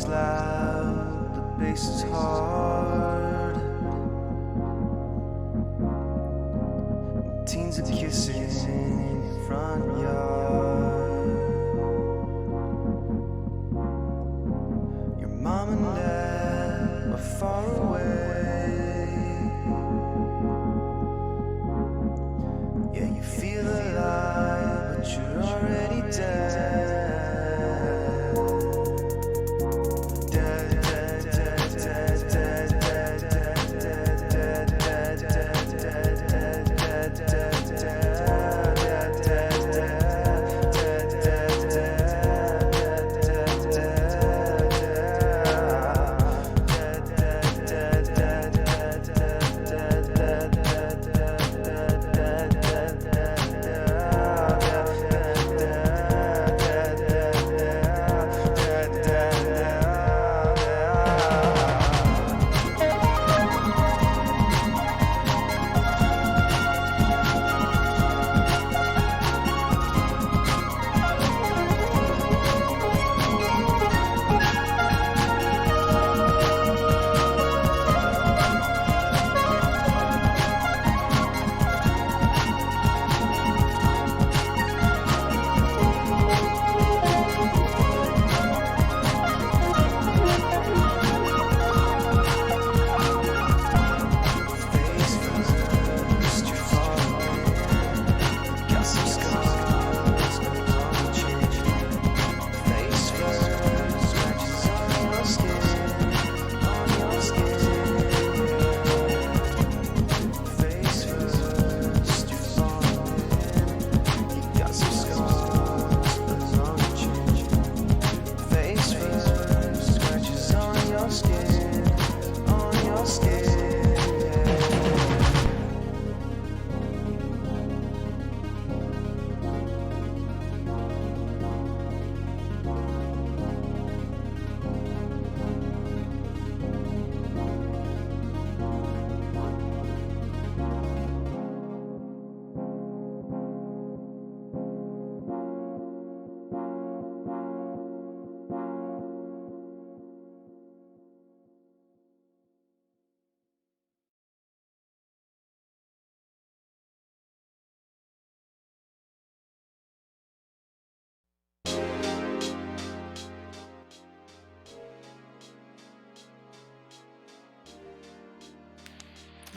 loud, the bass is hard. Teens are kissing in your front yard. Your mom and dad are far away. Yeah, you feel alive, but you're already dead.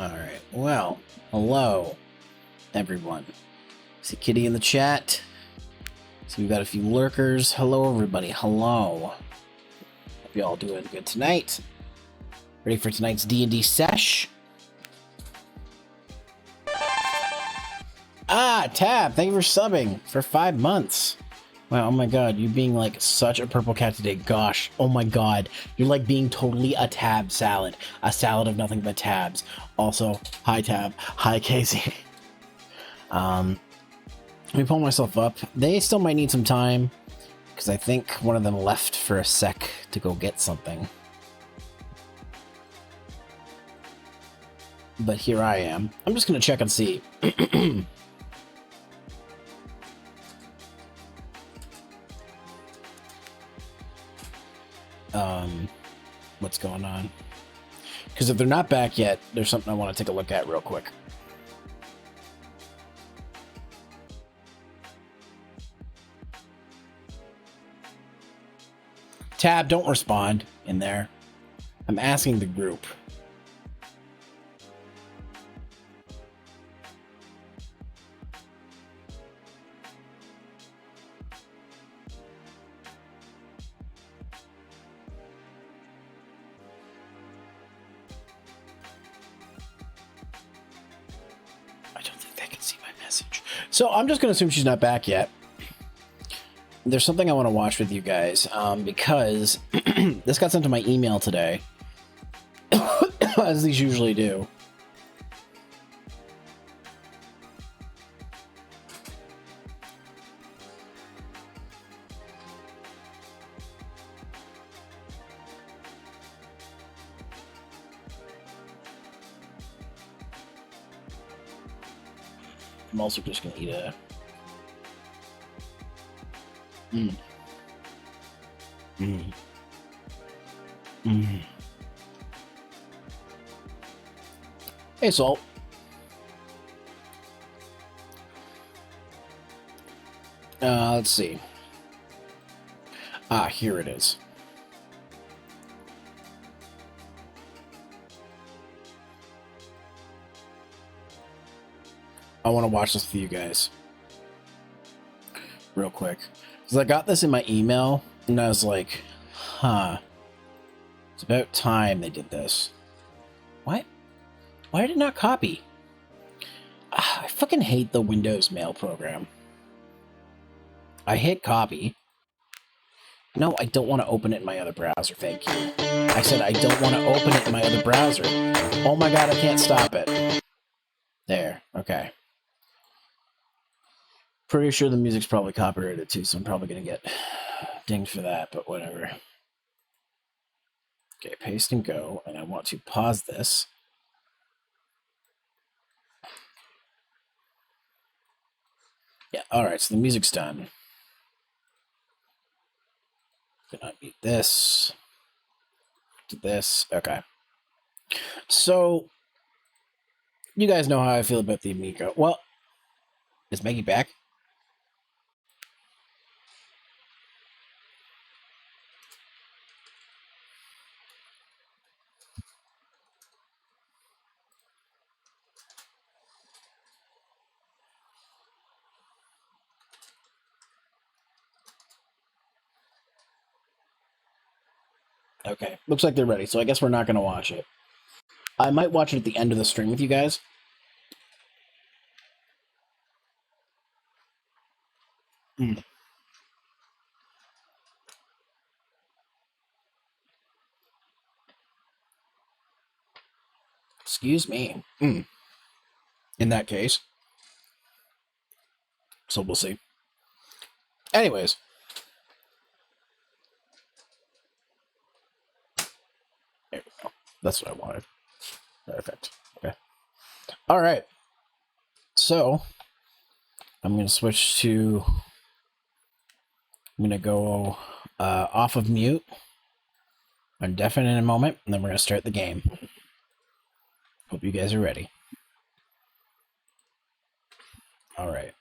Alright, well, hello, everyone. See Kitty in the chat. So we've got a few lurkers. Hello, everybody. Hello. Hope you all doing good tonight. Ready for tonight's D&D sesh? Ah, Tab, thank you for subbing for 5 months. Wow, oh my god, you being like such a purple cat today. Gosh, oh my god. You're like being totally a Tab salad. A salad of nothing but tabs. Also, hi Tab. Hi Casey. Let me pull myself up. They still might need some time, because I think one of them left for a sec to go get something. But here I am. I'm just gonna check and see. What's going on? Because if they're not back yet, there's something I want to take a look at real quick. Tab, don't respond in there. I'm asking the group. So I'm just going to assume she's not back yet. There's something I want to watch with you guys, because this got sent to my email today, as these usually do. I'm also just gonna eat a... Mm. Hey, Salt. Let's see. Ah, here it is. I want to watch this for you guys. Real quick. Because I got this in my email, and I was like, huh. It's about time they did this. What? Why did it not copy? I fucking hate the Windows mail program. I hit copy. No, I don't want to open it in my other browser, thank you. I said I don't want to open it in my other browser. Oh my god, I can't stop it. There, okay. Pretty sure the music's probably copyrighted too, so I'm probably gonna get dinged for that, but whatever. Okay, paste and go, and I want to pause this. Yeah, alright, so the music's done. Gonna unmute this. Do this. Okay. So, you guys know how I feel about the Amico. Well, is Maggie back? Okay, looks like they're ready, so I guess we're not going to watch it. I might watch it at the end of the stream with you guys. Mm. Excuse me. Mm. In that case. So we'll see. Anyways. There we go. That's what I wanted. Perfect. Okay. All right. So, I'm going to switch to... I'm going to go off of mute. Undeafen in a moment, and then we're going to start the game. Hope you guys are ready. All right.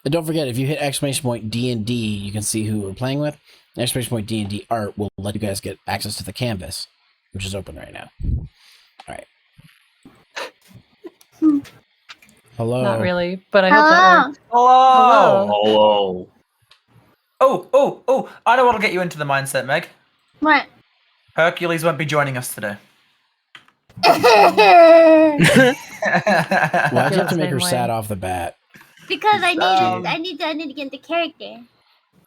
And don't forget, if you hit exclamation point D&D, you can see who we're playing with. Exclamation point D&D art will let you guys get access to the canvas, which is open right now. All right. Hello. Not really, but I hope that works. Hello. Hello. Hello. Oh, I know what'll get you into the mindset, Meg. What? Hercules won't be joining us today. Because Why'd you have to the make her same sad way. off the bat? I need to get into character.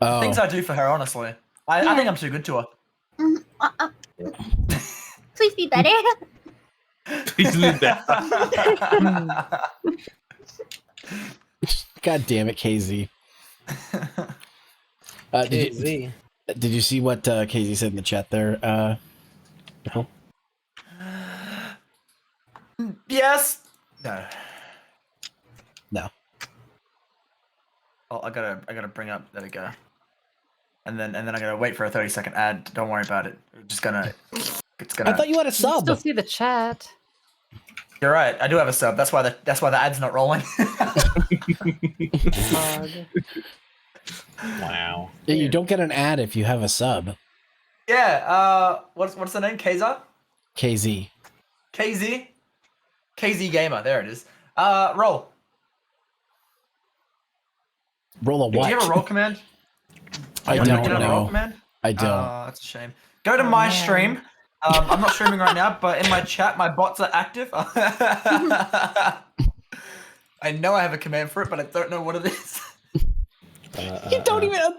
Oh, Things I do for her, honestly. I think I'm too good to her. Please be better. Please leave that. God damn it, KZ. Did you see what KZ said in the chat there? Nicole? Yes. No. No. Oh, I gotta bring up. There we go. And then I gotta wait for a 30-second ad. Don't worry about it. It's gonna. I thought you had a You can sub. still see the chat. You're right. I do have a sub. That's why the ad's not rolling. Wow. Yeah, you don't get an ad if you have a sub. Yeah. What's the name? Kza? KZ. KZ? KZ Gamer. There it is. Roll. Roll a Do what? you have a roll command? I You don't don't have a roll know. command? I don't. That's a shame. Go to my stream. I'm not streaming right now, but in my chat, my bots are active. I know I have a command for it, but I don't know what it is. You don't even. I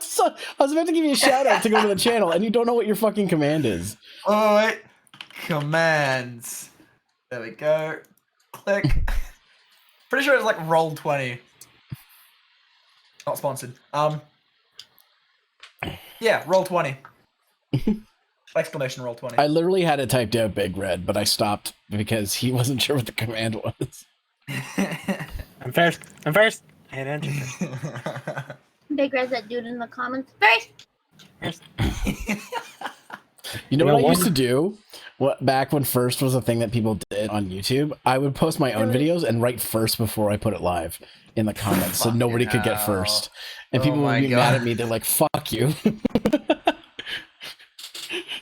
was about to give you a shout out to go to the channel, and you don't know what your fucking command is. Oh, wait. Commands. There we go. Click. Pretty sure it's like roll 20. Not sponsored. Yeah, roll 20. Exclamation roll 20. I literally had it typed out Big Red, but I stopped because he wasn't sure what the command was. I'm first. I hit enter. Big Red's that dude in the comments first. You know what I used to do? What back when first was a thing that people did on YouTube? I would post my own videos and write first before I put it live in the comments, so nobody could get first. And people would be mad at me. They're like, "Fuck you."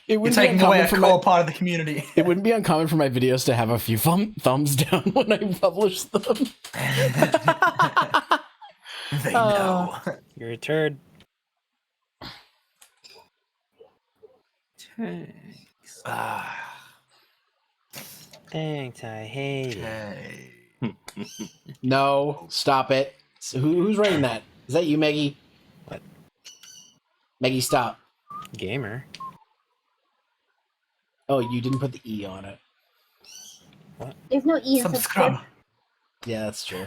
You're taking away a core part of the community. It wouldn't be uncommon for my videos to have a few thumbs down when I publish them. They know. You're a turd. Thanks, I hate it. No, stop it. Who's writing that? Is that you, Maggie? What? Maggie, stop. Gamer. Oh, you didn't put the E on it. What? There's no E in Some subscribe. scrum. Yeah, that's true.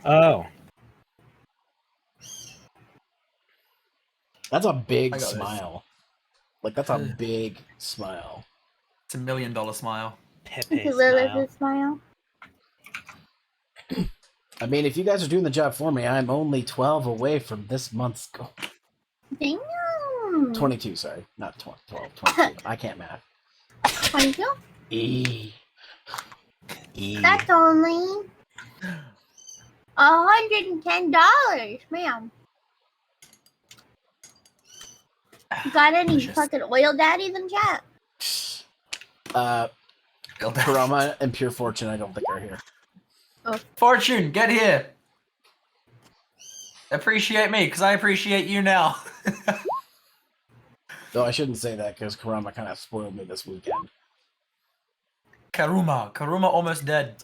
Oh. That's a big I got this. smile. Like, that's a big smile. It's $1 million smile. Pepe It's a little smile. smile. I mean, if you guys are doing the job for me, I'm only 12 away from this month's goal. Damn. 22, sorry. Not 12, 22. I can't math. 22? E. That's only $110, ma'am. You got any Delicious. fucking oil daddies in chat? Karama and Pure Fortune, I don't think are here. Fortune, get here. Appreciate me, because I appreciate you now. Though I shouldn't say that, because Karama kind of spoiled me this weekend. Karuma almost dead.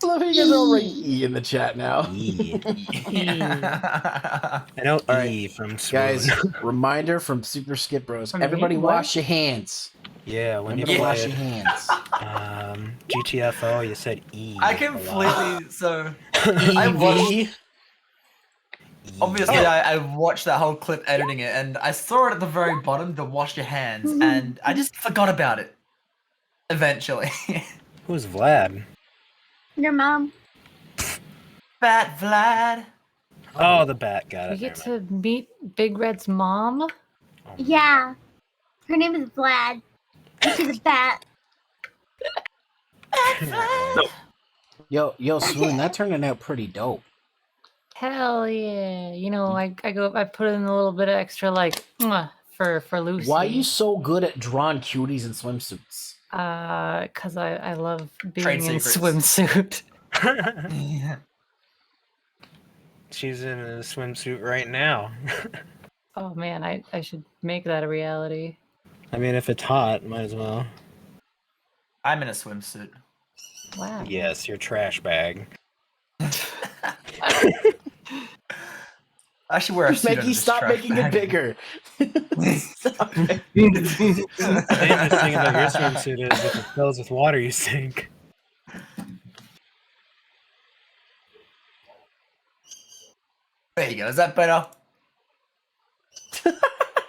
I love how you guys are all writing E in the chat now. E. I know E from Swoon. Guys, reminder from Super Skip Bros. From Everybody me? What? wash your hands. Yeah, when you Everybody wash your played hands. GTFO, you said E. I a lot. completely, so, I watched, obviously I watched that whole clip editing it, and I saw it at the very bottom, to wash your hands, and I just forgot about it. Eventually. Who's Vlad? Your mom. Fat Vlad. Oh, the bat. Got We it. get Never to meet Big Red's mom. mind. Yeah. Her name is Vlad. And she's a bat. Yo, Swoon, that turned out pretty dope. Hell yeah! You know, I put in a little bit of extra like for Lucy. Why are you so good at drawing cuties in swimsuits? Cause I love being Trade in secrets. swimsuit. Yeah. She's in a swimsuit right now. Oh man, I should make that a reality. I mean, if it's hot, might as well. I'm in a swimsuit. Wow. Yes, your trash bag. I should wear a suit. Maggie, stop making it bigger. Stop it. The famous thing about your swimsuit is if it fills with water, you sink. There you go. Is that better?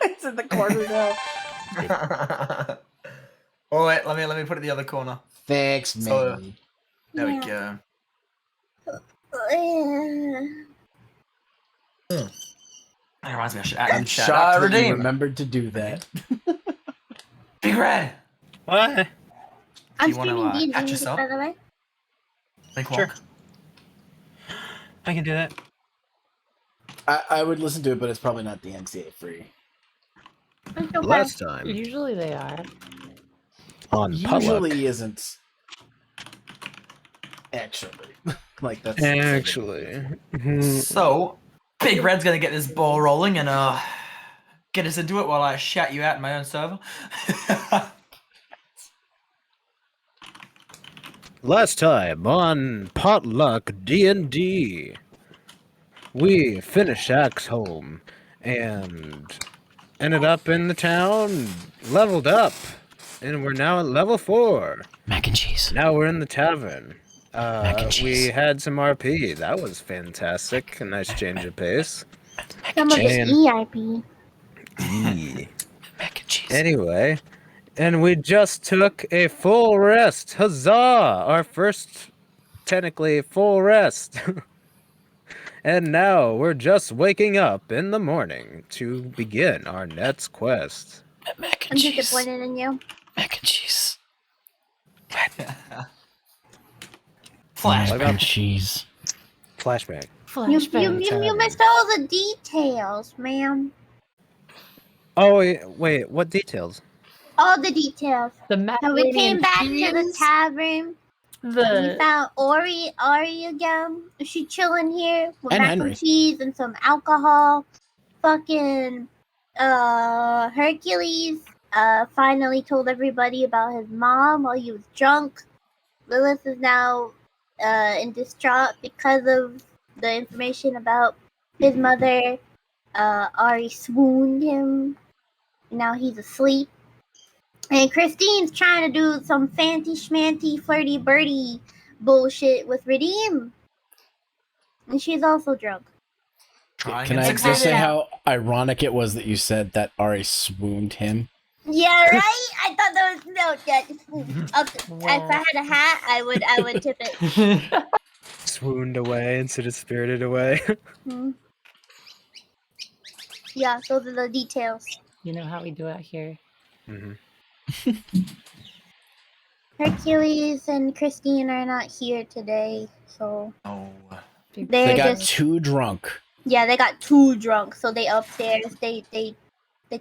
It's in the corner now. Oh wait, let me put it in the other corner. Thanks, So- Maggie. There we Yeah. go. Uh, That reminds me, I should add I'm in chat. shocked that you Redeem. remembered to do that. Big Red. What? I'm you wanna, streaming D&D catch music, yourself? by the way. Link Sure. walk. I can do that. I would listen to it, but it's probably not DMCA free. It's okay. Last time Usually they are. on Potluck. Usually isn't. Actually. Like, that's... Actually. So, Big Red's gonna get this ball rolling and get us into it while I shout you out in my own server. Last time on Potluck D&D, we finished Axholm and ended up in the town, leveled up, and we're now at level 4. Mac and cheese. Now we're in the tavern. and cheese. We had some RP. That was fantastic. A nice change of pace. Some of the and- ERP. Mac and cheese. Anyway, and we just took a full rest. Huzzah! Our first, technically, full rest. And now we're just waking up in the morning to begin our next quest. Mac I'm and cheese. disappointed in you. Mac and cheese. Flash. Mac and cheese. Flashback. You missed all the details, ma'am. Oh, wait, what details? All the details. The And we macaroni came and back to the cheese, tavern. And we the found Ori again. She chilling here with And mac Henry. and cheese and some alcohol. Fucking Hercules finally told everybody about his mom while he was drunk. Lilith is now in distraught because of the information about his mother. Ari swooned him. Now he's asleep. And Christine's trying to do some fancy schmancy flirty birdie bullshit with Redeem. And she's also drunk. Trying Can and I just say it how ironic it was that you said that Ari swooned him? Yeah, right? I thought that was no. Yeah, if I had a hat, I would tip it. Swooned away instead of spirited away. Hmm. Yeah, those are the details. you know how we do out here. hmm Hercules and Christine are not here today, so Oh. Big They're They got just- too drunk. yeah, they got too drunk, so they upstairs. They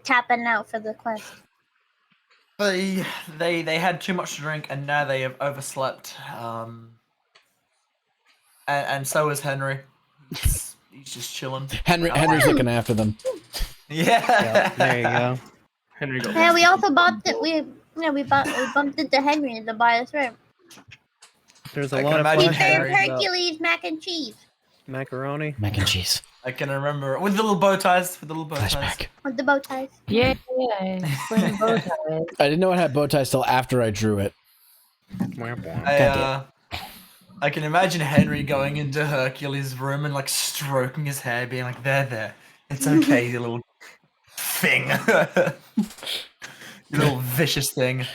tapping out for the quest. They had too much to drink and now they have overslept. And so is Henry. He's just chilling. Henry's looking after them. Yeah. There you go. Henry goes. Yeah, we also bumped it. We bumped into Henry to buy us room. There's I a can lot of imagine He flashbacks served Henry. about Hercules mac and cheese macaroni. Mac and cheese. I can remember with the little bow ties. Flashback. with the bow ties. Yeah, explain bow ties. I didn't know it had bow ties till after I drew it. Wah, wah. I can imagine Henry going into Hercules' room and like stroking his hair, being like, "There, it's okay, you little thing, you little vicious thing.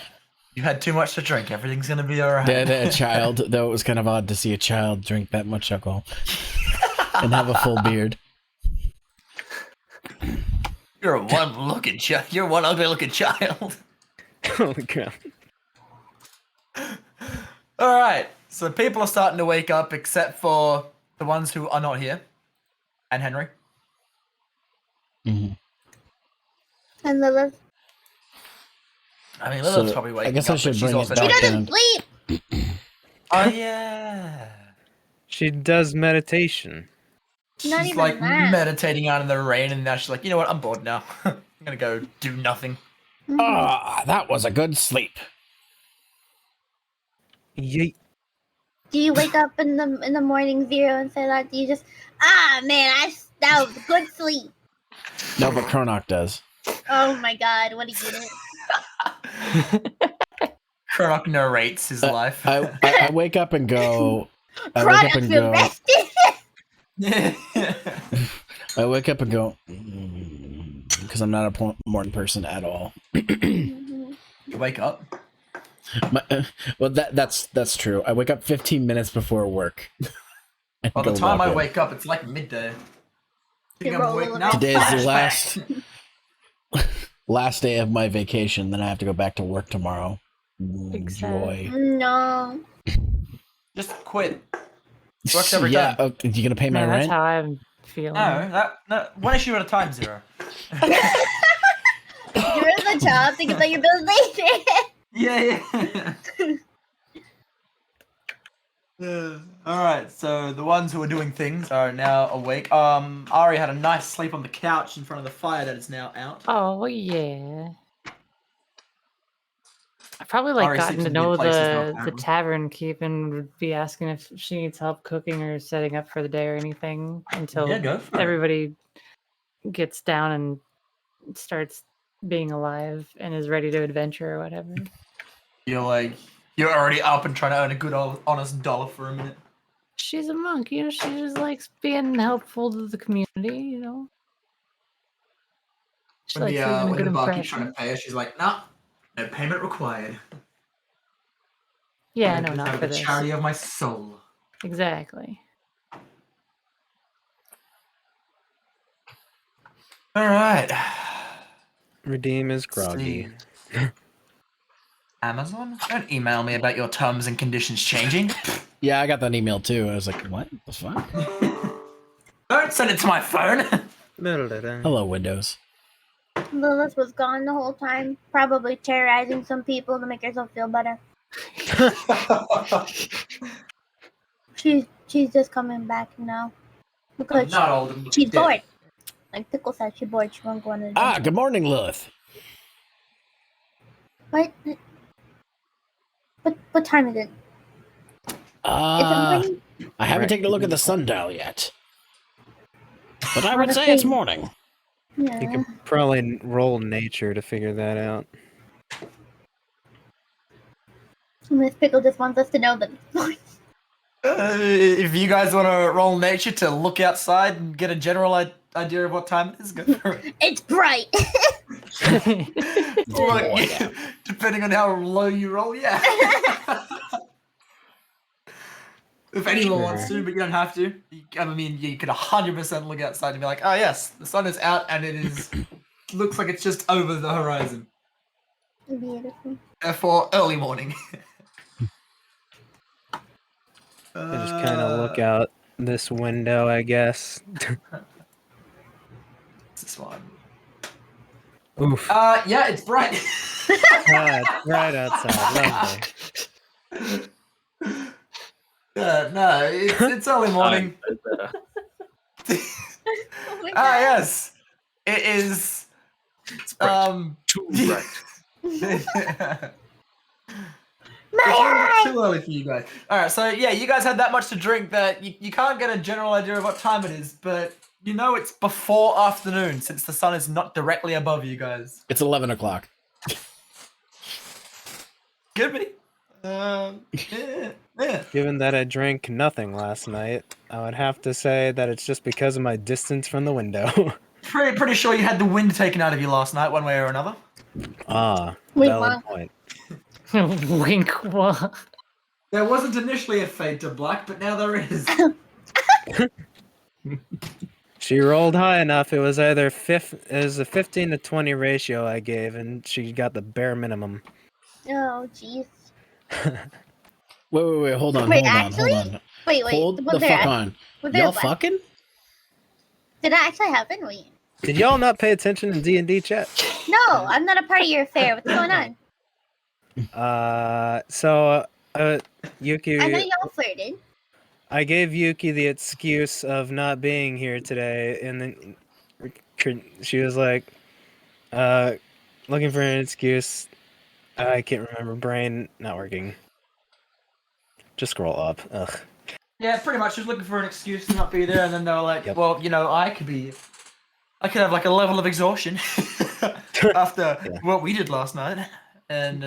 You had too much to drink. Everything's gonna be alright." A child, though it was kind of odd to see a child drink that much alcohol and have a full beard. You're You're one ugly looking child. Holy crap. All right, so people are starting to wake up, except for the ones who are not here, and Henry. Mm-hmm. And Lilith. I mean, Lilith's So, probably waking I guess up. I should but she's bring it also She back not- doesn't in. sleep. Oh yeah. She does meditation. Not She's even like that. meditating out in the rain, and now she's like, you know what? I'm bored now. I'm gonna go do nothing. Ah, that was a good sleep. Yeet. Do you wake up in the morning, Zero, and say that? Do you just man, that was a good sleep. No, but Kronok does. Oh my god, what did you do? Kronok narrates his life. I wake up and go. I wake up Products and go. invested. I wake up and go because I'm not a morning person at all. You wake up. Well, that's true. I wake up 15 minutes before work. and By the go time walk I in. wake up, it's like midday. Think You I'm roll awake a now? Today's the Flashback. last day of my vacation. Then I have to go back to work tomorrow. Big Joy. No. Just quit. Works every yeah. time. Oh, you gonna pay my Man, that's rent? how I'm feeling. No, one issue at a time, Zero. You're in the job, think about your bills later. Yeah. All right, so the ones who are doing things are now awake. Ari had a nice sleep on the couch in front of the fire that is now out. Oh yeah. I probably like Ari gotten sleeps to in good know places now, the apparently. tavern keep and would be asking if she needs help cooking or setting up for the day or anything until Yeah, go for it. everybody gets down and starts being alive and is ready to adventure or whatever. You're already up and trying to earn a good old honest dollar for a minute. She's a monk, you know, she just likes being helpful to the community, you know. She When likes leaving a when good the barkeep's trying impression. to pay her, she's like, "Nah, no payment required." Yeah, Like, no, this not out for of the this. charity of my soul. Exactly. All right. Redeem is Let's groggy. see. Amazon? Don't email me about your terms and conditions changing. Yeah, I got that email too. I was like, what the fuck? Don't send it to my phone. Hello, Windows. Lilith was gone the whole time, probably terrorizing some people to make herself feel better. She's just coming back now I'm because not old. I'm she's dead. bored. Like Pickle said, she's bored. She won't go on an Ah, adventure. good morning, Lilith. What time is it? It's morning? I haven't Right. taken a look at the sundial yet. But I would say Honestly, it's morning. You Yeah. can probably roll nature to figure that out. Miss Pickle just wants us to know that it's morning. If you guys want to roll nature to look outside and get a general idea of what time it is, go for it. It's bright. Look, depending on how low you roll, yeah. If anyone wants to, but you don't have to. I mean, you could 100% look outside and be like, oh yes, the sun is out and it is looks like it's just over the horizon. Beautiful. Therefore, early morning. I just kind of look out this window, I guess. This one. Oof. Yeah, it's bright. It's right outside. Lovely. No, it's early morning. Oh my Ah, God. yes. It is. It's bright. Too bright. My It's too early for you guys. Alright, so yeah, you guys had that much to drink that you can't get a general idea of what time it is, but you know it's before afternoon since the sun is not directly above you guys. It's 11 o'clock. Good, buddy. Yeah. Given that I drank nothing last night, I would have to say that it's just because of my distance from the window. Pretty sure you had the wind taken out of you last night, one way or another. Wait, Valid Mom. point. Wink. What? There wasn't initially a fade to black, but now there is. She rolled high enough. It was either it was a 15 to 20 ratio I gave, and she got the bare minimum. Oh, jeez. Wait, hold on, Wait, hold actually? on. Wait. Hold was the there fuck act- on. was there Y'all black- fucking? Did that actually happen? Wait. Did y'all not pay attention in D&D chat? No, I'm not a part of your affair. What's going on? Yuki, I know y'all flirted. I gave Yuki the excuse of not being here today, and then she was like, looking for an excuse. I can't remember. Brain not working. Just scroll up. Ugh. Yeah, pretty much. She was looking for an excuse to not be there, and then they were like, Yep. well, I could have like a level of exhaustion after what we did last night. And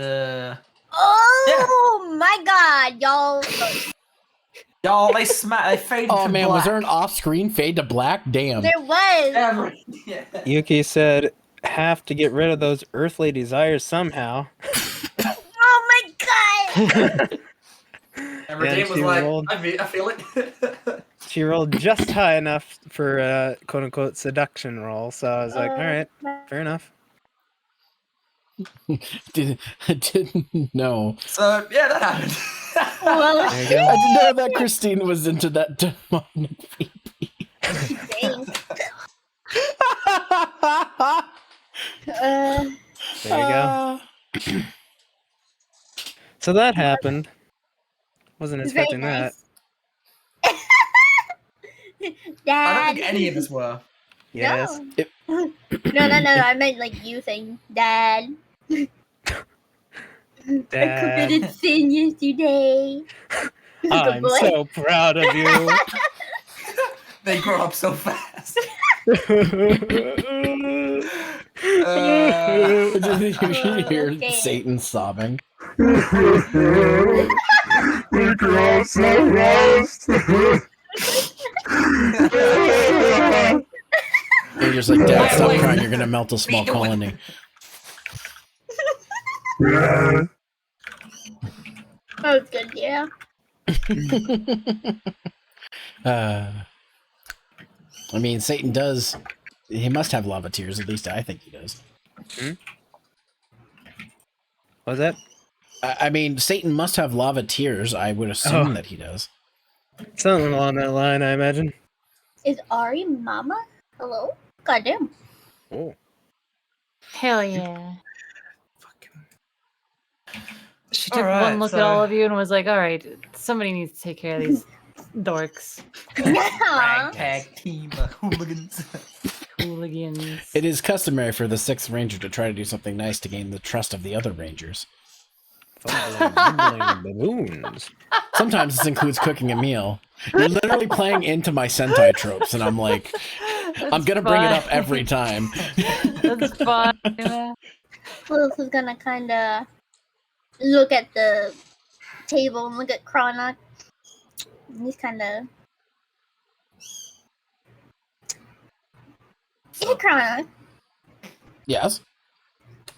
Oh my God, y'all. y'all, they faded Oh to man, black. was there an off-screen fade to black? Damn. There was. Yeah. Yuki said, "Have to get rid of those earthly desires somehow." Oh my God. And Redeem was she like, rolled- I feel it. She rolled just high enough for a quote-unquote seduction roll, so I was like, all right, fair enough. Didn't know. So yeah, that happened. Well, There you go. I didn't know that Christine was into that demonic VP. dang. There you go. So that happened. Wasn't Very expecting that. nice. I Dad. don't think any of us were. Yes. No. No. I meant like you saying, Dad. I Dad. committed sin yesterday. Good I'm boy. so proud of you. They grow up so fast. Did you hear Okay. Satan sobbing? You're just like, Dad, stop crying. You're gonna melt a small colony. That was good, yeah. I mean, Satan does He must have lava tears. At least I think he does. What's that? I mean, Satan must have lava tears. I would assume that he does. Something along that line, I imagine. Is Ari mama? Hello? Goddamn. Oh. Hell yeah. She took Alright, one look at all of you and was like, all right, somebody needs to take care of these dorks. Ragtag team of hooligans. Hooligans. It is customary for the 6th Ranger to try to do something nice to gain the trust of the other Rangers. Balloons. Sometimes this includes cooking a meal. You're literally playing into my Sentai tropes, and I'm like, I'm gonna bring it up every time. That's fine. Lilith is gonna kind of look at the table and look at Chronoc. And he's kind of. Hey, Chronoc. Yes?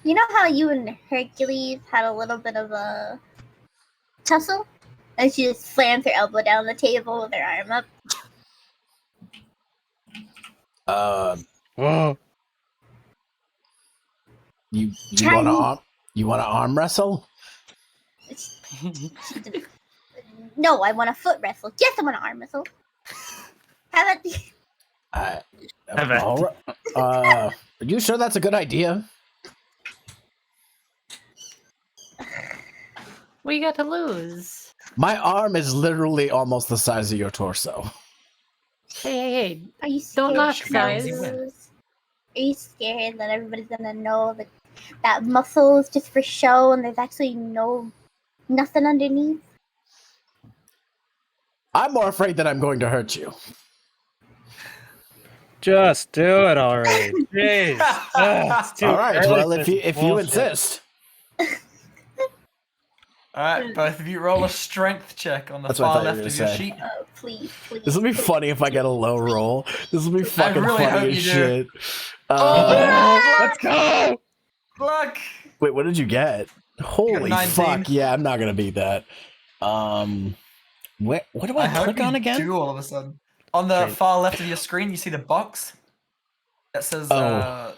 You know how you and Hercules had a little bit of a tussle? And she just slams her elbow down the table with her arm up. Whoa. You Chinese- wanna arm wrestle? No, I want to foot wrestle. Yes, I want to arm wrestle. How about the... Are you sure that's a good idea? What you got to lose? My arm is literally almost the size of your torso. Hey. Are you Don't scared? knock size. Are you scared that everybody's gonna know that muscle is just for show and there's actually nothing underneath? I'm more afraid that I'm going to hurt you. Just do it already. Jeez. It's too All right, early well, for if you bullshit. insist. Alright, both of you roll a strength check on the That's what I far thought you left were of gonna your say. sheet. Oh, please. This will be funny if I get a low roll. This will be fucking really hope funny as you do. shit. Let's go! Luck! Wait, what did you get? Holy 19. fuck! Yeah, I'm not gonna beat that. What do I hope click you on again? do all of a sudden. On the Great. far left of your screen, you see the box that says Oh.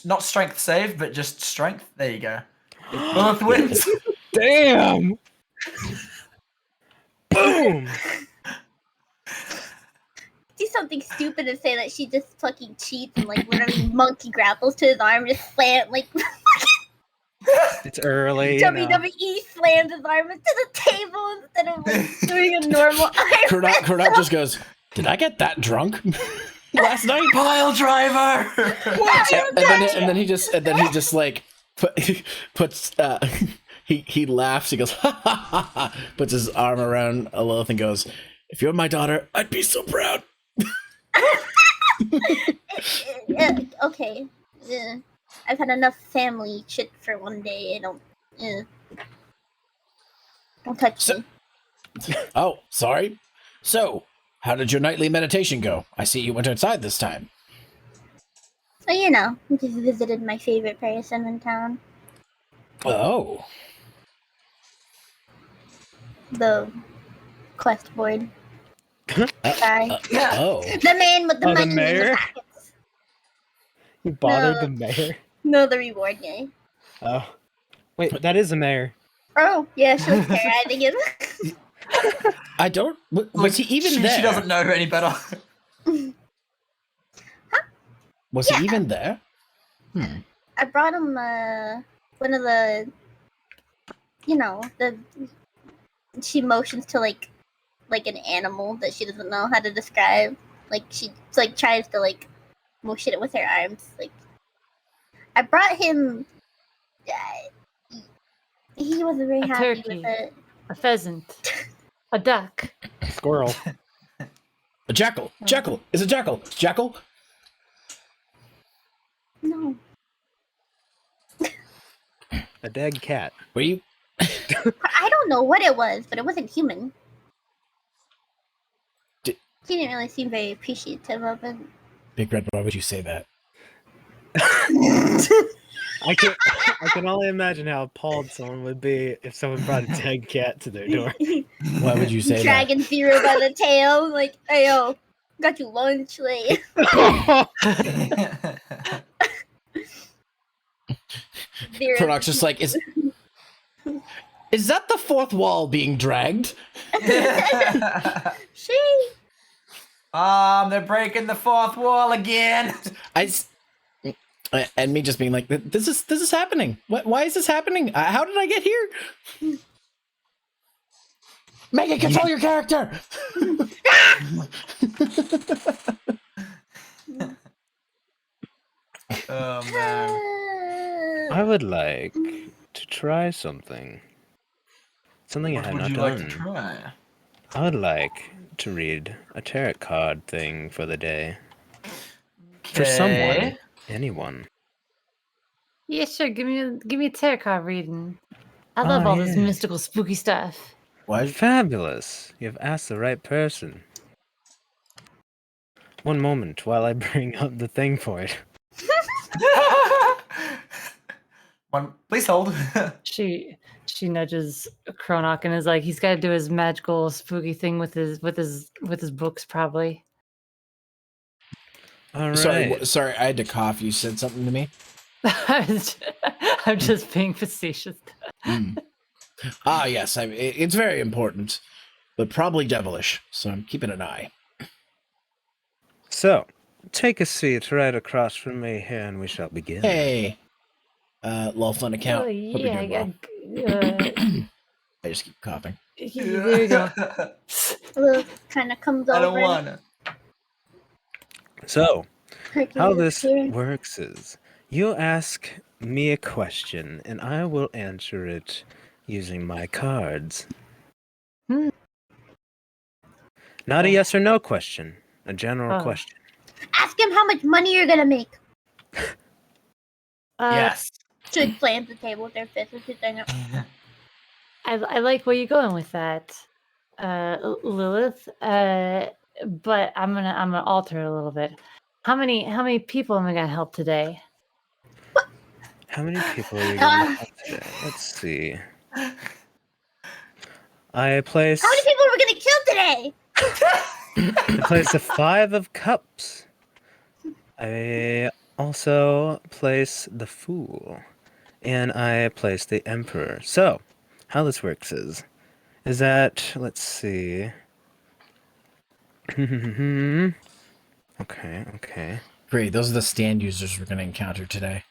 not strength save, but just strength. There you go. Both wins. Damn! Boom! Do something stupid and say that she just fucking cheats and like literally monkey grapples to his arm, just slam like It's early. You know. WWE slams his arm into the table instead of like doing a normal arm. Kurnat just goes, "Did I get that drunk last night?" Pile driver. And then he just like puts he laughs. He goes, ha, ha, ha, ha, puts his arm around Lilith and goes, "If you're my daughter, I'd be so proud." Okay. I've had enough family shit for one day. Don't touch me. Oh, sorry. So, how did your nightly meditation go? I see you went outside this time. So, I just visited my favorite person in town. Oh. The quest board. Sorry. Oh. The man with the Oh, the money in the mayor? pockets. You bothered No. the mayor? No, the reward guy. Oh. Wait, that is the mayor. Oh, yeah, she was terrorizing him. I don't. Was he even there? She doesn't know any better. Was he even there? I brought him one of the, she motions to like an animal that she doesn't know how to describe. Like she like tries to like motion it with her arms. Like I brought him. He wasn't very A happy turkey. with it. A pheasant. A duck. Squirrel. A jackal. Jackal. It's a jackal. Jackal. No. A dead cat. Were you? I don't know what it was, but it wasn't human. Did- He didn't really seem very appreciative of it. Big Red, why would you say that? I can only imagine how appalled someone would be if someone brought a dead cat to their door. Why would you say Dragon Zero by the tail, like, hey yo, Got you lunch late. Product's just like, is that the fourth wall being dragged? She. They're breaking the fourth wall again. And me just being like, this is happening. Why is this happening? How did I get here? Megan, control your character. Oh man. I would like to try something. Something I What had would not you done. like to try? I would like to read a tarot card thing for the day. For someone. Okay. Anyone. Yeah, sure. Give me a tarot card reading. I love all this yeah. mystical, spooky stuff. Why? Fabulous. You've asked the right person. One moment while I bring up the thing for it. Please hold. She nudges Kronok and is like, he's got to do his magical, spooky thing with his books, probably. All right. Sorry, I had to cough. You said something to me. I'm just being facetious. Ah, yes, it's very important, but probably devilish. So I'm keeping an eye. So, take a seat right across from me here, and we shall begin. Hey, Lawflin account. Oh, Hope you're yeah, doing well. I just keep coughing. there you go. Lilith kind of comes over. I don't wanna. So, Hercules how this here. works is, you ask me a question, and I will answer it using my cards. Hmm. Not a yes or no question, a general Oh. question. Ask him how much money you're gonna make. Yes. Should slams the table with their fist and sit there. I like where you're going with that, Lilith. But I'm gonna alter it a little bit. How many people am I gonna help today? How many people are you going to help today? Let's see. I place How many people are we gonna kill today? I place the 5 of cups. I also place the Fool. And I place the Emperor. So, how this works is that, let's see. Okay. Great, those are the stand users we're going to encounter today.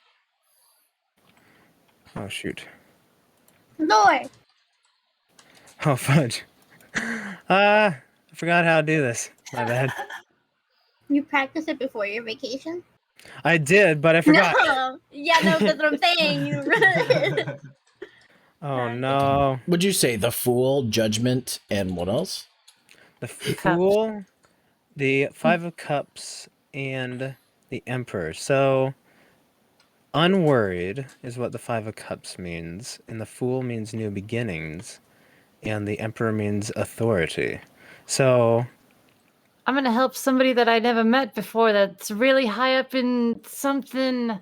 Oh, shoot. Lord. Oh, fudge. I forgot how to do this. My bad. You practice it before your vacation? I did, but I forgot. No. Yeah, no, that's what I'm saying. You Oh, no. Would you say the Fool, Judgment, and what else? The Fool, the 5 of Cups, and the Emperor. So, unworried is what the 5 of Cups means, and the Fool means new beginnings, and the Emperor means authority. So, I'm gonna help somebody that I never met before that's really high up in something.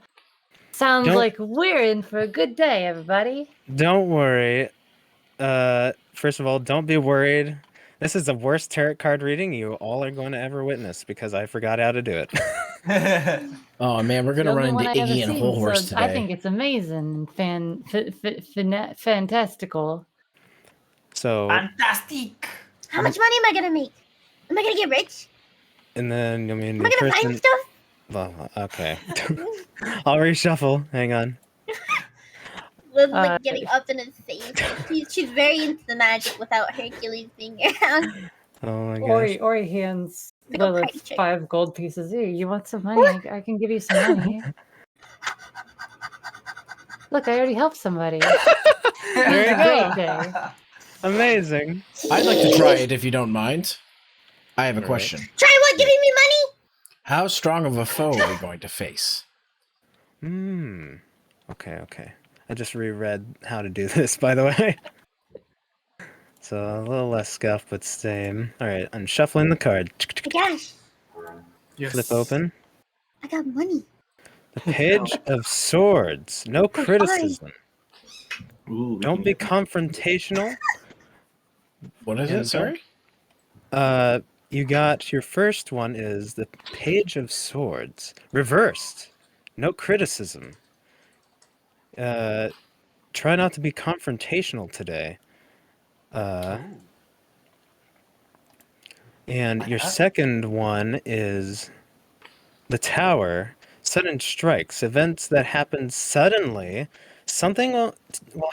Sounds Don't- like we're in for a good day, everybody. don't worry. First of all, don't be worried. This is the worst tarot card reading you all are going to ever witness because I forgot how to do it. Oh man, we're gonna The run only into one I ever Iggy and seen, Whole Horse so today. I think it's amazing and fantastical. So, Fantastic. How much money am I gonna make? Am I gonna get rich? and then, I mean, Am I the gonna person... find stuff? Well, okay. I'll reshuffle. Hang on. Lil's like getting up in his face. She's very into the magic without Hercules being around. Oh my gosh. Ori hands Like a Lilith price check. 5 gold pieces. Here, you want some money? I can give you some money. Look, I already helped somebody. There you Great go. day. Amazing. I'd like to try it if you don't mind. I have a All question. Try what? Giving me money? How strong of a foe are we going to face? Okay. I just reread how to do this, by the way. So a little less scuff, but same. Alright, I'm shuffling the card. Oh my gosh, Yes. Flip open. I got money. The Page of Swords. No criticism. Ooh, Don't be confrontational. What is Yeah, it? Sorry. You got your first one is the Page of Swords. Reversed. No criticism. Try not to be confrontational today. And your second one is the Tower. Sudden strikes. Events that happen suddenly. Something will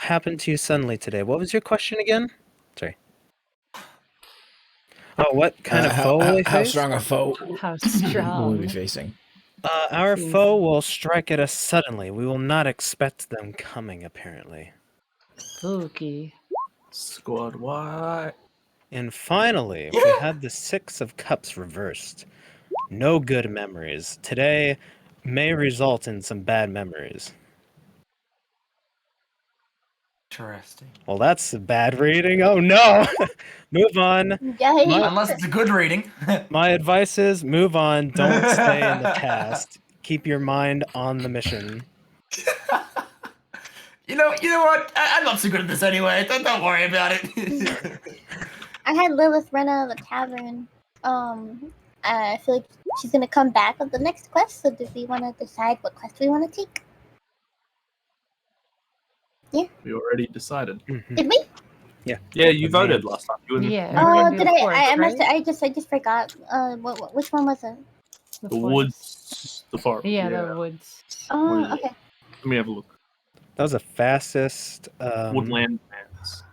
happen to you suddenly today. What was your question again? Sorry. Oh, what kind of foe will we How face? strong a foe How will we be strong. facing? Our Seems- foe will strike at us suddenly. We will not expect them coming, apparently. Spooky. Squad Y. And finally, we had the Six of Cups reversed. No good memories. Today may result in some bad memories. Interesting. Well, that's a bad reading. Oh no! Move on. Yikes. Unless it's a good reading. My advice is move on. Don't stay in the past. Keep your mind on the mission. You know what? I'm not so good at this anyway. Don't worry about it. I had Lilith run out of the tavern. I feel like she's gonna come back on the next quest. So do we want to decide what quest we want to take? We already decided. Did we? Yeah, you voted last time. You and Yeah. you we're Oh, gonna do did the I? forest, I must. right? I just forgot. Which one was it? The the forest. woods, the forest. Yeah, the woods. Oh, Wait. okay. Let me have a look. That was the fastest Woodland lands.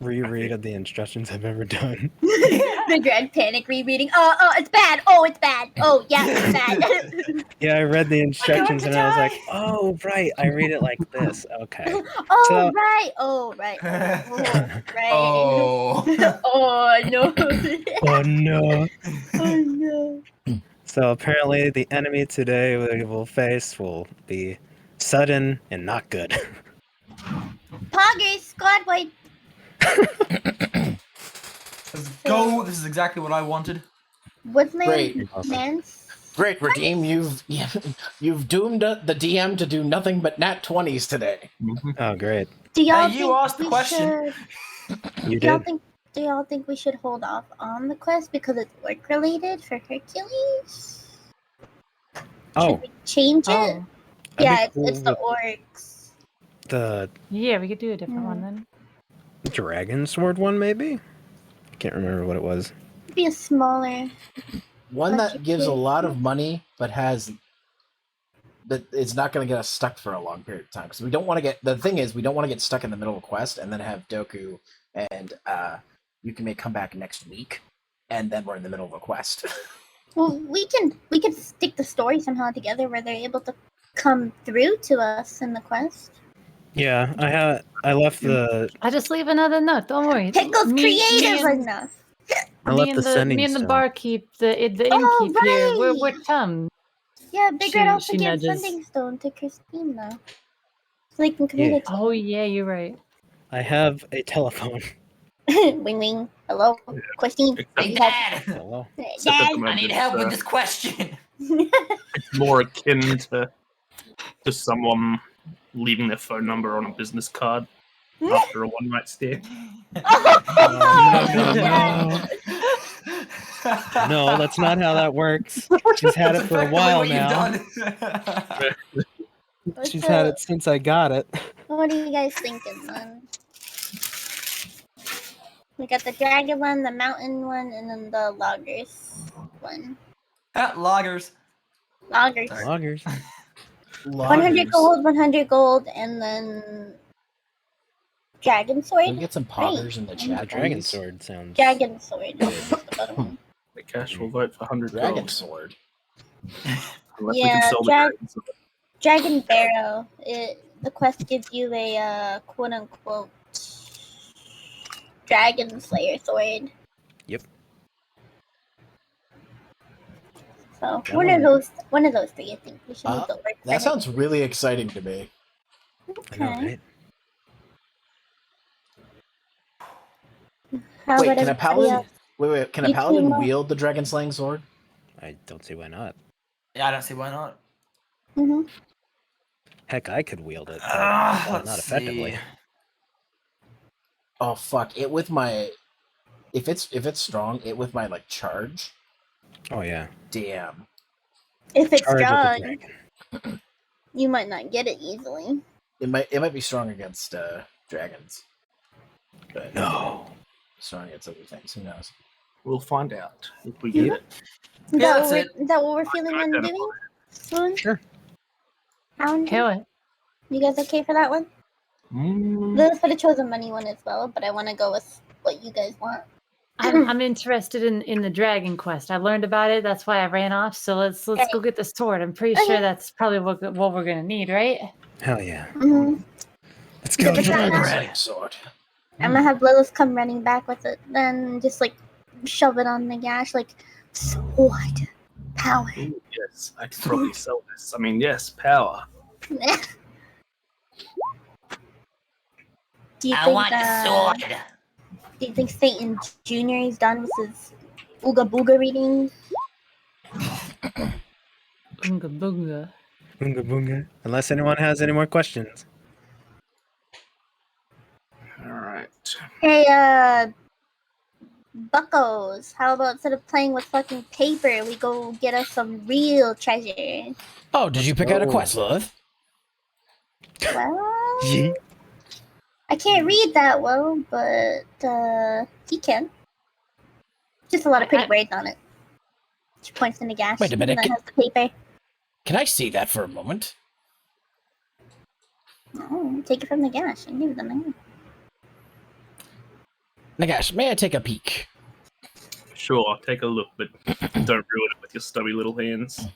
reread of the instructions I've ever done. The dread panic rereading. Oh, it's bad. Oh, it's bad. Oh, yeah, it's bad. Yeah, I read the instructions to and I was like, die. oh, right, I read it like this. Okay. Oh, So- right. Oh, right. Oh, right. Oh. Oh, no. Oh no. Oh, no. So apparently the enemy today we will face will be sudden and not good. Poggers, squad white. Let's go. This is exactly what I wanted. Woodland Great. lands. Great, Redeem. You've doomed the DM to do nothing but nat 20s today. Oh, great. Do y'all Hey, you think asked the we question. should? You Do y'all did. think? Do y'all think we should hold off on the quest because it's work related for Hercules? Oh, Should we change it? Oh. I'd be Yeah, cool it's the with orcs. the Yeah, we could do a different one then. dragon sword one, maybe? I can't remember what it was. Be a smaller. One that Budget gives a kit. lot of money, but it's not going to get us stuck for a long period of time. Because we don't want to get. The thing is, we don't want to get stuck in the middle of a quest and then have Doku and you may come back next week, and then we're in the middle of a quest. Well, we can stick the story somehow together where they're able to come through to us in the quest. Yeah, I left the I just leave another note. Don't worry. Pickle's Me creative and- enough. I left the sending me and the stone. barkeep, the innkeep Oh, here. We're right. chums. Yeah, Big Red also she gives nudges. Sending Stone to Christina. So they can communicate. Oh yeah, you're right. I have a telephone. Wing wing. Hello, Christine. Hey, You have- Dad. Hello. Except at Dad. the I moment, need help with this question. it's more akin to someone leaving their phone number on a business card after a one-night stand. No, that's not how that works. She's had it for a while now. What's She's had the- it since I got it. What are you guys thinking, then? We got the dragon one, the mountain one, and then the loggers one. Loggers. Loggers. Loggers. 100 gold, 100 gold, and then dragon sword. Can we get some poggers in the chat? Dragon please? sword sounds. Dragon sword. is the other one. The cash will vote for 100 Dragon gold. sword. Unless we Yeah, can sell the drag- dragon sword. Dragon barrow. The quest gives you a quote unquote dragon slayer sword. Yep. So That one of those three, I think we should make it work. for That sounds really exciting to me. I know, Okay. right? How Wait, about can a everybody paladin? else? Wait, can a You paladin team up. wield the dragon slaying sword? I don't see why not. Yeah, I don't see why not. Mhm. Heck, I could wield it, but Let's not effectively. see. Oh fuck! It with my if it's strong, it with my like charge. Oh yeah. Damn. If it's Charge of the strong, dragon. you might not get it easily. It might be strong against dragons. But No. strong against other things. Who knows? We'll find out if we get it. Is Yeah, that, that's it. is that what we're feeling on Identify. doing? Soon? Sure. Kill it. You guys okay for that one? Mm, Lilith would have chosen money one as well, but I want to go with what you guys want. I'm interested in the dragon quest. I learned about it. That's why I ran off. So let's go get the sword. I'm pretty sure that's probably what we're gonna need, right? Hell yeah. Mm-hmm. Let's go. Get the dragon Dragon sword. I'm gonna have Lilith come running back with it, then just like shove it on the gash, like sword power. ooh, yes, I could probably sell this. I mean, yes, power. Do you I think want the sword. Do you think Satan Jr. is done with his Ooga Booga reading? Boonga boonga. Boonga boonga. Unless anyone has any more questions. All right. Hey, Buckos, how about instead of playing with fucking paper, we go get us some real treasure? Oh, did you pick out a Oh. quest, Lilith? Well, Yeet. I can't read that well, but he can. Just a lot of pretty words on it. She points in the gash. Wait a minute, And then has the paper. Can I see that for a moment? Oh, take it from the gash and give it the man. Nagash, may I take a peek? Sure, I'll take a look, but don't ruin it with your stubby little hands.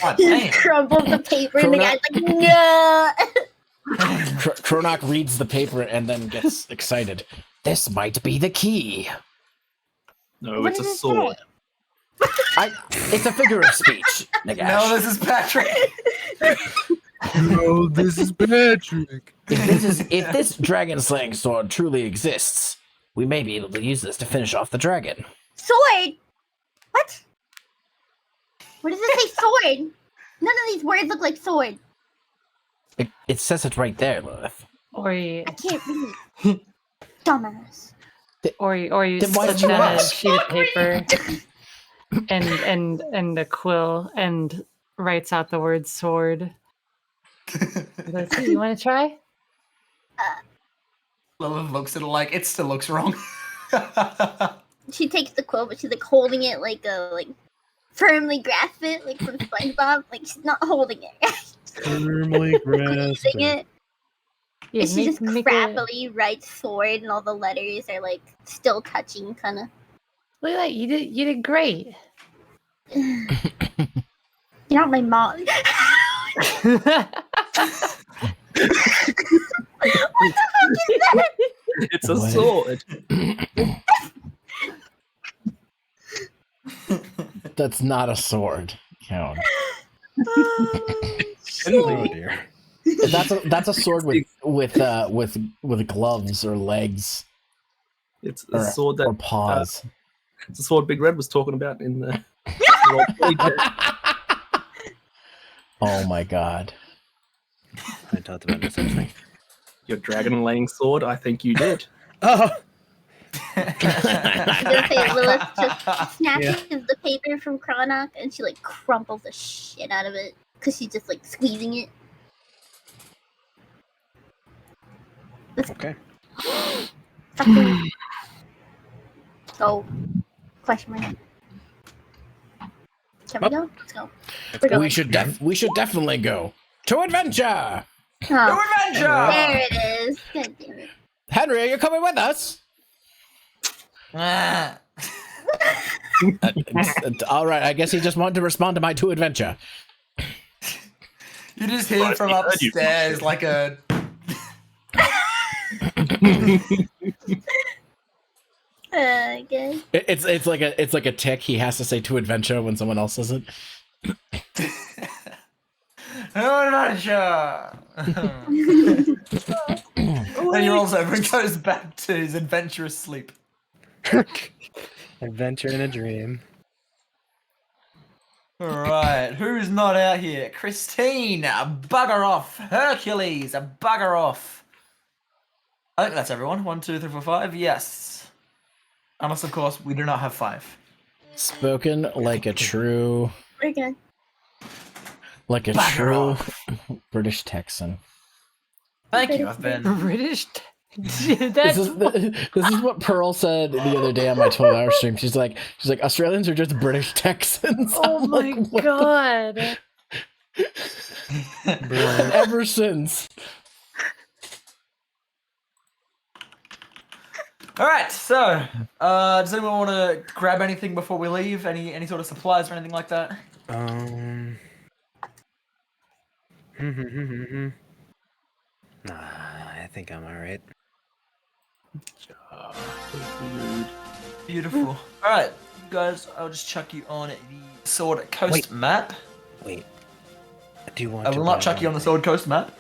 God He damn. crumbles the paper and the Corona- guy's like, no! Kronok reads the paper and then gets excited. This might be the key. No, What it's a does it sword. It's a figure of speech, Nagash. No, this is Patrick. No, this is Patrick. If this dragon slaying sword truly exists, we may be able to use this to finish off the dragon. Sword? What? What does it say sword? None of these words look like sword. It says it right there, Lilith. Or you, I can't read. Dumbass. or you Then why slip did you down a ask? sheet of paper and a quill and writes out the word sword. Let's see. You want to try? Lilith looks at it like it still looks wrong. She takes the quill, but she's like holding it like firmly grasp it, like from SpongeBob. Like she's not holding it. Firmly grasped. Squeezing it. Yeah, And she just make crappily writes sword, and all the letters are like still touching, kind of. Look at that. You did great. You're not my mom. It's a What? sword. That's not a sword, Count. Oh dear. That's a sword with gloves or legs It's a sword or that paws. it's a sword Big Red was talking about in the. Oh my god. I talked about this actually. Your dragon laying sword. I think you did. Oh. I was gonna say Lilith just snatches the paper from Kronok and she like crumples the shit out of it because she's just like squeezing it. Okay. Fucking go. Question mark. Can we go? Let's go. We're going. We should definitely go to adventure. Oh, Adventure! there it is. God damn it. Henry, are you coming with us? Ah. All right, I guess he just wanted to respond to my to adventure. You just hear Right, from he heard you. upstairs like a. Okay. It's like a tick. He has to say to adventure when someone else says it. Adventure! Then he rolls over and goes back to his adventurous sleep. Adventure in a dream. Alright, who's not out here? Christine, bugger off. Hercules, bugger off. I think that's everyone. 1, 2, 3, 4, 5. Yes. Unless, of course, we do not have 5. Spoken like a true, We're good. like a Bugger true off. British Texan. Thank you. I've been. British. Dude, This that's is what Pearl said the other day on my 12-hour stream. She's like Australians are just British Texans. oh I'm my like, what god. the- Ever since. All right. So, does anyone want to grab anything before we leave? Any sort of supplies or anything like that? Nah, I think I'm alright. Beautiful. All right, guys. I'll just chuck you on the Sword Coast Wait. map. Wait. Do you want I to will buy not chuck you on the one? Sword Coast map.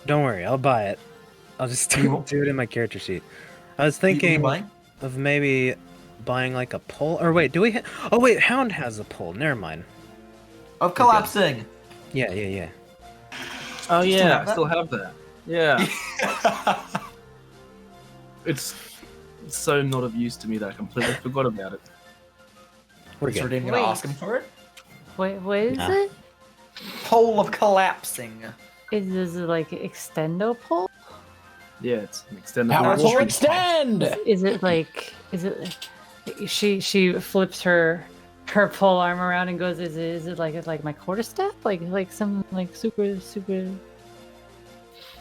Don't worry, I'll buy it. I'll just You will? do it in my character sheet. I was What are you thinking buying? of maybe buying like a pole. Or wait, do we? Oh wait, Hound has a pole. Never mind. Of collapsing. Yeah. Oh Still yeah, have I that? still have that. Yeah, it's so not of use to me that I completely forgot about it. We're Is good. Redeem gonna Wait. ask him for it? Wait, what is Nah. it? Pole of collapsing. Is it like extendo pole? Yeah, it's an extended Power wall. to extend. Is it like she flips her pole arm around and goes, is it like my quarterstaff? Like some like super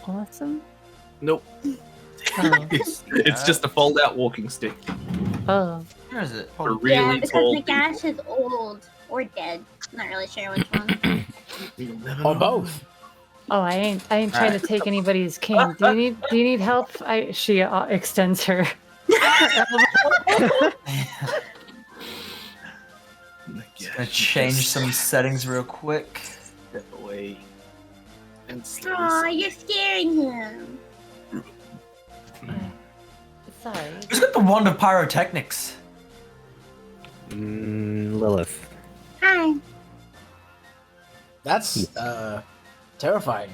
awesome? Nope. Oh. It's just a fold-out walking stick. Oh. Where is it? For Hold on. really Yeah, because tall Nagash is old or dead. Not really sure which one. people. You'll never Or know. both. Oh, I ain't trying Alright. to take anybody's king. Do you need help? She extends her. Just gonna change some settings real quick. Step away. And Aw, you're scaring him. Sorry. Who's got the wand of pyrotechnics? Lilith. Hi. That's terrifying.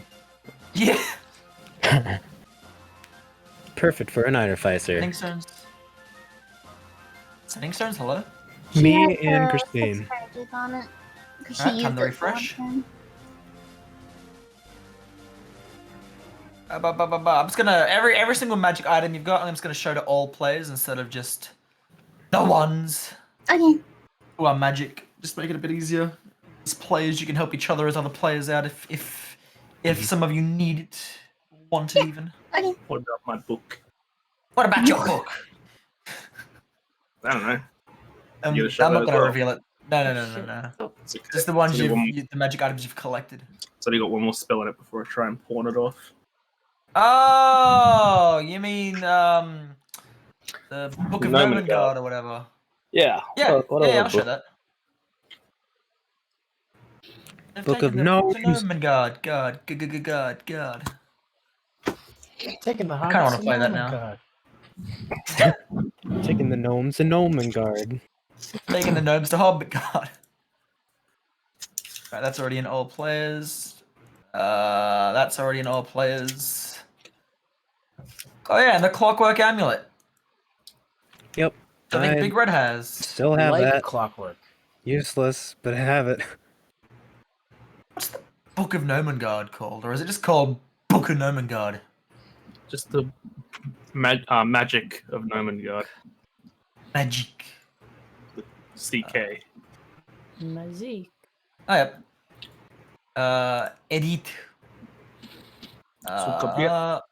Yeah. Perfect for an artificer. Setting stones. Setting stones. Hello. Me She has, and 6 Christine. charges on it. 'Cause she Alright, time used to it refresh. one time. I'm just gonna every single magic item you've got. I'm just gonna show to all players instead of just the ones Okay. who are magic. Just make it a bit easier. As players, you can help each other as other players out if some of you need it, want it even. Okay. What about my book? What about your book? I don't know. I'm You gonna show not that as gonna well? reveal it. No. It's okay. Just the ones So you the magic items you've collected. So you got one more spell in it before I try and pawn it off. Oh, you mean the Book of Nomengard. Nomengard or whatever? Yeah. Yeah, I'll show that. They've Book of taken the Gnomes. Nomengard, God. Taking the kinda wanna play that now. Taking the gnomes and Nomengard. Taking the gnomes to Hobbitgard. Right, that's already in all players. That's already in all players. Oh yeah, and the Clockwork Amulet. Yep. I think I Big Red has. still have Like that. clockwork. Useless, but I have it. What's the Book of Nomengard called? Or is it just called Book of Nomengard? Just the magic of Nomengard. Magic. CK. Magic. Oh, yep. Edit.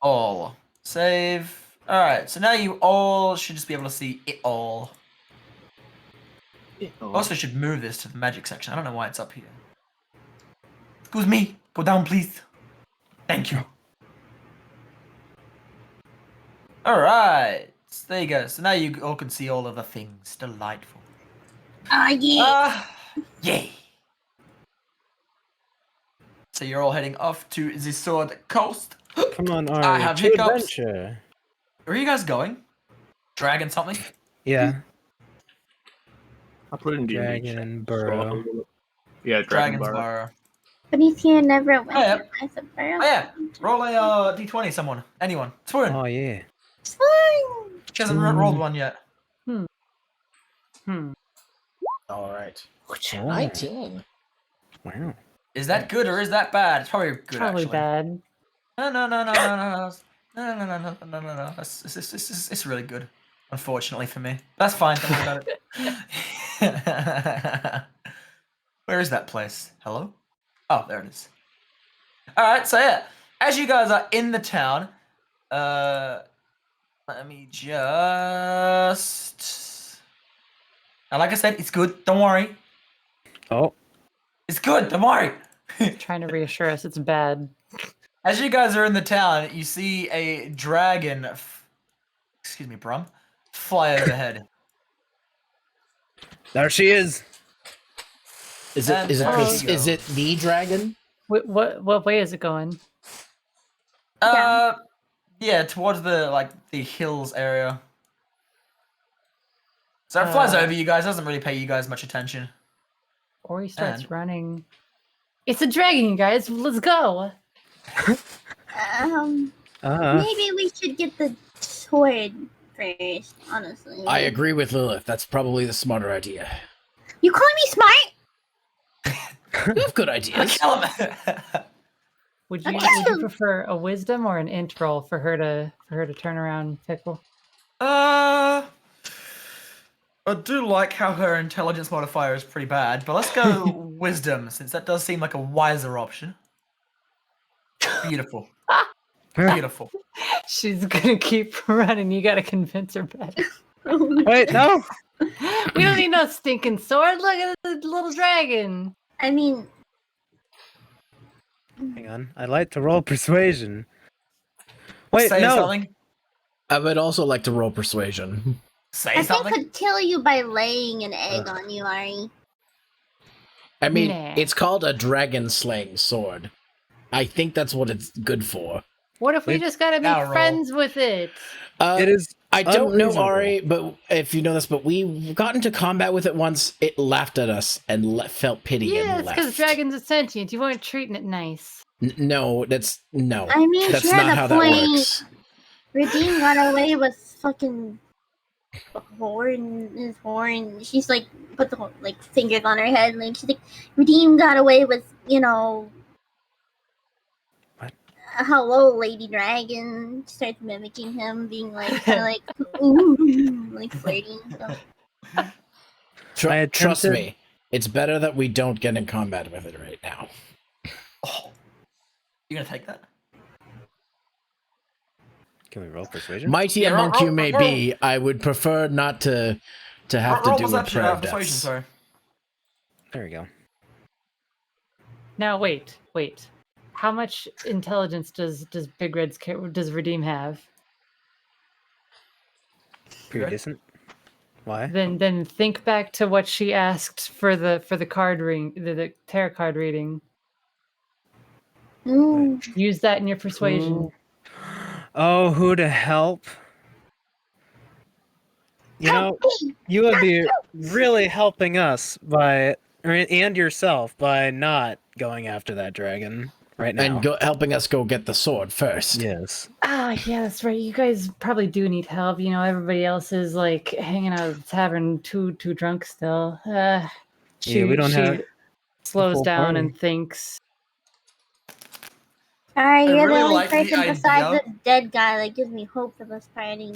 All. Save. Alright, so now you all should just be able to see it all. Also should move this to the magic section. I don't know why it's up here. Excuse me. Go down, please. Thank you. Alright. So there you go. So now you all can see all of the things. Delightful. Yeah. Yay. So you're all heading off to the Sword Coast. Come on, I Ari. have To hiccups. adventure. Where are you guys going? Dragon something? Yeah. I put it in D&D chat. Dragon Burrow. Yeah, Dragon Burrow. Dragonsborough. But he's here never went Oh, yeah. to my surprise. Oh yeah, roll a d20. Someone, anyone. Swoon. Oh yeah. Swoon! She hasn't rolled one yet. All right. Oh. 19. Wow. Is that good or is that bad? It's probably good, Probably actually. bad. No. It's really good. Unfortunately for me. That's fine, don't worry about it. Where is that place? Hello? Oh, there it is. Alright, so yeah. As you guys are in the town, let me just... And like I said, it's good, don't worry. Oh. It's good, don't worry. Trying to reassure us it's bad. As you guys are in the town, you see a dragon, excuse me, Brum, fly overhead. There she is. Is And it there you is go. it the dragon? What way is it going? Yeah, towards the hills area. So it flies over you guys, doesn't really pay you guys much attention. Or he starts And- running. It's a dragon, you guys. Let's go. Maybe we should get the sword first, honestly. I agree with Lilith. That's probably the smarter idea. You call me smart? You have good ideas. Kill him. Would you Okay. prefer a wisdom or an int roll for her to turn around Pickle? I do like how her intelligence modifier is pretty bad, but let's go wisdom, since that does seem like a wiser option. Beautiful. Beautiful. She's gonna keep running. You gotta convince her better. Wait, no. We don't need no stinking sword. Look at the little dragon. I mean, Hang on. I'd like to roll persuasion. Wait, Say no. something. I would also like to roll persuasion. Say I think something. could kill you by laying an egg on you, Ari. I mean, Nah. it's called a dragon slaying sword. I think that's what it's good for. What if we It- just gotta Now make roll. friends with it? It is. I don't know, unreasonable. Ari, but if you know this, but we got into combat with it once. It laughed at us and felt pity Yeah, and it's left. because dragons are sentient. You weren't treating it nice. No, that's no. I mean, That's she had not a how that point. works. Redeem got away with fucking his horn. She's like put the fingers on her head. Like she's like, Redeem got away with, What? Hello, Lady Dragon. Starts mimicking him, being like kind of like ooh, like flirting. So. I Trust attempted- me, it's better that we don't get in combat with it right now. Oh. You gonna take that? Can we roll persuasion? Mighty Yeah, among roll- you may roll- be, I would prefer not to have to Roll do with perception, prayer of persuasion, deaths. sorry. There we go. Now wait. How much intelligence does Big Red's does Redeem have? Pretty Good. decent. Why? Then think back to what she asked for the card ring, the tarot card reading. Ooh. Use that in your persuasion. Oh, who to help? You know, you would be really helping us and yourself by not going after that dragon right now. And helping us go get the sword first. Yes. Ah, yeah, that's right. You guys probably do need help. You know, everybody else is like hanging out at the tavern, too drunk still. We don't have slows full down party. and thinks. Alright, I you're really the only like the person besides idea. this dead guy that gives me hope for this party.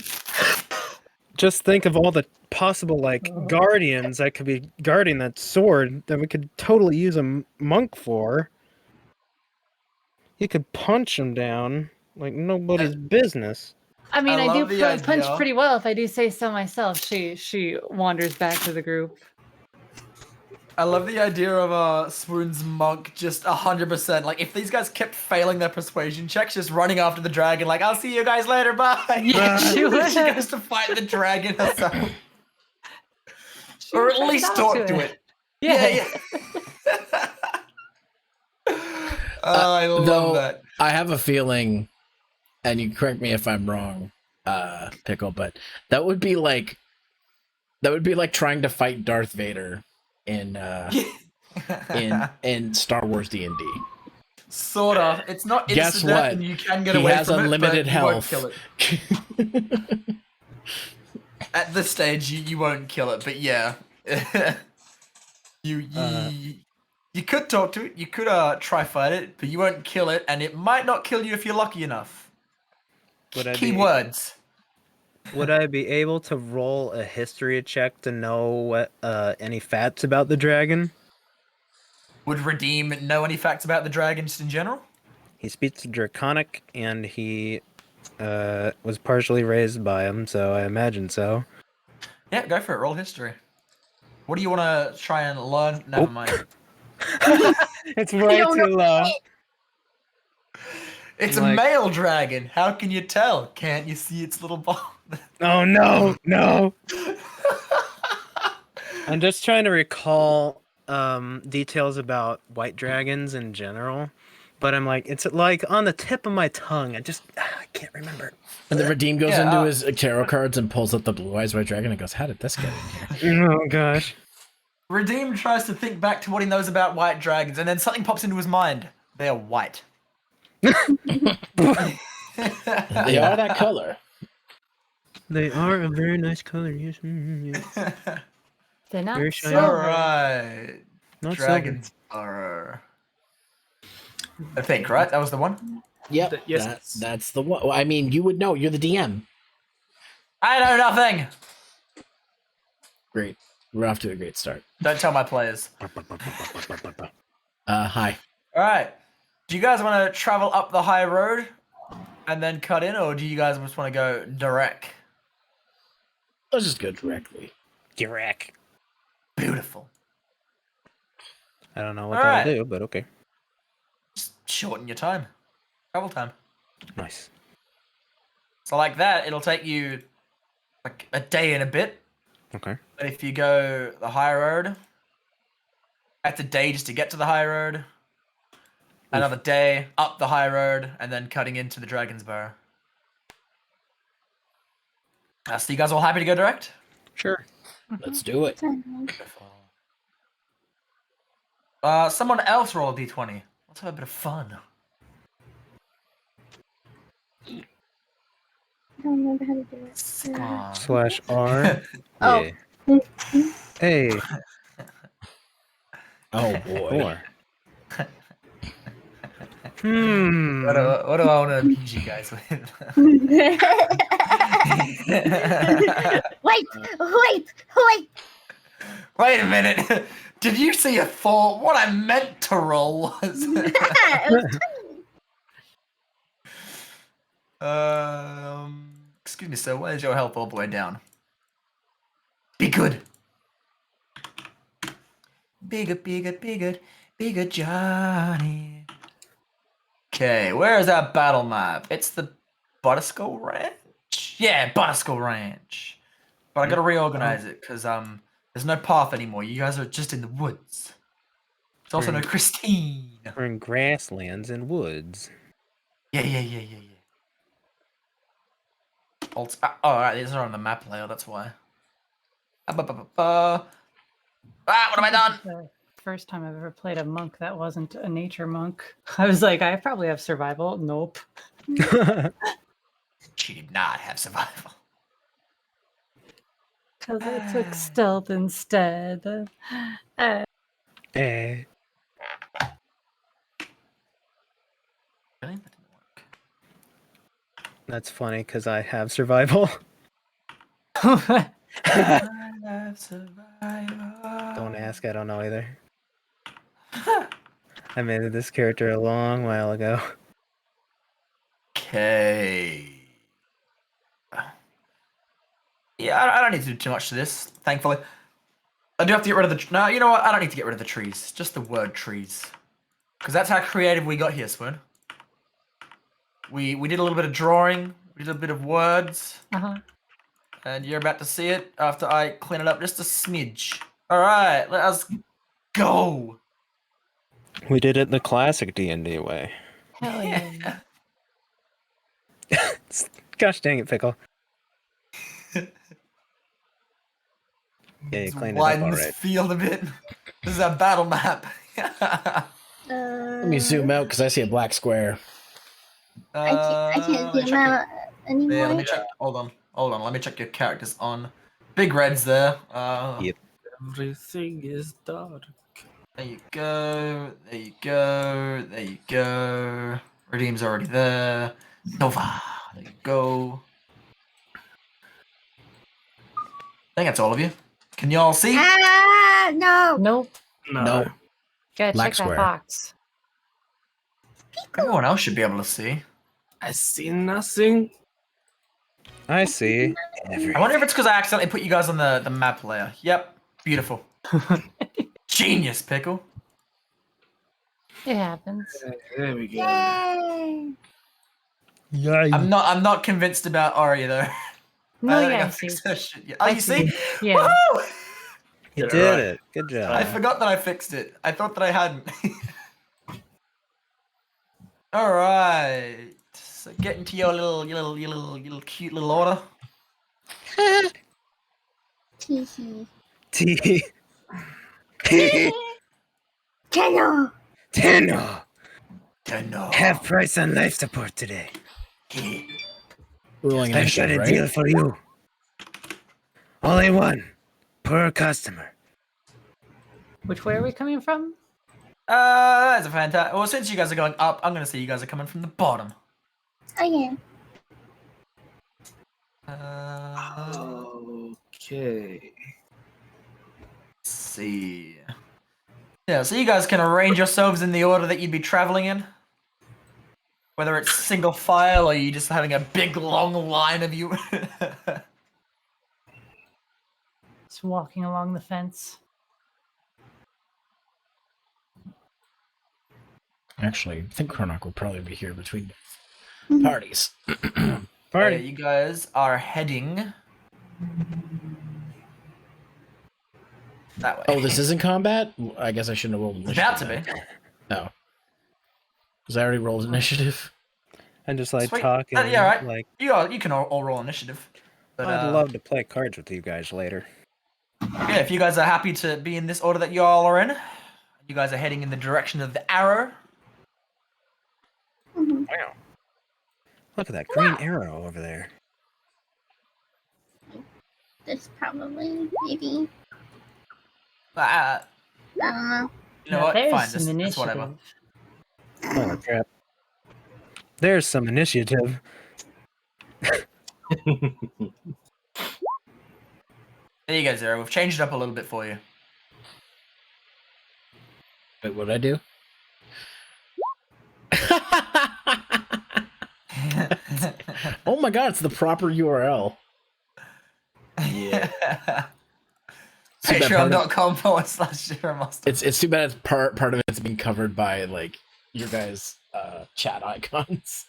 Just think of all the possible guardians that could be guarding that sword that we could totally use a monk for. You could punch him down like nobody's business. I mean, I I do love the punch idea. pretty well, if I do say so myself. She wanders back to the group. I love the idea of Swoon's monk just 100%. Like, if these guys kept failing their persuasion checks, just running after the dragon, like, I'll see you guys later, bye. Yeah, she would. She goes to fight the dragon herself. She Or would at try least not talk to it. Yeah. I love Though that. I have a feeling, and you correct me if I'm wrong, Pickle, but that would be like trying to fight Darth Vader in in Star Wars D&D. Sorta. It's not Guess instant death what? and you can get He away has from unlimited it, but you won't health. kill it. At this stage, you won't kill it, but yeah. You could talk to it, you could try fight it, but you won't kill it, and it might not kill you if you're lucky enough. Keywords. Would I be able to roll a history check to know what any facts about the dragon? Would Redeem know any facts about the dragon just in general? He speaks Draconic, and he was partially raised by him, so I imagine so. Yeah, go for it. Roll history. What do you want to try and learn? Never mind. It's way too low. It's Like- a male dragon. How can you tell? Can't you see its little ball? Oh no, no! I'm just trying to recall details about white dragons in general, but I'm like, it's like on the tip of my tongue. I can't remember. And the Redeem goes Yeah, into his tarot cards and pulls up the Blue Eyes White Dragon and goes, "How did this get in here?" Oh gosh. Redeem tries to think back to what he knows about white dragons, and then something pops into his mind. They're white. They are that color. They are a very nice color. Yes. Yes. They're not Very shiny. silver. Alright. Not Dragon's Burrow. I think, right? That was the one? Yep, Yes. that's the one. Well, I mean, you would know. You're the DM. I know nothing! Great. We're off to a great start. Don't tell my players. Hi. Alright. Do you guys want to travel up the high road and then cut in, or do you guys just want to go direct? Let's just go directly. Direct. Beautiful. I don't know what Alright. that'll do, but okay. Just shorten your time. Travel time. Nice. So like that, it'll take you like a day and a bit. Okay. But if you go the high road, that's a day just to get to the high road. Another day up the high road, and then cutting into the Dragon's Burrow. So you guys all happy to go direct? Sure. Let's do it. Someone else roll a d20. Let's have a bit of fun. I don't remember how to do it. Come on. /R. Oh. Yeah. Hey. Oh boy. 4. Hmm. What do I want to abuse you guys with? Wait! Wait a minute. Did you see a 4? What I meant to roll was... Excuse me, sir. Where's your health all the way down? Be good. Be good, Johnny. Okay, where is our battle map? It's the Butterskull Ranch? Yeah, Butterskull Ranch. But I gotta reorganize it, because there's no path anymore. You guys are just in the woods. There's also no Christine. We're in grasslands and woods. Yeah. Alright, these are on the map layer, that's why. What have I done? The first time I've ever played a monk that wasn't a nature monk. I was like, I probably have survival. Nope. She did not have survival. Because I took stealth instead. Eh. Really? That didn't work. That's funny because I have survival. I have survival. Don't ask, I don't know either. I made this character a long while ago. Okay. Yeah, I don't need to do too much to this, thankfully. I do have to get rid of the... No, you know what? I don't need to get rid of the trees. Just the word trees. Because that's how creative we got here, Swoon. We did a little bit of drawing. We did a bit of words. Uh-huh. And you're about to see it after I clean it up just a smidge. Alright, let us go. We did it the classic D&D way. Hell yeah. Gosh dang it, Pickle. Yeah, you Let's cleaned it up widen all this right. field a bit. This is a battle map. Let me zoom out because I see a black square. I can't let me zoom check out yeah, let anymore. me check. Hold on. Let me check your characters on. Big red's there. Yep. Everything is dark. There you go. There you go. There you go. Redeem's already there. Nova. There you go. I think that's all of you. Can you all see? Ah, no. Nope. No. Gotta Black check square. that box. Everyone else should be able to see. I see nothing. I see. I wonder if it's because I accidentally put you guys on the map layer. Yep. Beautiful. Genius, Pickle. It happens. There we go. Yay. I'm not convinced about Arya though. No, I don't yeah, think I I see. fixed her shit yet. Oh, I you see? see. Yeah. Woohoo! You Yeah, did right. it. Good job. I forgot that I fixed it. I thought that I hadn't. All right. So get into your little cute little order. Teehee. T. Channel. Tenno. No. Half price on life support today. Ruling I've got initiative, a deal right? for you. Only one per customer. Which way are we coming from? That's a fantastic. Well, since you guys are going up, I'm gonna say you guys are coming from the bottom. Again. Okay. Let's see. Yeah, so you guys can arrange yourselves in the order that you'd be traveling in. Whether it's single file or you just having a big long line of you. Just walking along the fence. Actually, I think Chronoc will probably be here between Mhm. parties. Party. You guys are heading that way. Oh, this isn't combat? I guess I shouldn't have rolled It's initiative. about to be. then. No. Because I already rolled initiative. And just like Sweet. talking. Yeah, right. Like, You can all roll initiative. But I'd love to play cards with you guys later. yeah, if you guys are happy to be in this order that you all are in, you guys are heading in the direction of the arrow. Mhm. Wow. Look at that green arrow over there. This probably, maybe. Uh, I don't know. you know Now what? there's Fine, some just whatever. initiative. Oh crap. There's some initiative. There you go, Zero. We've changed it up a little bit for you. Wait, what'd I do? Oh my god, it's the proper URL. Yeah. Too bad part of- Patreon.com/Zeromaster. It's too bad it's part of it's being covered by like your guys' chat icons.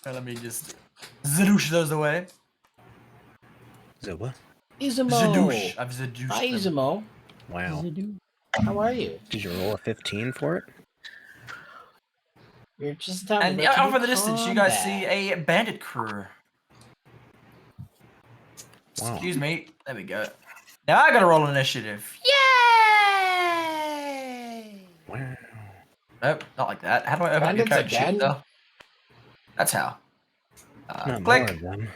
Let me just zadoosh those away. So what? Izumo. Zadoosh. I've zadooshed Hi, them. Izumo. Wow. How are you? Did you roll a 15 for it? You're just down And off in the distance, you guys see a bandit crew. Wow. Excuse me. There we go. Now I gotta roll initiative. Yay! Wow. Nope, not like that. How do I open up your Bandits character sheet, again? though? That's how. Not more Click. of them.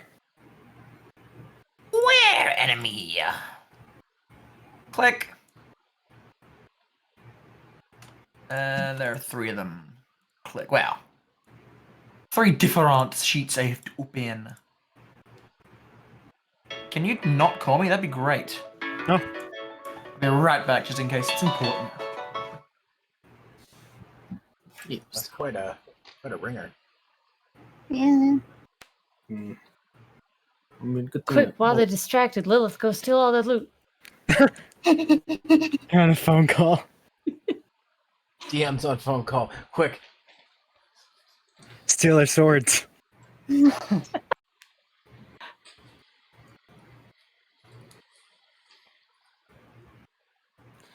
Where enemy? Click. And there are 3 of them. Click. Wow. 3 different sheets I have to open. Can you not call me? That'd be great. Oh. I'll be right back just in case it's important. That's quite a ringer. Yeah. Hmm. I mean, good thing Quick, that- while they're distracted, Lilith, go steal all that loot. You're on a phone call. DM's on phone call. Quick. Steal their swords.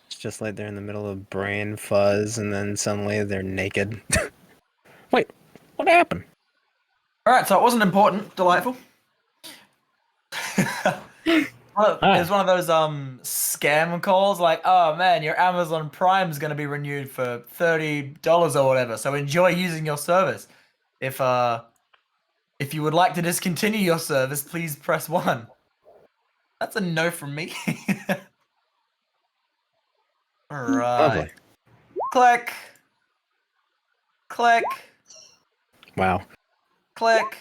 It's just like they're in the middle of brain fuzz and then suddenly they're naked. Wait, what happened? Alright, so it wasn't important. Delightful. Well, it's one of those scam calls like, oh man, your Amazon Prime is gonna be renewed for $30 or whatever. So enjoy using your service. If you would like to discontinue your service, please press 1. That's a no from me. Alright. Lovely. Click. Click. Wow. Click.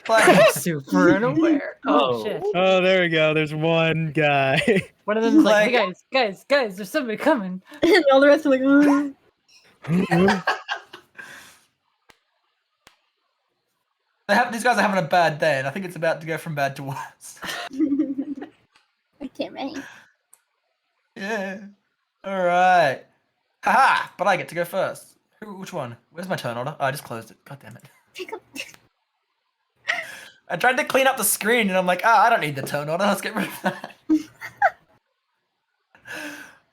Click. Super unaware. Oh, shit. Oh, there we go. There's one guy. One of them is like, hey guys, there's somebody coming. And all the rest are like, These guys are having a bad day, and I think it's about to go from bad to worse. I can't wait. Yeah. Alright. Haha! But I get to go first. Which one? Where's my turn order? Oh, I just closed it. God damn it. Pick up. I tried to clean up the screen, and I'm like, I don't need the turn order. Let's get rid of that.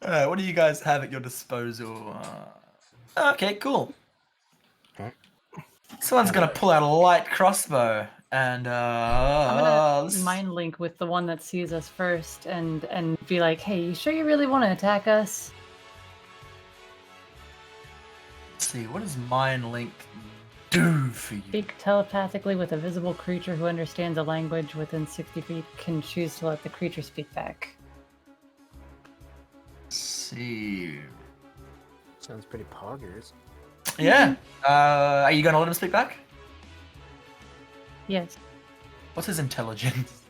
Alright, what do you guys have at your disposal? Okay, cool. Someone's gonna pull out a light crossbow, and I'm gonna let's- mind link with the one that sees us first and be like, hey, you sure you really want to attack us? let's see, what does mind link do for you? Speak telepathically with a visible creature who understands a language within 60 feet can choose to let the creature speak back. Let's see. Sounds pretty poggers. Yeah. Are you gonna let him speak back? Yes. What's his intelligence?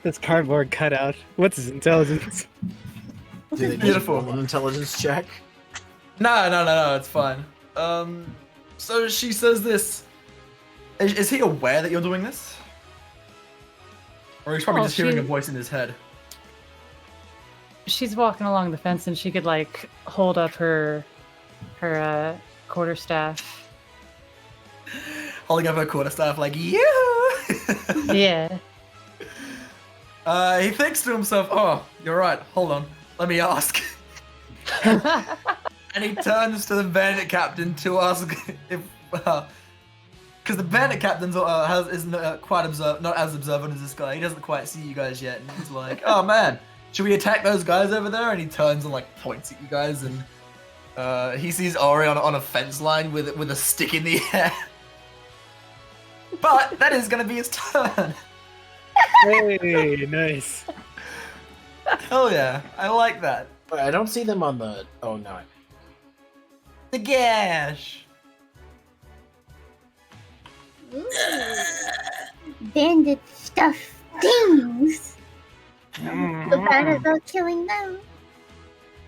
This cardboard cutout. What's his intelligence? Do they Beautiful. roll an intelligence check? No, it's fine. So she says this. Is he aware that you're doing this? Or he's probably Oh, just hearing a she- voice in his head. She's walking along the fence and she could like hold up her quarterstaff. Holding up her quarterstaff like, you! Yeah. He thinks to himself, oh, you're right, hold on, let me ask. And he turns to the bandit captain to ask if, because the bandit captain isn't quite not as observant as this guy. He doesn't quite see you guys yet, and he's like, oh man, should we attack those guys over there? And he turns and like points at you guys, and he sees Ori on a fence line with a stick in the air. But that is gonna be his turn. Hey, nice. Hell yeah, I like that. But I don't see them on the. Oh no. The gash. Ooh. Bandit stuff things. So bad about killing them.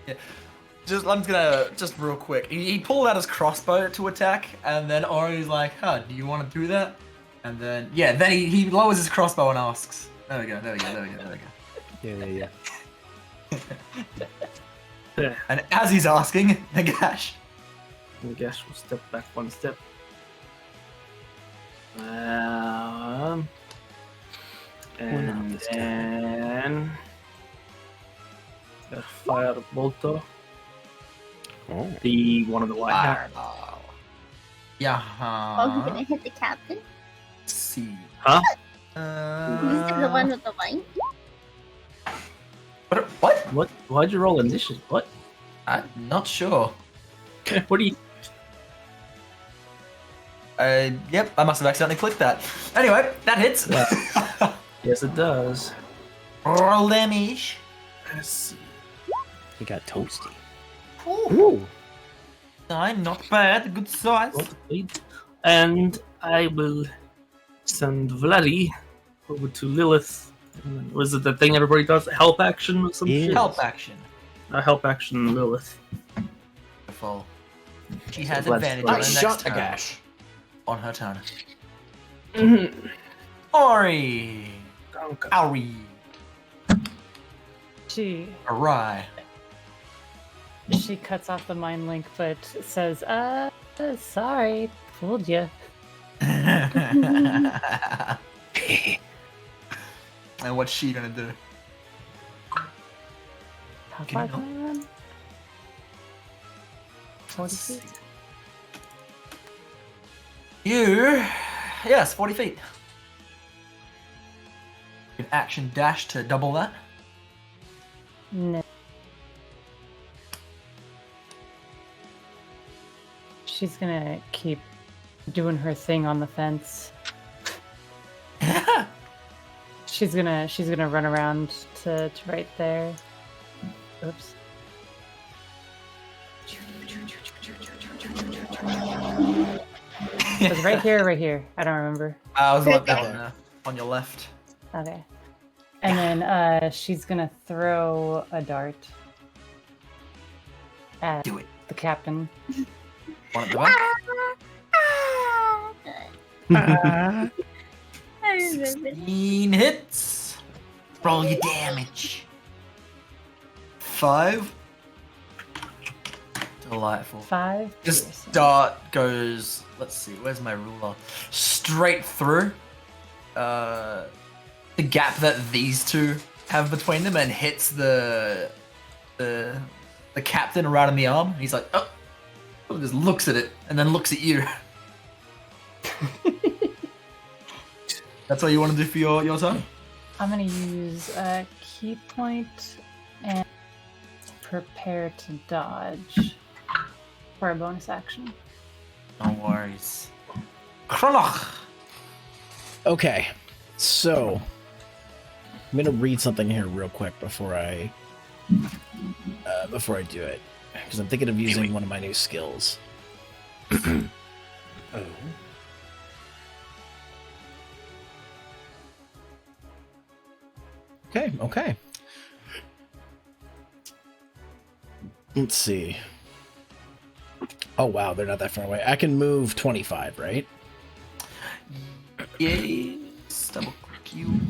I'm gonna just real quick. He pulled out his crossbow to attack, and then Ori's like, "Huh, do you want to do that?" And then then he lowers his crossbow and asks. There we go. Yeah. And as he's asking, the gash. I guess we'll step back one step. And then a fire bolter. Oh. The one of the white hat. Fireball. Yeah. Oh, who's gonna hit the captain? See. Huh? Who's the one with the light? What? What? Why'd you roll initiative? What? I'm not sure. What do you? Yep, I must have accidentally clicked that. Anyway, that hits. Yes, it does. Roll damage. Let's see. He got toasty. Ooh, Ooh. 9, not bad. Good size. What the bleed? And I will send Vladdy over to Lilith. Was it the thing everybody does? Help action or some Yeah. shit? Help action. Help action Lilith. Beautiful. She has Let's advantage try. on her I next shot a turn. gash. On her turn. Mm-hmm. Ori. Ori. She Awry. cuts off the mind link but says, sorry, fooled you. And what's she gonna do? How Can far you can I run? 40 feet? You, yes, 40 feet. an action dash to double that. No. She's gonna keep doing her thing on the fence. She's gonna run around to right there. Oops. It was right here, or right here. I don't remember. I was like Right on your left. Okay. And then she's gonna throw a dart at Do it. the captain. One at the back. I remember. 16 hits. Roll your damage. 5. Delightful. 5. This piercing. dart goes, let's see, where's my ruler? Straight through the gap that these two have between them and hits the captain right in the arm. He's like, oh, just looks at it and then looks at you. That's what you want to do for your turn? I'm gonna use a key point and prepare to dodge for a bonus action. No worries. Kronach. Okay, so I'm gonna read something here real quick before I do it, because I'm thinking of using one of my new skills. Oh. Okay. Let's see. Oh wow, they're not that far away. I can move 25, right? Yes. Double click you.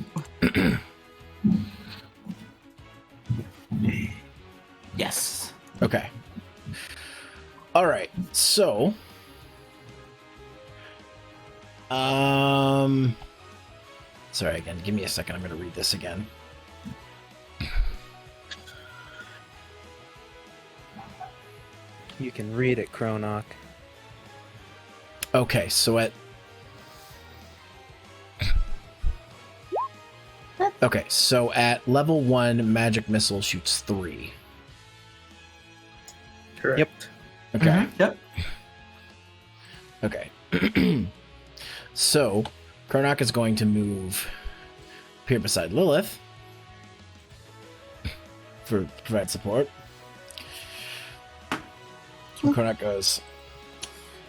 Yes. Okay. All right. So, sorry again. Give me a second. I'm going to read this again. You can read it, Kronok. Okay, so at level 1, magic missile shoots 3. Correct. Yep. Okay. Yep. Okay. So, Karnak is going to move here beside Lilith for provide support. So Karnak goes,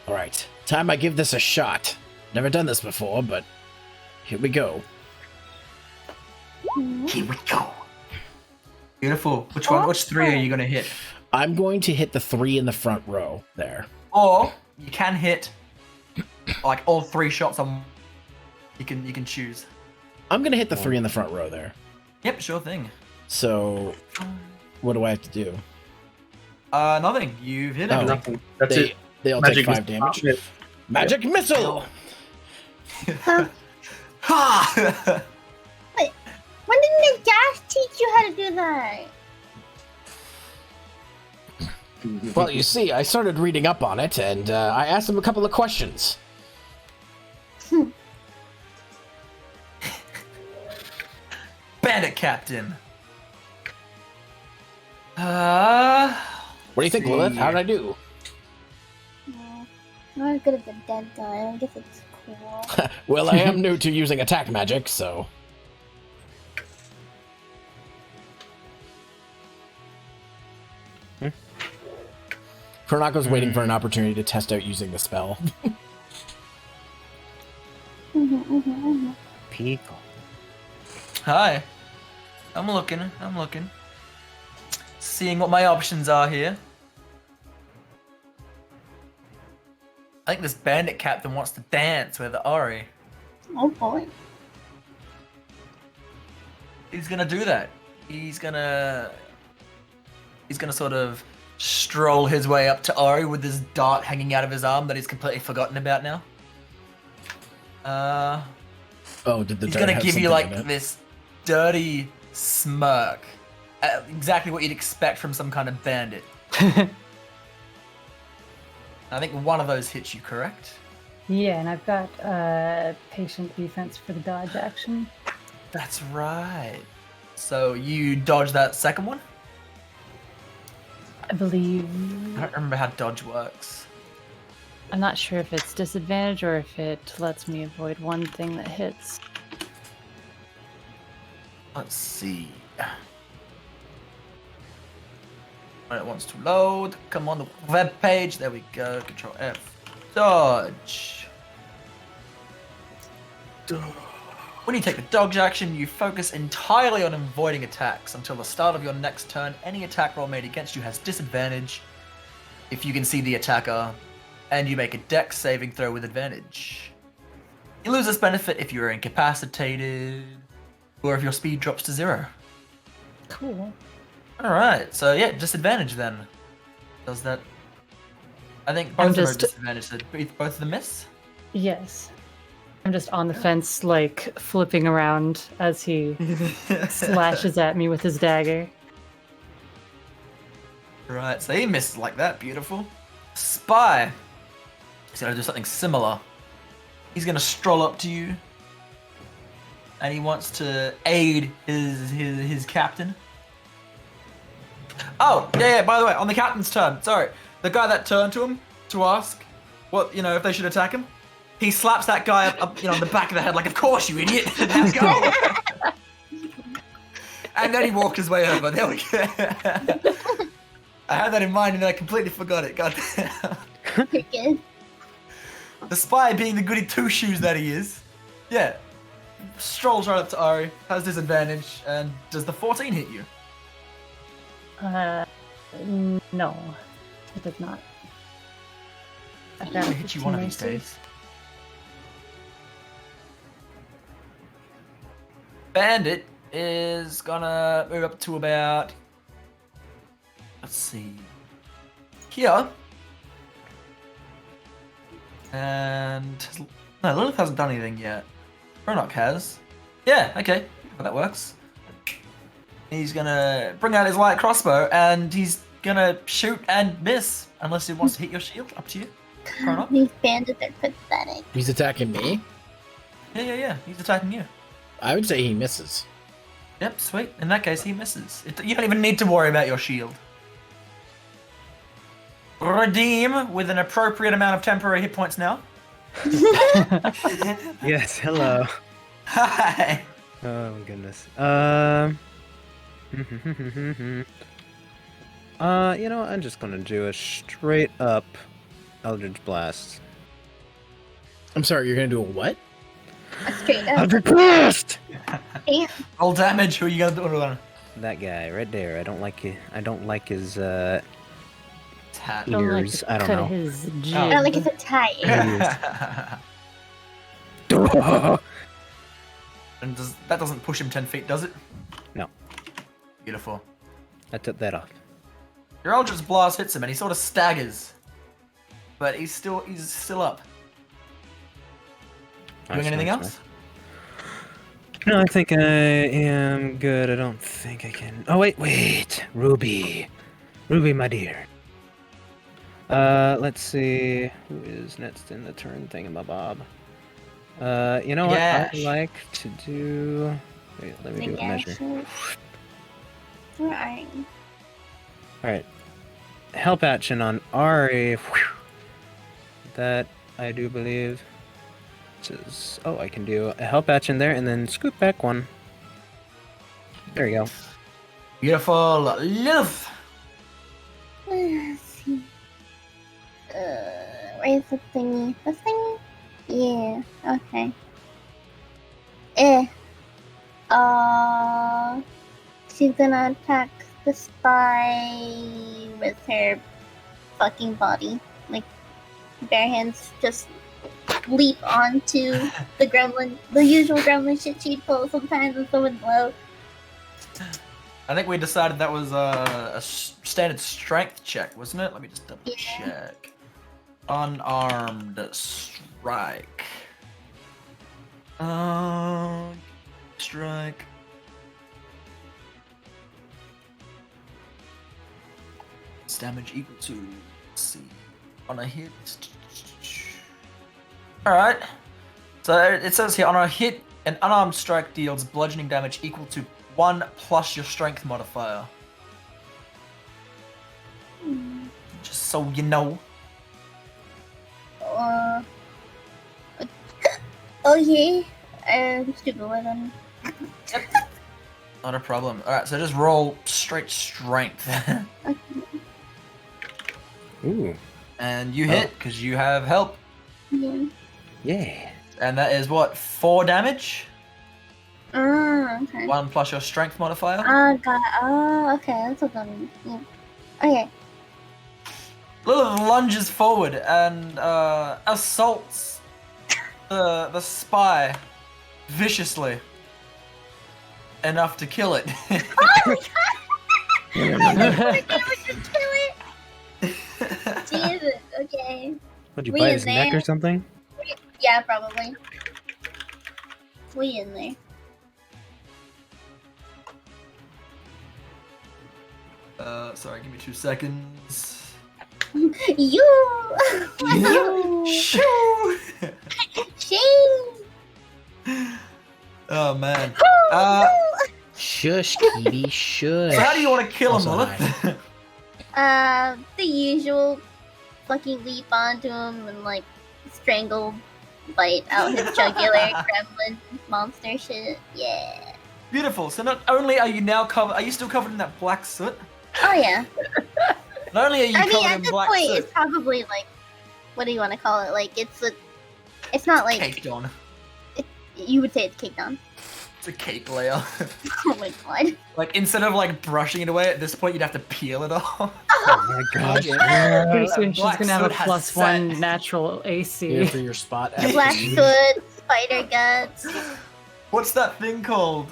all right, time I give this a shot. Never done this before, but here we go. Here we go. Beautiful. Which one? Which 3 are you gonna hit? I'm going to hit the 3 in the front row there. Or you can hit like all 3 shots on. You can choose. I'm going to hit the 3 in the front row there. Yep, sure thing. So, what do I have to do? Nothing. You've hit Oh. everything. Nothing. That's they, it. They all Magic take 5 is- damage. Yeah. Magic missile! Ha! When did the dash teach you how to do that? Well, you see, I started reading up on it, and I asked him a couple of questions. Bandit Captain. What do you think, see. Lilith? How did I do? I'm not good at the dead guy. I guess it's cool. Well, I am new to using attack magic, so... Kronako's waiting for an opportunity to test out using the spell. Pickle. Hi. I'm looking. Seeing what my options are here. I think this bandit captain wants to dance with Ori. Oh boy. He's gonna do that. He's gonna sort of stroll his way up to Ori with this dart hanging out of his arm that he's completely forgotten about now. Oh, did the He's dart gonna have give you something like in it? this dirty smirk. Exactly what you'd expect from some kind of bandit. I think one of those hits you, correct? Yeah, and I've got patient defense for the dodge action. That's right. So you dodge that second one? I believe. I don't remember how dodge works. I'm not sure if it's disadvantage or if it lets me avoid one thing that hits. Let's see. When it wants to load, come on the web page. There we go. Control F. Dodge. When you take the dodge action, you focus entirely on avoiding attacks until the start of your next turn. Any attack roll made against you has disadvantage if you can see the attacker, and you make a dex saving throw with advantage. You lose this benefit if you are incapacitated, or if your speed drops to 0. Cool. Alright, so yeah, disadvantage then. Does that... I think I'm both of them are just- disadvantaged, so both of them miss? Yes. I'm just on the fence, like, flipping around as he slashes at me with his dagger. Right, so he missed like that, beautiful. Spy! He's gonna do something similar. He's gonna stroll up to you, and he wants to aid his captain. Oh, yeah, by the way, on the captain's turn, sorry, the guy that turned to him to ask what, if they should attack him, he slaps that guy up on the back of the head like, of course, you idiot, now go! And then he walked his way over, there we go. I had that in mind and then I completely forgot it, goddamn. You're good. The spy being the goody two-shoes that he is, yeah, strolls right up to Ari, has disadvantage, and does the 14 hit you? No. It does not. I've got I'll a hit you 15 one of these mercy. days. Bandit is gonna move up to about, let's see, here. And no, Lilith hasn't done anything yet. Roanoke has. Yeah, okay, well, that works. He's gonna bring out his light crossbow and he's gonna shoot and miss, unless he wants to hit your shield. Up to you. Roanoke. These bandits are pathetic. He's attacking me. Yeah. He's attacking you. I would say he misses. Yep, sweet. In that case, he misses. You don't even need to worry about your shield. Redeem with an appropriate amount of temporary hit points now. Yes, hello. Hi. Oh my goodness. You know what? I'm just gonna do a straight up Eldritch Blast. I'm sorry, you're gonna do a what? Straight up. Eldritch Blast! Damn. Roll damage. Who are you gonna do it on? That guy right there. I don't like it. I don't like his Tat. Don't like ears. to I don't cut know. his I jib. don't like it's a tie. And that doesn't push him 10 feet, does it? No. Beautiful. I took that off. Your Eldritch Blast hits him and he sort of staggers. But he's still up. Doing Nice, anything nice, else? No, I think I am good. I don't think I can. Oh wait. Ruby, my dear. Let's see who is next in the turn thingamabob. You know what? I'd Yash. like to do. Wait, let me do a measure. Where are you? All right. Help action on Ari. Whew. That I do believe. Says, oh, I can do a help action there and then scoot back one. There you go. Beautiful. Lilith. Let's see. Where's the thingy? The thingy? Yeah, okay. She's gonna attack the spy with her fucking body. Like, bare hands just leap onto the gremlin, the usual gremlin shit she'd pull sometimes when someone's low. I think we decided that was a standard strength check, wasn't it? Let me just double Yeah. check. Unarmed strike. Strike. It's damage equal to, let's see, on a hit. Alright. So it says here, on a hit, An unarmed strike deals bludgeoning damage equal to 1 plus your strength modifier. Just so you know. Okay. Stupid weapon. Not a problem. Alright, so just roll straight strength. Ooh. And you hit, because you have help. Yeah. Yeah. And that is what, 4 damage? Okay. 1 plus your strength modifier? Got it. Oh, okay. That's what that means. Yeah. Okay. Lilith lunges forward and assaults the spy viciously. Enough to kill it. Just kill it. Jesus. Okay. Would you We bite in his neck there. or something? Yeah, probably. We in there. Sorry, give me 2 seconds. You. Shoo! Shame. Oh man. Shush, Kitty, shush. So how do you want to kill him, Also Lilith? The usual. Fucking leap onto him and like strangle, bite out his jugular, gremlin monster shit. Yeah. Beautiful. So not only are you now covered, are you still covered in that black soot? Oh yeah. Not only are you I mean, covered at in this black point, soot, it's probably like, what do you want to call it? Like, it's not like caked on. you would say it's caked on. It's a cake layer. Oh my god. Like instead of like brushing it away, at this point you'd have to peel it off. Oh my gosh. Pretty soon she's black gonna have a soot has +1 set. natural AC. Here for your spot. Yeah. Black soot, spider guts. What's that thing called?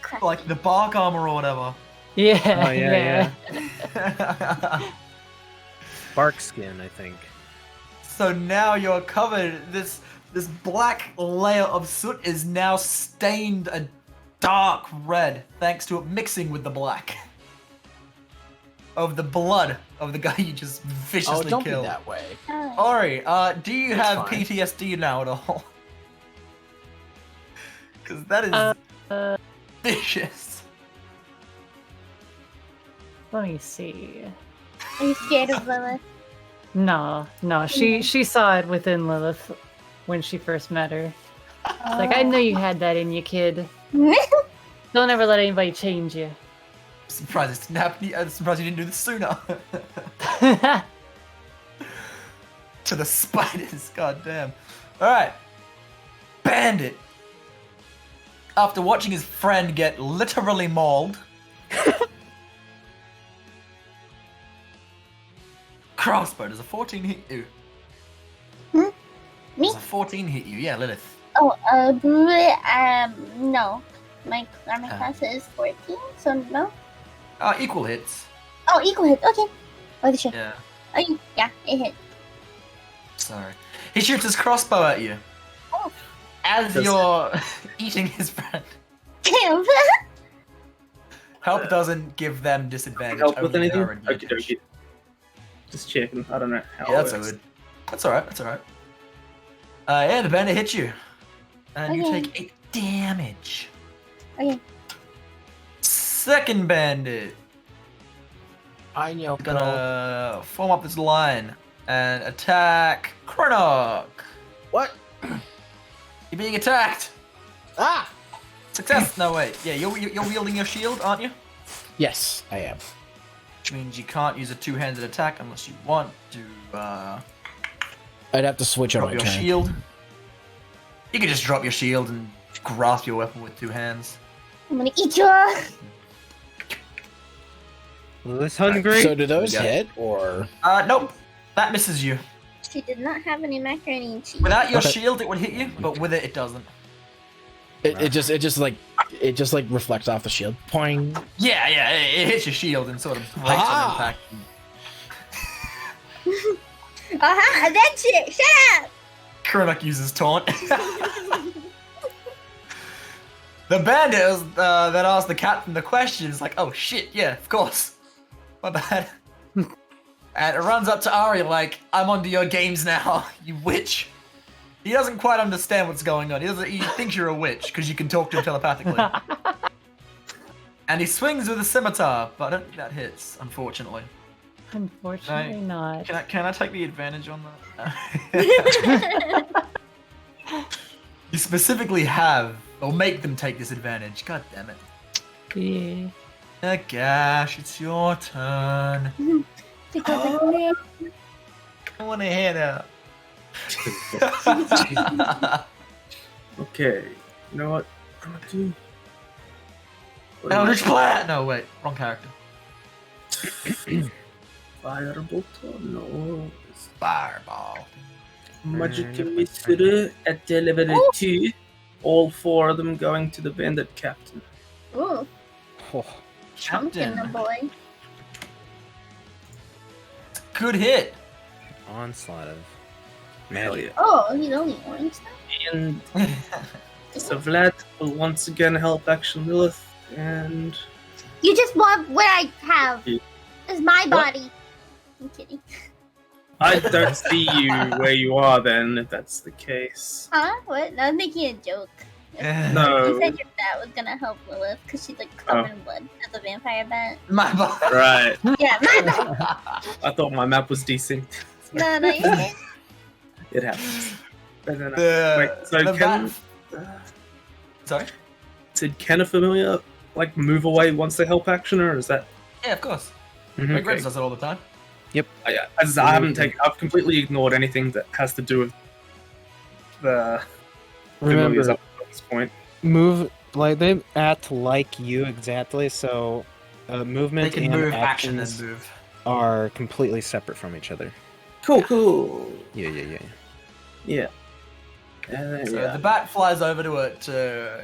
Crap. Like the bark armor or whatever. Yeah, Oh, yeah. Bark skin, I think. So now you're covered. This black layer of soot is now stained a dark red, thanks to it mixing with the black of the blood of the guy you just Oh, viciously don't be killed. that way. Oh. Ori, do you That's have fine. PTSD now at all? Because that is vicious. Let me see. Are you scared of Lilith? No, she saw it within Lilith when she first met her. It's like, I know you had that in you, kid. Don't ever let anybody change you. I'm surprised this didn't happen. I'm surprised you didn't do this sooner. To the spiders, goddamn. Alright. Bandit. After watching his friend get literally mauled. Crossbow, does a 14 hit you? Me? Does a 14 hit you? Yeah, Lilith. Oh, no. My armor class is 14, so no. Equal hits. Oh, equal hit. Okay. Oh, the shit. Yeah, Oh, yeah, it hit. sorry. He shoots his crossbow at you. Oh. As you're eating his friend. Damn. Help doesn't give them disadvantage. Help with only anything? her advantage. Okie dokie. Just checking. I don't know how Yeah, it that's all works. good. That's alright, that's alright. Yeah, the bandit hits you. And you Okay. take 8 damage. Okay. Second bandit. I know. Gonna form up this line and attack Kronok. What? You're being attacked. Ah! Success. No, wait. Yeah, you're wielding your shield, aren't you? Yes, I am. Which means you can't use a two-handed attack unless you want to I'd have to switch on drop my your turn. shield. You can just drop your shield and grasp your weapon with 2 hands. I'm gonna eat you up. Lilith's hungry. So do those Yeah. hit, or? Nope. That misses you. She did not have any macaroni and cheese. Without your Okay. shield, it would hit you, but with it, it doesn't. It just reflects off the shield. Poing. Yeah, it hits your shield and sort of breaks Ah! on impact. Aha, that shit. Shut up. Kronok uses taunt. The bandit that asked the captain the question is like, oh shit, yeah, of course. My bad. And it runs up to Ari like, I'm onto your games now, you witch. He doesn't quite understand what's going on. He thinks you're a witch because you can talk to him telepathically. And he swings with a scimitar, but I don't think that hits, unfortunately. Unfortunately not. Can I take the advantage on that? You specifically have, or make them take this advantage. God damn it. Yeah. Gash, it's your turn. Because it's me. I want to hear that. Okay, you know what I'm gonna do? Eldritch Blast! No, wait, wrong character. Firebolt? No. Fireball. Magic Missile at the level 2. All 4 of them going to the bandit captain. Ooh, Oh, chunking the boy. Good hit. onslaught of Hell magic. yeah. Oh, he's only orange now? And so Vlad will once again help Action Lilith, and You just want what I have. Yeah. It's my What? body. I'm kidding. I don't see you where you are then, if that's the case. Huh? What? No, I was making a joke. No. You said your bat was gonna help Lilith because she's like covered in blood as a vampire bat. My ball. Right. Yeah, my bat. I thought my map was desynced. No, you're good. It happens. And then The, wait, so the can Sorry? can a familiar like move away once they help action, or is that? Yeah, of course. Mhm, Like, Greg's okay. does it all the time. I haven't taken. I've completely ignored anything that has to do with the familiars Remember, up to this point. move like they act like you exactly. So They movement can and move, action, actions and move. are completely separate from each other. Cool. Yeah. Yeah. And So yeah. the bat flies over to it to,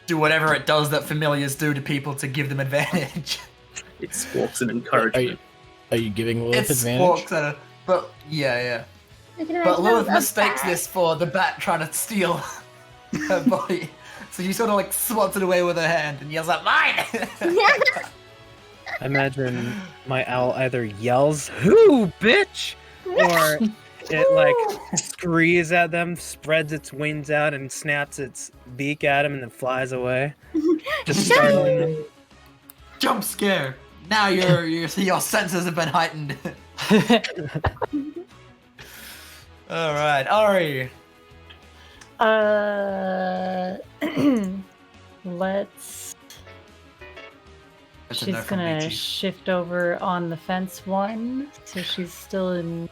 do whatever it does that familiars do to people to give them advantage. It squawks an Are you, encouragement. are you giving Lilith It advantage? squawks at it. But, yeah. I can But imagine Lilith a mistakes bat. this for the bat trying to steal her body. So she sort of like swats it away with her hand and yells out, "Mine!" I imagine my owl either yells "Who, bitch!" or it like screams at them, spreads its wings out, and snaps its beak at them, and then flies away, just startling them. Jump scare. Now your senses have been heightened. All right, Ari. Let's. That's a She's no from me, gonna Chief. shift over on the fence one, so she's still in.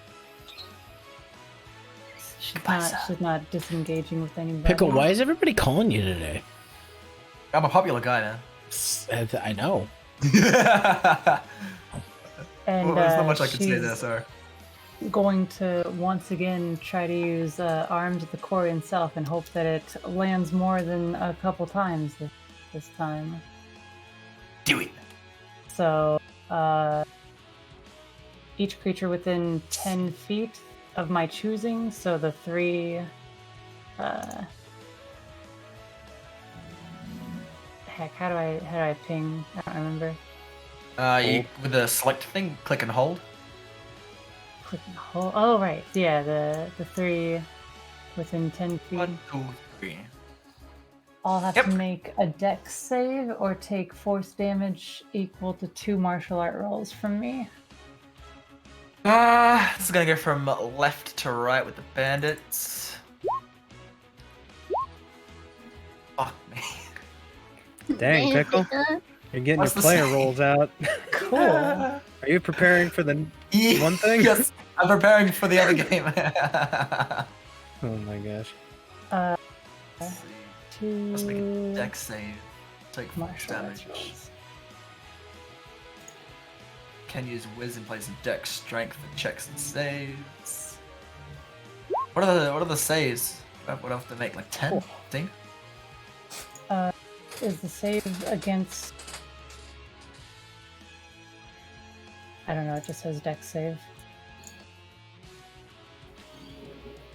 She's not disengaging with anybody. Pickle, why is everybody calling you today? I'm a popular guy now. I know. And Well, there's not much I can say she's there, sorry. going to once again try to use Arms of the Quarry itself and hope that it lands more than a couple times this time. Do it. So, each creature within 10 feet of my choosing, so the 3... heck, how do I ping? I don't remember. You with the select thing, click and hold. Click and hold. Oh, right. Yeah, the 3 within 10 feet. 1, 2, 3. All have Yep. to make a dex save or take force damage equal to 2 martial art rolls from me. This is gonna go from left to right with the bandits. Fuck me. Dang, Pickle. You're getting What's your the player say? rolls out. Cool. Are you preparing for the one thing? Yes, I'm preparing for the other game. Oh my gosh. Let's see. Let's make a 2 dex save. Take force martial arts damage. rolls. Can use wisdom plays in dex, strength, and checks and saves. What are the saves? What do I have to make? Like 10? Cool. Thing? Is the save against... I don't know, it just says dex save.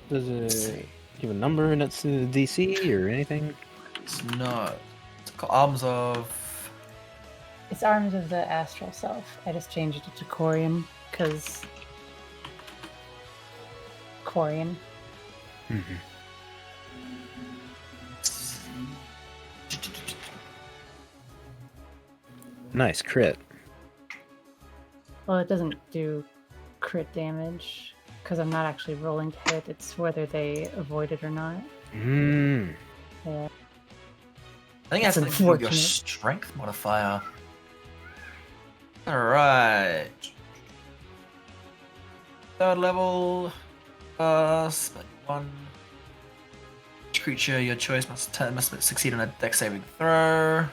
Does it give a number and it's the DC or anything? It's not. It's called Arms of. It's Arms of the Astral Self. I just changed it to Corian, because... Corian. Mhm. Nice crit. Well, it doesn't do crit damage because I'm not actually rolling to hit. It's whether they avoid it or not. Mm. Yeah. I think that's something to do with your unfortunate. strength modifier. Alright. Third level. Spend 1. Each creature your choice must succeed on a dex saving throw.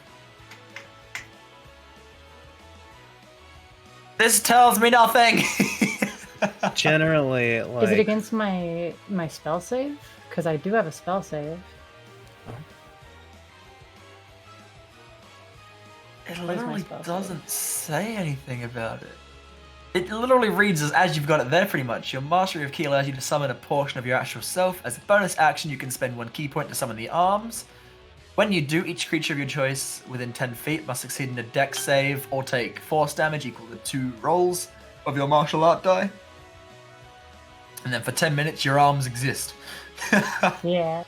This tells me nothing! Generally, like. Is it against my spell save? Because I do have a spell save. It What is my literally spell doesn't say anything about it. It literally reads as you've got it there pretty much. Your Mastery of Ki allows you to summon a portion of your actual self. As a bonus action, you can spend 1 key point to summon the arms. When you do, each creature of your choice within 10 feet must succeed in a dex save or take force damage equal to 2 rolls of your martial art die. And then for 10 minutes, your arms exist. Yeah.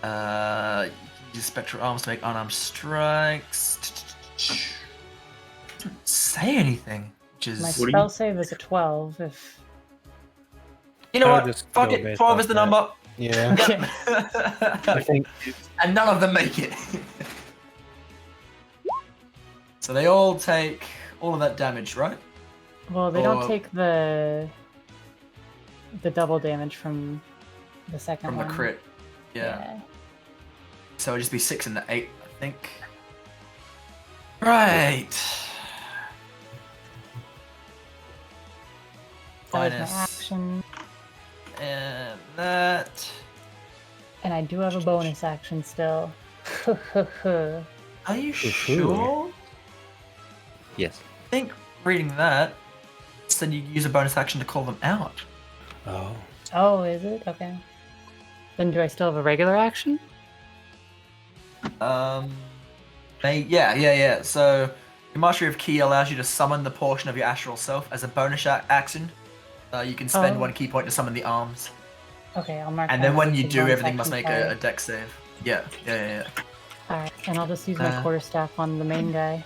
You can use spectral arms to make unarmed strikes. Doesn't say anything, which is... My spell save is a 12. If You know I would what? just Fuck go it. based 12 off is the that. number. Yeah. Okay. I think. And none of them make it. So they all take all of that damage, right? Well, they Or- don't take the double damage from the second From one. the crit. Yeah. So it'd just be 6 and the 8, I think. Right. That was my Minus action, and that. and I do have a bonus action still. Are you sure? Yes. I think reading that said you use a bonus action to call them out. Oh. Oh, is it? Okay. Then do I still have a regular action? Yeah. So your Mastery of Ki allows you to summon the portion of your astral self as a bonus action. You can spend Oh. 1 key point to summon the arms. Okay, I'll mark And that then as when a you do, bonus everything must action make a fire. dex save. Yeah. Alright, and I'll just use my quarterstaff on the main guy.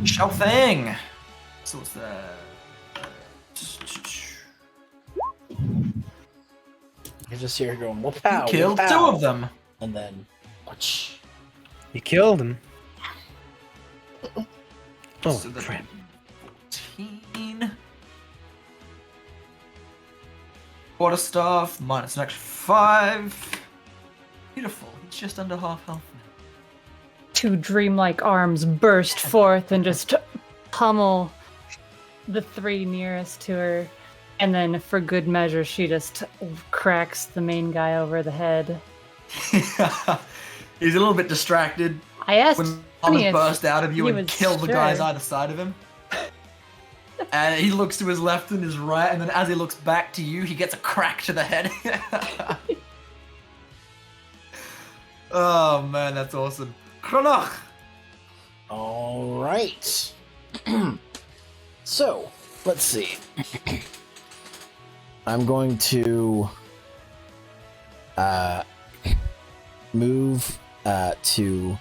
Sure thing! So what's that? You just hear her going, well, pow, You killed well, 2 pow. of them! And then, whoosh. You killed him. Oh, So the crap. 14. Quarterstaff, minus an extra 5. Beautiful. He's just under half health now. 2 dreamlike arms burst forth and just pummel the 3 nearest to her. And then, for good measure, she just cracks the main guy over the head. He's a little bit distracted I asked when Tony bombs if burst out of you he and was kill the guys sure. either side of him. And he looks to his left and his right, and then as he looks back to you, he gets a crack to the head. Oh man, that's awesome. Kronach! All right. So, let's see. I'm going to move to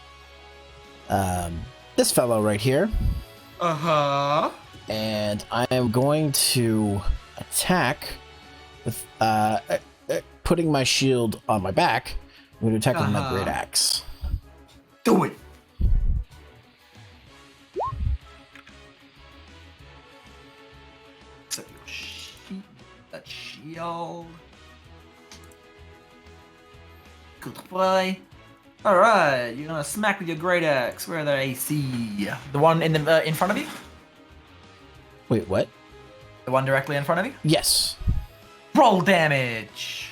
this fellow right here, Uh-huh. and I am going to attack with putting my shield on my back. I'm going to attack with my great axe. Do it! Set your sheet, that shield. Good play. Alright, you're gonna smack with your great axe. Where are their AC? The one in the in front of you? Wait, what? The one directly in front of you? Yes. Roll damage!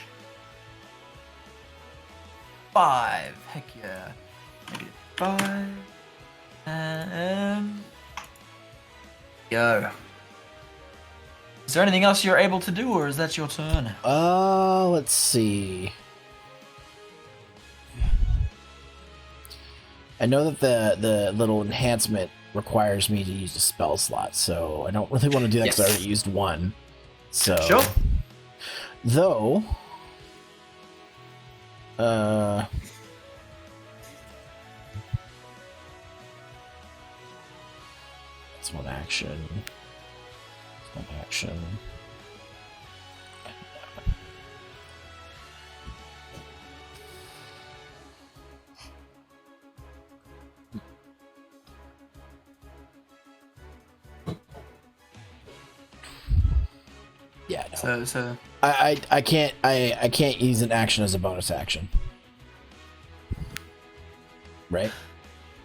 5. Heck yeah. -5. And... Go. Is there anything else you're able to do, or is that your turn? Let's see. I know that the little enhancement requires me to use a spell slot, so I don't really want to do that because I Yes. already used one. So Sure. Though, that's one action. One action. Yeah, no. So I can't use an action as a bonus action. Right?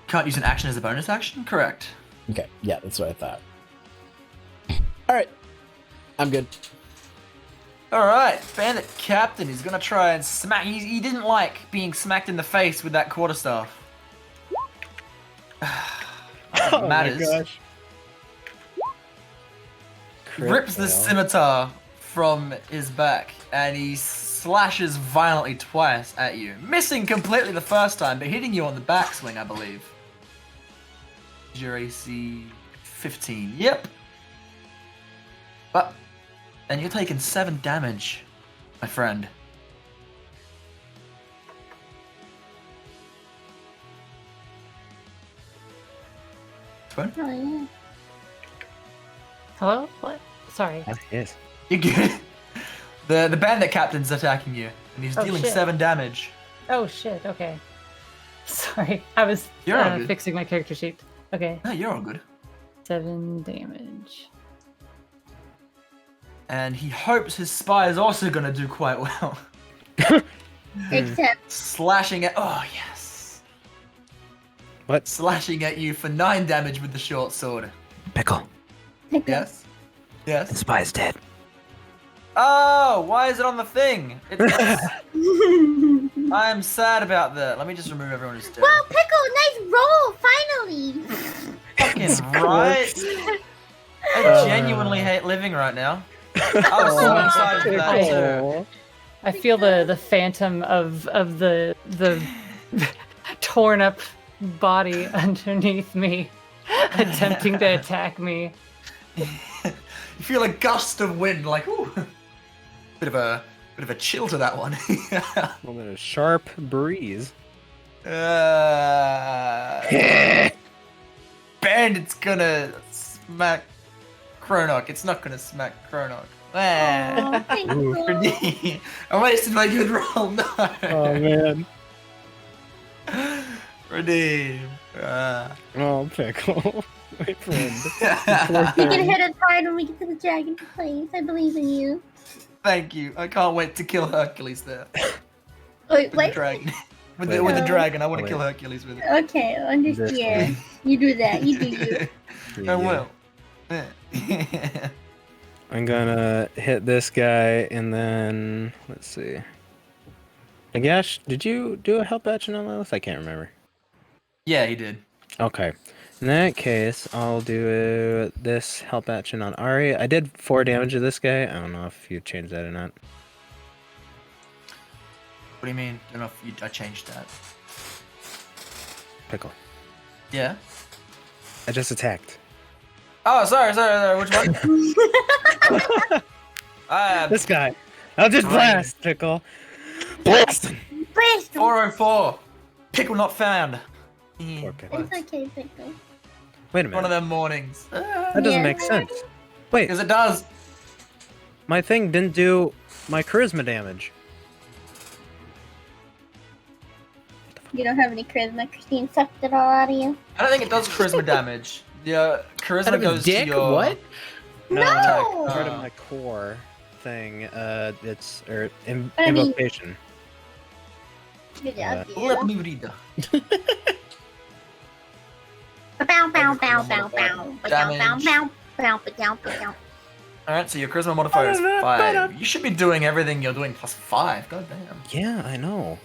can't use an action as a bonus action? Correct. Okay, yeah, that's what I thought. Alright. I'm good. Alright, Bandit Captain, he's gonna try and smack. He didn't like being smacked in the face with that quarterstaff. Oh matters. my gosh. Rips the scimitar from his back and he slashes violently twice at you, missing completely the first time, but hitting you on the backswing, I believe. Is your AC 15? Yep. But, and you're taking 7 damage, my friend. Twin? Oh, yeah. Hello? What? Sorry. Yes. You good? The bandit captain's attacking you, and he's Oh, dealing shit. 7 damage. Oh shit, okay. Sorry, I was You're all good. fixing my character sheet. Okay, No, you're all good. 7 damage. And he hopes his spy is also gonna do quite well. Except Slashing at oh yes. What? Slashing at you for 9 damage with the short sword. Pickle. Yes? The Yes? spy's dead. Oh, why is it on the thing? I'm sad about that. Let me just remove everyone who's dead. Well, Pickle, nice roll, finally. Fucking right. I genuinely hate living right now. I was so excited for that too. I feel the phantom of the torn up body underneath me, attempting to attack me. You feel a gust of wind, like ooh. Bit of a chill to that one. Well, then a sharp breeze. Bandit's gonna smack Kronok. It's not gonna smack Kronok. Ah. Oh, Pickle. I wasted my good roll. No. Oh man. Redeem. Oh, Pickle. My friend. You can hit us hard when we get to the dragon place. I believe in you. Thank you. I can't wait to kill Hercules there. Wait, With the what? dragon. With Wait. the dragon. I want to Wait. kill Hercules with it. Okay, understand. You do that. You do you. I will. I'm gonna hit this guy and then let's see. Nagash, did you do a help action on Lilith? I can't remember. Yeah, he did. Okay. In that case, I'll do this help action on Ari. I did 4 damage to this guy. I don't know if you changed that or not. What do you mean? I don't know if I changed that. Pickle. Yeah. I just attacked. Oh, sorry. Which one? This guy. I'll just blast, Pickle. Blast him. Blast him. 404. Pickle not found. Poor Pickle. It's okay, Pickle. Wait a One of minute. them mornings. That doesn't Yeah. make sense. Wait, Because it does. my thing didn't do my charisma damage. You don't have any charisma. Christine sucked it all out of you. I don't think it does charisma damage. Yeah, charisma Out of his goes dick? to your. What? No! Part of my core thing. It's I mean- invocation. Good job, Let you. me read. Bow, bow, bow, bow, bow. Bow, bow, bow, bow, bow, bow. Alright, so your charisma modifier is 5. You should be doing everything you're doing plus 5. God damn. Yeah, I know.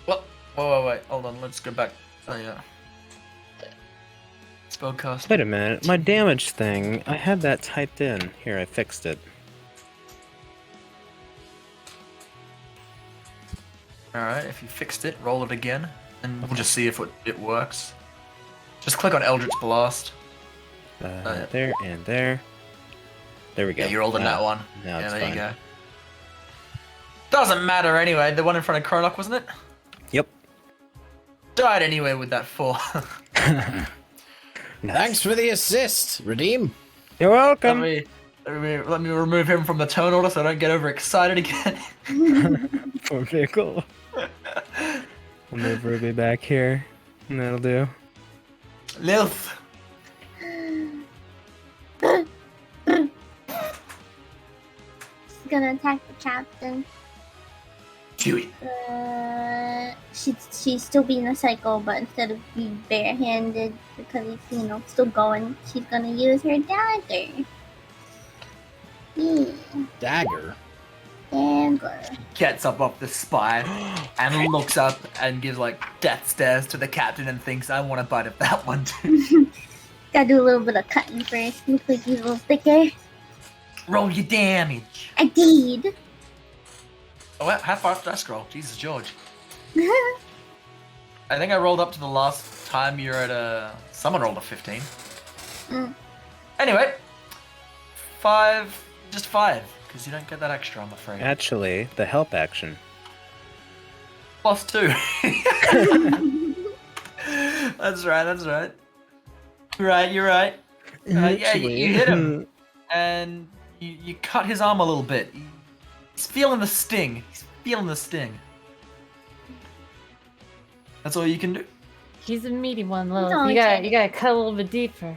Well, wait. Hold on, let's go back. Oh, yeah. Spellcast. Wait a minute. My damage thing, I had that typed in. Here, I fixed it. Alright, if you fixed it, roll it again, and we'll just see if it works. Just click on Eldritch Blast. There and there. There we go. Yeah, you rolled in that one. Now Yeah, it's there fine. you go. Doesn't matter anyway. The one in front of Kronok, wasn't it? Yep. Died anyway with that 4. Thanks for the assist, Redeem. You're welcome. Let me remove him from the turn order so I don't get overexcited again. Okay, cool. We'll move Ruby back here, and that'll do. Lilth. She's gonna attack the captain. Do it. She's still being a psycho, but instead of being barehanded because he's still going, she's gonna use her dagger. Yeah, Dagger. dagger. Gets up off the spire and looks up and gives like death stares to the captain and thinks, I want a bite of that one too. Gotta do a little bit of cutting first. Looks like he's a little thicker. Roll your damage. I did. Oh, how far did I scroll? Jesus, George. I think I rolled up to the last time you were at a... Someone rolled a 15. Anyway. 5... Just 5. Because you don't get that extra, I'm afraid. Actually, the help action. Plus 2. That's right. You're right. Yeah, you hit him. And you cut his arm a little bit. He's feeling the sting. That's all you can do. He's a meaty one, Lilith. only You gotta cut a little bit deeper.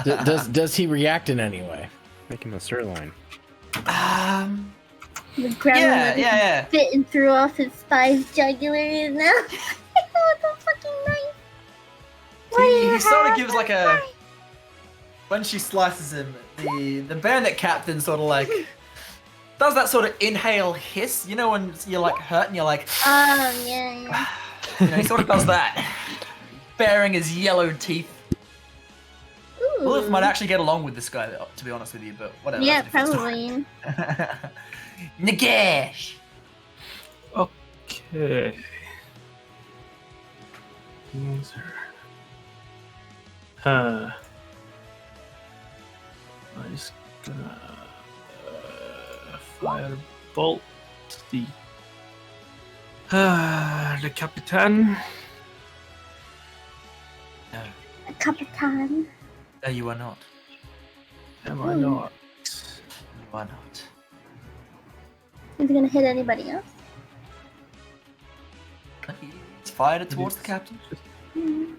Does he react in any way? Make him a sirloin. The gremlin Yeah. fitting through off his 5 jugulars now. What the fucking knife? He sort of gives like a... When she slices him, the bandit captain sort of like... does that sort of inhale hiss. You know when you're like hurt and you're like... Oh, yeah. He sort of does that. Baring his yellow teeth. Ooh. Lilith might actually get along with this guy, to be honest with you, but whatever. Yeah, that's a different probably. story. Nagash! Okay. I'm just gonna fire bolt the Capitan. A Capitan. No, you are not. Am I not? You are not. Is he gonna hit anybody else? He's fired it towards the captain. Do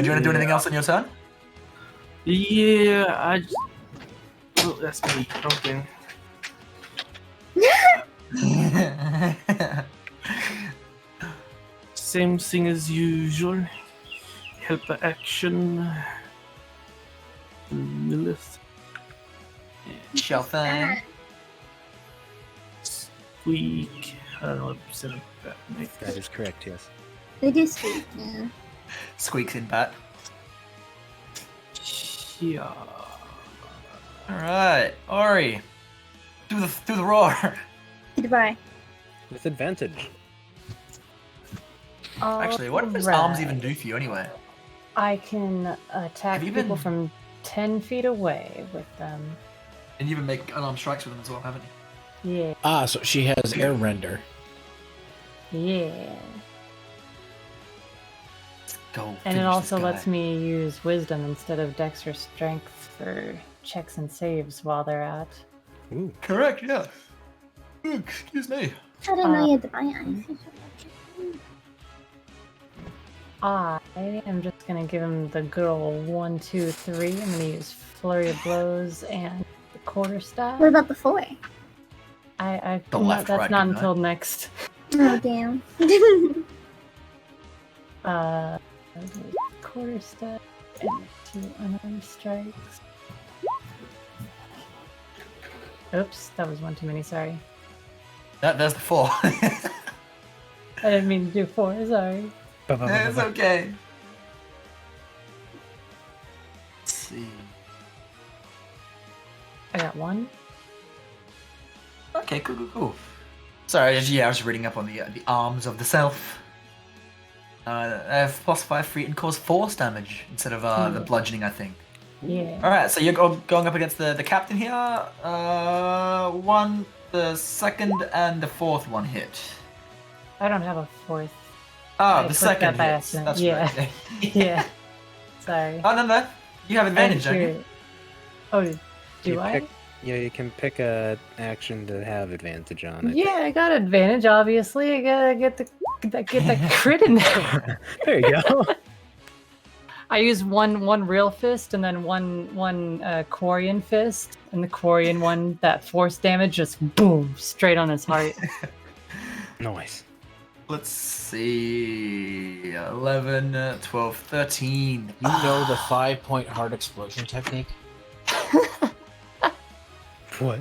you want to do anything else on your turn? Yeah, oh, that's me. Okay. Same thing as usual. Helper action. Lilith. Shall thing. Squeak. I don't know what percent of that makes. That is correct, yes. They do speak, yeah. Squeaks in bat. Yeah. Alright, Ori. Do the roar. Goodbye. With advantage. Actually, what does arms even do for you anyway? I can attack Have you people been- from 10 feet away with them. And you've been making unarmed strikes with them as well, haven't you? Yeah. So she has air render. Yeah. Go. And finish it also this guy. lets me use wisdom instead of dex or strength for checks and saves while they're at. Ooh. Correct, yeah. Ooh, excuse me. I didn't know you had to buy ice. I am just gonna give him the good old 1, 2, 3. I'm gonna use flurry of blows and the quarterstaff. What about the 4? The left, that's right, not good until next. Oh, damn. Quarterstaff and 2 unarmed strikes. Oops, that was one too many. Sorry, There's the 4. I didn't mean to do 4. Sorry. It's okay. Let's see. I got 1. Okay, cool. Sorry, I was reading up on the arms of the self. I have +5 feet and cause force damage instead of the bludgeoning, I think. Yeah. Alright, so you're going up against the captain here. the second and the fourth one hit. I don't have a fourth. Oh, I the clicked second that by hits. accident. That's Yeah. right. Yeah. Sorry. Oh, no. You have advantage, I don't didn't you? hear it. Oh, do You I? pick- Yeah, you can pick a action to have advantage on it. Yeah, I got advantage. Obviously, I gotta get the crit in there. There you go. I use one real fist and then one Quarian fist, and the Quarian one, that force damage, just boom straight on his heart. Nice. Let's see. 11, 12, 13. You know the 5-point heart explosion technique? What?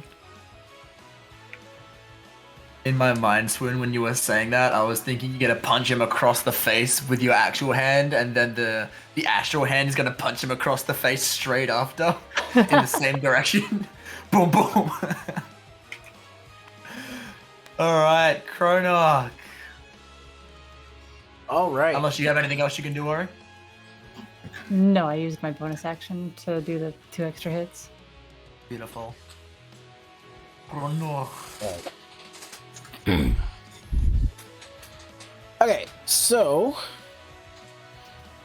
In my mind, Swoon, when you were saying that, I was thinking you're gonna punch him across the face with your actual hand, and then the astral hand is gonna punch him across the face straight after, in the same direction. Boom, boom. Alright, Chronarch. Alright. Unless you have anything else you can do, Ori? No, I used my bonus action to do the 2 extra hits. Beautiful. Chronarch. Okay, so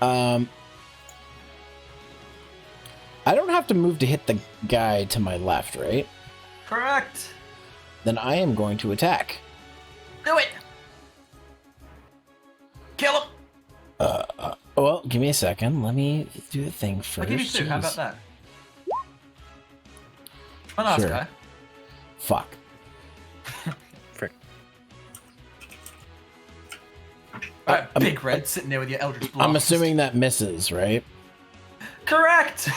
I don't have to move to hit the guy to my left, right? Correct. Then I am going to attack. Do it. Kill him. Well, give me a second. Let me do the thing first. I'll give you 2. How about Jeez. that? Oh, no, Sure. okay. Fuck. Frick. Alright, Big Red sitting there with your Eldritch Blast. I'm assuming that misses, right? Correct!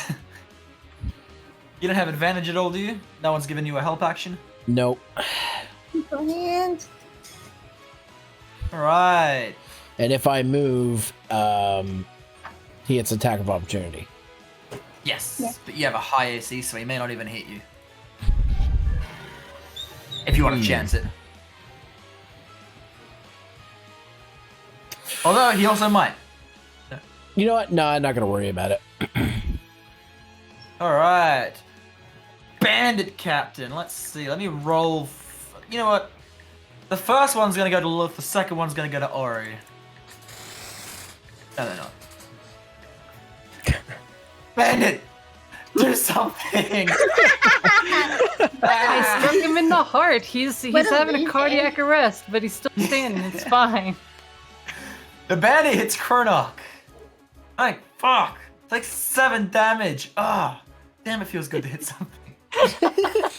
You don't have advantage at all, do you? No one's giving you a help action? Nope. And Alright. And if I move, he gets attack of opportunity. Yes, Yeah. but you have a high AC, so he may not even hit you. If you want to chance it. Although, he also might. You know what? No, I'm not going to worry about it. Alright. Bandit Captain. Let's see. Let me roll. You know what? The first one's going to go to Lilith. The second one's going to go to Ori. No, they're not. Bandit! Do something! I struck him in the heart. He's What a having a loser. cardiac arrest, but he's still standing. It's fine. The bandit hits Chronarch. Like, fuck. It's like 7 damage. Ah, damn, it feels good to hit something.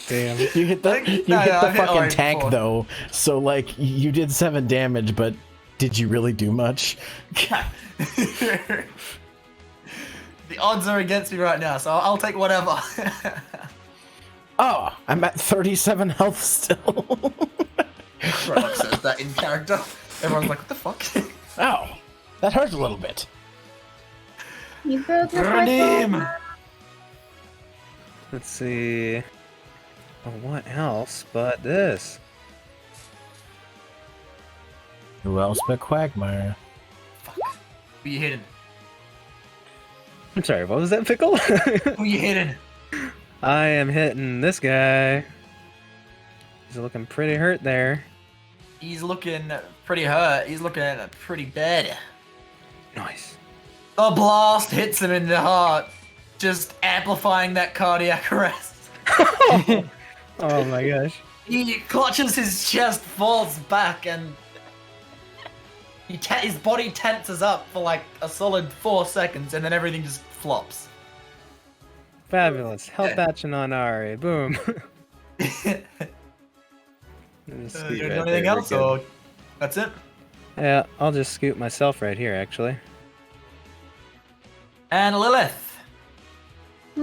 Damn. You hit the, you No, hit no, the I've hit fucking Ori tank, before. though. So, like, you did 7 damage, but did you really do much? The odds are against me right now, so I'll take whatever. Oh, I'm at 37 health still. Chronarch says that in character. Everyone's like, what the fuck? Oh, that hurt a little bit. you broke the Redeem! fourth wall. Let's see. Oh, what else but this? Who else but Quagmire? Who you hitting? I'm sorry, what was that, Pickle? Who you hitting? I am hitting this guy. He's looking pretty hurt there. He's looking pretty hurt. He's looking pretty bad. Nice. The blast hits him in the heart, just amplifying that cardiac arrest. Oh my gosh. He clutches his chest, falls back, and his body tenses up for like a solid 4 seconds, and then everything just flops. Fabulous. Help action on Ari. Boom. You do anything else, or that's it? Yeah, I'll just scoot myself right here, actually. And Lilith, Hmm.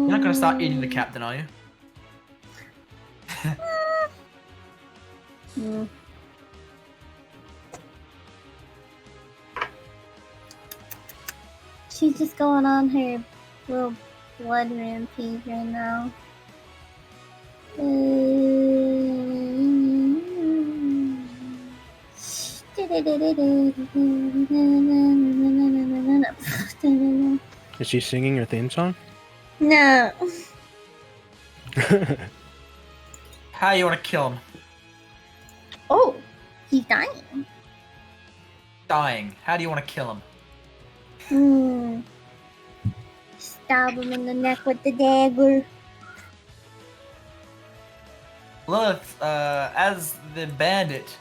you're not gonna start eating the captain, are you? Hmm. She's just going on her little blood rampage right now. Is she singing her theme song? No. How you want to kill him? Oh, he's dying. Dying. How do you want to kill him? Stab him in the neck with the dagger. Lilith, as the bandit,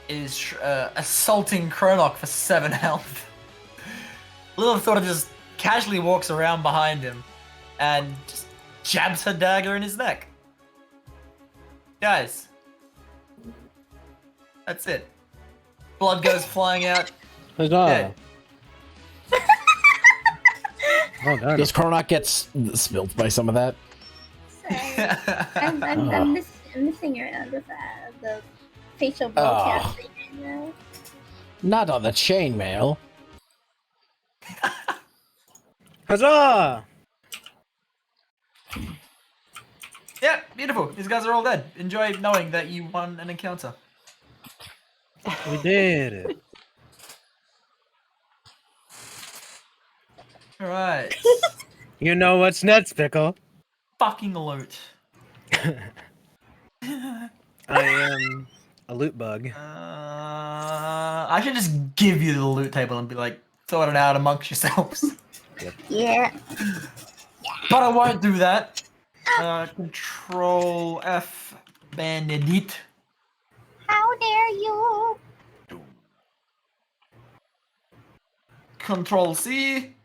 is assaulting Kronok for 7 health. Lilith sort of just casually walks around behind him and just jabs her dagger in his neck. Guys, that's it. Blood goes flying out. Huzzah. Dead. Well done. Does Kronok get spilled by some of that? Sorry. I'm missing around with the facial blow Oh. casting right now. Not on the chainmail. Huzzah! Yeah, beautiful. These guys are all dead. Enjoy knowing that you won an encounter. We did it. Alright. You know what's next, Pickle? Fucking loot. I am a loot bug. I should just give you the loot table and be like, sort it out amongst yourselves. Yeah. But I won't do that. Control F, Bandit. How dare you? Control C.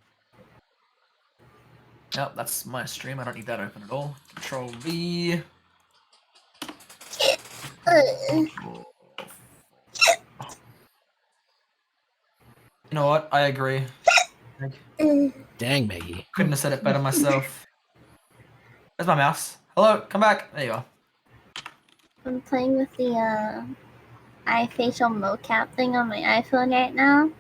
Nope, that's my stream. I don't need that open at all. Control V. You know what? I agree. Dang, Maggie. Couldn't have said it better myself. Where's my mouse? Hello, come back. There you are. I'm playing with the eye facial mocap thing on my iPhone right now,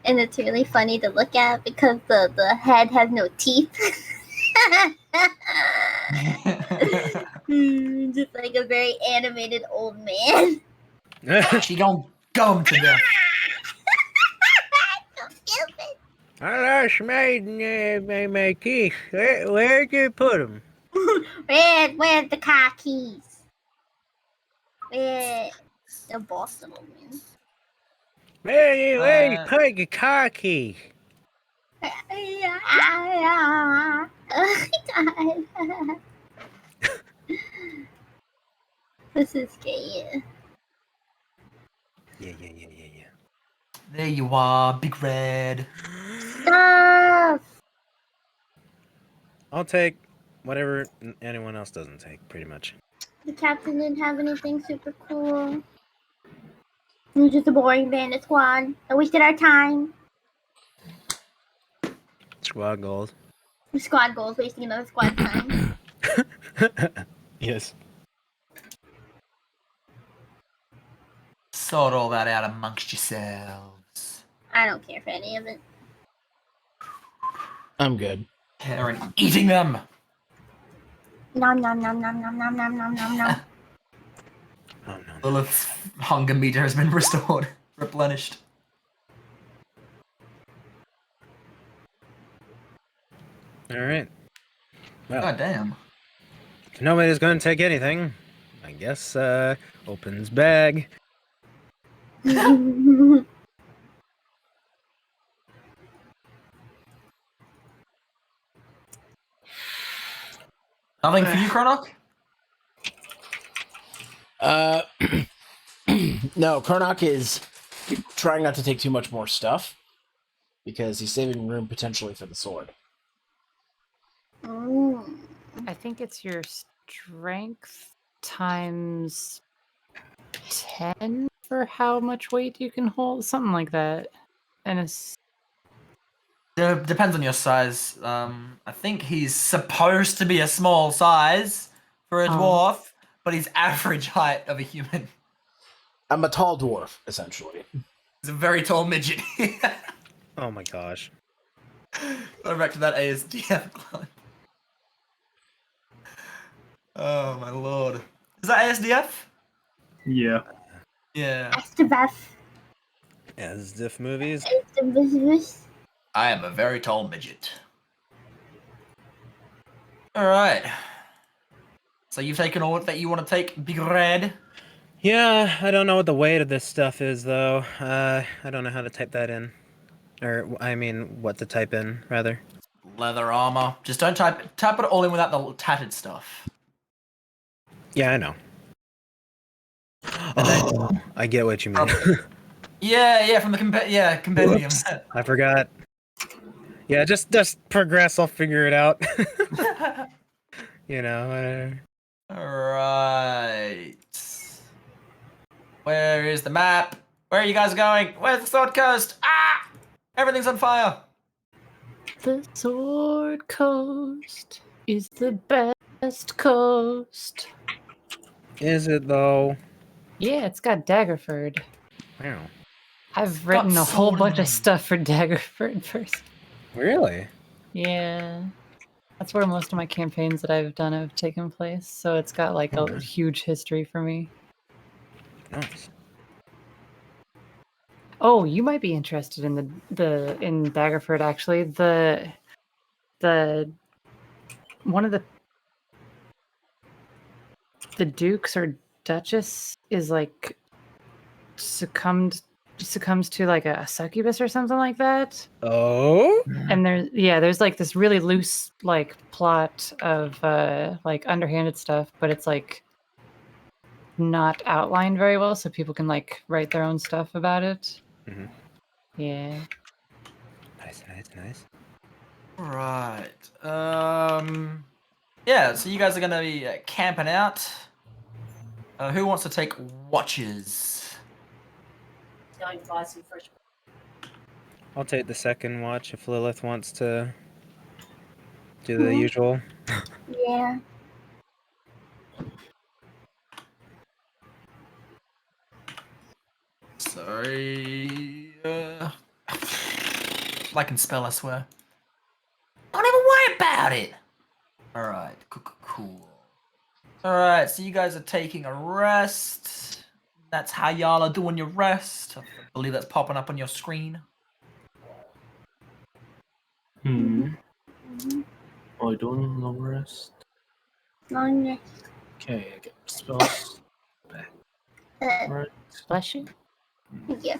and it's really funny to look at because the head has no teeth. Just like a very animated old man. She gon' gum to death. So stupid. I lost my keys. Where'd you put them? Where's the car keys? Where the boss little man? Where you put your car keys? Oh my god. This is gay. Yeah. There you are, Big Red. Stop! I'll take whatever anyone else doesn't take, pretty much. The captain didn't have anything super cool. It was just a boring bandit squad. I wasted our time. Squad goals. Squad goals, wasting another squad time. Yes. Sort all that out amongst yourselves. I don't care for any of it. I'm good. Karen eating them. Nom nom nom nom nom nom nom nom nom nom. Oh no. Lilith's hunger meter has been restored, replenished. All right. Well, God damn. if nobody's gonna take anything, I guess opens bag. Nothing for you, Kronok? No, Kronok is trying not to take too much more stuff because he's saving room potentially for the sword. Mm. I think it's your strength times 10 for how much weight you can hold, something like that. And it's Depends on your size. I think he's supposed to be a small size for a dwarf, but he's average height of a human. I'm a tall dwarf, essentially. He's a very tall midget. Oh my gosh. Going back to that ASDF club. Oh my lord. Is that ASDF? Yeah. Yeah. That's the best. As diff movies. It's the business. I am a very tall midget. Alright. So you've taken all that you want to take, Big Red? Yeah, I don't know what the weight of this stuff is, though. I don't know how to type that in. Or, I mean, what to type in, rather. Leather armor. Just don't type it all in without the tattered stuff. Yeah, I know. Oh, I get what you mean. Yeah, from the compendium. Whoops, I forgot. Yeah, just progress. I'll figure it out. You know. Alright. Where is the map? Where are you guys going? Where's the Sword Coast? Ah! Everything's on fire. The Sword Coast is the best coast. Is it though? Yeah, it's got Daggerford. Wow. I've written a whole sword in bunch the of name. stuff for Daggerford first. Really? Yeah. That's where most of my campaigns that I've done have taken place, so it's got like a Okay. huge history for me. Nice. Oh, you might be interested in in Daggerford actually. The one of the dukes or duchess is like succumbs to like a succubus or something like that. Oh. And there's like this really loose like plot of like underhanded stuff, but it's like not outlined very well, so people can like write their own stuff about it. Mhm. Yeah. Nice. Right. Yeah, so you guys are gonna be camping out. Who wants to take watches? I'll take the second watch if Lilith wants to do the usual. Yeah. Sorry. I can spell, I swear. Don't even worry about it. Alright, cool. Alright, so you guys are taking a rest. That's how y'all are doing your rest. I believe that's popping up on your screen. Am I doing a long rest? Long rest. Okay, I get spells back. Right. Bless you. Yeah.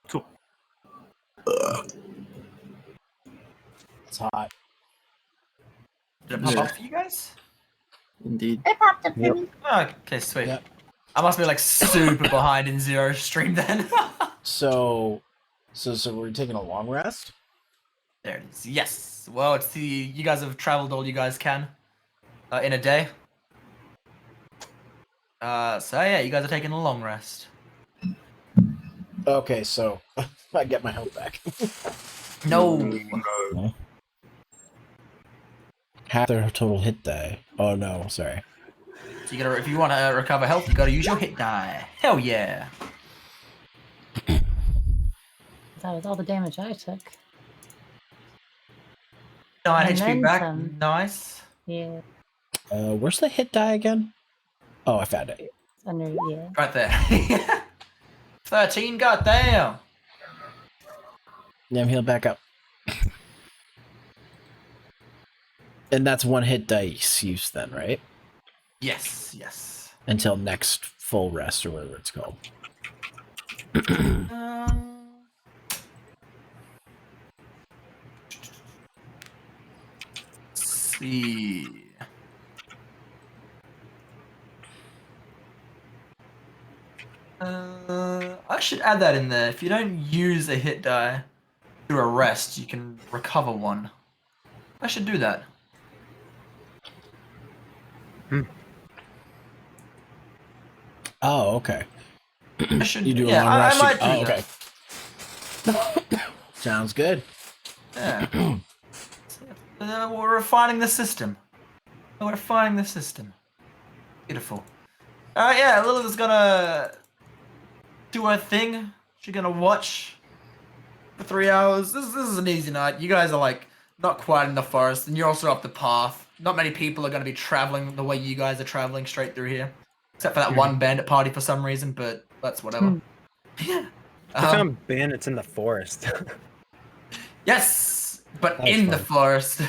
Cool. It's hot. Did it pop Yeah. up for you guys? Indeed. It popped up for Yep. me. Oh, okay, sweet. Yep. I must be like super behind in Zero stream then. So we're taking a long rest. There it is. Yes. Well, it's you guys have traveled all you guys can in a day. So yeah, you guys are taking a long rest. Okay, so I get my health back. No. Half their total hit die. Oh no, sorry. So you gotta, if you want to recover health, you gotta use your hit die. Hell yeah. That was all the damage I took. 9 And HP then back. some. Nice. Yeah. Where's the hit die again? Oh, I found it. It's under yeah. Right there. 13. Goddamn. Yeah, I'm healed back up. And that's one hit dice use then, right? Yes. Until next full rest or whatever it's called. Let's see. I should add that in there. If you don't use a hit die through a rest, you can recover one. I should do that. Oh, okay. I should. You do a yeah, long rest. I might do oh, that. okay. Sounds good. Yeah. We're refining the system. We're refining the system. Beautiful. Alright, yeah, Lilith's gonna do her thing. She's gonna watch for 3 hours. This is an easy night. You guys are like not quite in the forest, and you're also up the path. Not many people are gonna be traveling the way you guys are traveling straight through here. Except for that one bandit party for some reason, but that's whatever. I found bandits in the forest. Yes! But That was in the fun. forest.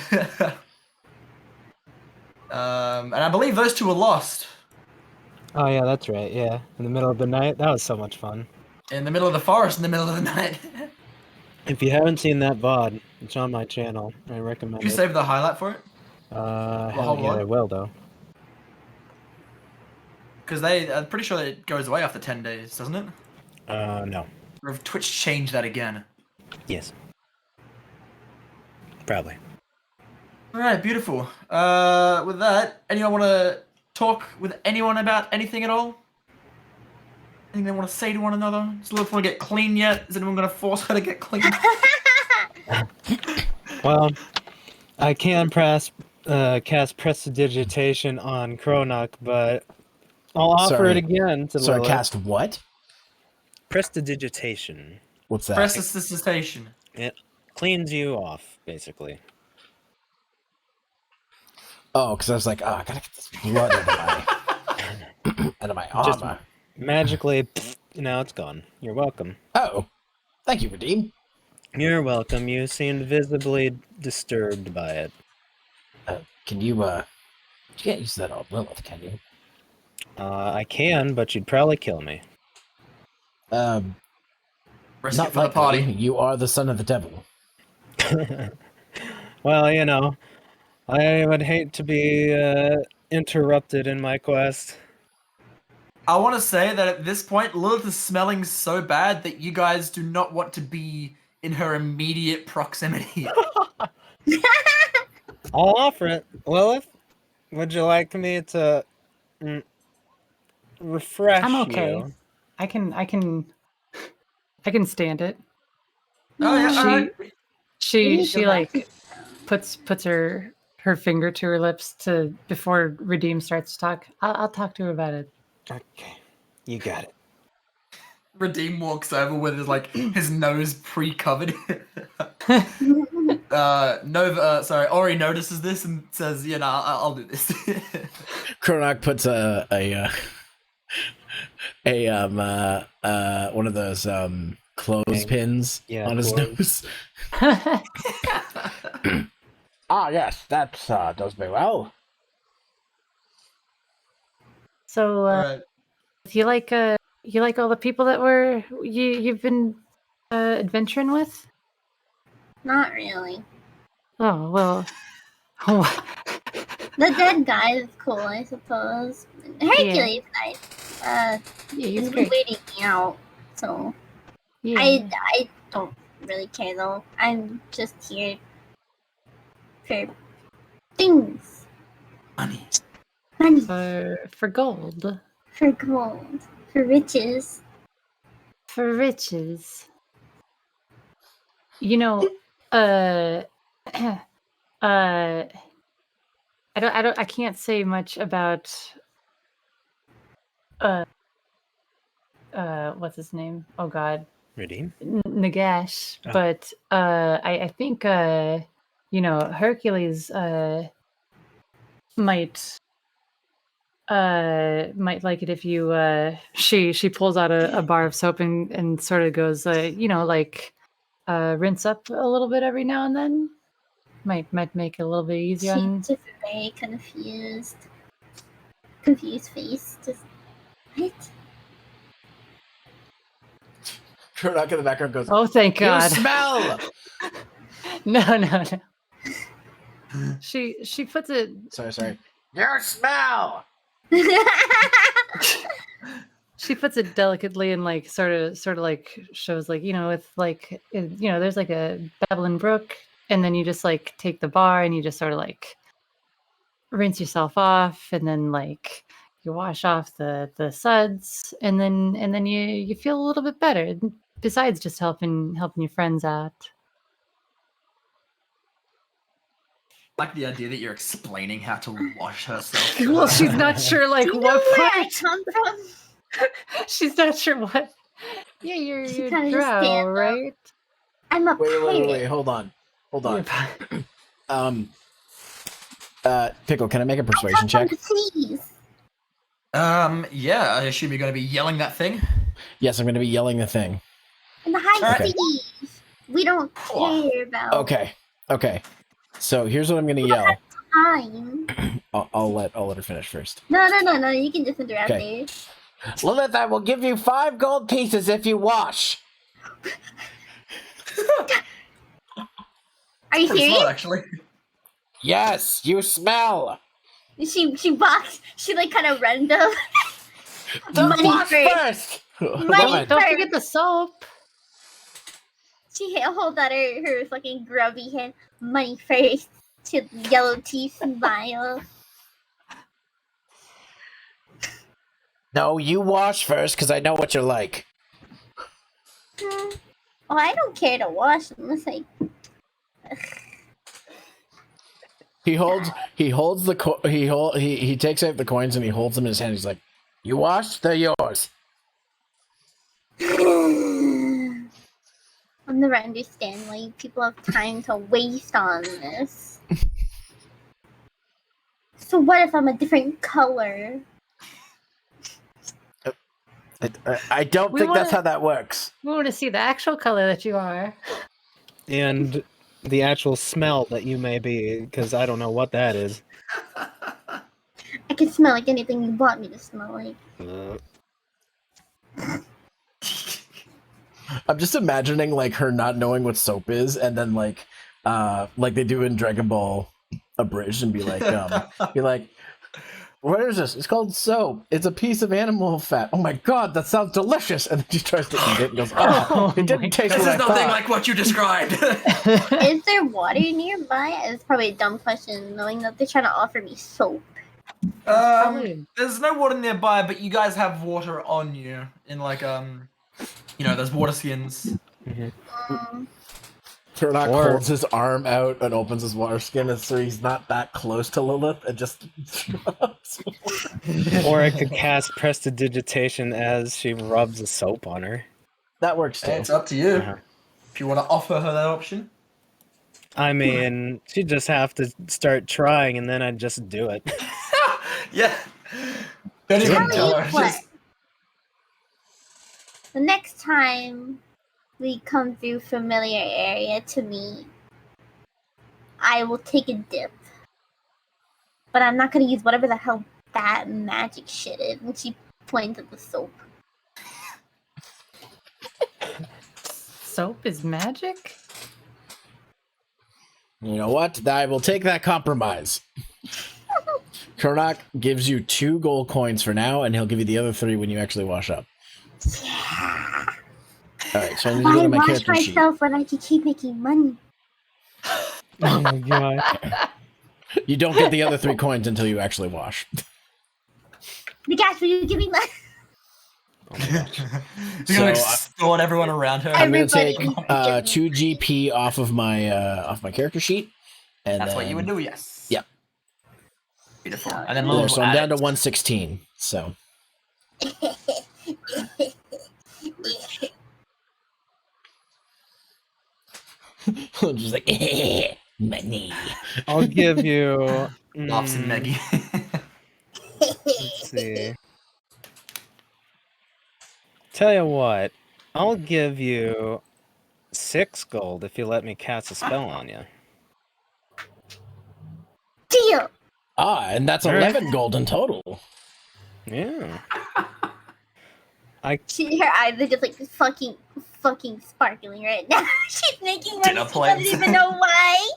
And I believe those two were lost Oh yeah, that's right. Yeah, in the middle of the night. That was so much fun. in the middle of the forest in the middle of the night. If you haven't seen that VOD, it's on my channel. I recommend Did you it. save the highlight for it? I The whole haven't yet. I VOD? will though. Because I'm pretty sure that it goes away after 10 days, doesn't it? No. Or if Twitch changed that again. Yes. Probably. Alright, beautiful. With that, anyone want to talk with anyone about anything at all? Anything they want to say to one another? Does Lilith want to get clean yet? Is anyone going to force her to get clean? Well, I can cast prestidigitation on Kronok, but I'll offer Sorry. it again to Sorry, Lilith. cast what? Prestidigitation. What's that? Prestidigitation. It cleans you off, basically. Oh, because I was like, oh, I gotta get this blood out of my Just- armor. Magically, now it's gone. You're welcome. Oh, thank you, Redeem. You're welcome. You seemed visibly disturbed by it. Can you, you can't use that on Lilith, can you? I can, but you'd probably kill me. Risk it Not for the likely. party. You are the son of the devil. Well, you know, I would hate to be interrupted in my quest. I want to say that at this point, Lilith is smelling so bad that you guys do not want to be in her immediate proximity. I'll offer it. Lilith, would you like me to refresh I'm okay. you? I can stand it. Oh yeah, She- alright. She like puts her finger to her lips to before Redeem starts to talk. I'll talk to her about it. Okay, you got it. Redeem walks over with his nose pre-covered. Ori notices this and says, "Yeah, no, I'll do this." Kronok puts one of those clothespins Yeah, on his clothes. nose. Ah, yes, that does me well. So Alright. you like all the people that you've been adventuring with? Not really. Oh well. The dead guy is cool, I suppose. Hercules nice. Yeah, He's he's been great. waiting me out, so Yeah. I don't really care though. I'm just here for things. Money. Money, For gold. for gold, for riches. For riches. You know, I can't say much about what's his name? Oh God, Redeem? Nagash. Oh. But I think Hercules might like it if you she pulls out a bar of soap and sort of goes rinse up a little bit every now and then. Might make it a little bit easier on. She's just very confused face. Just what? Kronok in the background goes, Oh, thank God! You smell! No. She puts it. Sorry. You smell! She puts it delicately and sort of shows with there's a babbling brook, and then you just take the bar and you just sort of rinse yourself off, and then you wash off the suds, and then you feel a little bit better. Besides just helping your friends out. I like the idea that you're explaining how to wash herself. Well, she's not sure Do you know what where I part. come from? She's not sure what. Yeah, you're She kinda just drow, stand up. right? I'm a Wait, pirate. hold on. You're Pickle, can I make a I persuasion come check? from the seas. Yeah, I assume you're going to be yelling that thing. Yes, I'm going to be yelling the thing. In the high Okay. seas. We don't care about Okay. So here's what I'm going to yell. time. I'll let her finish first. No. You can just interrupt Okay. me. Lilith, I will give you 5 gold pieces if you wash. Are you Pretty serious? smart, actually. Yes, you smell. She walks. She like kind of runs up. Don't Money wash first. first. Money Don't first. forget the soap. She holds out her fucking grubby hand. Money first. To yellow teeth smile. No, you wash first, because I know what you're like. Oh, I don't care to wash unless I. He takes out the coins and he holds them in his hand. He's like, "You wash, they're yours." I'll never understand why people have time to waste on this. So what if I'm a different color? I don't We think that's wanna- how that works. We want to see the actual color that you are. And the actual smell that you may be, because I don't know what that is. I can smell like anything you want me to smell like. I'm just imagining like her not knowing what soap is, and then like they do in Dragon Ball Abridged, and be like, "What is this? It's called soap. It's a piece of animal fat. Oh my god, that sounds delicious!" And then she tries to eat it and goes, "Oh, it didn't taste This what is I nothing thought." like what you described. Is there water nearby? It's probably a dumb question, knowing that they're trying to offer me soap. There's no water nearby, but you guys have water on you in like there's water skins. Turnock Or- holds his arm out and opens his water skin, and so he's not that close to Lilith, and just Or I could cast prestidigitation as she rubs the soap on her. that works too. Hey, it's up to you. Uh-huh. If you want to offer her that option. I mean, she'd just have to start trying, and then I'd just do it. Yeah. Don't even Tell tell you her. what. Just The next time we come through familiar area to me, I will take a dip. But I'm not gonna use whatever the hell that magic shit is. And she points at the soap. Soap is magic? You know what? I will take that compromise. Turnock gives you 2 gold coins for now, and he'll give you the other 3 when you actually wash up. Yeah. Alright, so I need If to go I to my wash character sheet. myself when I can keep making money. Oh my god. You don't get the other 3 coins until you actually wash. Because will you give me money? you're gonna extort everyone around her. I'm gonna take Everybody- 2 GP off of my character sheet, and That's what then- you would do, yes. Yep. Beautiful. And then There, Lilith so will I'm add down to it. 116. So I'm just like money. I'll give you. Laughs at Maggie. Let's see. Tell you what, I'll give you 6 gold if you let me cast a spell on you. Deal. And that's All right. 11 gold in total. Yeah. Her eyes are just like fucking sparkling right now. She's making them. Dinner She plates. doesn't even know why.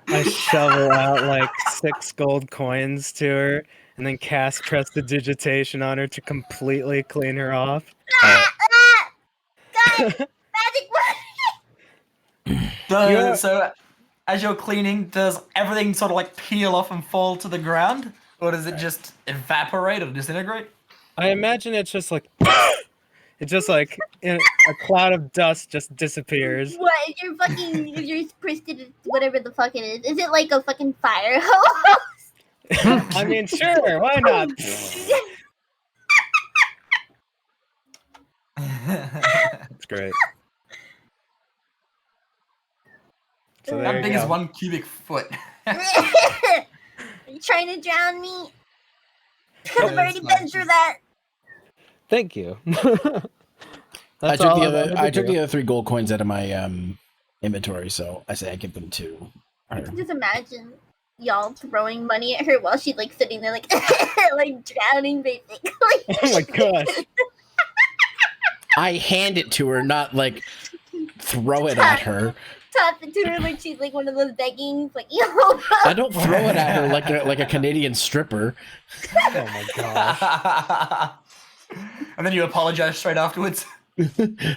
I shovel out like 6 gold coins to her and then cast prestidigitation on her to completely clean her off. Guys, magic Yeah. So, as you're cleaning, does everything sort of like peel off and fall to the ground? Or does it just evaporate or disintegrate? I imagine it's just like. It's just like a cloud of dust just disappears. What is your fucking your twisted whatever the fuck it is? Is it like a fucking fire hose? I mean, sure, why not? It's great. So there How you big go. is 1 cubic foot? Are you trying to drown me? Yeah, I've already it's been fine. through that. Thank you. I That's took all the I other wanted to I took do. the other 3 gold coins out of my inventory, so I say I give them to her. Just imagine y'all throwing money at her while she's like sitting there like like drowning basically. Oh my gosh. I hand it to her, not like throw it at her. Toss it to her like she's like one of those beggings, like yo. I don't throw it at her like a Canadian stripper. Oh my gosh. And then you apologize straight afterwards.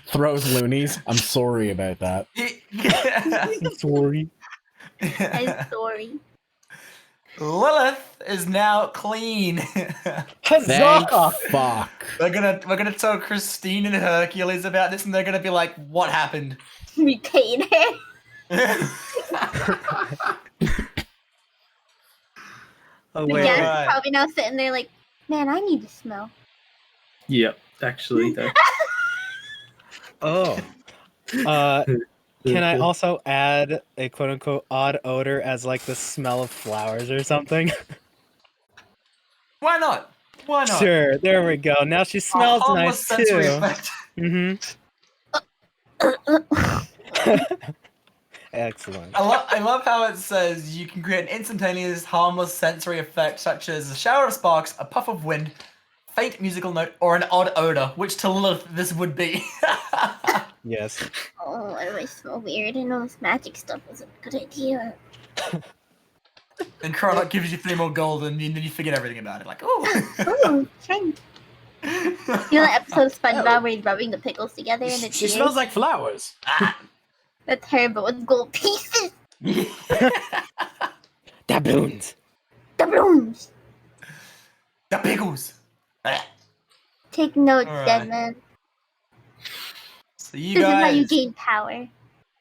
Throws loonies. I'm sorry about that. Sorry. I'm sorry. Lilith is now clean. Thank fuck. We're gonna tell Christine and Hercules about this, and they're gonna be like, "What happened?" We paid her. Oh The wait. guest Alright. is probably now sitting there like, man, I need to smell. Yep, actually. Oh. Can I also add a quote unquote odd odor as like the smell of flowers or something? Why not? Why not? Sure, there we go. Now she smells A harmless nice sensory too. effect. Excellent. I love how it says you can create an instantaneous harmless sensory effect such as a shower of sparks, a puff of wind, faint musical note, or an odd odor, which to Lilith this would be. Yes. Oh, why do I smell weird? I know this magic stuff was a good idea. And Cronut gives you 3 more gold, and then you forget everything about it. Like, oh. Oh, shiny. You know that episode of SpongeBob where he's rubbing the pickles together and it's She smells like flowers. That's her, but with gold pieces. Daboons. The brooms. The pickles. Take notes, Alright. dead man. So you This is how you guys gain power.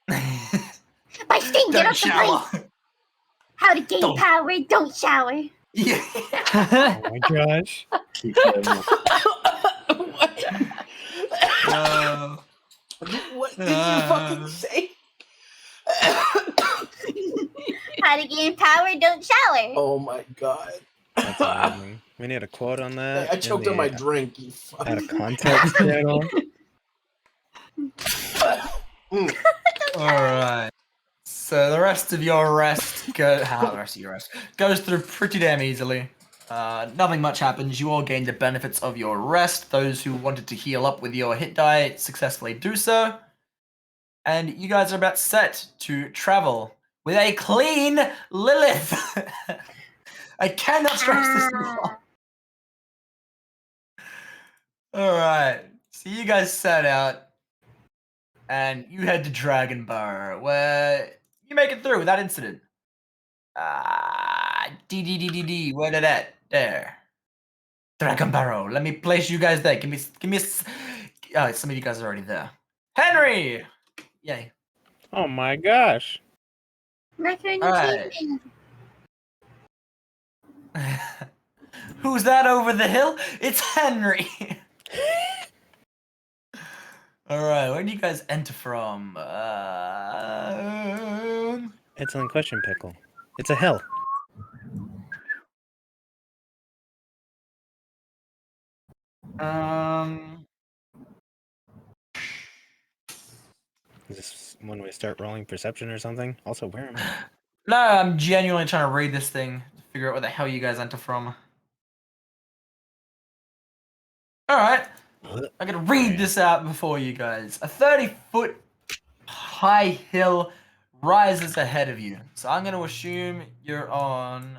By staying get don't off the shower. place. How to gain Don't. power, don't shower. Yeah. Oh my gosh. Keep going. What did you fucking say? How to gain power, don't shower. Oh my god. That's amazing. We need a quote on that. I choked in on my the drink. You fuck. Out of context channel. Alright. So the rest of your rest goes through pretty damn easily. Nothing much happens. You all gain the benefits of your rest. Those who wanted to heal up with your hit die successfully do so. And you guys are about set to travel with a clean Lilith. I cannot stress this enough. Alright. So you guys set out and you head to Dragon Bar, where you make it through without incident. D, where did that? There. Dragon Barrow. Let me place you guys there. Give me oh, some of you guys are already there. Henry! Yay. Oh my gosh. Record Alright. achievement. Who's that over the hill? It's Henry! Alright, where do you guys enter from? Excellent question, Pickle. It's a hill. Is this when we start rolling perception or something? Also, where am I? No, I'm genuinely trying to read this thing to figure out where the hell you guys enter from. Alright, I'm gonna read this out before you guys. A 30-foot high hill rises ahead of you. So I'm gonna assume you're on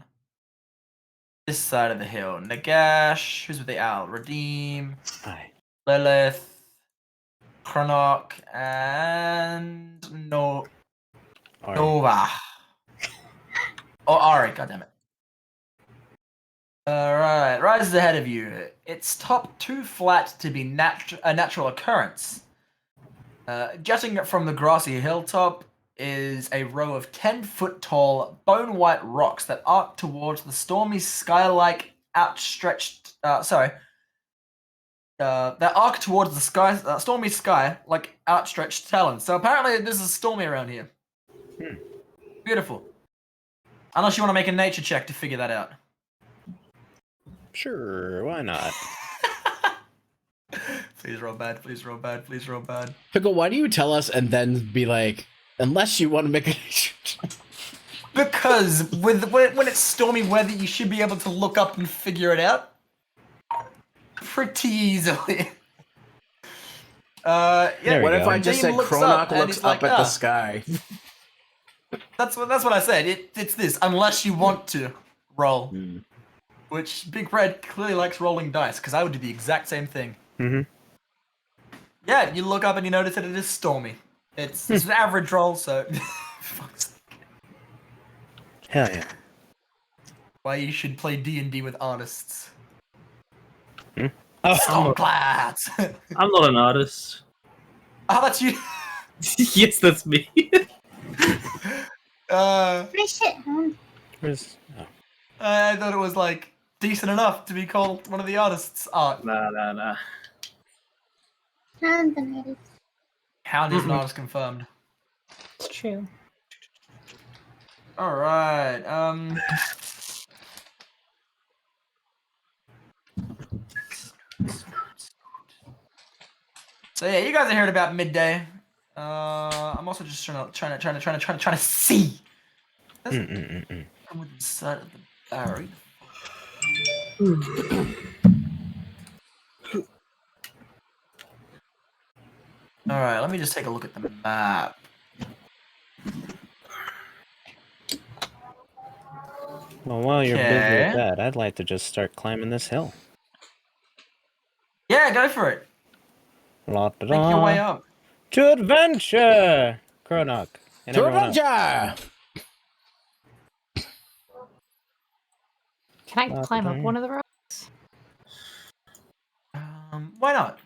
this side of the hill. Nagash, who's with the owl? Redeem, Hi. Lilith, Chronok, and Alright. Nova. Oh, Ari, goddammit. Alright, rises ahead of you. It's top too flat to be a natural occurrence. Jutting from the grassy hilltop is a row of 10-foot tall, bone-white rocks that arc towards the stormy sky-like outstretched... that arc towards the sky, stormy sky like outstretched talons. So apparently this is stormy around here. Beautiful. Unless you want to make a nature check to figure that out. Sure, why not? Please roll bad, please roll bad, please roll bad. Pickle, why do you tell us and then be like, unless you want to make a... Because when it's stormy weather, you should be able to look up and figure it out pretty easily. Yeah. There we What if go. I just said Dean looks Cronach up and looks he's up like, at the "Ah." sky? That's what I said. It's this, unless you want to roll. Hmm. Which Big Red clearly likes rolling dice, because I would do the exact same thing. Mhm. Yeah, you look up and you notice that it is stormy. It's an average roll, so fuck's sake. Hell yeah. Why you should play D&D with artists. Oh, Storm clouds. I'm not an artist. Oh, that's you. Yes, that's me. Pretty shit, huh? where's... oh. I thought it was like decent enough to be called one of the artists' art. Nah. I'm the artist. Hound is an artist confirmed. It's true. All right. So yeah, you guys are heard about midday. I'm also just trying to see. Come with the side of the barrier. All right, let me just take a look at the map. Well, while you're busy Okay. with that, I'd like to just start climbing this hill. Yeah, go for it. Make your way up. To adventure! Cronach. And To everyone else. adventure! Can I climb up one of the rocks? Why not?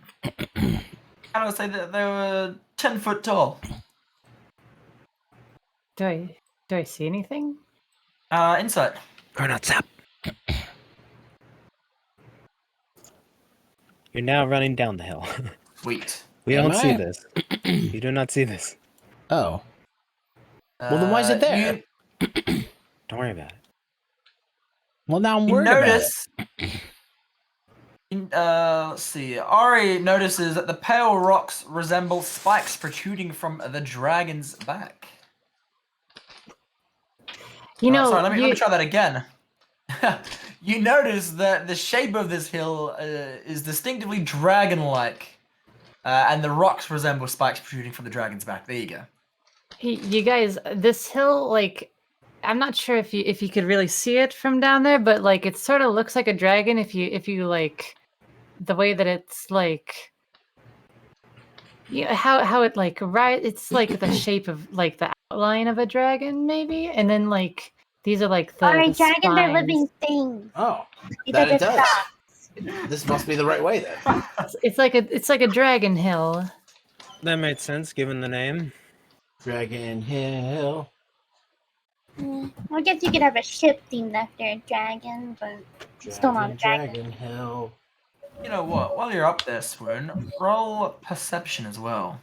I would say that they were 10 foot tall. Do I see anything? Insight. Cronach's up. You're now running down the hill. Sweet. We Am don't see I? this. You do not see this. Oh. Well, then why is it there? Don't worry about it. Well, now I'm You worried about it. notice. Let's see. Ari notices that the pale rocks resemble spikes protruding from the dragon's back. You know, Sorry, let me try that again. You notice that the shape of this hill is distinctively dragon-like, and the rocks resemble spikes protruding from the dragon's back. There you go. you guys, this hill, like, I'm not sure if you could really see it from down there, but like, it sort of looks like a dragon if you like the way that it's like. Yeah, how it like it's like the shape of like the outline of a dragon, maybe, and then like these are like the. Alright, the dragons are spines. living things. Oh, You that it better does. stop. This must be the right way then. It's like a dragon hill. That made sense given the name. Dragon Hill. I guess you could have a ship themed after a dragon, but still not a dragon. Dragon Hill. You know what? While you're up there, Swoon, roll perception as well.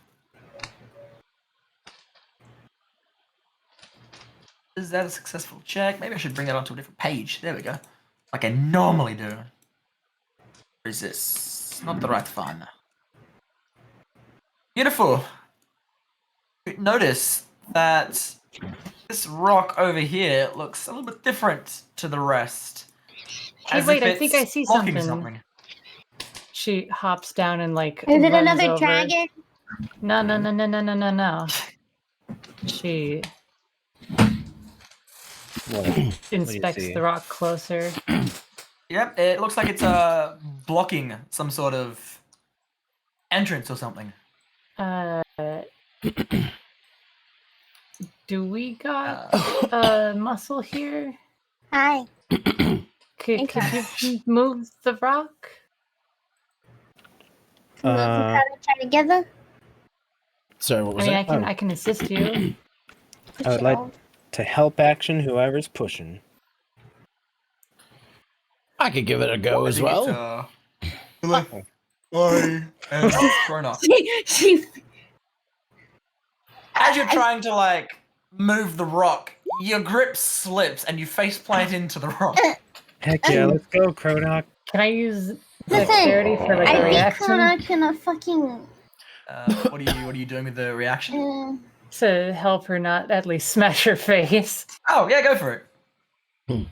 Is that a successful check? Maybe I should bring that onto a different page. There we go. Like I normally do. Or is this not the right one? Beautiful. Notice that this rock over here looks a little bit different to the rest. Hey, As wait, if I think it's I see blocking something. She hops down and like. Is it runs another over. dragon? No. She What? inspects see? the rock closer. Yep, it looks like it's blocking some sort of entrance or something. Do we got muscle here? Hi. Could you move the rock? Can we try together? Sorry, what was I mean, that? I can assist you. I would like to help action whoever's pushing. I could give it a go as well. And Cronach. She As you're trying to like move the rock, your grip slips and you face plant into the rock. Heck yeah, let's go, Cronach. Can I use Listen, dexterity for like a I think reaction? Cronach can fucking What are you doing with the reaction? to help her not at least smash her face. Oh yeah, go for it.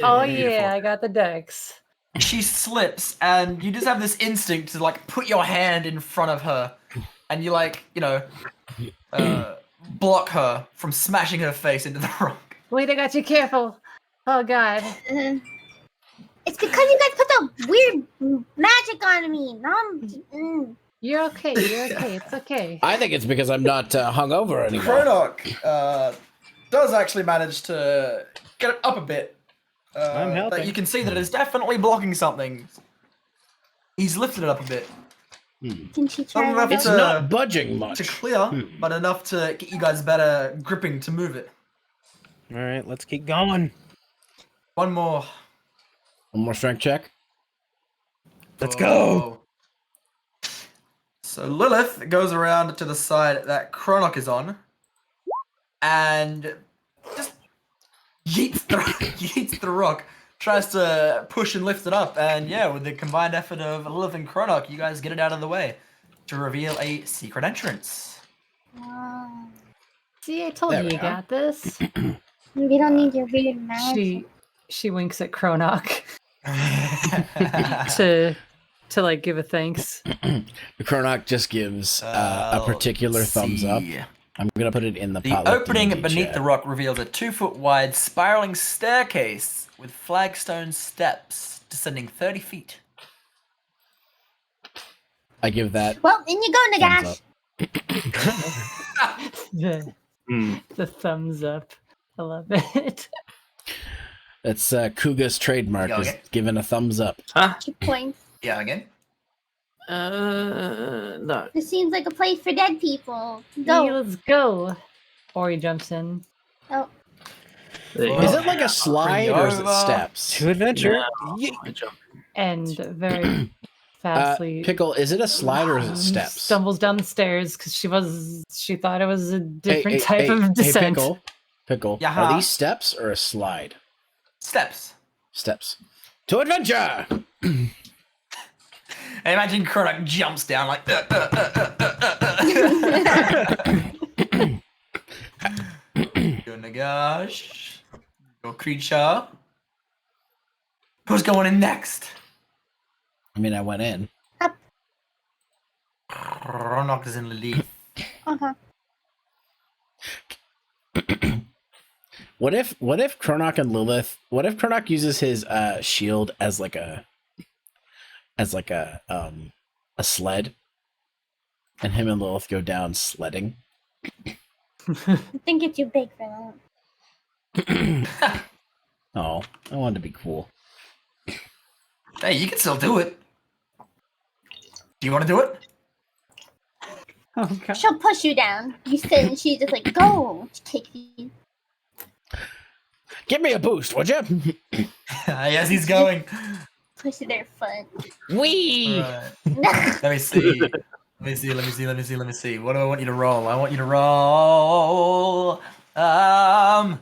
Oh yeah, I got the dex. She slips, and you just have this instinct to like put your hand in front of her, and you like block her from smashing her face into the rock. Wait, I got you. Careful. Oh god. It's because you guys put the weird magic on me. You're okay. You're okay. It's okay. I think it's because I'm not hungover anymore. Cronok does actually manage to get it up a bit. I'm helping. But you can see that it is definitely blocking something. He's lifted it up a bit. Can she try Enough It's to- not budging much. To clear, but enough to get you guys better gripping to move it. All right, let's keep going. One more. One more strength check. Let's go. So Lilith goes around to the side that Cronok is on, and just yeets the rock, tries to push and lift it up, and yeah, with the combined effort of Lilith and Cronok, you guys get it out of the way to reveal a secret entrance. See, I told There you we you are. got this. We don't need your weird magic. She winks at Cronok to like give a thanks. Cronok just gives a particular thumbs up. I'm gonna put it in the The potluck opening D&D beneath chat. the rock reveals a 2-foot wide spiraling staircase with flagstone steps descending 30 feet. I give that Well, in you go, thumbs Nagash. up. The thumbs up. I love it. That's Kuga's trademark, Go is again. giving a thumbs up. 2 points. Yeah, again. No. This seems like a place for dead people. Hey, Go. let's go. Ori jumps in. Oh, Is it like a slide or is it over. steps? To adventure. And very fastly Pickle, is it a slide or is it steps? stumbles down the stairs because she thought it was a different Hey, type hey, of hey, descent. Pickle, Yeah, are huh? these steps or a slide? Steps. Steps. To adventure! I imagine Cronok jumps down like. Your Nagash. Your creature. Who's going in next? I mean, I went in. Cronok is in the lead. uh-huh. What if Cronok and Lilith? What if Cronok uses his shield as like a sled, and him and Lilith go down sledding? I think it's too big for that. Oh, I wanted to be cool. Hey, you can still do it. Do you want to do it? Oh god. She'll push you down. You sit and she's just like, go. She takes you. Give me a boost, would you? Yes, he's going. Push their foot. Wee! Right. Let me see. Let me see. What do I want you to roll? I want you to roll. I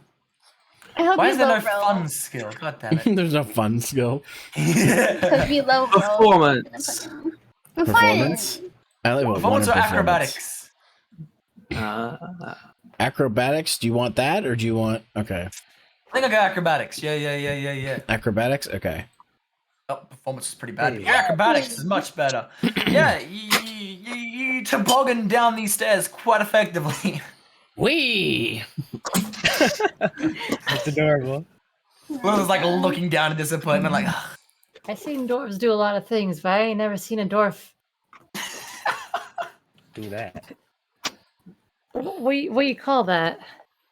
hope Why you is there low no roll. fun skill? God damn it. There's no fun skill. Because we low roll. Performance. Performance? I only have a one Performance in or acrobatics? Acrobatics? Do you want that or do you want? Okay, I think I got acrobatics. Yeah. acrobatics. Okay. Oh, performance is pretty bad. But your acrobatics is much better. Yeah, you toboggan down these stairs quite effectively. Wee! That's adorable. Will was like looking down in disappointment, like, I've seen dwarves do a lot of things, but I ain't never seen a dwarf. Do that. What you call that?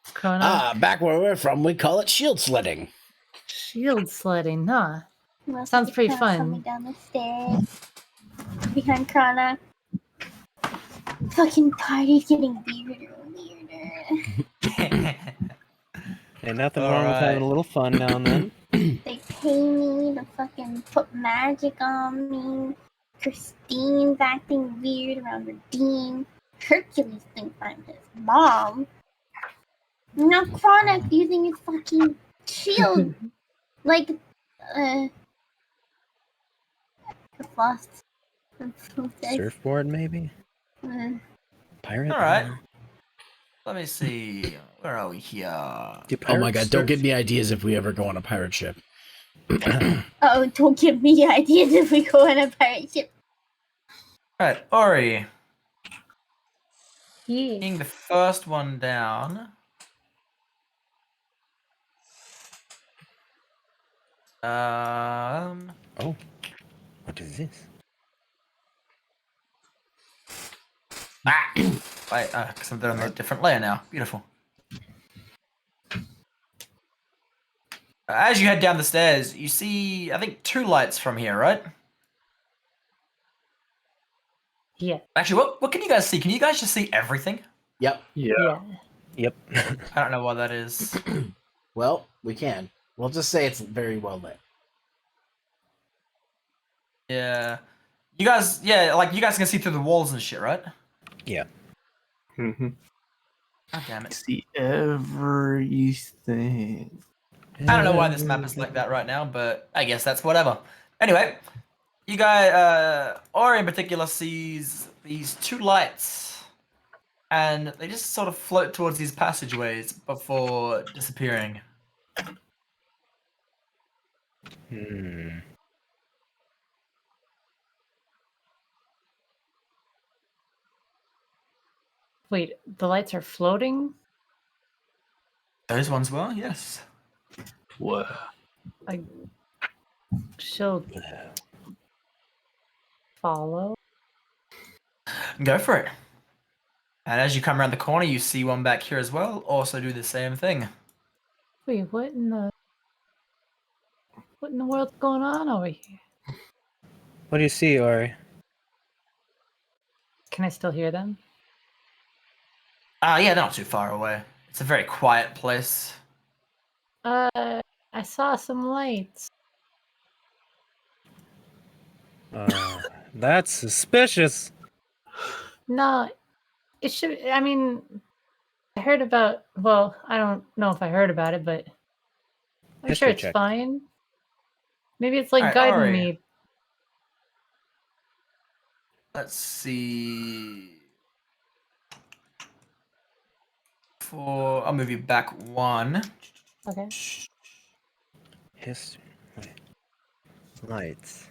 Cronok? Back where we're from, we call it shield sledding. Shield sledding, huh? Well, Sounds she's pretty kinda fun. Coming down the stairs. Behind Krana. Fucking party's getting weirder and weirder. And nothing wrong with Alright. having a little fun now and then. They pay me to fucking put magic on me. Christine's acting weird around the dean. Hercules thinks I'm his mom. Now Chronic using his fucking shield. Like, I've lost. Surfboard, maybe? Uh, Pirate? Alright. Let me see. Where are we here? Oh my god, don't give me ideas if we ever go on a pirate ship. Oh, don't give me ideas if we go on a pirate ship. Right, Ori. Yeah. Being the first one down. Oh, what is this? Wait, because I'm on a different layer now. Beautiful. As you head down the stairs, you see, I think, 2 lights from here, right? Yeah. Actually, what can you guys see? Can you guys just see everything? Yep. Yeah. Yep. I don't know what that is. Well, we can. We'll just say it's very well lit. Yeah. You guys, you guys can see through the walls and shit, right? Yeah. Mm-hmm. God damn it. See everything. I don't know why this map is like that right now, but I guess that's whatever. Anyway, you guys, Ori in particular sees these 2 lights, and they just sort of float towards these passageways before disappearing. Hmm. Wait, the lights are floating? Those ones were, yes. Whoa. She'll follow. Go for it. And as you come around the corner, you see one back here as well. Also do the same thing. Wait, what in the world's going on over here? What do you see, Ori? Can I still hear them? Yeah, they're not too far away. It's a very quiet place. I saw some lights. That's suspicious. No, it should. I mean, I heard about. Well, I don't know if I heard about it, but I'm History sure it's check. fine. Maybe it's like Alright, guiding Ori. me. Let's see. I'll move you back 1. Okay. History. Wait. Lights.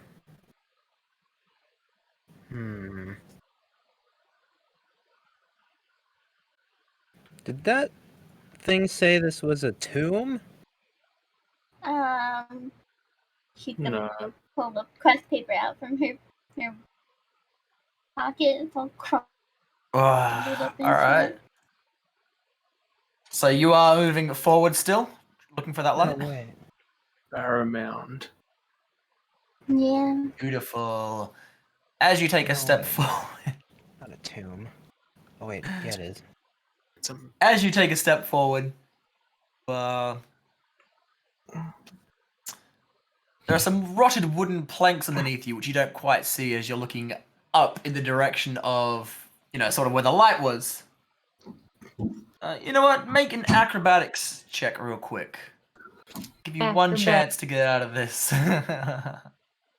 Hmm. Did that thing say this was a tomb? She's gonna No. pull the crust paper out from her pocket. It's all crumpled up and Alright. shit. So you are moving forward still? Looking for that No light? way. Barrow Mound. Yeah. Beautiful. As you take a No step way. forward. Not a tomb. Oh wait, yeah it is. It's a As you take a step forward, there are some rotted wooden planks underneath you, which you don't quite see as you're looking up in the direction of, sort of where the light was. You know what? Make an acrobatics check real quick. Give you one chance to get out of this.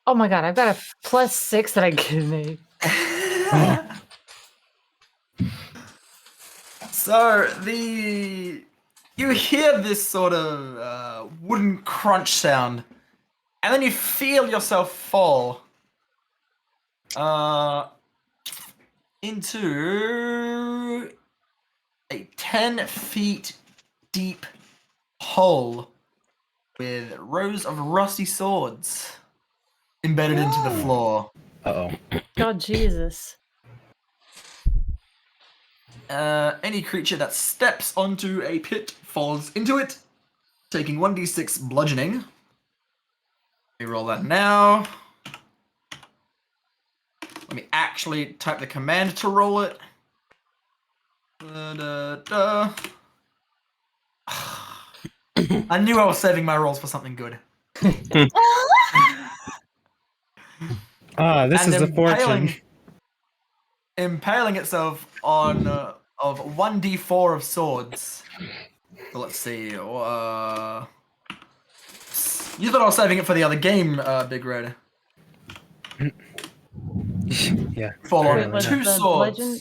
Oh my god, I've got a +6 that I can make. So you hear this sort of wooden crunch sound, and then you feel yourself fall into a 10 feet deep hole with rows of rusty swords embedded into the floor. Uh-oh. God Jesus. Any creature that steps onto a pit falls into it, taking 1d6 bludgeoning. Let me roll that now. Let me actually type the command to roll it. I knew I was saving my rolls for something good. This is the fortune. Impaling itself on of 1d4 of swords. So let's see. You thought I was saving it for the other game, Big Red. Yeah. Fall Wait, on was 2 the swords. bludgeon-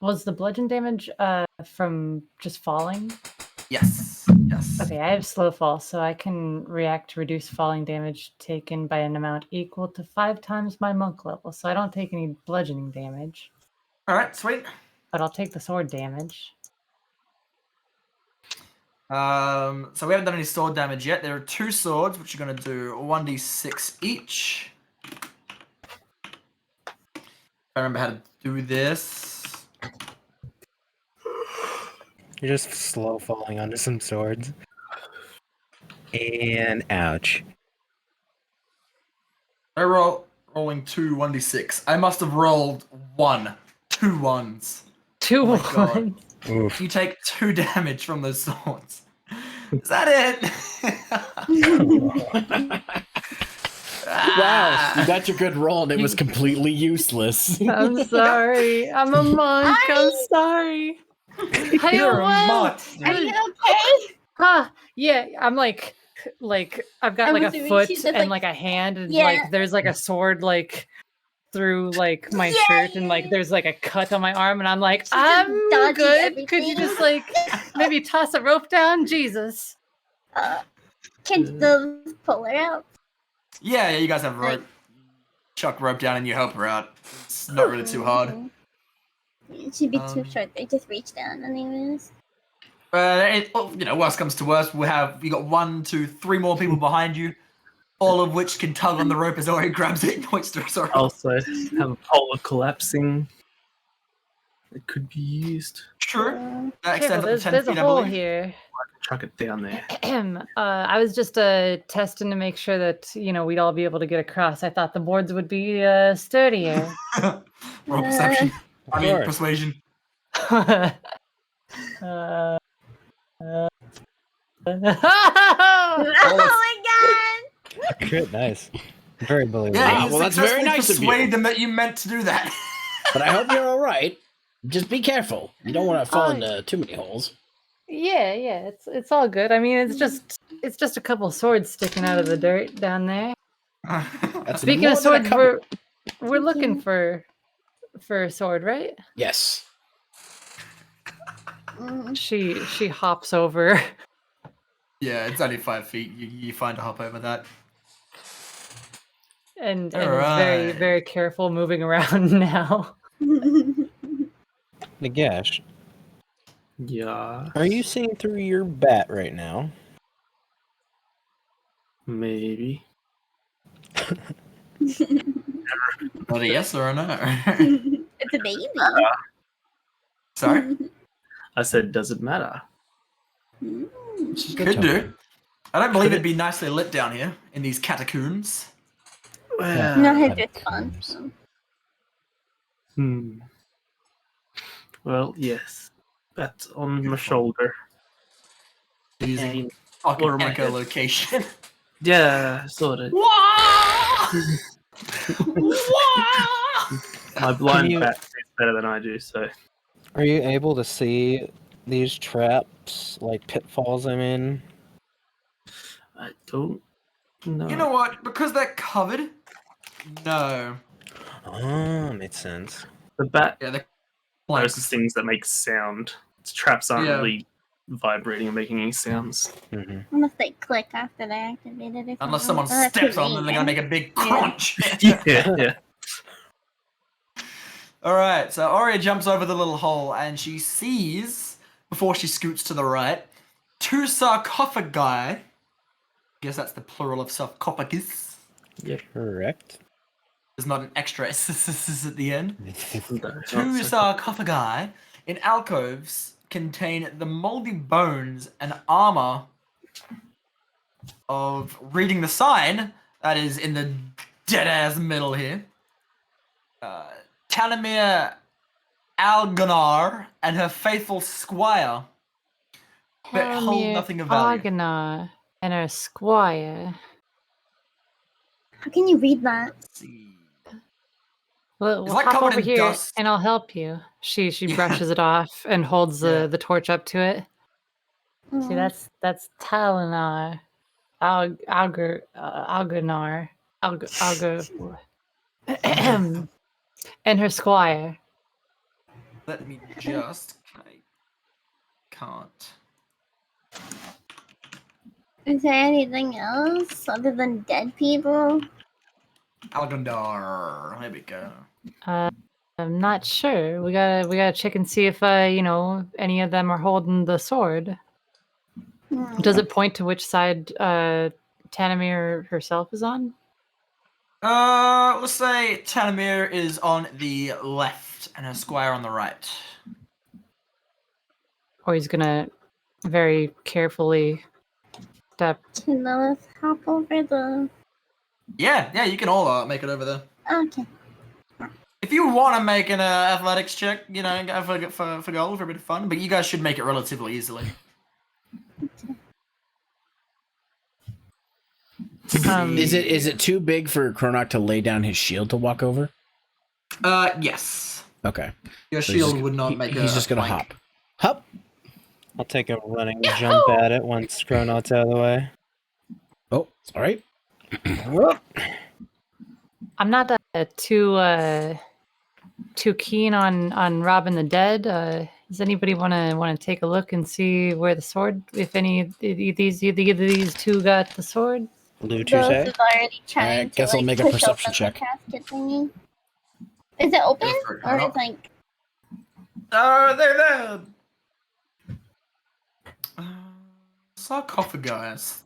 Was the bludgeon damage from just falling? Yes. Yes. Okay, I have slow fall, so I can react to reduce falling damage taken by an amount equal to 5 times my monk level. So I don't take any bludgeoning damage, All right. Sweet. but I'll take the sword damage. So we haven't done any sword damage yet. There are 2 swords, which are going to do 1d6 each. I remember how to do this. You're just slow falling onto some swords. And ouch. Rolling 2 1d6. I must have rolled 2 ones. 2 Oh my God. ones. Oof. You take 2 damage from those swords. Is that it? Wow, you got your good roll and it was completely useless. I'm sorry. I'm a monk. I'm sorry. You're a monk. Are you okay? Huh? Yeah, I'm like I've got I'm like a assuming foot she's just, and like- like a hand, and Yeah. like there's like a sword like through like my Yeah, shirt, and like yeah. there's like a cut on my arm, and I'm like, She's just I'm dodging good. Could you everything. just like maybe toss a rope down? Jesus. Can those pull her out? Yeah, you guys have Like- rope. Chuck rope down and you help her out. It's not really too hard. It should be too Um, short. They just reach down, anyways. Worst comes to worst, you got 1, 2, 3 more people behind you, all of which can tug on the rope as Ori grabs it and points to us. Also, have a polar collapsing. It could be used. True. That Careful, extends up to 10 there's a feet, I hole believe. here. Chuck it down there. I was just testing to make sure that we'd all be able to get across. I thought the boards would be sturdier. Roll perception. I mean, course. persuasion. uh, Oh my god! Good, nice. Very believable. Yeah, you well, that's very successfully nice of you. persuade them that you meant to do that. But I hope you're all right. Just be careful. You don't want to fall Oh. into too many holes. yeah, it's all good. I mean, it's just a couple swords sticking out of the dirt down there. That's Speaking more of than a swords, couple. we're looking for a sword, right? Yes. She hops over. Yeah, it's only 5 feet. You find a hop over that. And is Alright. very, very careful moving around now. Nagash, Yeah, are you seeing through your bat right now? maybe. Not a yes or a no. It's a baby. Sorry? I said, does it matter? Could do. I don't believe it'd be nicely lit down here in these catacombs. Well, No, it's just fun. hmm. Well, yes. That's on my shoulder. Using And fucking over my head. echolocation. Yeah, sort of. My blind you- bat sees better than I do, so Are you able to see these traps, like pitfalls I'm in? I don't know. You know what? Because they're covered, no. Oh, makes sense. The bat Yeah, they're notices things that make sound. Its traps aren't Yeah. really vibrating and making any sounds. Hmm. Unless they click after they're activated. Or Unless something. someone Oh, that's steps on them, they're gonna make a big crunch. Yeah. Alright, so Aurea jumps over the little hole and she sees, before she scoots to the right, 2 sarcophagi. Guess that's the plural of sarcophagus. Correct. There's not an extra S at the end. No, 2 not so- sarcophagi in alcoves contain the moldy bones and armor of reading the sign that is in the dead ass middle here. Talamir Alganar and her faithful squire, but hold nothing of value. Agana and her squire. How can you read that? Let's see. We'll It's like hop covered over in here dust. and I'll help you. She brushes it off and holds Yeah. the torch up to it. See, that's Talinar, Alganar, and her squire. Let me just. I can't. Is there anything else other than dead people? Algondar. There we go. I'm not sure. We gotta check and see if any of them are holding the sword. Does it point to which side Tanamir herself is on? Let's say Tanamir is on the left and her squire on the right. Or he's gonna very carefully step. Can Lilith hop over the? Yeah, you can all make it over there. Okay. If you want to make an athletics check, go for gold for a bit of fun, but you guys should make it relatively easily. Is it too big for Chronok to lay down his shield to walk over? Yes. Okay. Your So shield would not make. He's just gonna hop. Hop. I'll take a running jump at it once Chronot's out of the way. Oh, all right. I'm not too keen on robbing the dead. Does anybody want to take a look and see where the sword, if any of these two got the sword? Lou Those Touche? is already trying to guess I'll make a push perception open the check. casket thingy. Is it open Go for it, or Colonel. is like? They're there. Sarcophagi.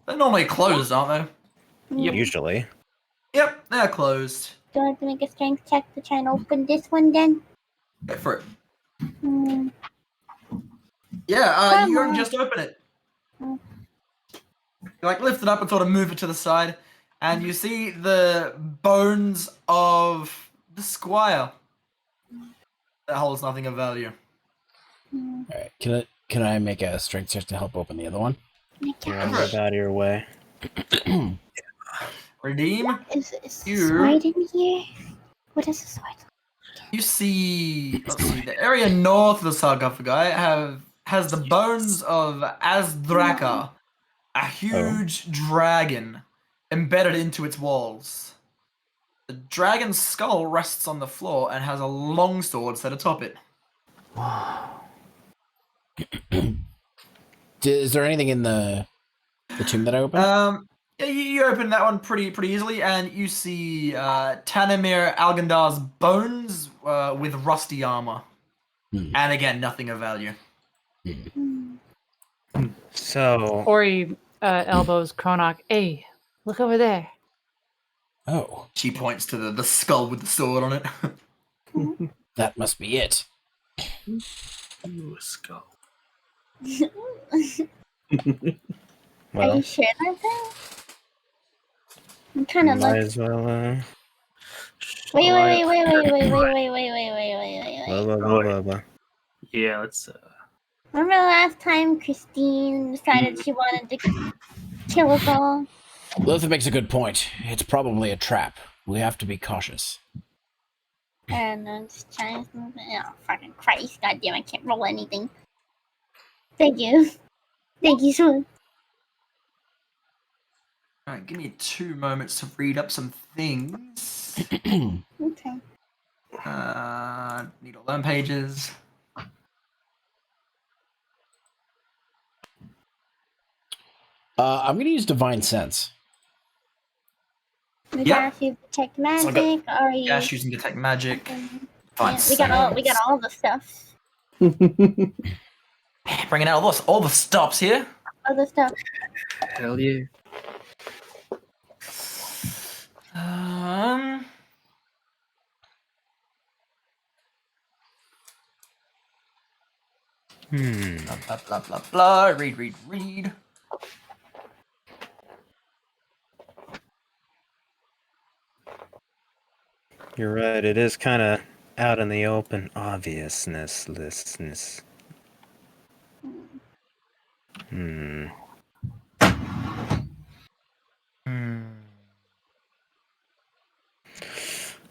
They're normally closed, aren't Usually. they? Yep, they're closed. Do I have to make a strength check to try and open this one then? Go for it. Hmm. Yeah, Come you on. can just open it. Mm. You lift it up and sort of move it to the side, and you see the bones of the squire. That holds nothing of value. Hmm. All right. Can I make a strength check to help open the other one? My Yeah, gosh. move out of your way. Redeem. Is the You- sword in here? What is the sword? You see, let's see, the area north of the sarcophagi has the bones of Azdraka, a huge dragon embedded into its walls. The dragon's skull rests on the floor and has a long sword set atop it. Is there anything in the tomb that I opened? Yeah, you open that one pretty easily, and you see Tanamir Algandar's bones with rusty armor, and again, nothing of value. So, Ori elbows Kronok. Hey, look over there. Oh, She points to the skull with the sword on it. that must be it. Ooh, a skull. Are well, you sure that's it? I'm kind of might like. as well, Wait. blah, blah. Yeah, let's. Remember last time Christine decided she wanted to kill us all? Luther makes a good point. It's probably a trap. We have to be cautious. And I'm just trying to. Oh, fucking Christ. Goddamn, I can't roll anything. Thank you. Thank you so much. Alright, give me 2 moments to read up some things. Okay. Need all them pages. I'm gonna use Divine Sense. We Yep. got you detect magic, So I or you? Gash using detect magic. Yeah, we got all the stuff. Bringing out all the stops here. All the stuff. Hell yeah. Um. Blah blah blah blah blah. Read. You're right, it is kind of out in the open. Obviousness.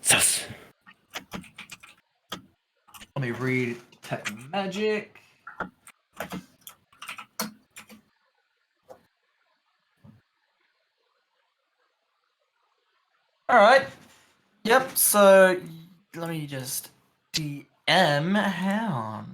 Sus. Let me read detect magic. All right. Yep. So let me just am Hound.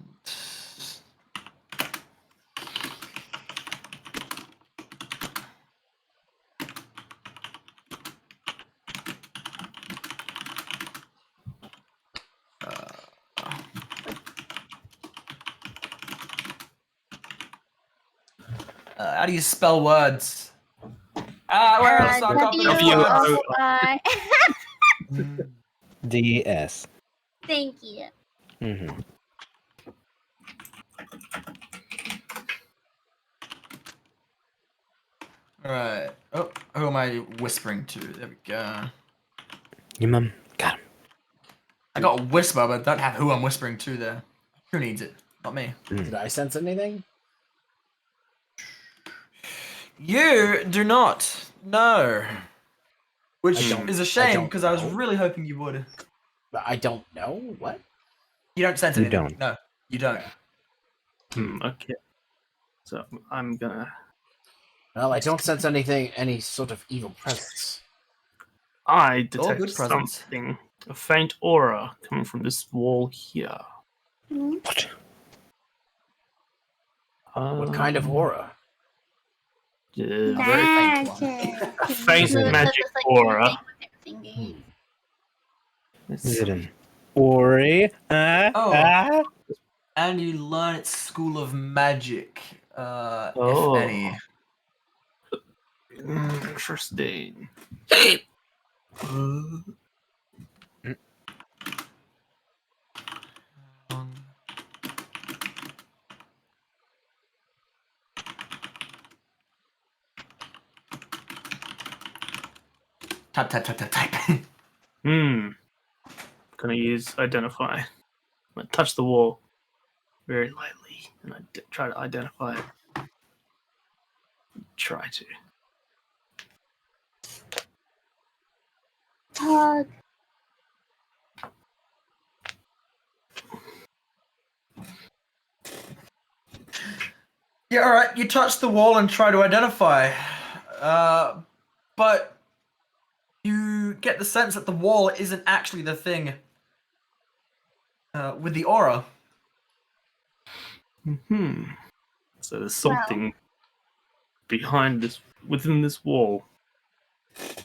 How do you spell words? Where else? I can't think of words. W-O-R. DS. Thank you. Mm-hmm. Alright. Oh, who am I whispering to? There we go. Your mum got him. I got a whisper, but don't have who I'm whispering to there. Who needs it? Not me. Did I sense anything? You do not. No. Which I don't- is a I shame, don't because I was know. really hoping you would. But I don't know. What? You don't sense You anything. don't. No, you don't. Okay. So I'm gonna. Well, I don't sense anything. Any sort of evil presence. I All detect good presents. something. A faint aura coming from this wall here. What? What kind of aura? Very Magic. faint So it magic looks like aura. anything with their fingers. Let's Is it see. an Ori? Oh. And you learn at School of Magic, Oh. if any. Interesting. Type, type, type, type, type. Gonna use identify. I'm gonna touch the wall very lightly and try to identify it. Try to. Hug. Yeah, alright, you touch the wall and try to identify. But you get the sense that the wall isn't actually the thing with the aura. So there's something behind this, within this wall.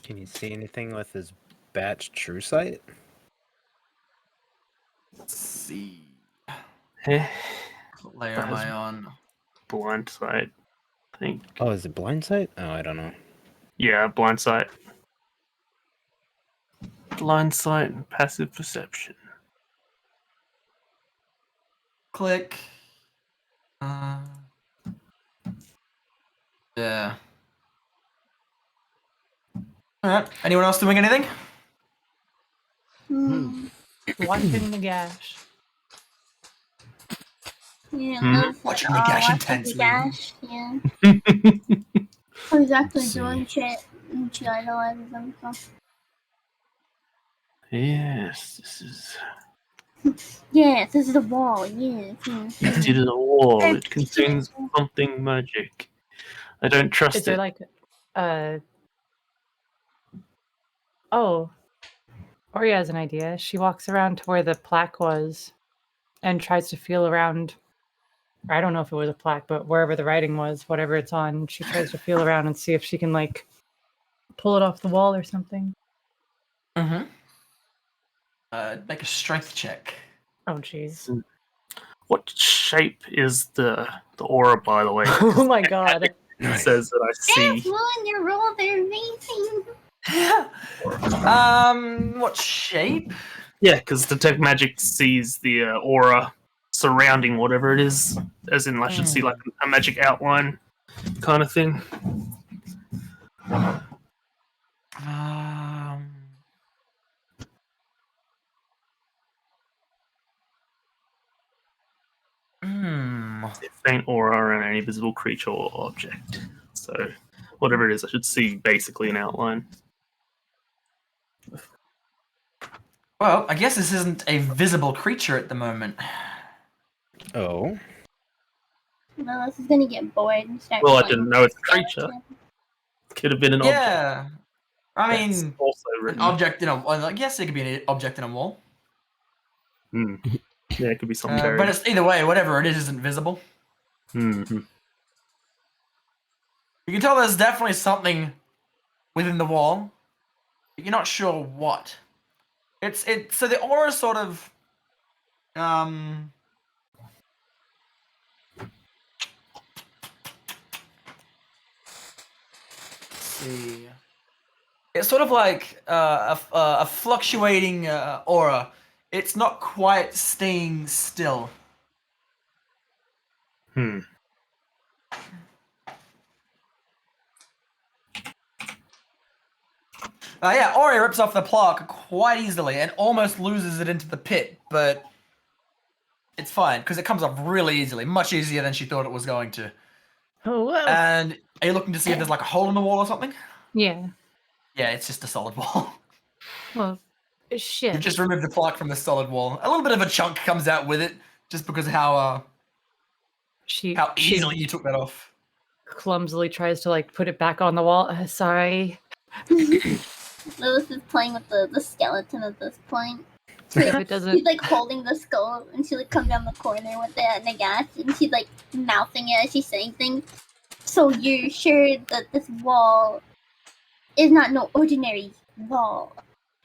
Can you see anything with his batch true sight? Let's see. Eh, What layer am I on? blind sight. I think. Oh, is it blind sight? Oh, I don't know. Yeah, blind sight. Blind sight and passive perception. Click. Yeah. Alright, anyone else doing anything? Watching the gash. Yeah, Watching the gash watching intensely. the gash, yeah. I was actually doing shit and she idolizes them, so. Yes, this is. Yes, this is a wall, yes. It's in a wall. It contains something magic. I don't trust Is there it. like oh, Ori has an idea. She walks around to where the plaque was and tries to feel around. Or I don't know if it was a plaque, but wherever the writing was, whatever it's on, she tries to feel around and see if she can like pull it off the wall or something. Mm-hmm. Make a strength check. Oh jeez. What shape is the aura, by the way? Oh my god. It says that I That's see. one, your roll, they're amazing. What shape? Yeah, because detect magic sees the aura surrounding whatever it is, as in I should see like a magic outline kind of thing. Faint aura and any visible creature or object. So whatever it is, I should see basically an outline. Well, I guess this isn't a visible creature at the moment. Oh. Well, this is gonna get bored and start. Well, I playing didn't know it's a skeleton. creature. Could have been an object. Yeah. I That's mean, also an written. object in a wall. I guess it could be an object in a wall. Yeah, it could be something But buried. it's either way, whatever it is isn't visible. Mhm. You can tell there's definitely something within the wall, but you're not sure what. So the aura sort of let's see. It's sort of like a fluctuating aura. It's not quite staying still. Hmm. Yeah, Ori rips off the plaque quite easily and almost loses it into the pit, but it's fine because it comes off really easily, much easier than she thought it was going to. Oh, whoa. And are you looking to see if there's like a hole in the wall or something? Yeah. Yeah, it's just a solid wall. Well, You shit. just removed the plaque from the solid wall. A little bit of a chunk comes out with it, just because of how She easily you took that off. clumsily tries to like put it back on the wall. Sorry. Lilith is playing with the skeleton at this point. If it doesn't, She's like holding the skull, and she like comes down the corner with it at Nagash, and she's like mouthing it as she's saying things. So you're sure that this wall is not no ordinary wall?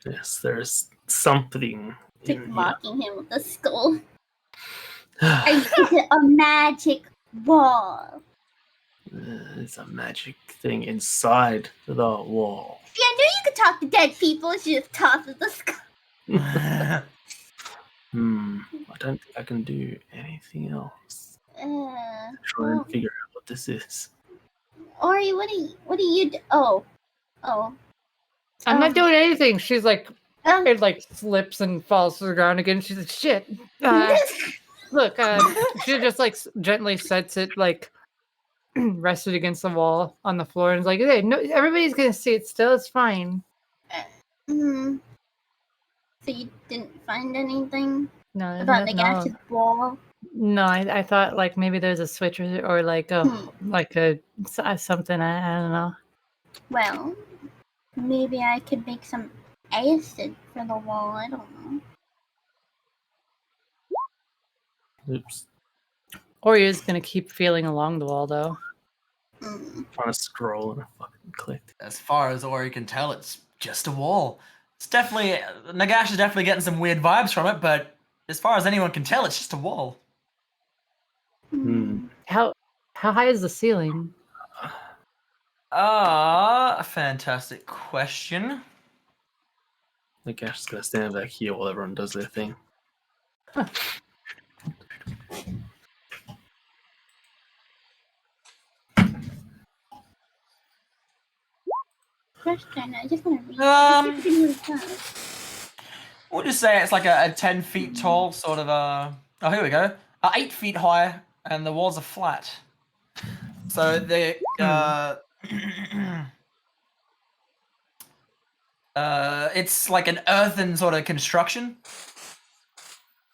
Yes, there's something It's like in mocking him with the skull. here. Is it a magic wall? There's a magic thing inside the wall. See, I knew you could talk to dead people. She just tosses the skull. I don't think I can do anything else. Try and Well, figure out what this is. Ori, what do you do? Oh. I'm not Um, doing anything. She's like, Um, it like slips and falls to the ground again. She's like, shit. Look, she just like gently sets it like rested against the wall on the floor and is like, hey, no, everybody's gonna see it still. It's fine. Hmm. So you didn't find anything No, there's about nothing Nagash's wall? No, I thought like maybe there's a switch or like a something. I don't know. Well, maybe I could make some acid for the wall. I don't know. Oops. Or you're just gonna keep feeling along the wall though. Trying to scroll and I fucking clicked. As far as Ori can tell, it's just a wall. It's definitely Nagash is definitely getting some weird vibes from it, but as far as anyone can tell, it's just a wall. How high is the ceiling? A fantastic question. I guess just gonna stand back here while everyone does their thing. Question. I just want to read. Um, Really fast. We'll just say it's like a 10 feet tall, sort of oh, here we go. 8 feet high, and the walls are flat. So they it's like an earthen sort of construction.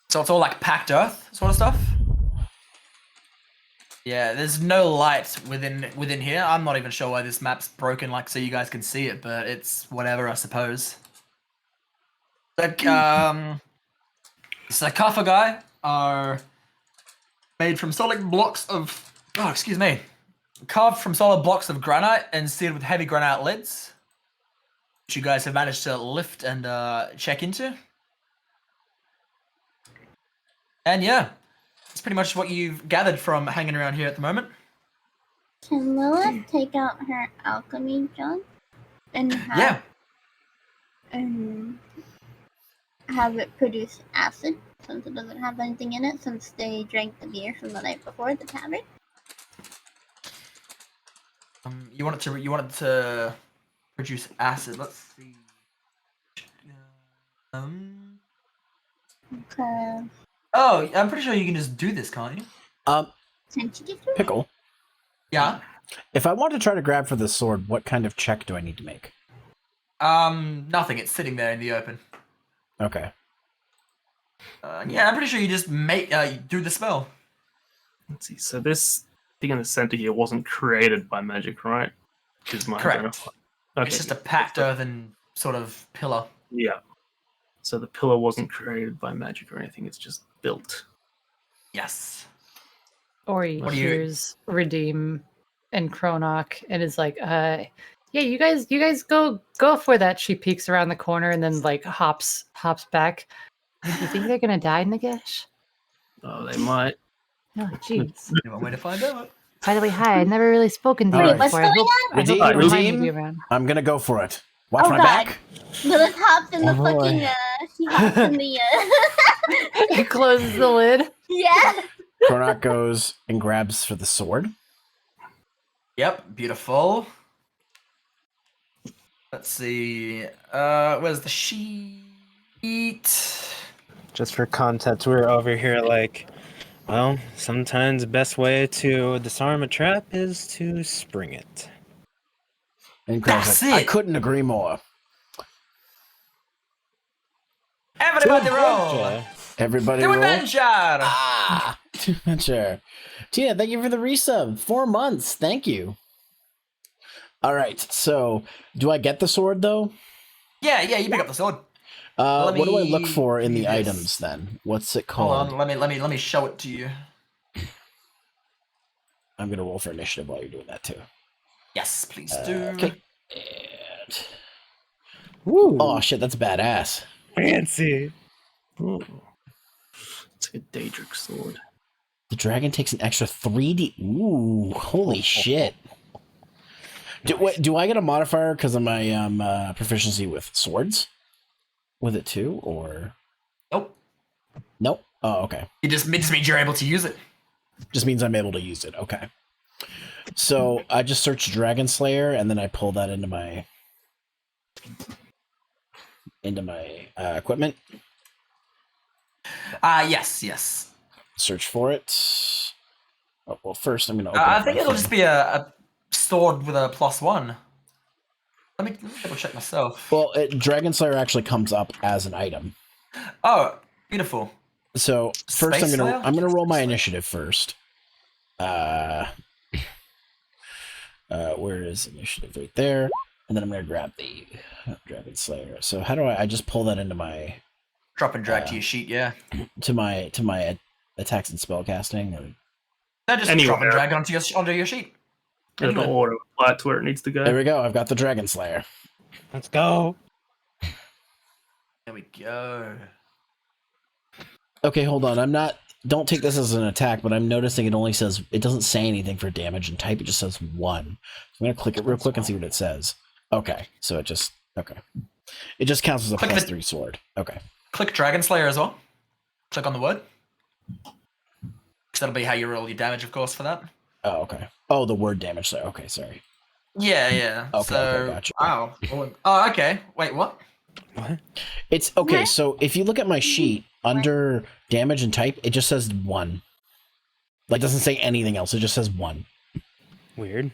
So it's all like packed earth sort of stuff. Yeah, there's no light within here. I'm not even sure why this map's broken, like so you guys can see it, but it's whatever, I suppose. The sarcophagi are made from solid blocks of carved from solid blocks of granite and sealed with heavy granite lids, which you guys have managed to lift and check into. And yeah, that's pretty much what you've gathered from hanging around here at the moment. Can Lilith take out her alchemy junk and have it produce acid, since it doesn't have anything in it, since they drank the beer from the night before at the tavern? You want it to produce acid. Let's see. Okay. Oh, I'm pretty sure you can just do this, can't you? Can't you give her? Pickle. Yeah. If I want to try to grab for the sword, what kind of check do I need to make? Nothing. It's sitting there in the open. Okay. Yeah, I'm pretty sure you just do the spell. Let's see. So this thing in the center here wasn't created by magic, right? Is my Correct. identifier. Okay. It's just a packed earthen sort of pillar. Yeah. So the pillar wasn't created by magic or anything, it's just built. Yes. Or he What do you- hears Redeem and Kronok and is like, yeah, you guys go for that. She peeks around the corner and then like hops back. Do you think they're gonna die, Nagash? Oh, they might. Oh, jeez. One way to find out. By the way, hi. I've never really spoken to All you right. What's before. going I hope on? you Redeem, don't mind me redeem. being around. I'm gonna go for it. Watch Oh, my God. back. Lilith hops in the Oh, boy. fucking, she hops in the, It closes the lid. yeah. Kronok goes and grabs for the sword. Yep, beautiful. Let's see. Where's the sheet? Just for context, we're over here like, well, sometimes the best way to disarm a trap is to spring it. And Kronok's That's like, I it. couldn't agree more. Everybody To roll. adventure. Everybody Do roll. adventure. Ah, sure. Tina, thank you for the resub. 4 months. Thank you. All right. So, do I get the sword though? Yeah, you pick up the sword. What Let do I look me for in do the this. items then? What's it Hold called? on, let me show it to you. I'm gonna roll for initiative while you're doing that too. Yes, please do. Okay. And... Woo! Oh shit, that's badass. Fancy. Ooh. It's like a Daedric sword. The dragon takes an extra 3D. Ooh, holy shit. Do I get a modifier because of my proficiency with swords? With it too, or Nope. nope? Oh, okay. It just means you're able to use it. Just means I'm able to use it. Okay. So I just search Dragon Slayer and then I pull that into my equipment. Yes. Search for it. Oh, well, first I'm gonna open. I up think my it'll thing. just be a sword with a +1. Let me double check myself. Well, Dragon Slayer actually comes up as an item. Oh, beautiful. So first Space Slayer? I'm gonna roll my Space Slayer? initiative first. Where is initiative? Right there. And then I'm gonna grab the Dragon Slayer. So how do I just pull that into my Drop and drag to your sheet, yeah. to my attacks and spellcasting? Or... No, just Anywhere. drop and drag onto your sheet. It'll Anywhere. auto apply it to where it needs to go. There we go. I've got the Dragon Slayer. Let's go. There we go. Okay, hold on. Don't take this as an attack, but I'm noticing it doesn't say anything for damage and type. It just says 1. So I'm gonna click it real quick and see what it says. Okay, so it just counts as a Click +3 sword. Okay. Click Dragon Slayer as well. Click on the word. Because that'll be how you roll your damage, of course, for that. Oh, okay. Oh, the word damage slayer. Okay, sorry. Yeah. Okay, So, okay, gotcha. wow. Oh, okay. Wait, what? It's okay. So if you look at my sheet under damage and type, it just says 1. Like, it doesn't say anything else. It just says 1. Weird.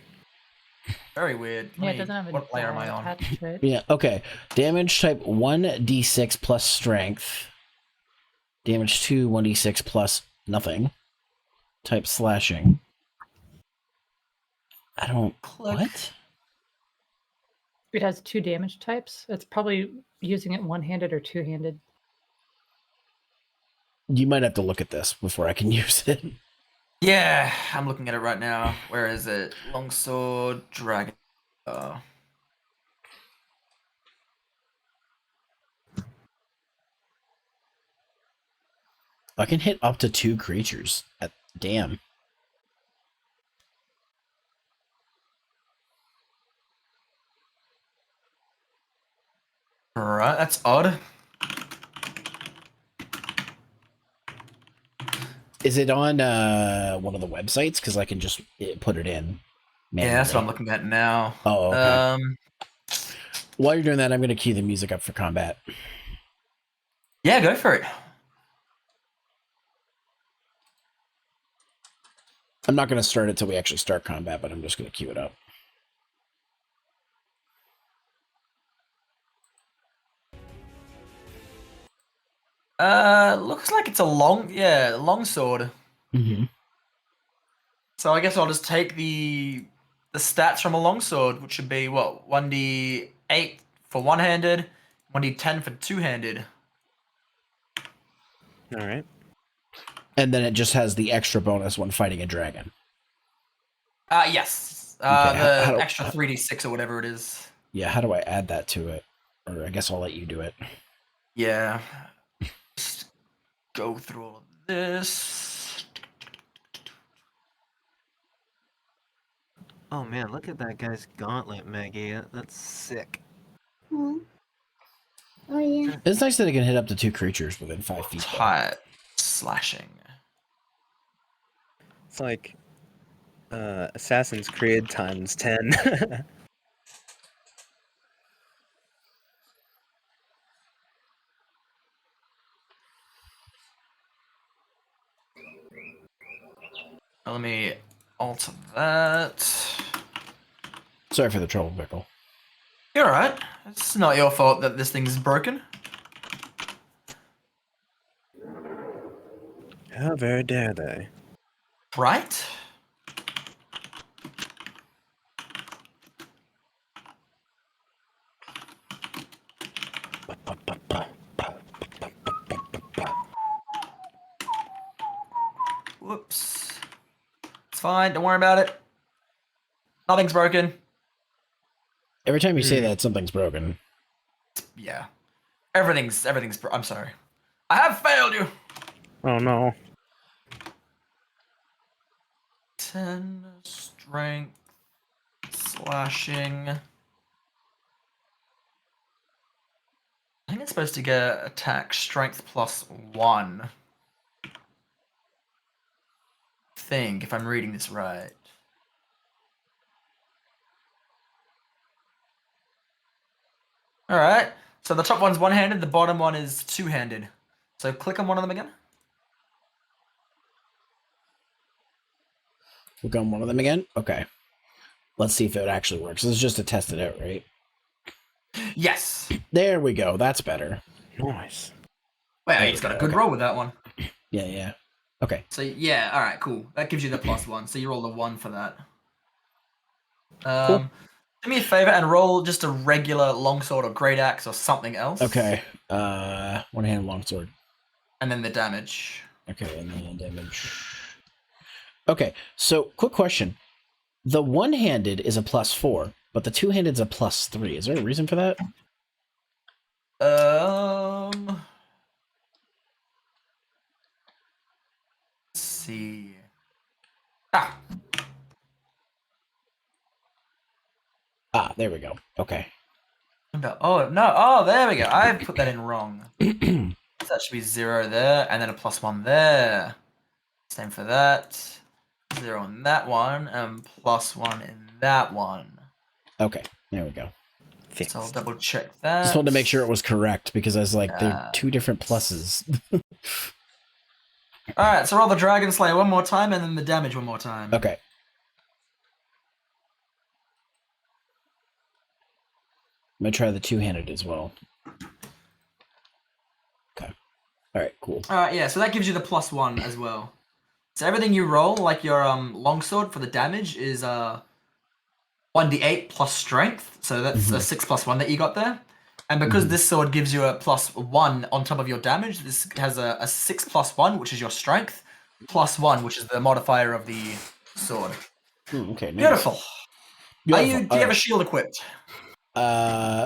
Very weird. Yeah, it doesn't have a What layer am I die on? attached to it. Yeah. Okay. Damage type 1d6 plus strength. Damage 2 1d6 plus nothing. Type slashing. I don't. Click. What? It has 2 damage types. It's probably using it one-handed or two-handed. You might have to look at this before I can use it. Yeah, I'm looking at it right now. Where is it? Longsword, dragon. I can hit up to 2 creatures. Damn. Right, that's odd. Is it on one of the websites? Because I can just put it in. Yeah, that's what I'm manually. looking at now. Oh, okay. While you're doing that, I'm going to cue the music up for combat. Yeah, go for it. I'm not going to start it till we actually start combat, but I'm just going to cue it up. Looks like it's a longsword. Mm-hmm. So I guess I'll just take the stats from a longsword, which should be what 1d8 for one-handed, 1d10 for two-handed. All right. And then it just has the extra bonus when fighting a dragon. Yes. Okay, The extra 3d6 or whatever it is. Yeah, how do I add that to it? Or I guess I'll let you do it. Yeah. Just go through all of this. Oh man, look at that guy's gauntlet, Maggie. That's sick. Hmm. Oh yeah. It's nice that it can hit up to 2 creatures within 5 feet. though. Type slashing. It's like Assassin's Creed times 10. Let me alter that. Sorry for the trouble, Pickle. You're alright. It's not your fault that this thing's broken. How very dare they? Right? Whoops. It's fine, don't worry about it. Nothing's broken. Every time you say that, something's broken. Yeah. Everything's I'm sorry. I have failed you! Oh no. 10 strength slashing. I think it's supposed to get attack strength +1. I think, if I'm reading this right. Alright, so the top one's one-handed, the bottom one is two-handed. So click on one of them again. Click on one of them again? Okay. Let's see if it actually works. This is just to test it out, right? Yes! There we go. That's better. Nice. Well, he's got a good roll with that one. Yeah. Okay. So yeah, alright, cool. That gives you the +1, so you roll the 1 for that. Cool. Do me a favor and roll just a regular longsword or great axe or something else. Okay. One-handed longsword. And then the damage. Okay, and then damage. Okay, so quick question. The one-handed is a +4, but the two-handed is a +3. Is there a reason for that? Let's see. There we go. Okay. Oh, no. Oh, there we go. I put that in wrong. So that should be 0 there, and then a +1 there. Same for that. 0 on that one, and +1 in that one. Okay, there we go. So I'll double check that. Just wanted to make sure it was correct because I was like, they're 2 different pluses. Alright, so roll the Dragon Slayer one more time, and then the damage one more time. Okay. I'm gonna try the two-handed as well. Okay. Alright, cool. Alright, yeah, so that gives you the +1 as well. So everything you roll, like your longsword for the damage, is 1d8 plus strength. So that's a 6 + 1 that you got there. And because this sword gives you a +1 on top of your damage, this has a 6 + 1, which is your strength, +1, which is the modifier of the sword. Okay, nice. Beautiful. Do you have a Alright. shield equipped?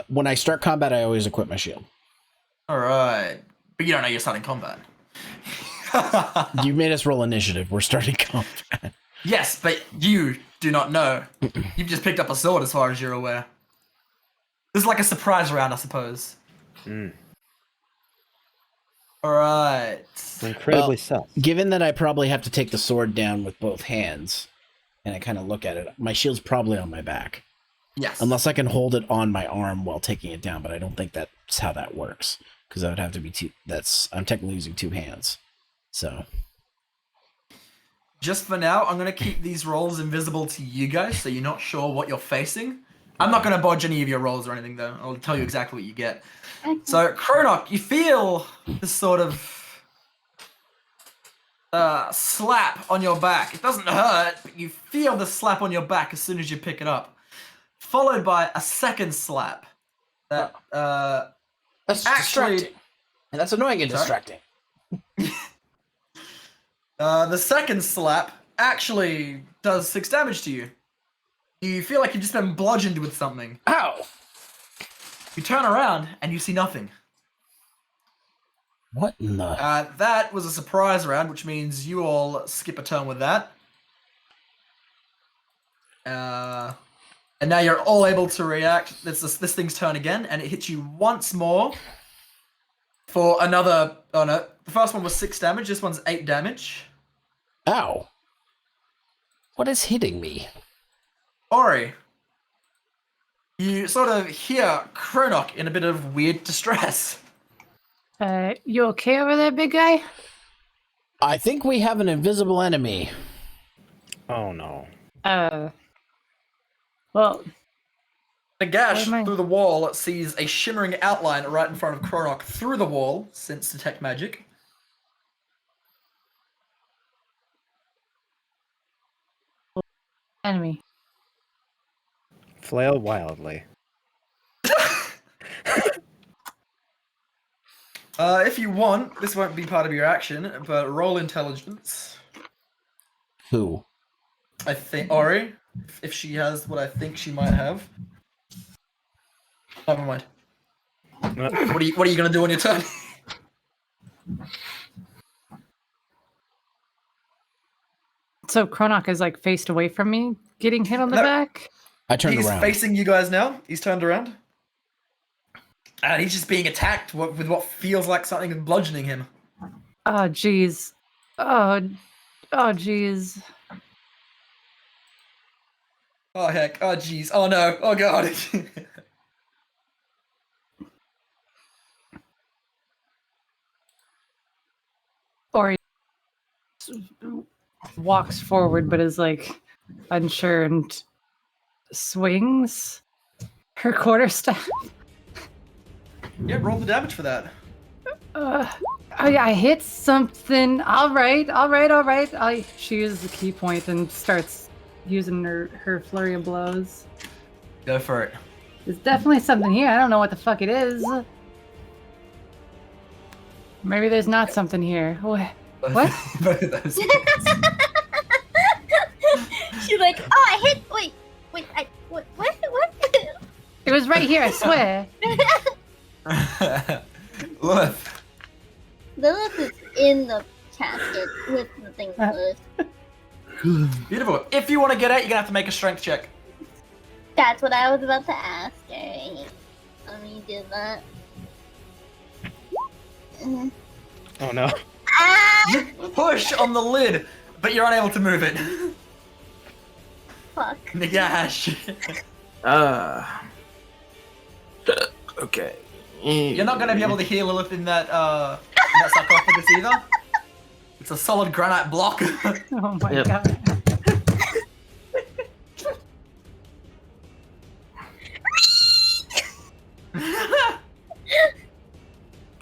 When I start combat, I always equip my shield. Alright. But you don't know you're starting combat. You made us roll initiative. We're starting combat. Yes, but you do not know. You've just picked up a sword as far as you're aware. This is like a surprise round, I suppose. Alright. Incredibly sus. Given that I probably have to take the sword down with both hands, and I kind of look at it, my shield's probably on my back. Yes. Unless I can hold it on my arm while taking it down, but I don't think that's how that works. Because that would have to be two. I'm technically using 2 hands. So. Just for now, I'm going to keep these rolls invisible to you guys, so you're not sure what you're facing. I'm not going to bodge any of your rolls or anything, though. I'll tell you exactly what you get. So, Kronok, you feel this sort of slap on your back. It doesn't hurt, but you feel the slap on your back as soon as you pick it up. Followed by a second slap. That, That's actually... distracting. And that's annoying and Sorry? distracting. The second slap actually does 6 damage to you. You feel like you've just been bludgeoned with something. Ow! You turn around and you see nothing. What in the... That was a surprise round, which means you all skip a turn with that. And now you're all able to react. This thing's turn again, and it hits you once more for another... Oh no, the first one was 6 damage, this one's 8 damage. Ow. What is hitting me? Ori, you sort of hear Kronok in a bit of weird distress. You okay over there, big guy? I think we have an invisible enemy. Oh no. Well... The gash Where am I? through the wall sees a shimmering outline right in front of Kronok through the wall, since detect magic. Enemy. Flail wildly. If you want, this won't be part of your action, but roll intelligence. Who? I think Ori, if she has what I think she might have. Never mind. What are you gonna do on your turn? So Kronok is like faced away from me, getting hit on the No. back? I turned He's around. facing you guys now. He's turned around. And he's just being attacked with what feels like something is bludgeoning him. Oh, jeez. Oh, jeez. Oh heck. Oh jeez. Oh no. Oh god. Or he walks forward, but is like unsure and swings her quarterstaff. Yeah, roll the damage for that. I hit something. All right. She uses the key point and starts using her flurry of blows. Go for it. There's definitely something here. I don't know what the fuck it is. Maybe there's not something here. What? Both of those. She's like, oh, I hit. Wait, what? It was right here, I swear. Lilith. Lilith is in the casket with the thing closed. Beautiful. If you want to get out, you're gonna have to make a strength check. That's what I was about to ask her. Let me do that. Oh no. Ah! You push on the lid, but you're unable to move it. Fuck. Nagash. Okay. You're not gonna be able to hear Lilith in that sarcophagus either. It's a solid granite block. Oh my Yep. god.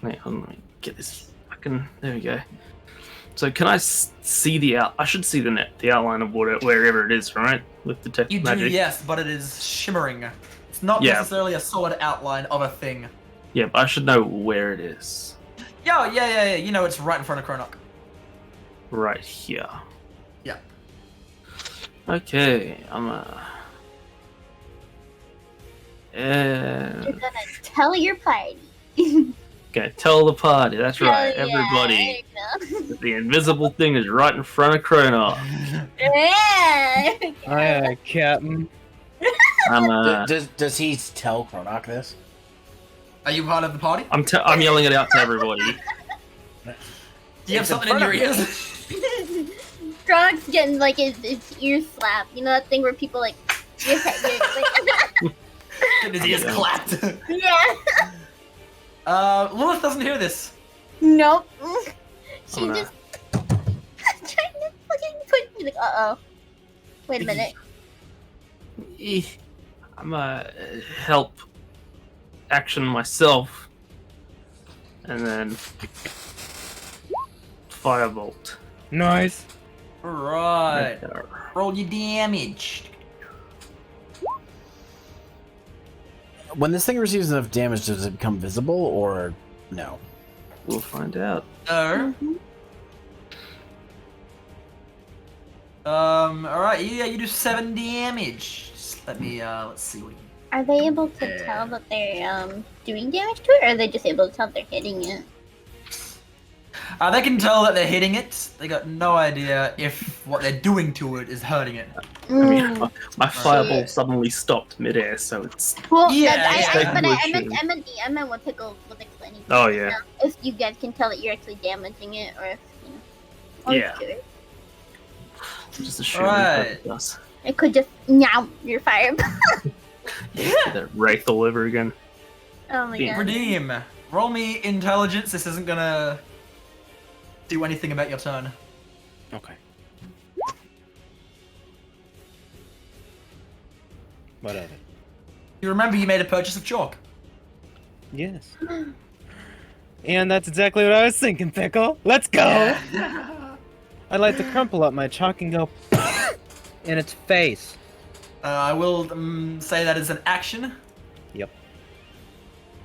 Wait, hold on, let me get this fucking. There we go. So can I see the out? I should see the outline of wherever it is, right? With detect You do, magic. yes, but it is shimmering. It's not Yeah. necessarily a solid outline of a thing. Yeah, but I should know where it is. Yeah. You know it's right in front of Kronok. Right here. Yeah. Okay, I'm You're gonna tell your party. okay, tell the party. That's right, Hell yeah, everybody. there you that the invisible thing is right in front of Kronok. go. Yeah. Aye, Captain. I'm Does he tell Kronok this? Are you part of the party? I'm yelling it out to everybody. Do you have something in your ears? Krog's getting like his ear slapped. You know that thing where people like, like His ears clapped. yeah. Lilith doesn't hear this. Nope. She Oh, no. just trying to fucking put me like, wait a minute. I'm help action myself, and then firebolt. Nice. Right. Roll your damage. When this thing receives enough damage, does it become visible or no? We'll find out. No. Alright, yeah, you do 7 damage. Just let me, let's see what you... Are they able to Yeah. tell that they're doing damage to it, or are they just able to tell they're hitting it? They can tell that they're hitting it. They got no idea if what they're doing to it is hurting it. I mean, Mm. my fireball Shit. suddenly stopped midair, so it's. Well, Yeah, I meant what Pickle was explaining. to Oh, me yeah. now. If you guys can tell that you're actually damaging it, or if or Yeah. do it. Just assuming Alright. it does. It could just your fire. That wraith all over again. Oh my Yeah. god. Redeem. Roll me intelligence. This isn't gonna do anything about your turn. Okay. What of it? You remember you made a purchase of chalk. Yes. And that's exactly what I was thinking, Pickle. Let's go! I'd like to crumple up my chalk and go in its face. I will say that is an action. Yep.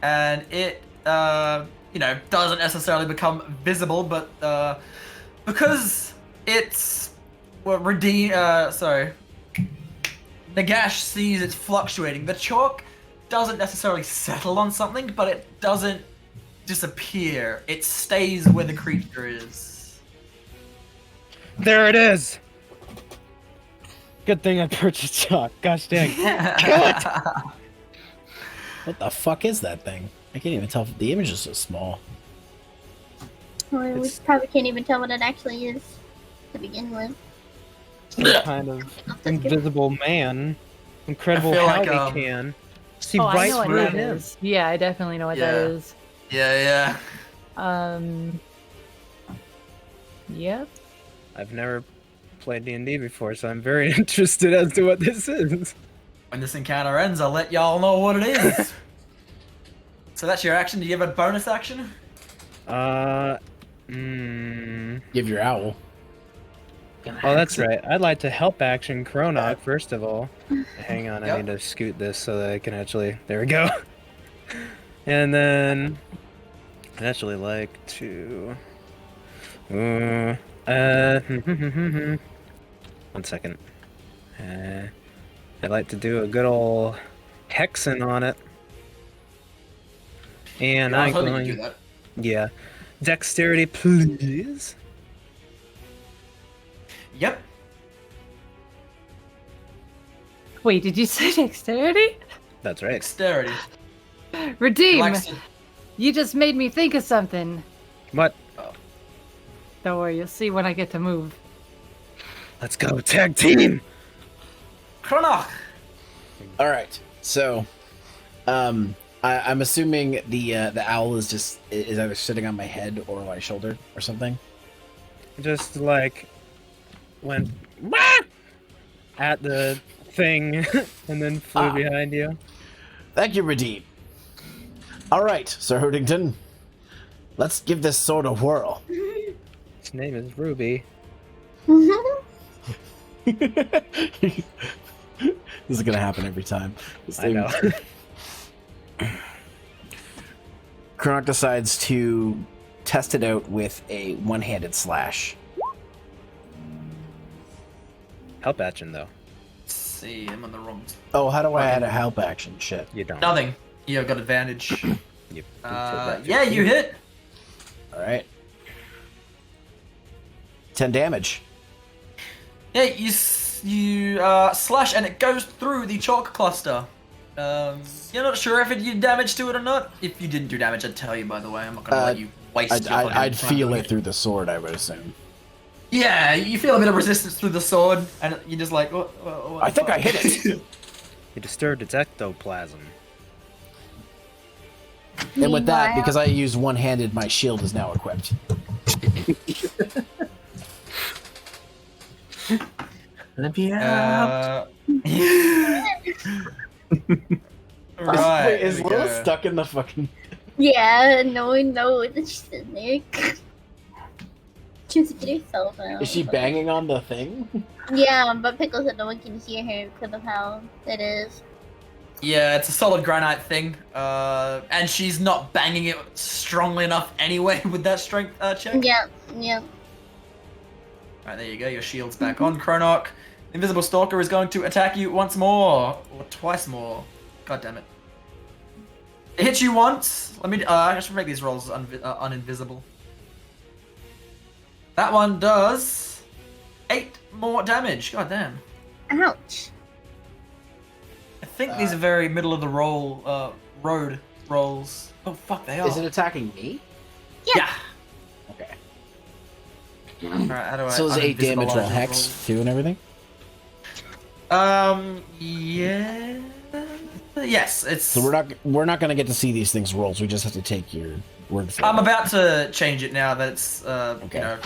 And it, doesn't necessarily become visible, but because it's Nagash sees it's fluctuating. The chalk doesn't necessarily settle on something, but it doesn't disappear. It stays where the creature is. There it is! Good thing I purchased chalk. Gosh dang. What the fuck is that thing? I can't even tell if the image is so small. Well, we It's- probably can't even tell what it actually is to begin with. Some kind of invisible man. Incredible I feel how like, he can see Oh, I right know what through that him. is. Yeah, I definitely know what that Yeah. is. Yeah. Yep. I've never played D&D before, so I'm very interested as to what this is. When this encounter ends, I'll let y'all know what it is. So that's your action. Do you have a bonus action? Oh, Give your owl. that's right. I'd like to help action Chronoc, first of all. Hang on, I Yep. need to scoot this so that I can actually... There we go. And then... I'd actually like to... One second. I'd like to do a good old hexing on it. And I I'm was hoping going... you'd do that. Yeah. Dexterity, please. Yep. Wait, did you say dexterity? That's right. Dexterity. Redeem! Likes to- You just made me think of something. What? Don't worry, you'll see when I get to move. Let's go, tag team! Chronach! All right. So, I'm assuming the owl is either sitting on my head or my shoulder or something. Just like went at the thing and then flew behind you. Thank you, Redeem. All right, Sir Hoodington. Let's give this sword a whirl. His name is Ruby. This is gonna happen every time. I know. Chronoc decides to test it out with a one-handed slash. Help action though. Let's see, I'm on the wrong. Oh, how do I add a help action? Shit. You don't. Nothing. You've got advantage. You Yeah, you hit. All right. 10 damage. Yeah, you slash and it goes through the chalk cluster. You're not sure if it did damage to it or not. If you didn't do damage, I'd tell you. By the way, I'm not gonna let you waste. your fucking I'd time feel doing it through the sword, I would assume. Yeah, you feel a bit of resistance through the sword, and you're just like, what I the think I fuck? hit it. You disturbed its ectoplasm. And with that, Meanwhile- because I used one-handed, my shield is now equipped. Let me out. Right. Wait, is here we Lil go. stuck in the fucking... Yeah, no one knows. It's just in there. Just get herself out. Is she banging on the thing? Yeah, but Pickle said no one can hear her because of how it is. Yeah, it's a solid granite thing, and she's not banging it strongly enough anyway with that strength check. Yeah, yeah. Alright, there you go. Your shield's back on, Chronok. Invisible Stalker is going to attack you once more. Or twice more. God damn it. It hits you once. Let me. I should make these rolls uninvisible. That one does 8 more damage. God damn. Ouch. I think these are very middle of the road rolls. Oh fuck, they are. Is it attacking me? Yeah. Okay. Alright, how do I? So is 8 damage uninvisibilize roll these hex rolls? too and everything? Yeah. Yes, it's. So we're not gonna get to see these things rolls. We just have to take your word for it. I'm about to change it now that it's Okay. you know,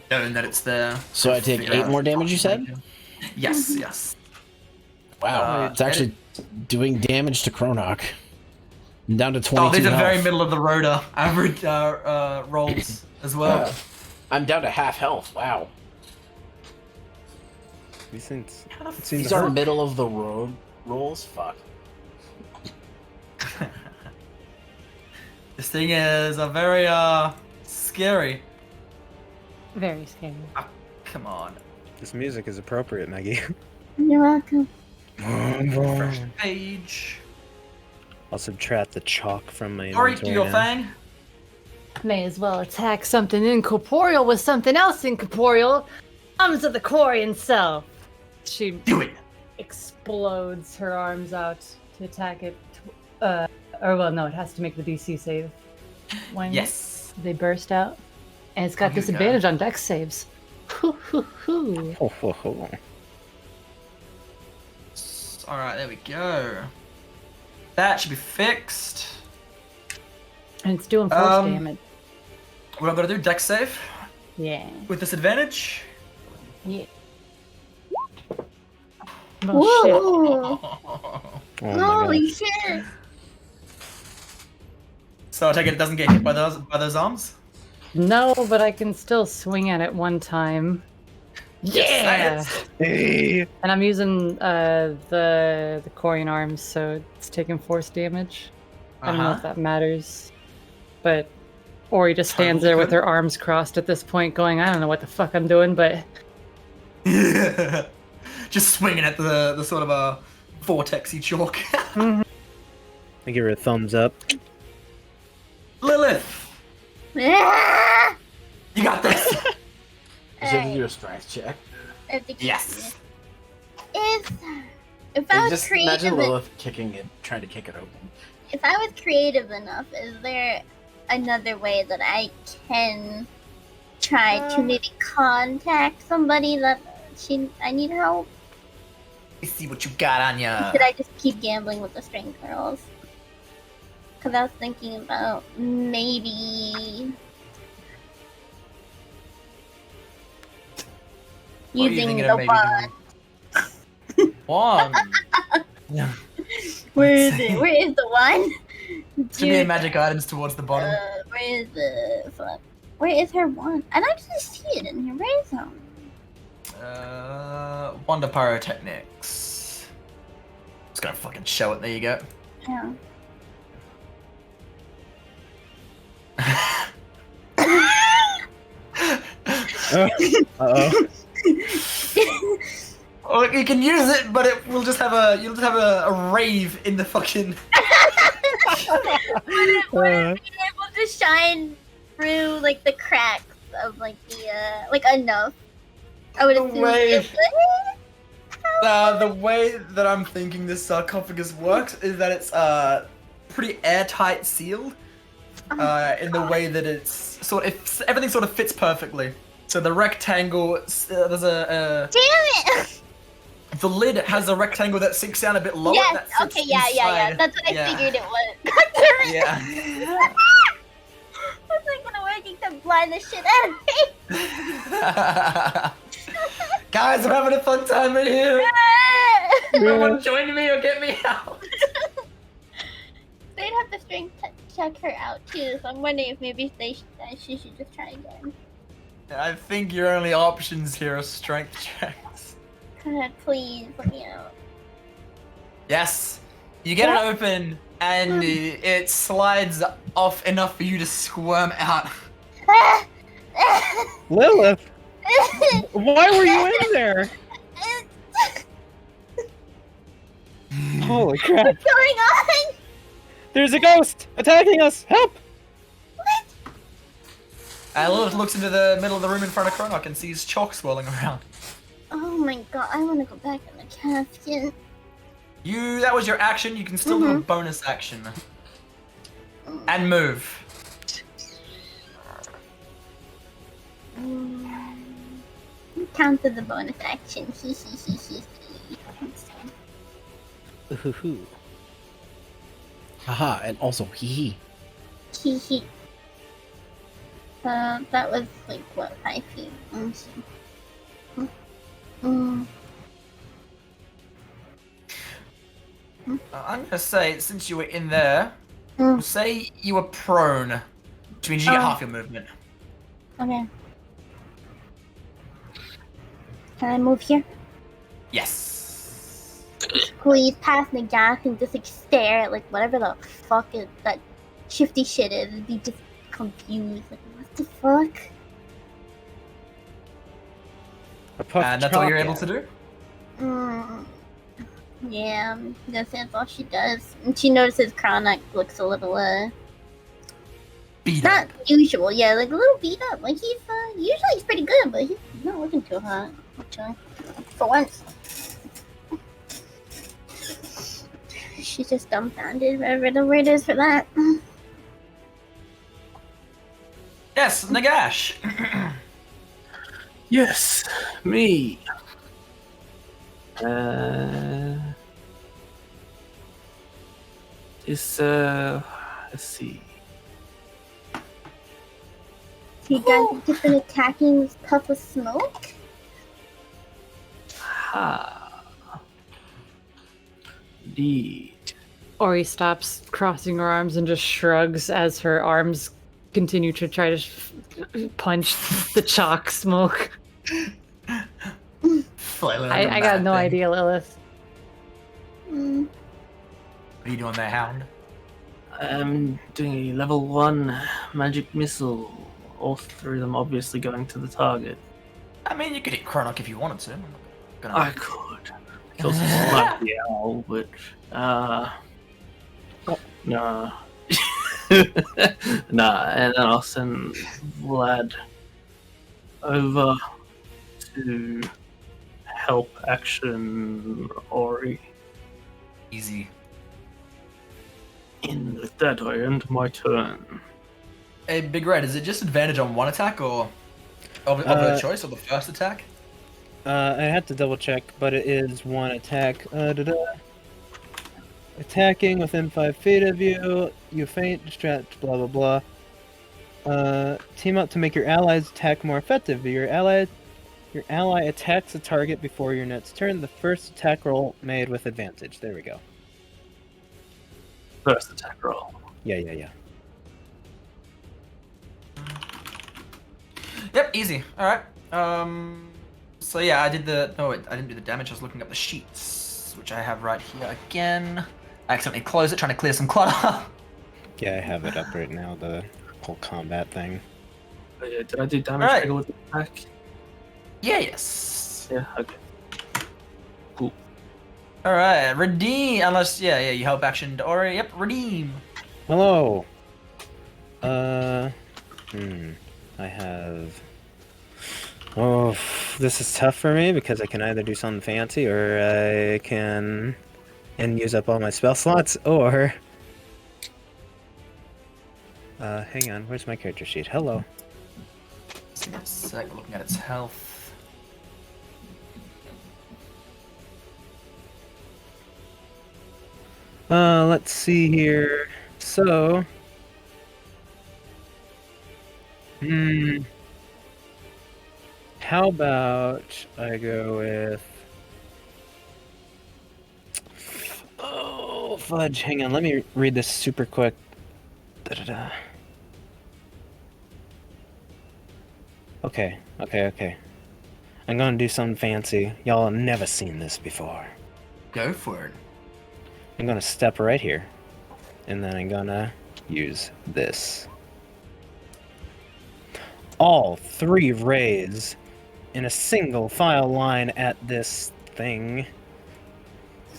known that it's there. So I take Figure 8 out- more damage, you said? Yes, yes. Wow, it's actually doing damage to Chronok. I'm down to 22 Oh, these are health. very middle of the road average rolls as well. I'm down to half health. Wow. These things. These are middle of the road rolls? Fuck. This thing is a very scary. Very scary. Come on. This music is appropriate, Maggie. You're welcome. Fresh page. I'll subtract the chalk from my Sorry, inventory do your now. thing. May as well attack something incorporeal with something else incorporeal. Arms of the Quarian self. She Do it. explodes her arms out to attack it. Or well, no, it has to make the DC save when Yes. they burst out, and it's got Oh, you disadvantage on Dex saves. Hoo, hoo, hoo. Ho, ho, ho. All right, there we go. That should be fixed. And it's doing force damage. What I'm gonna do? Dex save Yeah. with disadvantage. Yeah. Oh shit. Whoa! Oh my Holy gosh. shit! So I take it doesn't get hit by those arms. No, but I can still swing at it one time. Yes, that Yeah. hits. Hey. And I'm using the Quarian arms, so it's taking force damage. I don't know if that matters. But Ori just stands there with her arms crossed at this point, going, I don't know what the fuck I'm doing, but Just swinging at the sort of a vortexy chalk. I give her a thumbs up. Lilith, Ah! you got this. Is it Alright, do a strength check? I have to keep Yes. this. If I was Just creative, imagine Lilith kicking it, trying to kick it open. if I was creative enough, is there another way that I can try to maybe contact somebody that I need help? Let's see what you got on ya. Should I just keep gambling with the strength girls? Because I was thinking about maybe What are you using thinking the of maybe wand. doing? Wand. Where is it? Where is the wand? Should be in magic items towards the bottom. Where is the fuck? Where is her wand? I don't actually see it in here. Where is it? Wand of Pyrotechnics. Just gonna fucking show it. There you go. Yeah. Uh-oh. Oh, you can use it, but it will just have you'll just have a rave in the fucking. Would it be able to shine through like the cracks of like the like enough? I would assume it would. The way that I'm thinking this sarcophagus works is that it's pretty airtight sealed. In the way that everything sort of fits perfectly. So the rectangle, there's Damn it! the lid has a rectangle that sinks down a bit lower. Yes. That sits Okay. Yeah. inside. That's what I Yeah. figured it was. God damn it! Yeah. That's not gonna work except blind the shit out of me. Guys, I'm having a fun time in here. Someone join me or get me out. They'd have to strength check her out too, so I'm wondering if maybe she should just try again. I think your only options here are strength checks. God, please let me out. Yes, you get it open and it slides off enough for you to squirm out. Lilith! Why were you in there? Holy crap! What's going on? There's a ghost attacking us! Help! Lilith looks into the middle of the room in front of Kronok and sees chalk swirling around. Oh my god, I want to go back in the casket. That was your action. You can still do a bonus action. And move. Count as a bonus action. Ooh. Haha, and also hee hee. That was like what, 5 feet? I'm gonna say, since you were in there, we'll say you were prone, which means you get half your movement. Okay. Can I move here? Yes. Please pass the gas and just like stare at like whatever the fuck is that shifty shit is and be just confused. Like, what the fuck? And that's all you're able to do? Yeah, that's all she does. And she notices Kronok looks a little, Beat not up. usual, yeah, like a little beat up. Like he's, usually he's pretty good, but he's not looking too hot, actually. For once. She's just dumbfounded, whatever the word is for that. Yes, Nagash. Yes, me. Let's see. So you guys have just been attacking this puff of smoke? Ha. Indeed. Ori stops crossing her arms and just shrugs as her arms continue to try to punch the chalk smoke. I got no idea, Lilith. Mm. What are you doing there, Hound? I'm doing a level 1 magic missile. All 3 of them obviously going to the target. I mean, you could hit Kronok if you wanted to. I'm not gonna... I could. I could also snipe the owl, but nah. Nah, and then I'll send Vlad over to help action Ori. Easy. And with that, I end my turn. Hey, Big Red, is it just advantage on one attack, or of a choice, or the first attack? I have to double check, but it is one attack. Attacking within 5 feet of you, you faint, distract, blah blah blah. Team up to make your allies' attack more effective. Your ally attacks a target before your next turn. The first attack roll made with advantage. There we go. First attack roll. Yeah. Yep, easy. All right. So yeah, I did the. No, wait, I didn't do the damage. I was looking up the sheets, which I have right here again. I accidentally closed it, trying to clear some clutter. Yeah, I have it up right now. The whole combat thing. Oh, yeah, did I do damage Alright. with the attack? Yeah, yes. Yeah, okay. Cool. All right, redeem. Unless, yeah, you help action to Ori. Yep, redeem. Hello. I have. Oh, this is tough for me because I can either do something fancy or I can use up all my spell slots, or hang on, where's my character sheet? Hello. See a sec, looking at its health. Let's see here. So, how about I go with? Oh, fudge! Hang on, let me read this super quick. Da-da-da. Okay. I'm gonna do something fancy. Y'all have never seen this before. Go for it. I'm gonna step right here, and then I'm gonna use this. All 3 rays in a single file line at this thing.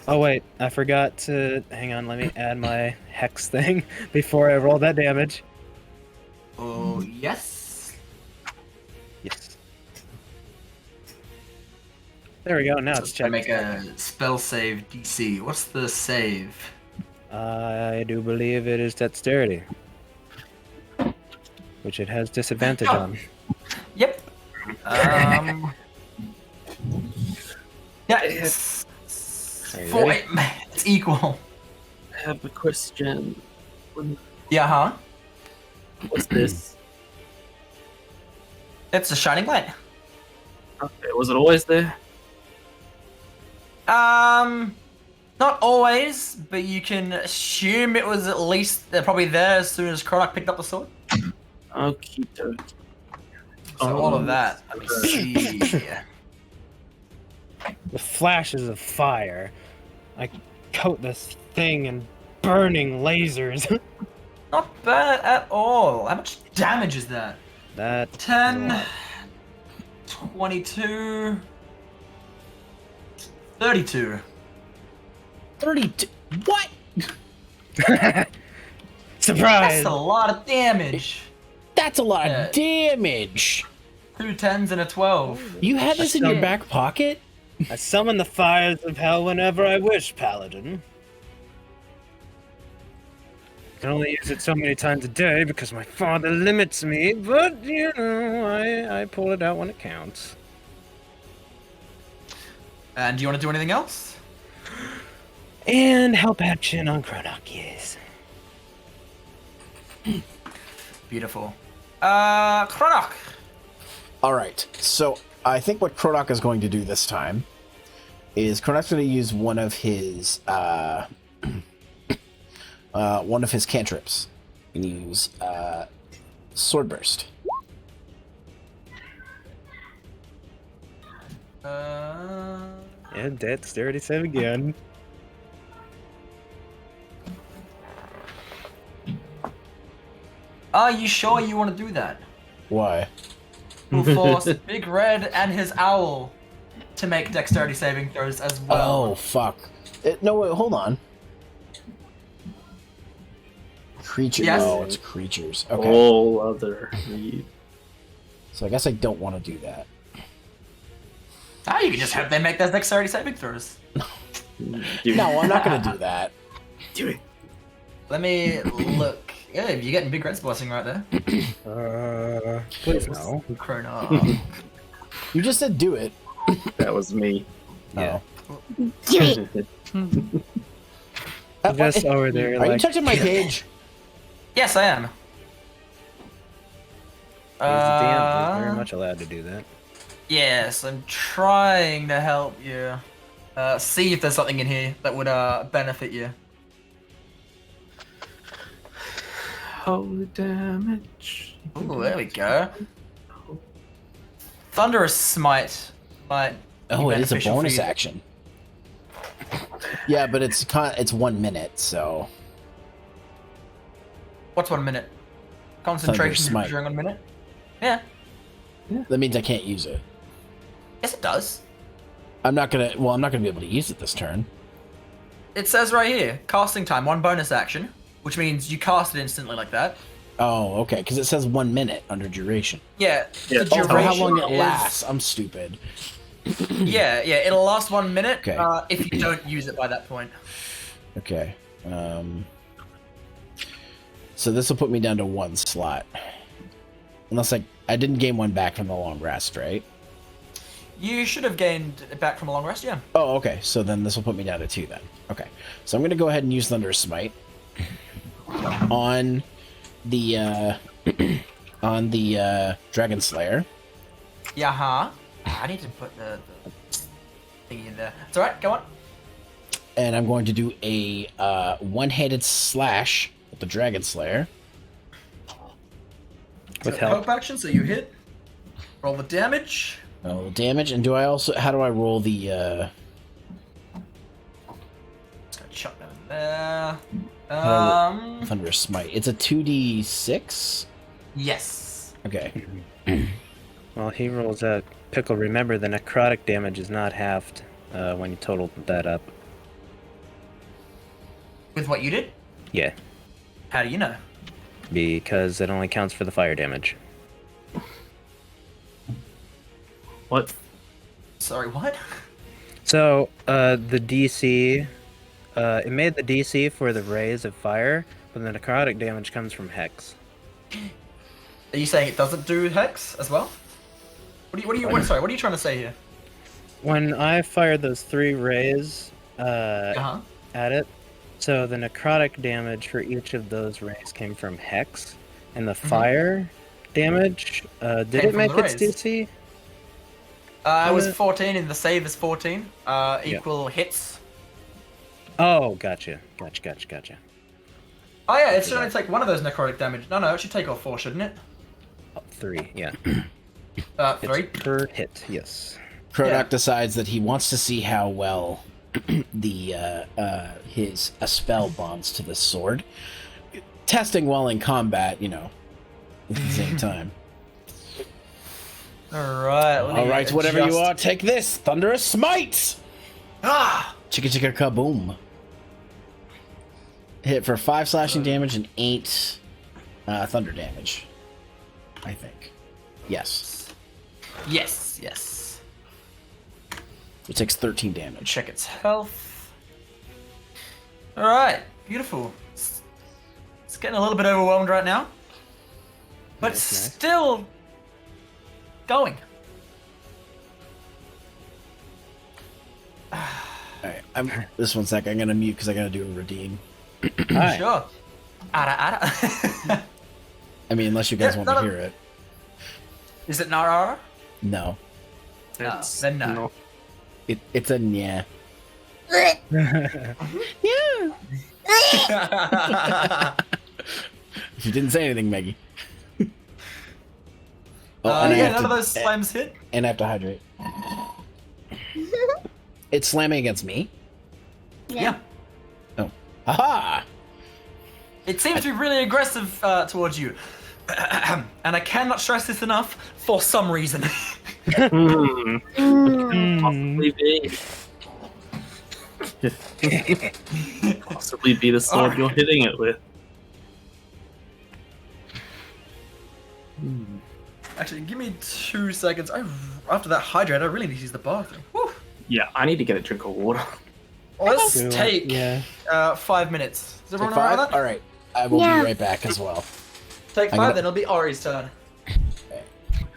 Oh wait, I forgot to... Hang on, let me add my hex thing before I roll that damage. Oh, yes. Yes. There we go, now it's I checked. make a spell save DC. What's the save? I do believe it is dexterity. Which it has disadvantage Oh. on. Yep. Yeah, it's Are you 4. ready? It's equal. I have a question. Yeah, huh? What's this? It's a shining light. Okay, was it always there? Not always, but you can assume it was at least probably there as soon as Cronach picked up the sword. Okie dokie. So all of that. Let me see. With flashes of fire, I coat this thing in burning lasers. Not bad at all. How much damage is that? That 10, 22, 32. 32. What? surprise! That's a lot of damage. That's a lot Yeah. of damage. 2 10s and a 12. You had this in your back pocket? I summon the fires of hell whenever I wish, Paladin. I can only use it so many times a day because my father limits me, but, you know, I pull it out when it counts. And do you want to do anything else? And help action on Cronach, yes. Beautiful. Cronach. All right. So I think what Cronach is going to do this time is Cronach's going to use one of his cantrips. And use Sword Burst. And dexterity save again. Are you sure you want to do that? Why? We'll force Big Red and his owl to make dexterity saving throws as well. Oh, fuck. No, wait, hold on. Creature. Yes. No, it's creatures. Okay. All other. So I guess I don't want to do that. Ah, you can just have them make those dexterity saving throws. No, I'm not going to do that. Do it. Let me look. Yeah, you're getting Big Red's blessing right there. Please no. Cronach. You just said do it. That was me. Yeah. Do it. Just over there, Are you like, touching my cage? Yes, I am. he's the DM. He's very much allowed to do that. Yes, I'm trying to help you. See if there's something in here that would benefit you. Holy damage. Ooh, there we go. Thunderous Smite might. Oh, be it is a beneficial for bonus you. action. Yeah, but it's 1 minute, so What's 1 minute? Concentration Smite. during 1 minute? Yeah. that means I can't use it. Yes, it does. I'm not gonna be able to use it this turn. It says right here, casting time, 1 bonus action, which means you cast it instantly like that. Oh, okay, because it says 1 minute under duration. Yeah, Yeah. the Oh, duration for how long it is- lasts? I'm stupid. Yeah, it'll last 1 minute Okay. if you don't use it by that point. Okay. So this will put me down to 1 slot. Unless I didn't gain 1 back from the long rest, right? You should have gained it back from a long rest, yeah. Oh, okay. So then this will put me down to 2 then. Okay. So I'm gonna go ahead and use Thunder Smite on the Dragon Slayer. Yeah, huh? I need to put the thingy in there. It's alright, go on. And I'm going to do a one-handed slash with the Dragon Slayer. With So, help. Hope action, so you hit. Roll the damage. Roll the damage, and how do I roll the Just gonna chuck that in there. Thunder Smite? It's a 2d6. Yes. Okay. Well, he rolls out. Pickle, remember the necrotic damage is not halved when you total that up. With what you did? Yeah, How do you know? because it only counts for the fire damage. What? Sorry, what? So, the DC, it made the DC for the rays of fire, but the necrotic damage comes from Hex. Are you saying it doesn't do hex as well? What are you trying to say here? When I fired those 3 rays Uh-huh. at it, so the necrotic damage for each of those rays came from Hex, and the fire damage, did Came it from make the its rays. DC? It was 14 and the save is 14. Equal hits. Oh, gotcha. Oh yeah, it should only take one of those necrotic damage. No, it should take off 4, shouldn't it? 3, yeah. 3. It's per hit, yes. Krodak Yeah. decides that he wants to see how well his a spell bonds to the sword. Testing while in combat, at the same time. Alright, All right, whatever you are, take this thunderous smite. Ah! Chicka chicka kaboom. Hit for 5 slashing damage and 8 thunder damage. I think. Yes. Yes. It takes 13 damage. Check its health. Alright, beautiful. It's getting a little bit overwhelmed right now. But it's Nice. still going. Alright, this one sec. I'm gonna mute because I gotta do a redeem. Hi. Sure. Ada. I mean, unless you guys Yeah, want to no. hear it. Is it Nara? No. It's then no. not- It's a yeah. You didn't say anything, Maggie. And I Yeah, have none to- of those slams hit. And I have to hydrate. It's slamming against me? Yeah. Oh. Aha! It seems to be really aggressive towards you. And I cannot stress this enough for some reason. Possibly be. Possibly be the sword you're hitting it with. Actually, give me 2 seconds. After that hydrate, I really need to use the bathroom. Whew. Yeah, I need to get a drink of water. Let's Do you want- take yeah. 5 minutes. Is Take everyone alright 5? with that? Alright. I will Yeah. be right back as well. Take 5, I'm gonna- then it'll be Ari's turn. I'm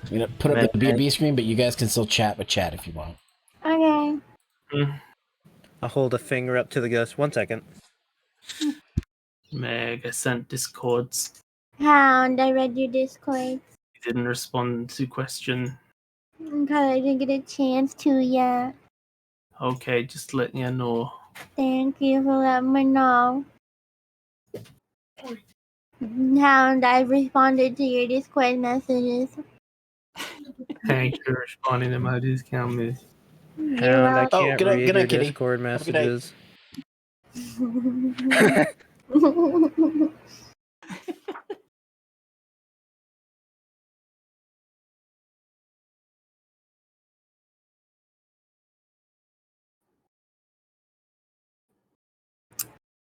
gonna put up the B&B screen, but you guys can still chat with chat if you want. Okay. I'll hold a finger up to the ghost. 1 second. Meg, I sent Discords. Hound, I read your Discord. You didn't respond to question. Okay, I didn't get a chance to yet. Okay, just letting you know. Thank you for letting me know. Hound, I responded to your Discord messages. Thanks for responding to my discount miss. You're Hound, I welcome. can't good night- read good night, your kitty. Discord Have a good night. messages.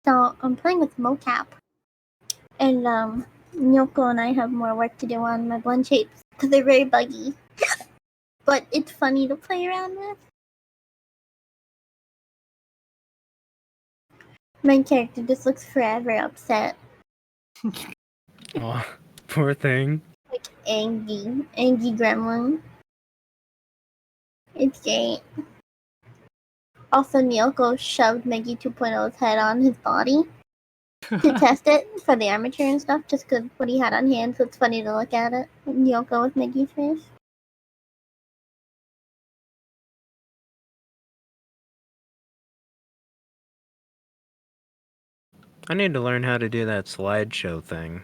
So I'm playing with mocap, and Nyoko and I have more work to do on my blend shapes because they're very buggy. But it's funny to play around with. My character just looks forever upset, Oh, poor thing. like angry gremlin. It's great. Also, Nyoko shoved Meggy 2.0's head on his body to test it for the armature and stuff, just because what he had on hand, so it's funny to look at it. Nyoko with Meggy's face. I need to learn how to do that slideshow thing.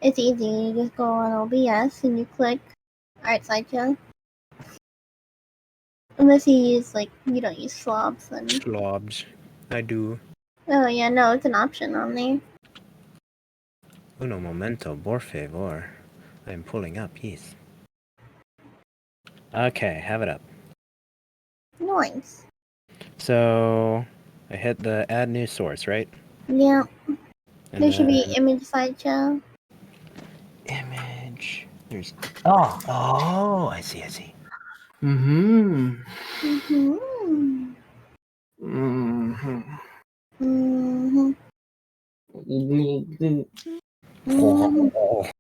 It's easy. You just go on OBS and you click Art Slideshow. Unless you use, you don't use slobs, then. Slobs. I do. Oh, yeah, no, it's an option on there. Uno momento, por favor. I'm pulling up, yes. Okay, have it up. Nice. So I hit the add new source, right? Yeah. And There should be then image slideshow. image. There's oh, I see. Mm-hmm. Mm-hmm. Mm-hmm. Mm-hmm. Mm-hmm. Mm-hmm. Mm-hmm.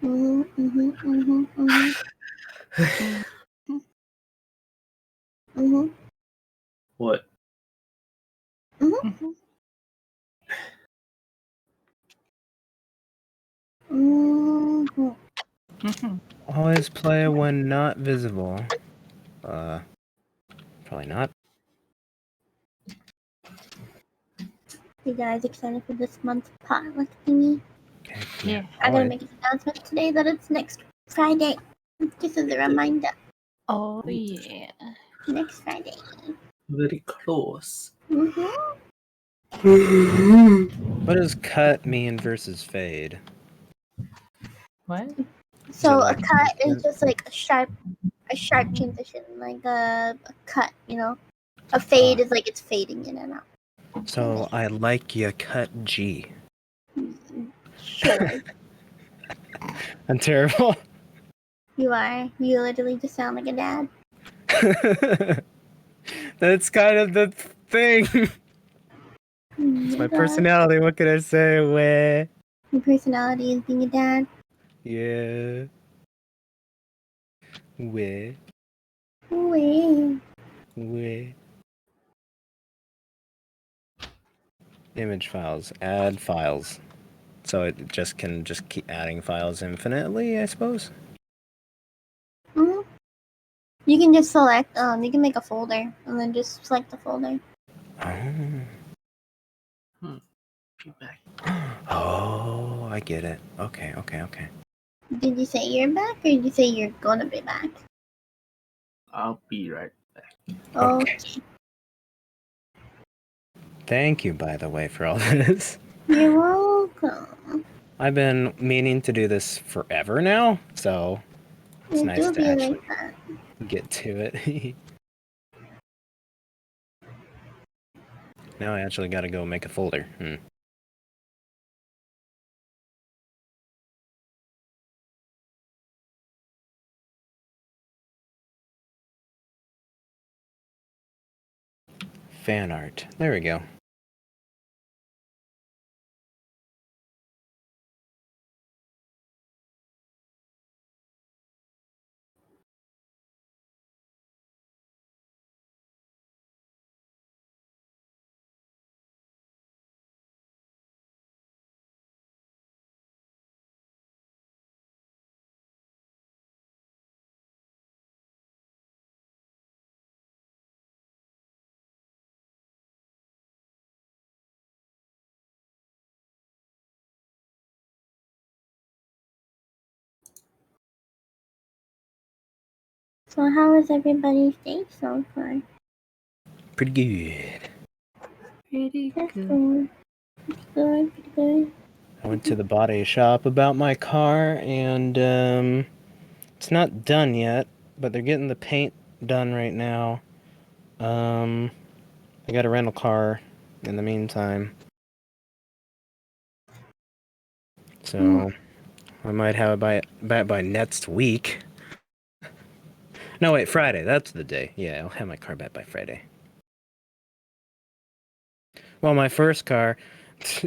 Mm-hmm. Mm-hmm. Mm-hmm. What? Mm-hmm. Mm-hmm. Always play when not visible. Probably not. You guys excited for this month's potluck thingy? Okay, come Yeah. here. I gotta Always. make an announcement today that it's next Friday. Just as a reminder. Oh yeah. Next Friday. Very close. Mm-hmm. What does cut mean versus fade? What? So like a cut is instant? just like a sharp transition, like a cut, you know. A fade is like it's fading in and out. So I like ya cut G. Sure. I'm terrible. You are. You literally just sound like a dad. That's kind of the thing. It's my personality. What can I say? Weh. Your personality is being a dad. Yeah. Weh. Wait. Weh. Image files. Add files. So it just can keep adding files infinitely, I suppose. Mm-hmm. You can just select. You can make a folder and then just select the folder. Oh. Feedback. Oh, I get it. Okay. Did you say you're back or did you say you're gonna be back? I'll be right back. Okay. Thank you, by the way, for all this. You're welcome. I've been meaning to do this forever now, so it's It nice do to be actually like that. get to it. Now I actually gotta go make a folder. Fan art. There we go. So how was everybody's day so far? Pretty good. Pretty That's good. good. Pretty good. I went to the body shop about my car, and it's not done yet, but they're getting the paint done right now. I got a rental car in the meantime, so I might have it back by next week. No, wait, Friday. That's the day. Yeah, I'll have my car back by Friday. Well, my first car,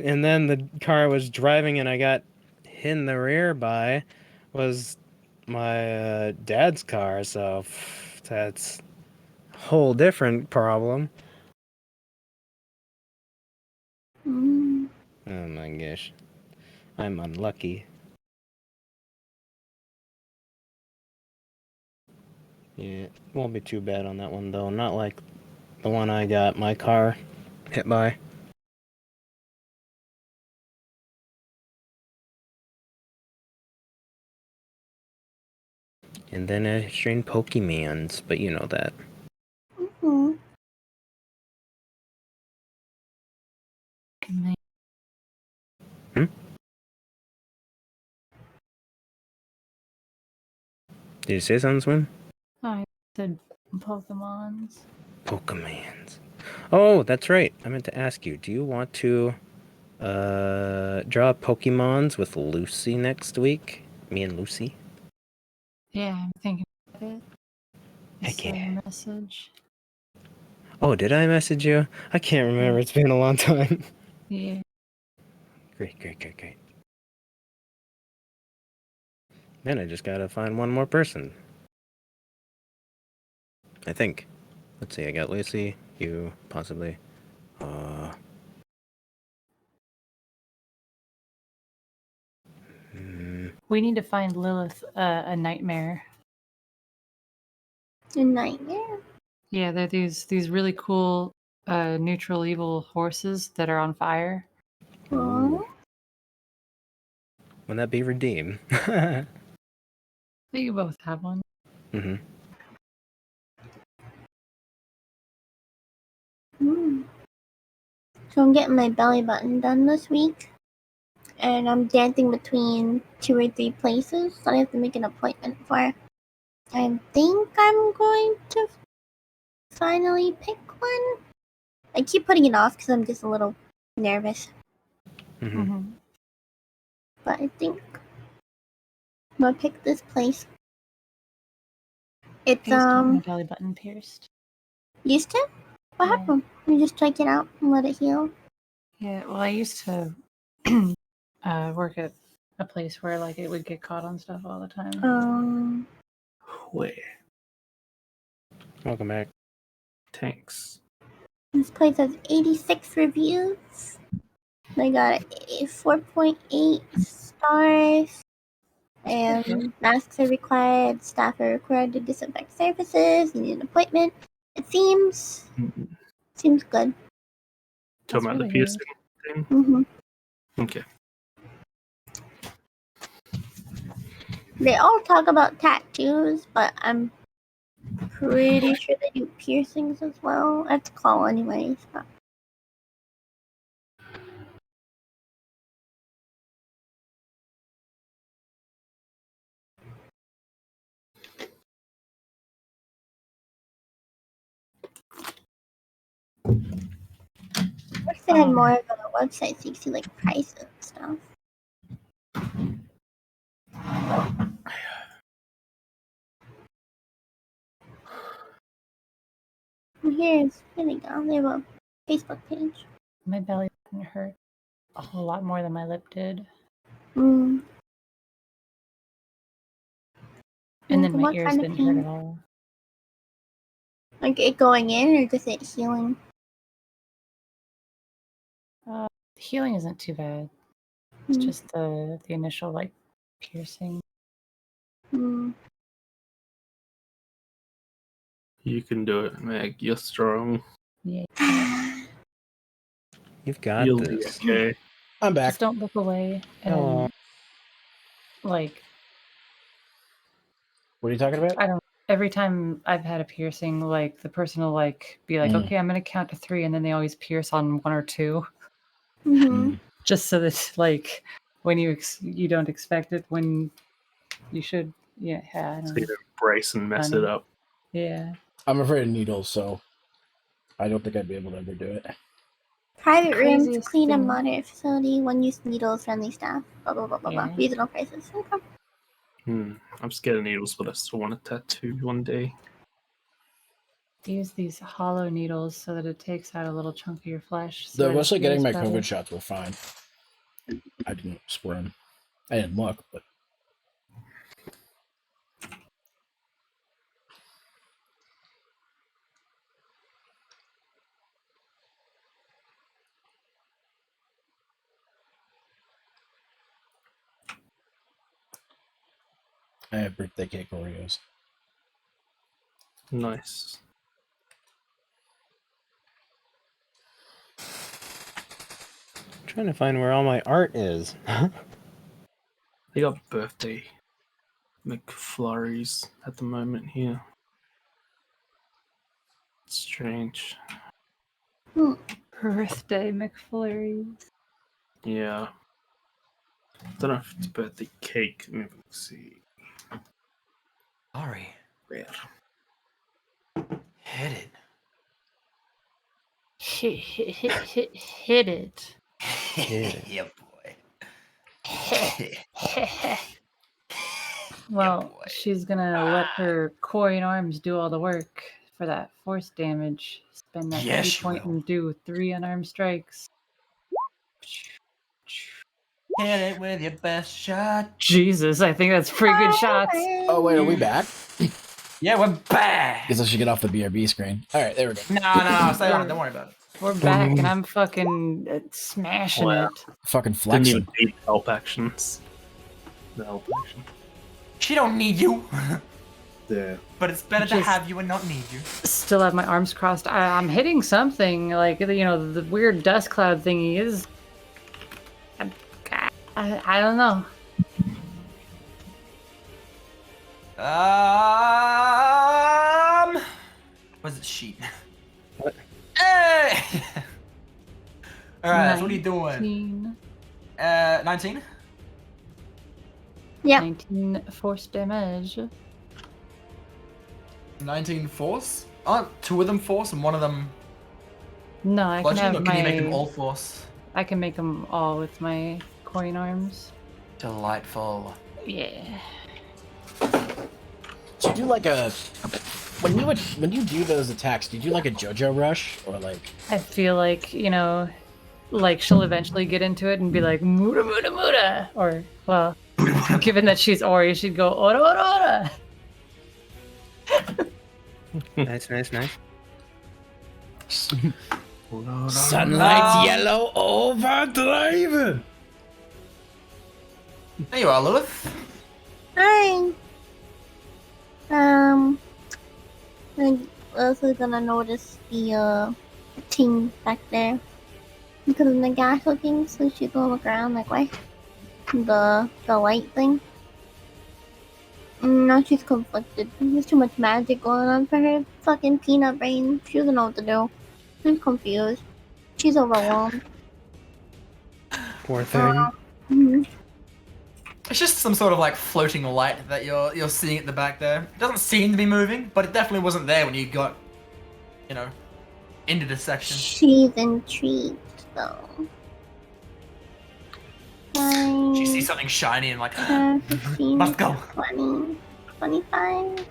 and then the car I was driving and I got hit in the rear by was my dad's car, so that's a whole different problem. Mm. Oh my gosh. I'm unlucky. Yeah, won't be too bad on that one though. Not like the one I got my car hit by. And then I trained Pokemons, but you know that. Mm-hmm. Hmm? Did you say something, Swim? I said Pokemons. Pokemons. Oh, that's right. I meant to ask you. Do you want to draw Pokemons with Lucy next week? Me and Lucy. Yeah, I'm thinking about it. I Heck saw yeah. your message. Oh, did I message you? I can't remember. It's been a long time. Yeah. Great. Then I just gotta find one more person. I think. Let's see. I got Lucy. You possibly. We need to find Lilith a nightmare. A nightmare. Yeah, they're these really cool neutral evil horses that are on fire. Oh. Will that be redeemed? You both have one. Mm-hmm. Hmm. So I'm getting my belly button done this week. And I'm dancing between 2 or 3 places that I have to make an appointment for. I think I'm going to finally pick one. I keep putting it off because I'm just a little nervous. Mm-hmm. Mm-hmm. But I think I'm gonna pick this place. It's I used to have my belly button pierced. used to? What Yeah. happened? You just check it out and let it heal. Yeah, well, I used to work at a place where like it would get caught on stuff all the time. Where? Welcome back. Tanks. This place has 86 reviews. They got a 4.8 stars. And masks are required. Staff are required to disinfect surfaces. You need an appointment. It seems good. Talking about the really piercing thing? hmm Okay. They all talk about tattoos, but I'm pretty sure they do piercings as well. I have to call anyways. But I wish they had more of a website so you can see like prices and stuff. And here we go. They have a Facebook page. My belly button hurt a whole lot more than my lip did. Mm. And then my What ears kind of didn't hurt pain? at all. Like it going in or just it healing? Healing isn't too bad. It's Mm. just the initial like piercing. Mm. You can do it, Meg. You're strong. Yeah. You've got You'll this. be okay. I'm back. Just don't look away. And Hello. like What are you talking about? I don't. Every time I've had a piercing, like the person will like be like, "Okay, I'm gonna count to 3," and then they always pierce on 1 or 2, Mm-hmm. just so that like when you don't expect it, when you should. Yeah, I don't So know. you don't brace and mess Funny. it up. Yeah. I'm afraid of needles, so I don't think I'd be able to ever do it. Private rooms, Craziest clean and thing- moderate facility, one use needles, friendly staff, blah blah blah blah blah. Yeah. Reasonable prices. Okay. I'm scared of needles, but I still want a tattoo one day. Use these hollow needles so that it takes out a little chunk of your flesh. So The that it mostly getting heals my better. COVID shots were fine. I didn't squirm. I didn't look, but I have birthday cake Oreos. Nice. I'm trying to find where all my art is. They got birthday McFlurries at the moment here. It's strange. Birthday McFlurries. Yeah. Don't know if it's birthday cake. Let me see. Sorry. Rare. Hit it. Hit it. Yeah, boy. Well, boy. she's gonna let her coin arms do all the work for that force damage. Spend that Yes, key she point will. and do 3 unarmed strikes. Hit it with your best shot. Jesus, I think that's pretty good shots. Oh wait, are we back? Yeah, we're back. Guess I should get off the BRB screen. All right, there we go. No, stay on it. Don't worry about it. We're back, and I'm fucking smashing Wow. it. Fucking Didn't flexing. even need help actions. The help action. She don't need you. Yeah. But it's better to Just- have you and not need you. Still have my arms crossed. I'm hitting something, like, you know, the weird dust cloud thingy is... I don't know. What's it, sheet? What? Hey! Alright, so what are you doing? 19. 19? Yeah. 19 force damage. 19 force? Aren't 2 of them force and 1 of them No, I can bludgeon, have or can you make them all force? I can make them all with my coin arms. Delightful. Yeah. So you do like a when you do those attacks, do you do like a JoJo rush or like? I feel like, you know, like she'll eventually get into it and be like, Muda, Muda, Muda. Or, well, given that she's Ori, she'd go, Ora, Ora, Ora. Nice. Sunlight yellow overdrive. There you are, Lilith. Hi. I'm also gonna notice the team back there because of the gas looking, so she's gonna look around like, why? The light thing. No, she's conflicted. There's too much magic going on for her fucking peanut brain. She doesn't know what to do. She's confused. She's overwhelmed. Poor thing. Mhm. It's just some sort of like floating light that you're seeing at the back there. It doesn't seem to be moving, but it definitely wasn't there when you got, you know, into this section. She's intrigued, though. She sees something shiny and like, 15, must go. 20, 25.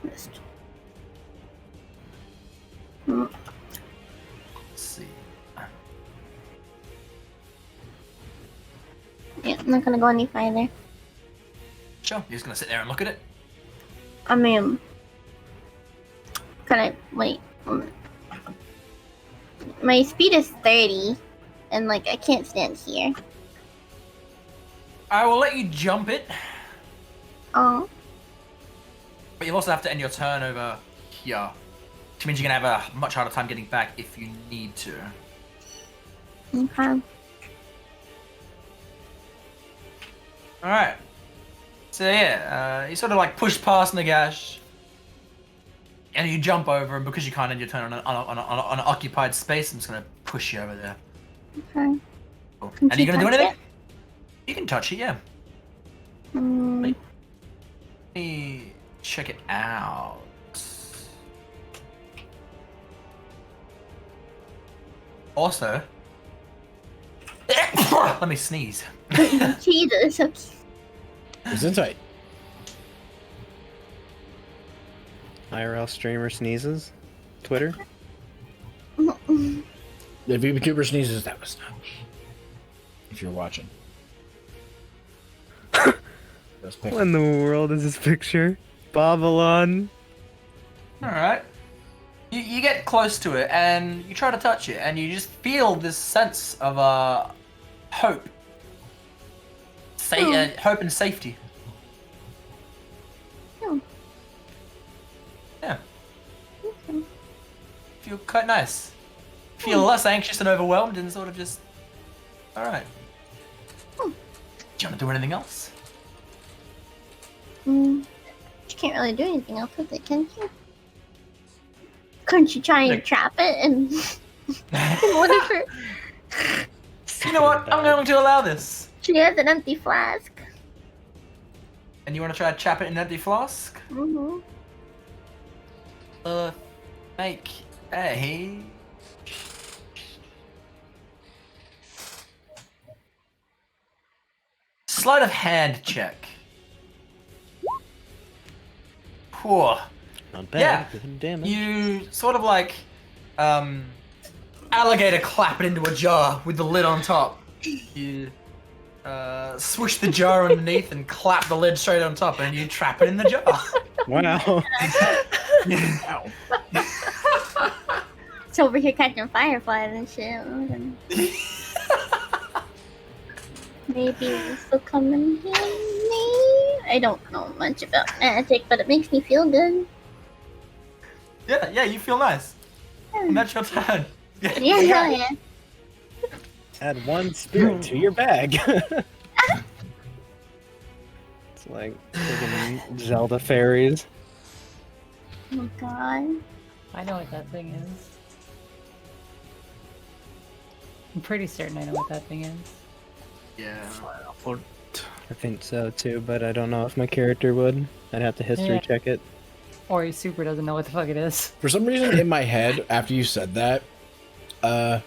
Missed. Mm, Let's see. Yeah, I'm not gonna go any farther. Sure, you're just gonna sit there and look at it. I mean, can I wait? My speed is 30, and like I can't stand here. I will let you jump it, Oh, but you'll also have to end your turn over here. Which means you're gonna have a much harder time getting back if you need to. okay. Alright. So yeah, you sort of like push past Nagash, and you jump over, and because you can't end your turn on an occupied space, I'm just gonna push you over there. Okay. Cool. Can And are you she gonna do touch anything? You can touch it, yeah. Mm, Let me check it out. Also, let me sneeze. Jesus. Okay. Gesundheit. IRL streamer sneezes. Twitter. If VTuber sneezes, that was not me. If you're watching. What in the world is this picture? Babylon. Alright. You get close to it and you try to touch it and you just feel this sense of hope. Hope and safety. Oh. Yeah. Okay. Feel quite nice. Feel less anxious and overwhelmed and sort of just... Alright. Do you want to do anything else? She can't really do anything else with it, can she? Couldn't she try and Like- trap it and whatever? You know what? I'm going to allow this. She has an empty flask. And you want to try to chap it in an empty flask? Mm-hmm. Make a sleight of hand check. Poor. Not bad. Yeah, Good damage. you sort of like alligator clap it into a jar with the lid on top. You swish the jar underneath and clap the lid straight on top, and you trap it in the jar. Wow. It's over here catching fireflies and shit. Maybe this will come in handy. I don't know much about magic, but it makes me feel good. Yeah, you feel nice. And that's your turn. Yeah. Add 1 spirit to your bag. It's like friggin' Zelda fairies. Oh god. I know what that thing is. I'm pretty certain I know what that thing is. Yeah. I think so too, but I don't know if my character would. I'd have to history Yeah. check it. Or he super doesn't know what the fuck it is. For some reason, in my head, after you said that,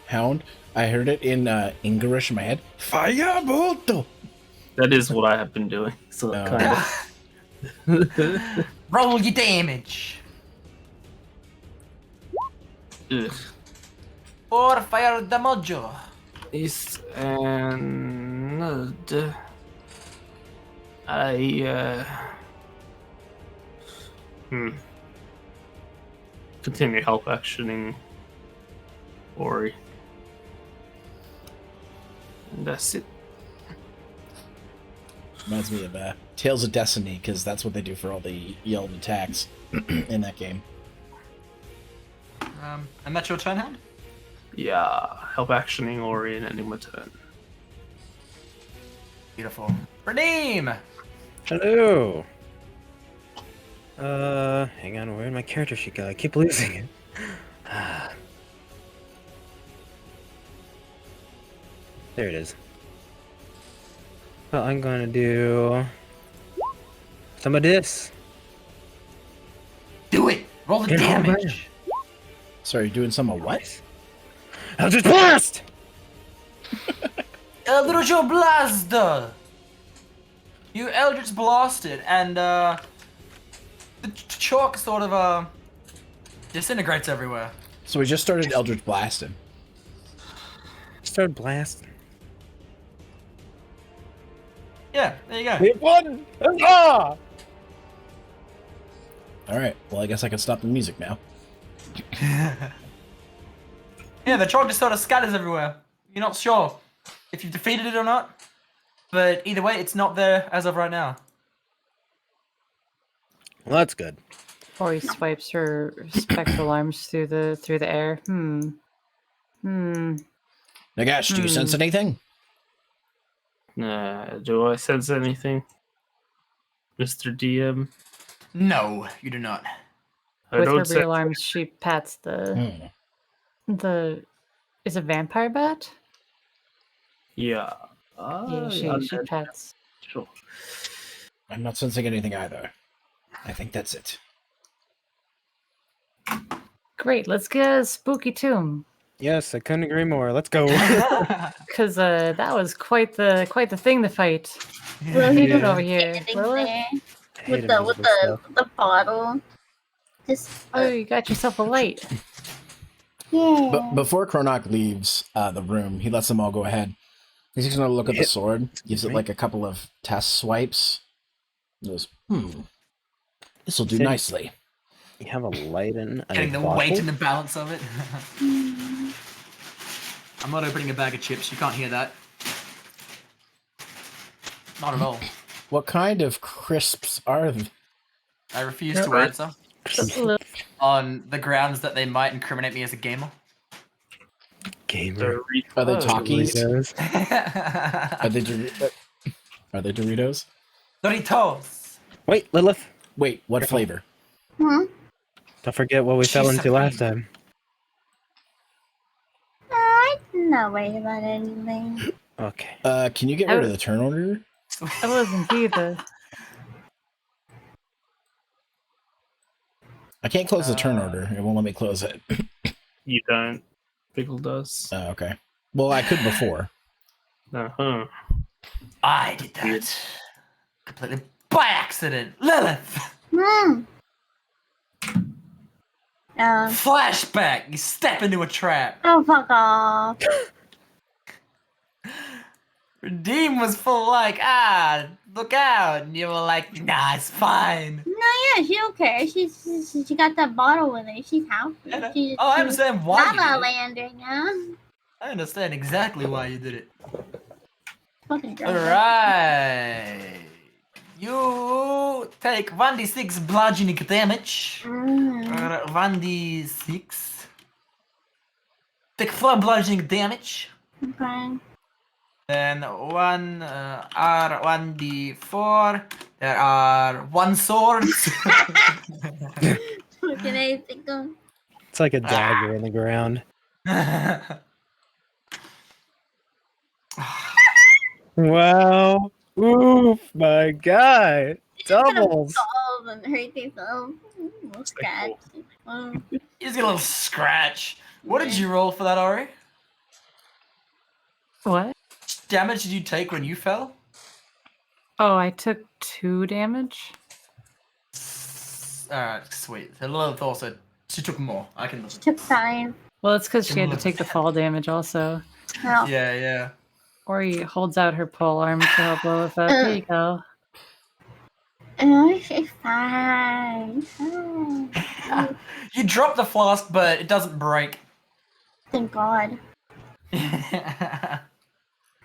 Hound, I heard it in English in my head. Firebolt! That is what I have been doing. So No. kind of. Roll your damage. Ugh. Or fire damage. Is and I continue help actioning Ori. And that's it. Reminds me of Tales of Destiny, because that's what they do for all the yelled attacks in that game. And that's your turn, Hound? Yeah, help actioning Ori and ending my turn. Beautiful. Redeem! Hello. Hang on, where did my character sheet go? I keep losing it. There it is. Well, I'm gonna do some of this. Do it! Roll the Yeah, damage! Sorry, you're doing some of what? Eldritch Blast! Eldritch Blast! You Eldritch blasted, and the chalk sort of disintegrates everywhere. So we just started Eldritch blasting. Start blasting. Yeah, there you go. We won! Huzzah! Alright, well I guess I can stop the music now. Yeah, the chalk just sort of scatters everywhere. You're not sure if you've defeated it or not, but either way, it's not there as of right now. Well, that's good. Or he swipes her spectral arms through the air. Nagash, do you sense anything? Do I sense anything, Mr. DM? No, you do not. I With her don't sense. real arms, she pats the is a vampire bat? Yeah. Yeah, she undead. pats. Sure. I'm not sensing anything either. I think that's it. Great, let's get a spooky tomb. Yes, I couldn't agree more. Let's go. Cause that was quite the thing to fight. Well, He he did Yeah. over here. standing Lilith? there I hate with invisible stuff. the bottle. Just Oh, you got yourself a light. yeah. But before Kronok leaves the room, he lets them all go ahead. He's just gonna look at the sword, gives it like a couple of test swipes. He goes, this'll do Said- nicely. You have a light in a Getting the bottle? weight and the balance of it. I'm not opening a bag of chips, you can't hear that. Not at all. What kind of crisps are they? I refuse to answer Lilith, on the grounds that they might incriminate me as a gamer. Gamer. Are they Oh, Takis? Doritos. Are they Doritos? Doritos! Wait, Lilith. Wait, what flavor? Don't forget what we fell She's into last time. I'm not worried about anything. Okay. Can you get rid of the turn order? I wasn't either. I can't close the turn order. It won't let me close it. You don't. Pickle does. Oh, okay. Well, I could before. Uh-huh. I did that. Completely by accident. Lilith! Hmm. Flashback! You step into a trap. Oh, fuck off. Redeem was full like, look out. And you were like, nah, it's fine. No, yeah, she don't care. She got that bottle with her. She's happy. I understand why you La La did it. Land right now. I understand exactly why you did it. Fucking drunk. Alright. You take 1d6 bludgeoning damage. Mm. 1d6. Take 4 bludgeoning damage. Okay. Then 1d4. There are 1 swords. Fucking anything. It's like a dagger in the ground. Wow. Oof, my God. Doubles. And hurt yourself. Scratch. You just get a little scratch. What did you roll for that, Ori? What? Damage did you take when you fell? Oh, I took 2 damage. Alright, sweet. So Lilith also, she took more. I can listen. Took time. Well, it's because she had to take the fall damage also. Oh. Yeah. Ori holds out her pole arm to help Lilith up. Here you go. Oh, she's fine. Oh. You drop the flask, but it doesn't break. Thank God.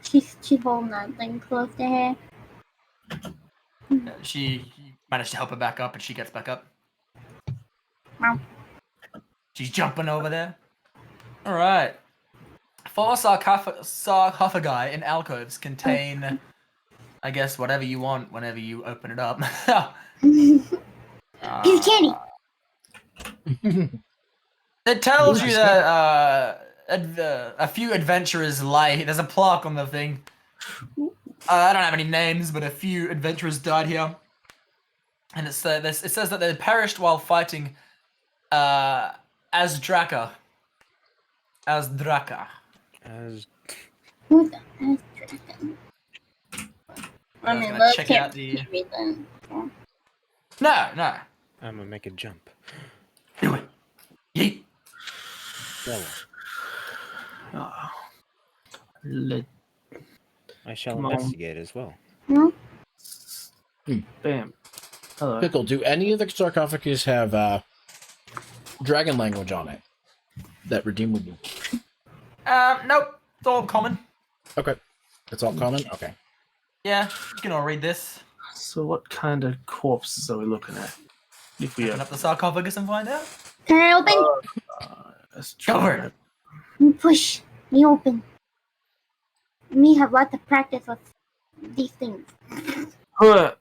She's holding that thing close to her. She managed to help her back up, and she gets back up. Wow. She's jumping over there. All right. 4 sarcophagi in alcoves contain, I guess, whatever you want whenever you open it up. Give candy. It tells you that a few adventurers lie. There's a plaque on the thing. I don't have any names, but a few adventurers died here. And it says that they perished while fighting Azdraka. Azdraka. Who's that? I mean, gonna love check can't out the- read them. No. I'm gonna make a jump. Do it. Yeet. Double. I shall Come on. investigate as well. Bam. Hello. Pickle, do any of the sarcophagus have dragon language on it that Redeem would be? Nope. It's all common. Okay. It's all common? Okay. Yeah, you can all read this. So what kind of corpses are we looking at? If we Open up the sarcophagus and find out. Can I open? let's Go for try it. Push me open. Me have lots of practice with these things. that.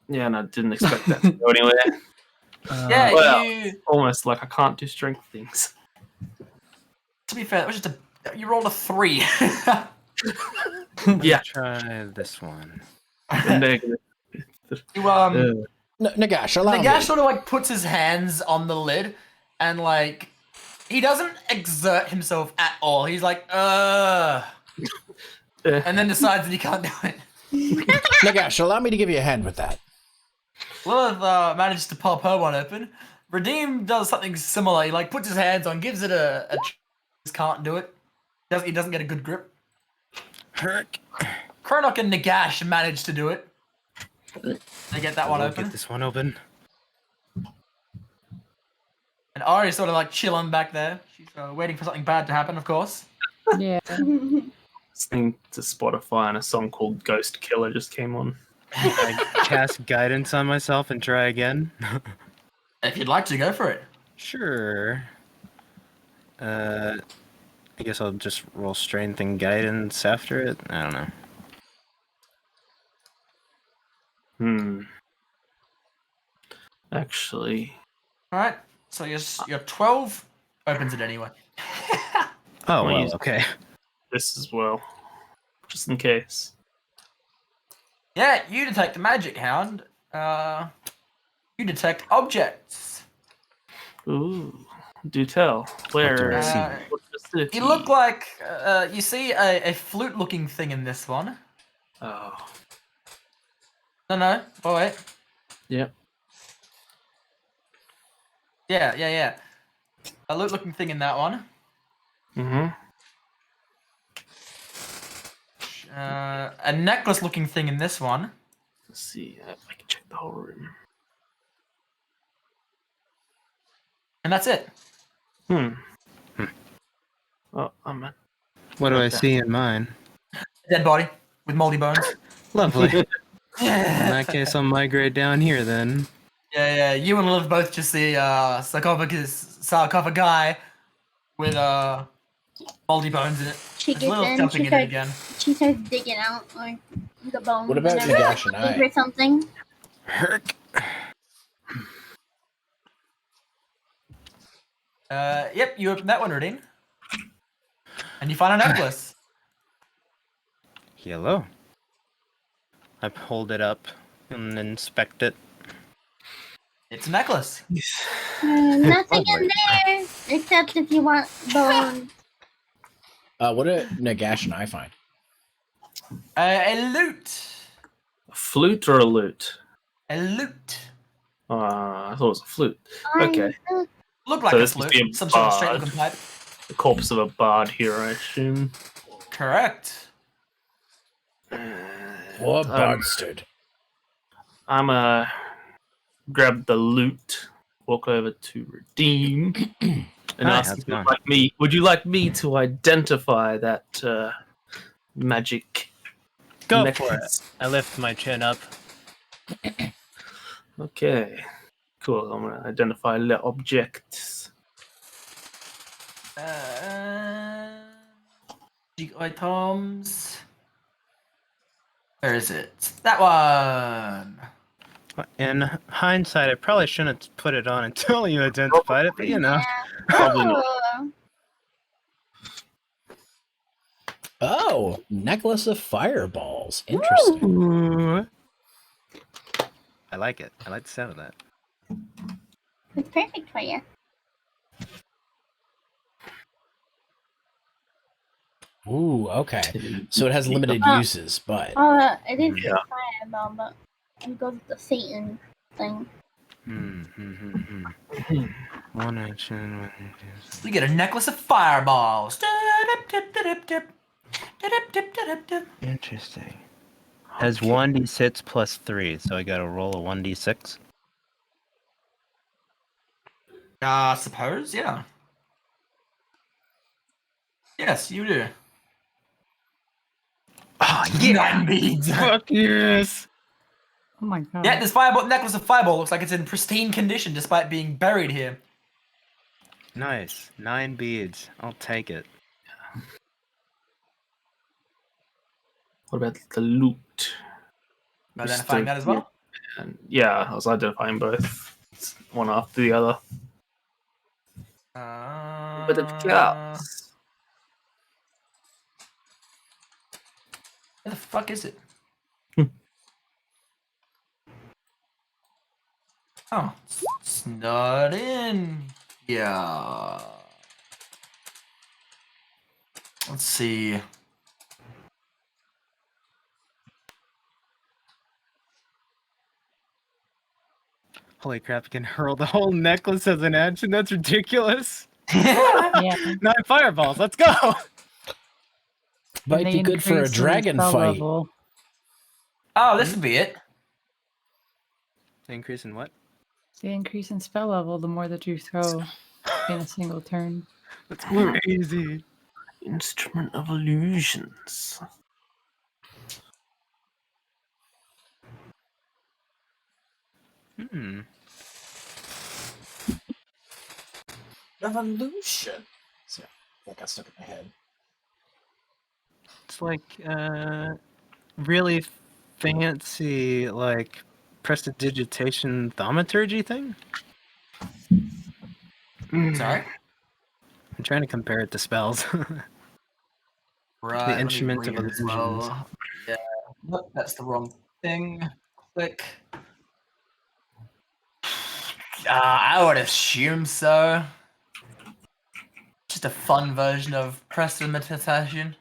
Yeah, and I didn't expect that to go anywhere. Yeah, Well, you. almost like I can't do strength things. To be fair, it was just you rolled a 3. Yeah. Try this one. Negative. You Nagash, allow Nagash me. sort of like puts his hands on the lid, and like he doesn't exert himself at all. He's like, and then decides that he can't do it. Nagash, allow me to give you a hand with that. Lilith manages to pop her one open. Redeem does something similar. He like puts his hands on, gives it a can't do it. He doesn't get a good grip. Kronok and Nagash manage to do it. They get that one We'll open. Get this one open. And Ari's sort of like chilling back there. She's waiting for something bad to happen, of course. Yeah. Listening to Spotify and a song called Ghost Killer just came on. I cast guidance on myself and try again. If you'd like to, go for it. Sure. I guess I'll just roll strength and guidance after it. I don't know. Actually, Alright, so your 12 opens it anyway. Oh, Well, well, okay. this as well. Just in case. Yeah, you detect a magic hound. You detect objects. Ooh, do tell. Where? What facility? You look like you see a flute-looking thing in this one. Oh, No. Oh wait. yep. Yeah. A flute-looking thing in that one. Mm-hmm. A necklace-looking thing in this one. Let's see. I can check the whole room. And that's it. Oh, I'm. What do I Like that. see in mine? Dead body with moldy bones. Lovely. In Yeah. that case, I'll migrate down here then. Yeah. You and Liv both just see sarcophagi with moldy bones in it. She There's gets Lilith in. jumping She in it starts. again. She starts digging out like the bones. What about and Nagash and everything. Or I? something. Herc. Yep, you open that one, Radine. And you find a necklace. Hello. I hold it up and inspect it. It's a necklace. Nothing in Lovely. there except if you want bones. What did Nagash and I find? A lute. A flute or a lute? A lute. I thought it was a flute. Okay. Look like So a this must be flute. a Some sort of bard. straight-looking pipe. The corpse of a bard here, I assume. Correct. Poor bastard. I'm grab the loot, walk over to Redeem, and Hi, ask how's if it you'd going? like me. Would you like me to identify that magic? Go for necklace? it. I lift my chin up. Okay, cool. I'm gonna identify the objects. Items. Where is it? That one. In hindsight, I probably shouldn't have put it on until you identified it, but you know. Probably not. Oh, necklace of fireballs. Interesting. Ooh. I like it. I like the sound of that. It's perfect for you. Ooh, okay. So it has limited uses, but It is Yeah. a fireball, but it goes with the Satan thing. One action. You get a necklace of fireballs. Interesting. Has 1d6 plus 3, so I gotta roll a 1d6. Suppose, yeah. Yes, you do. Oh, yeah! 9 beads. Fuck yes! Oh my god. Yeah, this necklace of fireball looks like it's in pristine condition despite being buried here. Nice. 9 beads. I'll take it. What about the loot? Identifying that as well. And yeah, I was identifying both, one after the other. But of course. Where the fuck is it? Oh, it's not in. Yeah. Let's see. Holy crap, I can hurl the whole necklace as an action? That's ridiculous! Yeah. 9 fireballs, let's go! might They be good for a increase in dragon spell fight. level. Oh, this would be it. Increase in what? The increase in spell level, the more that you throw in a single turn. That's crazy. Instrument of illusions. Revolution. So, that got stuck in my head. It's like really fancy like prestidigitation thaumaturgy thing. Sorry. I'm trying to compare it to spells. Right. The instrument of let me read it as illusions. well. Yeah. Nope, that's the wrong thing. Click. I would assume so. Just a fun version of prestidigitation.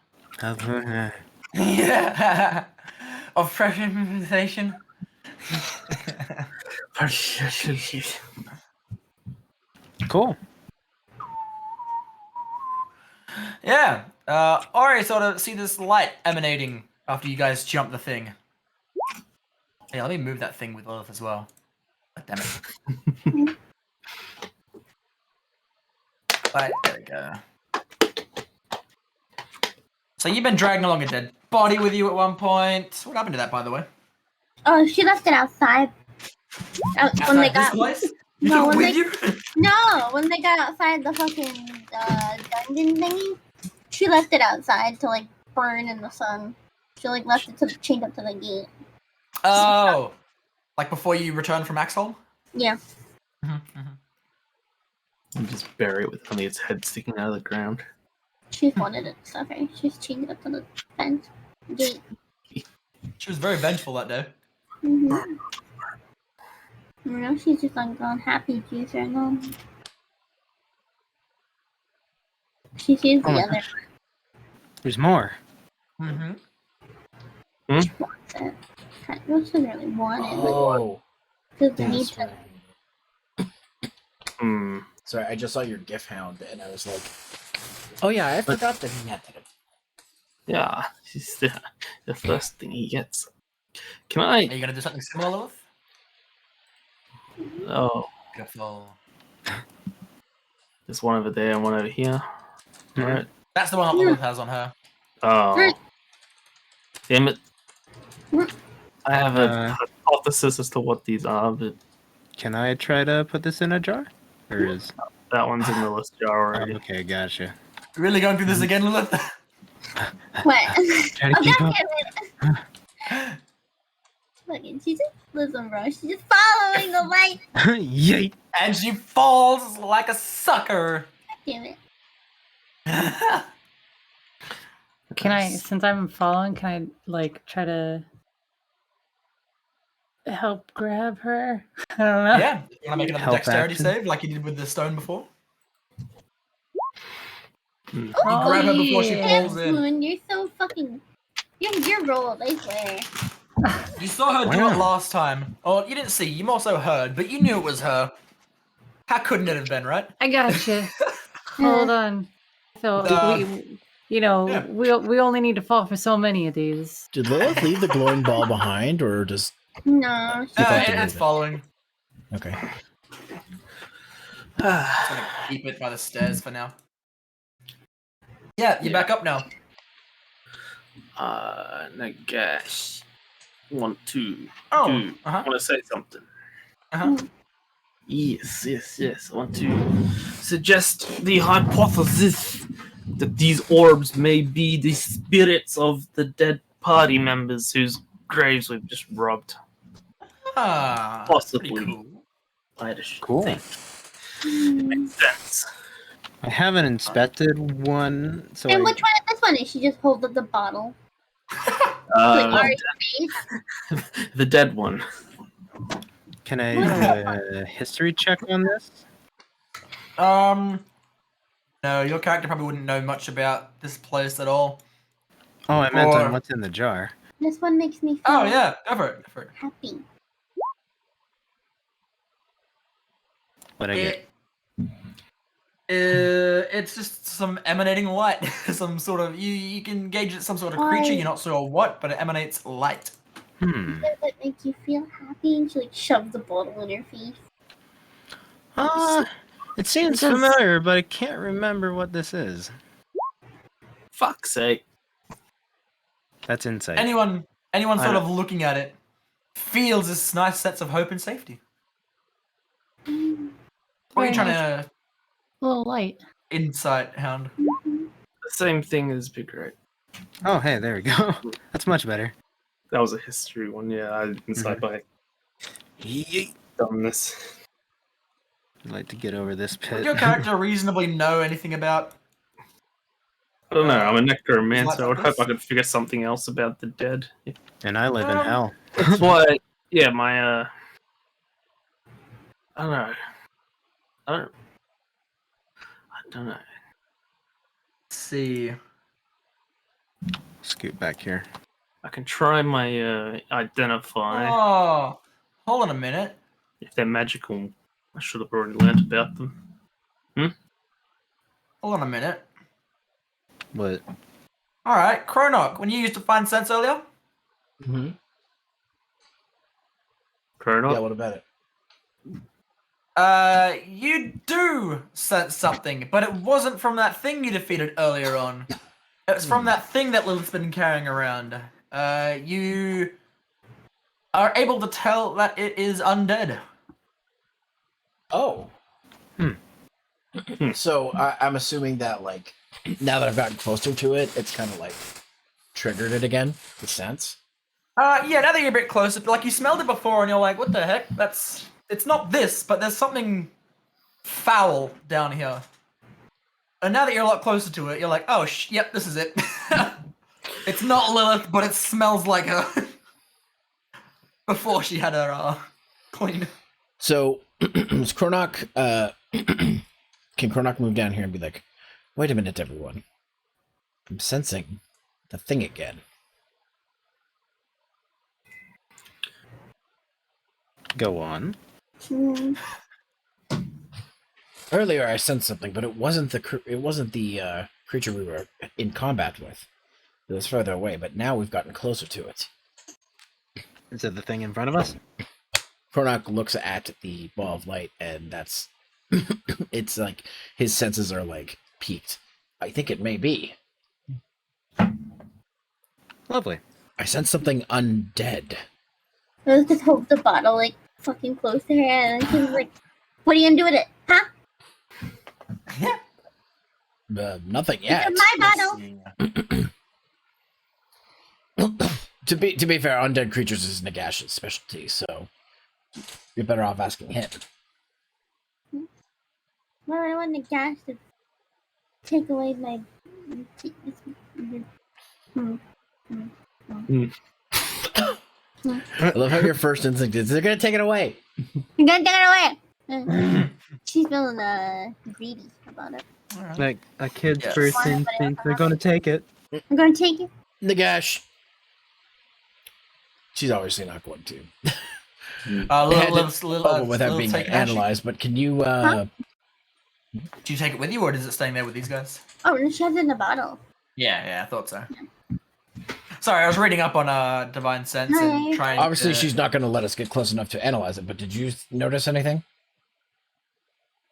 Yeah. Of prestidigitation. Cool. Yeah. Ori sort of see this light emanating after you guys jump the thing. Hey, let me move that thing with Lilith as well. God damn it. Right, there we go. So you've been dragging along a dead body with you at one point. What happened to that, by the way? Oh, she left it outside. When they Outside this got place? You no, took it when with they you? no, when they got outside the fucking dungeon thingy, she left it outside to like burn in the sun. She like left it chained up to the gate. Oh, like before you returned from Axholm? Yeah. And just bury it with only its head sticking out of the ground. She wanted it to suffer. She's chained it up to the fence gate. She was very vengeful that day. Mm-hmm. You know, she's just like on happy juice right now. She sees the other. There's more. Mm-hmm. She wants it. She doesn't really want it. Oh. Because they need to. Sorry, I just saw your GIF hound and I was like, oh yeah, I forgot that he had that. Yeah, he's the first thing he gets. Can I? Are you gonna do something similar, Lilith? Oh, Beautiful. there's one over there and one over here. Alright. That's the one that Lilith has on her. Oh. Damn it. I have a hypothesis as to what these are, but Can I try to put this in a jar? Or is that one's in the list jar already. okay, gotcha. Really going through this again, Lilith? What? Try to keep up. Fucking, she just listen, bro. She's just following the light. Yay! And she falls like a sucker. Damn it. Can I, since I'm following, can I like try to help grab her? I don't know. Yeah. You wanna make another Help dexterity action. save like you did with the stone before? Oh, You grab her before she yeah. falls in. Moon, you're so fucking. You're rolled, I swear. You saw her do Wow. it last time. Oh, you didn't see. You also heard, but you knew it was her. How couldn't it have been, right? I got you. Hold on. So we, you know, Yeah. we only need to fall for so many of these. Did Lilith leave the glowing ball behind, or does... No. thought to It's move it. following. Okay. Just gonna keep it by the stairs for now. Yeah, you're back up now. And I guess want to Oh, do. uh-huh. Want to say something? Uh-huh. Yes. I want to suggest the hypothesis that these orbs may be the spirits of the dead party members whose graves we've just robbed. Ah, Possibly. pretty cool. I just Cool. think it makes sense. I haven't inspected one, so And I, which one is this one? Is she just hold up the bottle? Uh, Like Ari's face? the dead one. can I do a history check on this? No, your character probably wouldn't know much about this place at all. Oh, I meant Or- on what's in the jar. This one makes me feel Oh yeah, go for it. Go for it. happy. What I get? It's just some emanating light. Some sort of you can gauge it's some sort of creature. Why? You're not sure what, but it emanates light. Hmm. Does it make you feel happy? And she like shoves the bottle in her face. It seems Does- familiar, but I can't remember what this is. Fuck's sake. That's insight. Anyone I sort know. of looking at it feels this nice sense of hope and safety. What are you Very trying nice. to A little light. insight, Hound? The same thing as Big Red. Oh, hey, there we go. That's much better. That was a history one. Yeah, I didn't say by dumbness. I'd like to get over this Would pit. your character reasonably know anything about? I don't know. I'm a necromancer. Like I would this? hope I could figure something else about the dead. And I live in hell. That's why, yeah, my I don't know. I don't know. Let's see. Scoot back here. I can try my identify. Oh, hold on a minute. If they're magical, I should have already learned about them. Hold on a minute. What? All right, Chronok, when you used to find sense earlier, Mm-hmm. Chrono? Yeah, what about it? you do sense something, but it wasn't from that thing you defeated earlier on. It was from that thing that Lilith's been carrying around. You are able to tell that it is undead. Oh. So I'm assuming that, like, now that I've gotten closer to it, it's kind of like triggered it again. The sense. Yeah, now that you're a bit closer, like you smelled it before and you're like, what the heck? It's not this, but there's something foul down here. And now that you're a lot closer to it, you're like, oh, yep, this is it. It's not Lilith, but it smells like her. Before she had her, clean. So, is Chronok, can Chronok move down here and be like, wait a minute, everyone. I'm sensing the thing again. Go on. Earlier, I sensed something, but it wasn't the creature we were in combat with. It was further away, but now we've gotten closer to it. Is it the thing in front of us? Chronok looks at the ball of light, and that's... it's like his senses are, like, peaked. I think it may be. Lovely. I sense something undead. Rose just holds the bottle like fucking close to her and she's like, what are you gonna do with it? Huh? Nothing yet. It's my bottle. To be fair, undead creatures is Nagash's specialty, so you're better off asking him. Well, I want the gas to take away my... I love how your first instinct is, they're gonna take it away. You're gonna take it away! She's feeling greedy about it. Like a kid's Yes. first instinct, they're gonna take it. I'm gonna take it. Nagash. She's obviously not going to. Without being analyzed, but can you Do you take it with you, or is it staying there with these guys? Oh, and she has it in the bottle. Yeah, I thought so. Sorry, I was reading up on Divine Sense and trying obviously to... she's not going to let us get close enough to analyze it, but did you notice anything?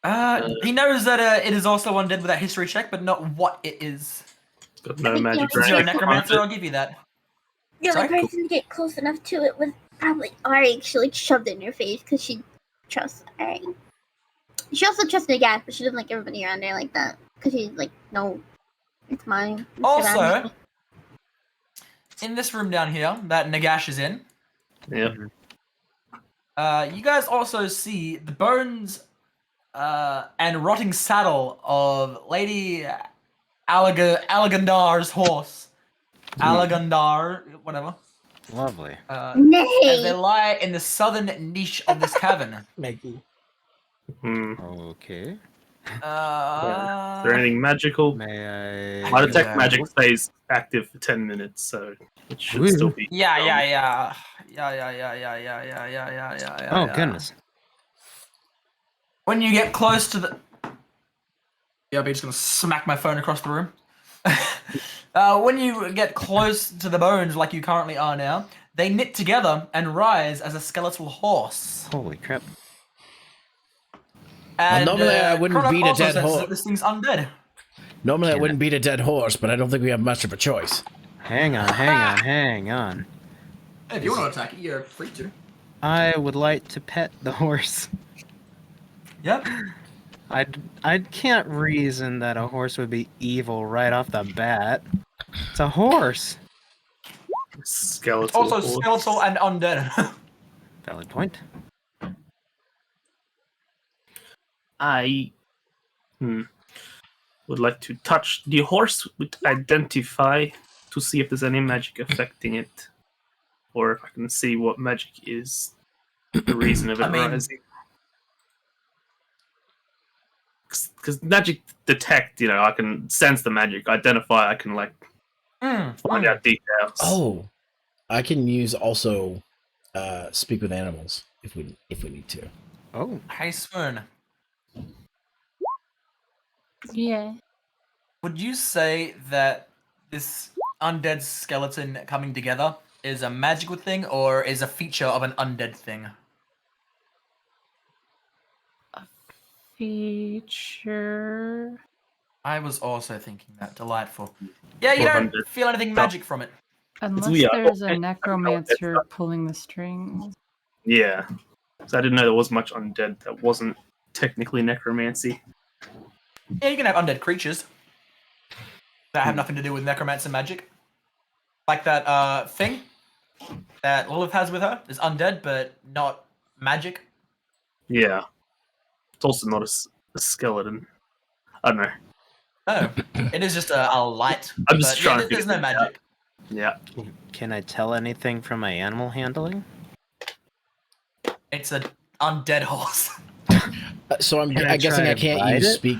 He knows that it is also undead with that history check, but not what it is. It's got no magic. Since you're a necromancer, I'll give you that. The only Sorry? person to get close enough to it was probably Ari. She like shoved it in her face because she trusts Ari. She also trusts Nagas, but she doesn't like everybody around there like that. Because she's like, no, it's mine. It's Also, around me. in this room down here that Nagash is in, Yep. you guys also see the bones and rotting saddle of Lady Alagandar's horse. Alagandar, whatever. Lovely. As Nay! they lie in the southern niche of this cavern. Maggie. Okay. Is there anything magical? May I? My detect magic stays active for 10 minutes, so it should still be. Yeah. Oh, goodness. When you get close to the... Yeah, I'm just gonna smack my phone across the room. When you get close to the bones like you currently are now, they knit together and rise as a skeletal horse. Holy crap. And, normally I wouldn't Chronok beat a also dead says horse. that this thing's undead. Normally I wouldn't beat a dead horse, but I don't think we have much of a choice. Hang on. If you want to attack it, you're free to. I would like to pet the horse. Yep. I can't reason that a horse would be evil right off the bat. It's a horse. Skeletal. Also horse. skeletal and undead. Valid point. I would like to touch the horse with identify to see if there's any magic affecting it, or if I can see what magic is the reason of it I mean, rising. because magic detect, I can sense the magic, identify, I can like find out details. Oh, I can use also speak with animals if we need to. Oh, Hey, Swoon. Yeah. Would you say that this undead skeleton coming together is a magical thing or is a feature of an undead thing? Feature. I was also thinking that. Delightful. Yeah, you Or don't undead. feel anything magic from it. Unless weird. there's a Okay. necromancer pulling the strings. Yeah. So I didn't know there was much undead that wasn't technically necromancy. Yeah, you can have undead creatures that have nothing to do with necromancer magic. Like that thing that Lilith has with her is undead, but not magic. Yeah. It's also not a skeleton. I don't know. Oh, it is just a light. I'm just but trying yeah, to there's figure no that out. magic. Yeah. can I tell anything from my animal handling? It's an undead horse. So I'm Can I guessing try I to can't ride use it? speak.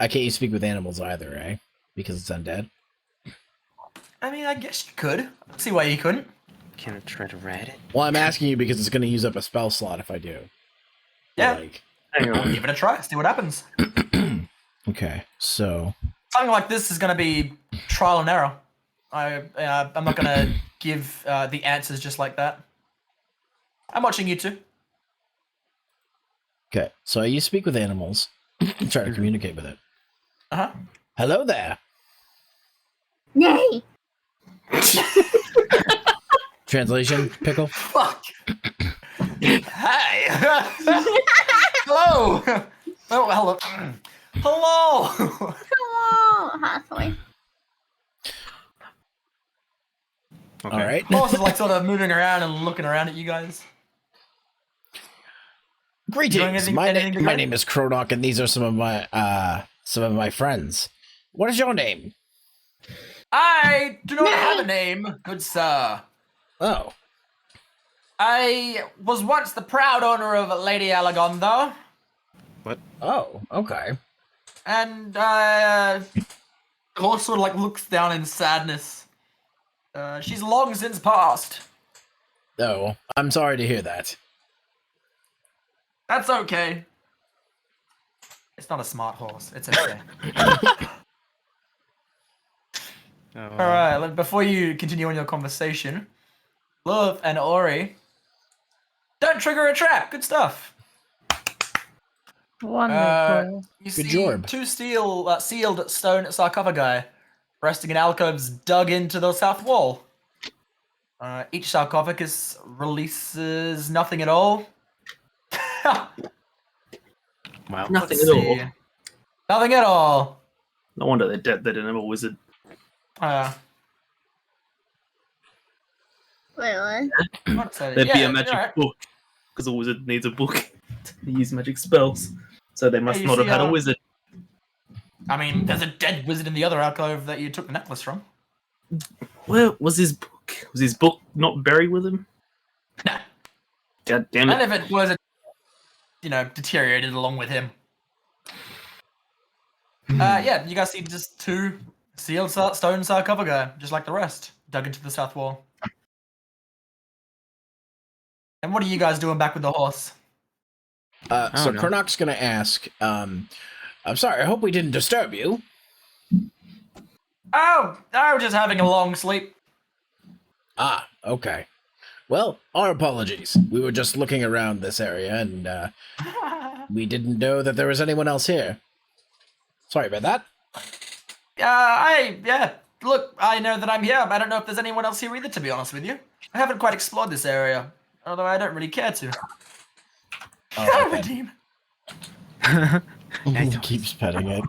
I can't use speak with animals either, right? Because it's undead. I mean, I guess you could. I see why you couldn't. Can I try to ride it? Well, I'm asking you because it's going to use up a spell slot if I do. Yeah. Like, Hang on. Give it a try. See what happens. okay, so Something like this is going to be trial and error. I'm not going to give the answers just like that. I'm watching you two. okay, so I use speak with animals. Try to communicate with it. Uh-huh. Hello there. Nay. Translation, pickle. Fuck. Hey. Hello. Oh, hello. Hello. Hello, Hathaway. All right. Horse is like sort of moving around and looking around at you guys. Greetings. anything- My anything to my say? name is Kronok, and these are some of my friends. What is your name? I do not have a name, good sir. Oh, I was once the proud owner of Lady Alagondo, oh, okay. and horse sort of like looks down in sadness. She's long since passed. Oh, I'm sorry to hear that. That's okay. It's not a smart horse. It's okay. Oh, All right. Before you continue on your conversation, Lilith and Ori, don't trigger a trap. Good stuff. Wonderful. You Good see job. two sealed stone sarcophagi resting in alcoves dug into the south wall. Each sarcophagus releases nothing at all. wow. Nothing Let's at all. see. Nothing at all. No wonder they're dead. They didn't have a wizard. Wait, what? What's that? There'd be Yeah, a magic alright. book, because a wizard needs a book to use magic spells. So they must you not have see, had a wizard. I mean, there's a dead wizard in the other alcove that you took the necklace from. Where was his book? Was his book not buried with him? Nah. God damn And it. if it was, deteriorated along with him. Yeah, you guys see just two sealed stone sarcophagi, just like the rest, dug into the south wall. And what are you guys doing back with the horse? So don't know. Kronok's gonna ask. I'm sorry. I hope we didn't disturb you. Oh, I was just having a long sleep. Ah, okay. Well, our apologies. We were just looking around this area, and we didn't know that there was anyone else here. Sorry about that. Look, I know that I'm here, but I don't know if there's anyone else here either, to be honest with you. I haven't quite explored this area, although I don't really care to. Oh, okay. Redeem. He keeps petting it.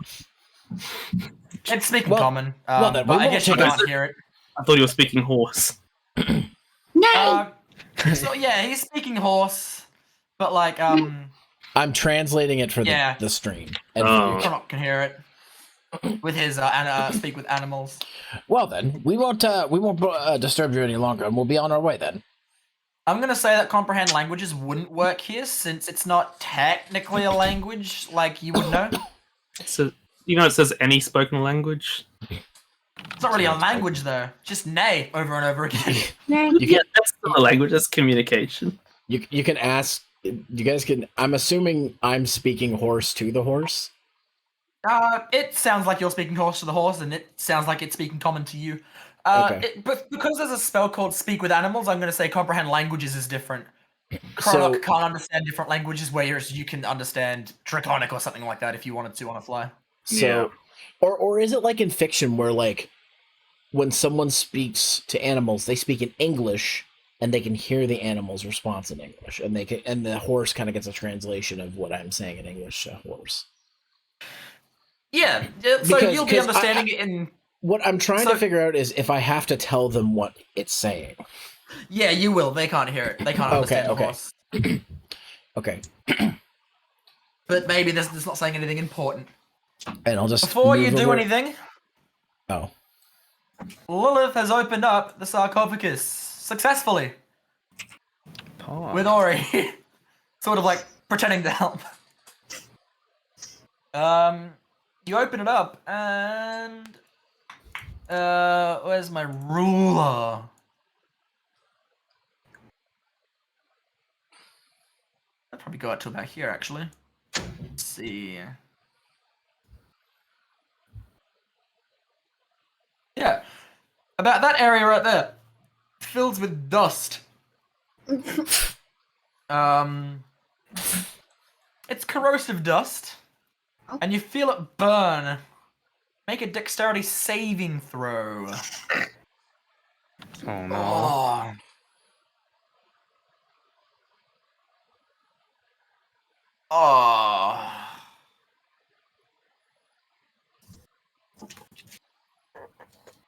It's speaking Well- common, well then, we but I won't guess you take can't it. hear it. I thought he was speaking horse. Nay. So yeah, he's speaking horse, but like, I'm translating it for Yeah. the stream. And Oh. for- Kronok can hear it with his speak with animals. well then, we won't disturb you any longer, and we'll be on our way then. I'm gonna say that comprehend languages wouldn't work here since it's not technically a language like you would know. So it says any spoken language. It's not really a language though. Just nay over and over again. Yeah, that's not a language. That's communication. You can ask. You guys can. I'm assuming I'm speaking horse to the horse. It sounds like you're speaking horse to the horse, and it sounds like it's speaking common to you. Okay. But because there's a spell called Speak with Animals, I'm going to say comprehend languages is different. So- Kronok can't understand different languages, whereas you can understand Draconic or something like that if you wanted to on a fly. So, or is it like in fiction where like when someone speaks to animals, they speak in English and they can hear the animal's response in English, and the horse kind of gets a translation of what I'm saying in English to horse. Yeah, so you'll be understanding it in. What I'm trying to figure out is if I have to tell them what it's saying. Yeah, you will. They can't hear it. They can't understand the horse. Okay. But maybe this is not saying anything important. And I'll just Before you move do over- anything, Oh. Lilith has opened up the sarcophagus successfully with Ori, sort of like pretending to help. You open it up and where's my ruler? I'll probably go out to about here actually. Let's see. Yeah, about that area right there, filled with dust. It's corrosive dust, and you feel it burn. Make a dexterity saving throw. Oh no. Oh. Oh.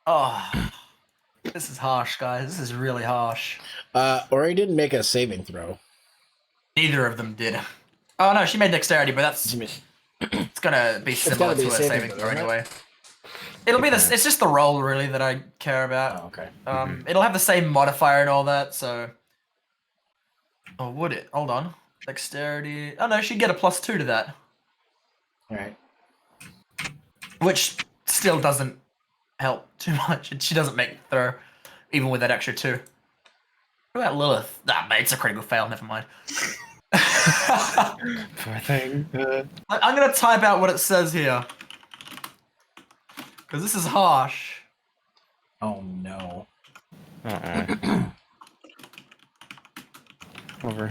Oh. This is harsh, guys. This is really harsh. Ori didn't make a saving throw. Neither of them did. Oh no, she made dexterity, but that's it's gonna be similar gotta be to a a saving saving throw, throw isn't it? anyway. It'll be this. It's just the roll really that I care about. Oh, okay. It'll have the same modifier and all that. So, oh, would it? Hold on. Dexterity. Oh no, she'd get a +2 to that, All right. which still doesn't help too much. She doesn't make the throw, even with that extra 2. What about Lilith? Nah, mate, it's a critical fail. Never mind. Poor thing. I'm gonna type out what it says here, because this is harsh. Oh no.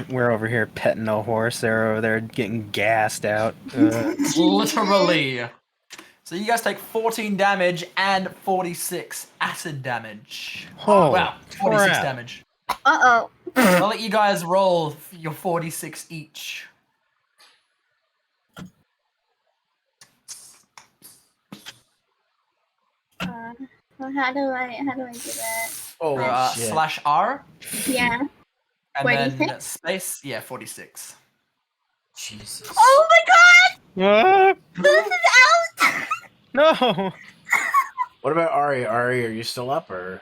We're over here petting a horse. They're over there getting gassed out. Literally. So you guys take 14 damage and 46 acid damage. Oh, Wow, 46 crap. damage. Uh-oh. I'll let you guys roll your 46 each. Well, how do I do that? Oh shit. /R. Yeah. And then 46? space. Yeah, 46. Jesus. Oh my god! Ah, This is out! no. What about Ari? Ari, are you still up or?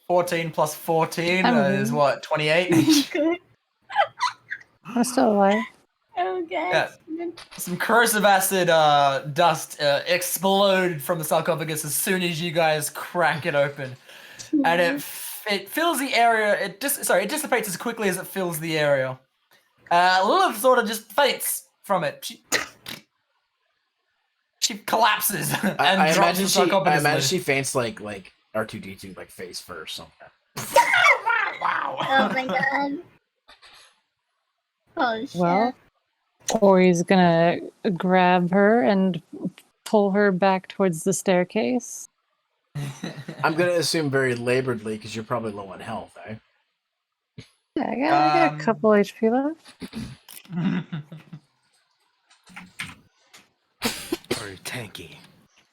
14 plus 14 I'm is good. what, 28? I'm still alive. Oh god. Yeah. Some corrosive acid dust exploded from the sarcophagus as soon as you guys crack it open, and it fills the area. It dissipates as quickly as it fills the area. Lilith sort of just faints from it. She collapses and I drops imagine the she. I sarcophagus imagine lid. she faints like R2D2 like face first somewhere. Wow. Oh my god. Oh shit. Well, Ori's gonna grab her and pull her back towards the staircase. I'm gonna assume very laboredly because you're probably low on health, eh? Yeah, I got a couple HP left. Very tanky.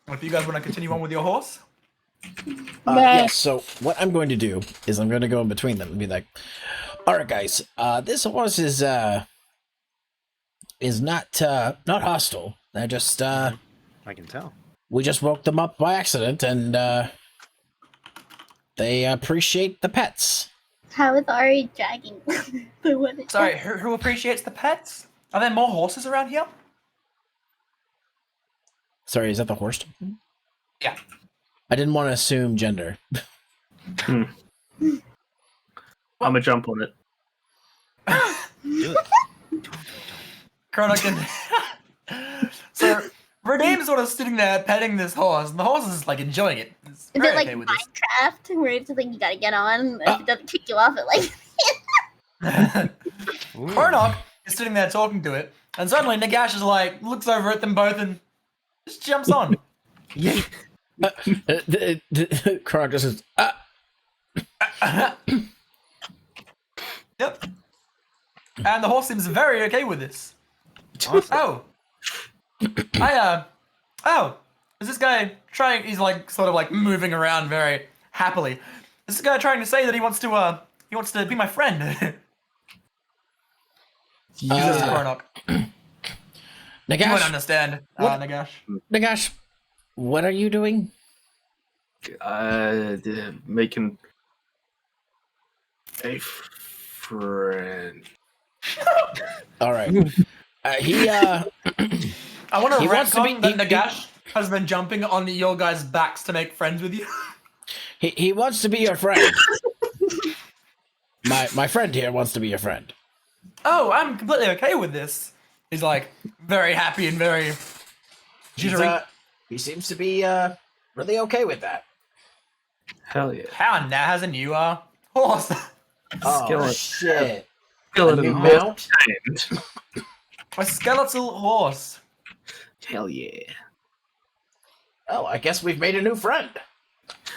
If you guys want to continue on with your horse, Yes. So what I'm going to do is I'm going to go in between them and be like, "All right, guys. This horse is not hostile. They're just I can tell. we just woke them up by accident, and they appreciate the pets." How is Ari dragging? sorry, who appreciates the pets? Are there more horses around here? Sorry, is that the horse? Yeah. I didn't want to assume gender. I'm gonna jump on it. Do it. Chronokin. So Redeem's sort of sitting there petting this horse, and the horse is like enjoying it. It's Is very it like okay with this. Minecraft where it's like you gotta get on? If it doesn't kick you off, it like. Ooh. Chronok is sitting there talking to it, and suddenly Nagash is like, looks over at them both and just jumps on. Yay. Kronk just says, Yep. And the horse seems very okay with this. Awesome. Oh, is this guy trying? He's like sort of like moving around very happily. Is this guy trying to say that he wants to be my friend? He says to Chronok. You won't Nagash, understand, what- Nagash. Nagash, what are you doing? Making a friend. All right. He I want to He wants to retcon be- that Nagash has been jumping on your guys' backs to make friends with you. he wants to be your friend. My friend here wants to be your friend. Oh, I'm completely okay with this. He's like very happy and very jittery. He seems to be really okay with that. Hell yeah. How now has a new horse? Oh Skeleton. shit! A Skeleton new horse mount? tamed. A skeletal horse. Hell yeah. Oh, I guess we've made a new friend.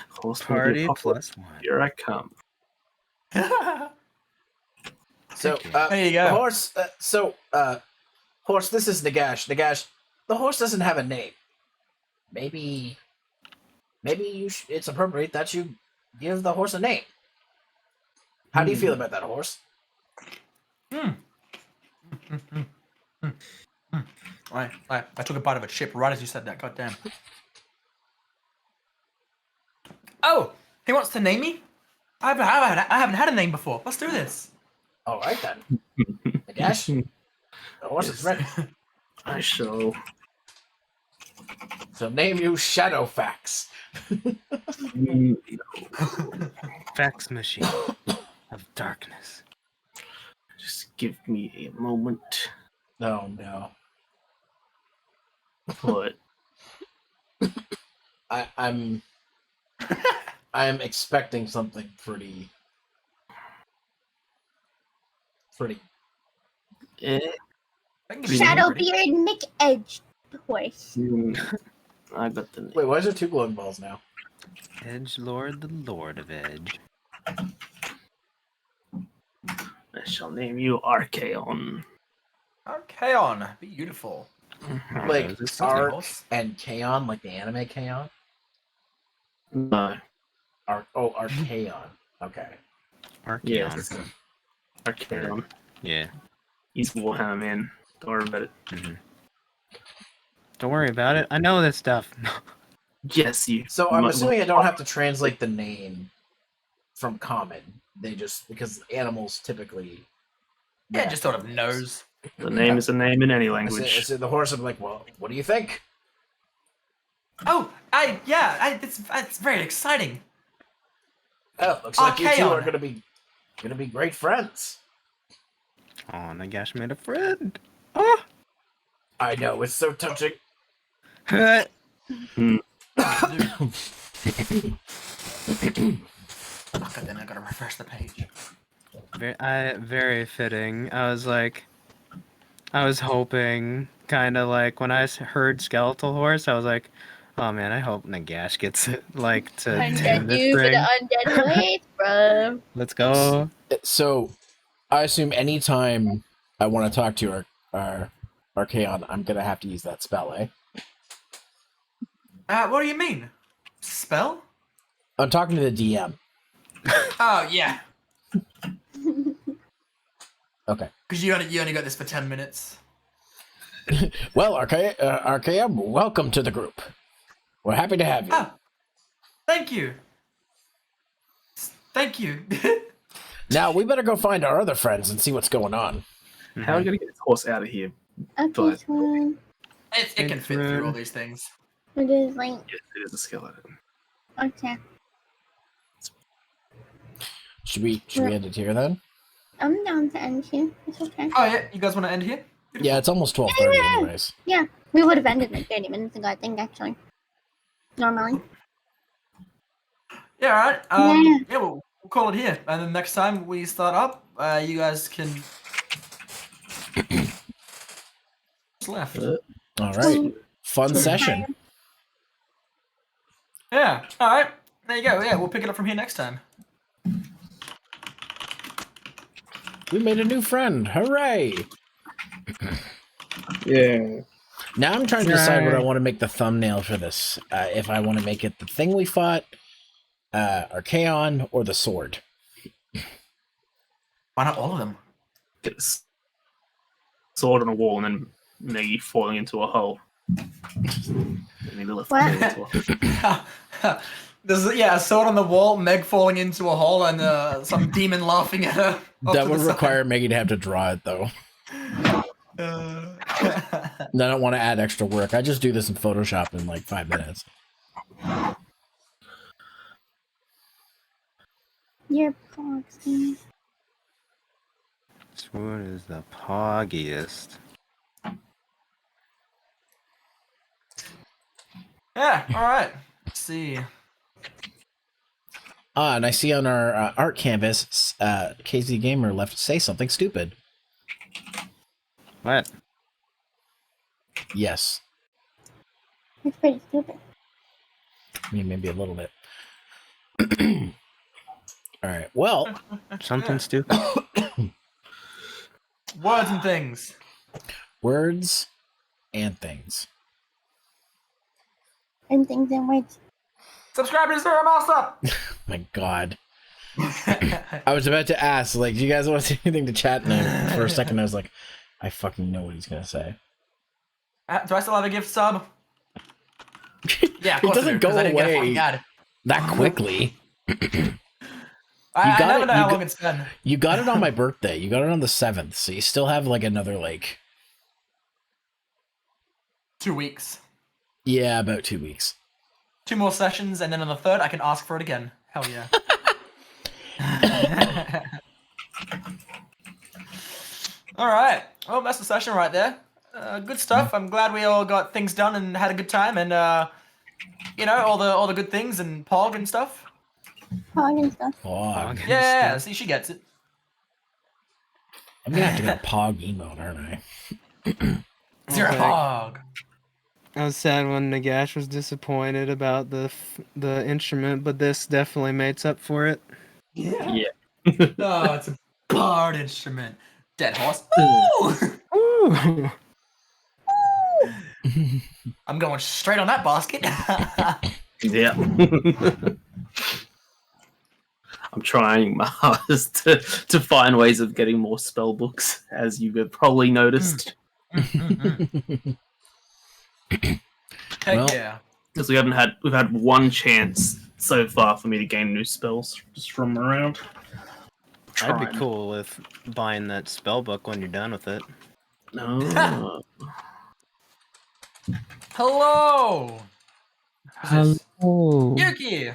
Horse Party +1. +1. Here I come. So There you the go. horse. Horse. This is Nagash. Nagash. The horse doesn't have a name. Maybe it's appropriate that you give the horse a name. How do you feel about that, horse? I took a bite of a chip right as you said that. God damn. Oh, he wants to name me? I haven't had a name before. Let's do this. All right then. Nagash. The horse is ready. I shall. So name you Shadowfax. Fax machine of darkness. Just give me a moment. Oh no. What? I'm expecting something pretty Eh, Shadowbeard Mick Edge horse. I got the name. Wait, why is there two glowing balls now? Edge Lord, the Lord of Edge. I shall name you Archaon. Archaon. Beautiful. Like Is this Arc horse? and Kaon, like the anime Kaon? No. Archaon. Okay. Archaon. Yes. Archaon. Yeah. He's Warhammer, man. Don't worry about it. Don't worry about it. I know this stuff. Yes, you. So I'm assuming I don't have to translate the name from common. They just because animals typically. Yeah, just sort of knows. The name is a name in any I language. said the horse. I'm like, well, what do you think? Oh, it's very exciting. Oh, looks like you two Archaon. are gonna be great friends. Oh, Nagash made a friend. I know, it's so touching. Oh, God damn it, I gotta refresh the page. Very fitting. I was hoping, kind of like when I heard skeletal horse, I was like, oh man, I hope Nagash gets it, like to tame Undead this you for thing. the undead ways, bro. Let's go. So, I assume anytime I want to talk to our Archaon, I'm gonna have to use that spell, eh? What do you mean? Spell? I'm talking to the DM. Oh, yeah. Okay. Because you only got this for 10 minutes. Well, Archaon, welcome to the group. We're happy to have you. Oh, thank you. Thank you. Now we better go find our other friends and see what's going on. How are we gonna get this horse out of here? Okay, But- one. It can fit through all these things. It is link. Yes, it is a skeleton. Okay. Should we end it here then? I'm down to end here. It's okay. Oh yeah, you guys want to end here? Yeah, it's almost 12:30 anyways. Yeah, we would have ended like 30 minutes ago, I think, actually. Normally. Yeah, all right. Yeah. Yeah, we'll call it here, and then next time we start up, you guys can. What's left? All right. Fun session. Yeah. All right. There you go. Yeah, we'll pick it up from here next time. We made a new friend. Hooray! Yeah. Now I'm trying to decide what I want to make the thumbnail for this. If I want to make it the thing we fought, Archaon, or the sword. Why not all of them? Get a sword on a wall and then Maggie falling into a hole. There's a sword on the wall, Meg falling into a hole, and some demon laughing at her. That would require Maggie to have to draw it, though. And I don't want to add extra work. I just do this in Photoshop in like 5 minutes. Your proxy. Which one is the poggiest? Yeah, alright. Let's see. And I see on our art canvas, KZ Gamer left to say something stupid. What? Yes. It's pretty stupid. I mean, maybe a little bit. All right. Well, Something stupid? Words and things. words and things. And things and words. Subscribe to Zeromaster! My God. I was about to ask, like, do you guys want to say anything to chat? And for a second, I was like, I fucking know what he's going to say. Do I still have a gift sub? Yeah, of It course doesn't I do, go 'cause I didn't get a away fucking ad. that quickly. I got never it, know you how got- long it's been. You got it on my birthday. You got it on the 7th, so you still have like another, like, 2 weeks. yeah, about 2 weeks. 2 more sessions, and then on the 3rd, I can ask for it again. Hell yeah. Alright. Well, that's the session right there. Good stuff. I'm glad we all got things done and had a good time, and, you know, all the good things and Pog and stuff. Pog and stuff. Pog. Yeah, see, she gets it. I'm gonna have to get a Pog emote, aren't I? Zero Okay. Pog. I was sad when Nagash was disappointed about the instrument, but this definitely makes up for it. Yeah. Oh, it's a bard instrument. Dead horse. Ooh! Ooh. I'm going straight on that basket. Yeah. I'm trying my hardest to find ways of getting more spell books, as you've probably noticed. Heck Well, yeah. Because we've had one chance so far for me to gain new spells just from around. I'd be Trying. cool with buying that spell book when you're done with it. No. Hello. Who's this? Hello. Yuki.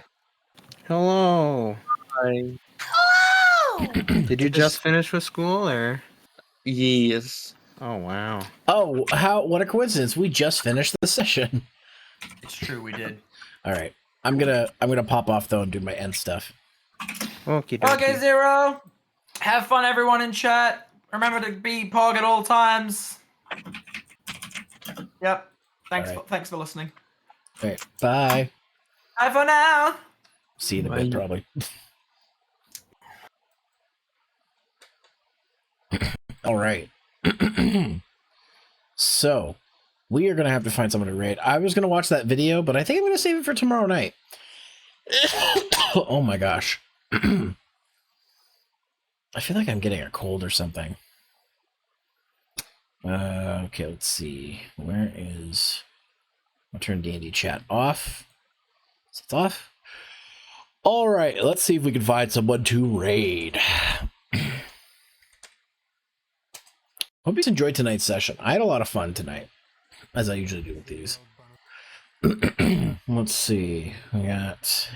Hello. Hi. Did you just finish with school, or? Yes. Oh wow. Oh, what a coincidence. We just finished the session. It's true, we did. All right. I'm gonna pop off though and do my end stuff. Okay. Okay, Zero. Have fun, everyone in chat. Remember to be Pog at all times. Yep. Thanks. All right. Thanks for listening. All right. Bye. Bye for now. See you in a bit, probably. All right. So, we are going to have to find someone to raid. I was going to watch that video, but I think I'm going to save it for tomorrow night. Oh my gosh. I feel like I'm getting a cold or something. Okay, let's see. Where is... I'll turn D&D chat off. Is it off? All right, let's see if we can find someone to raid. Hope you enjoyed tonight's session. I had a lot of fun tonight, as I usually do with these. Let's see. We got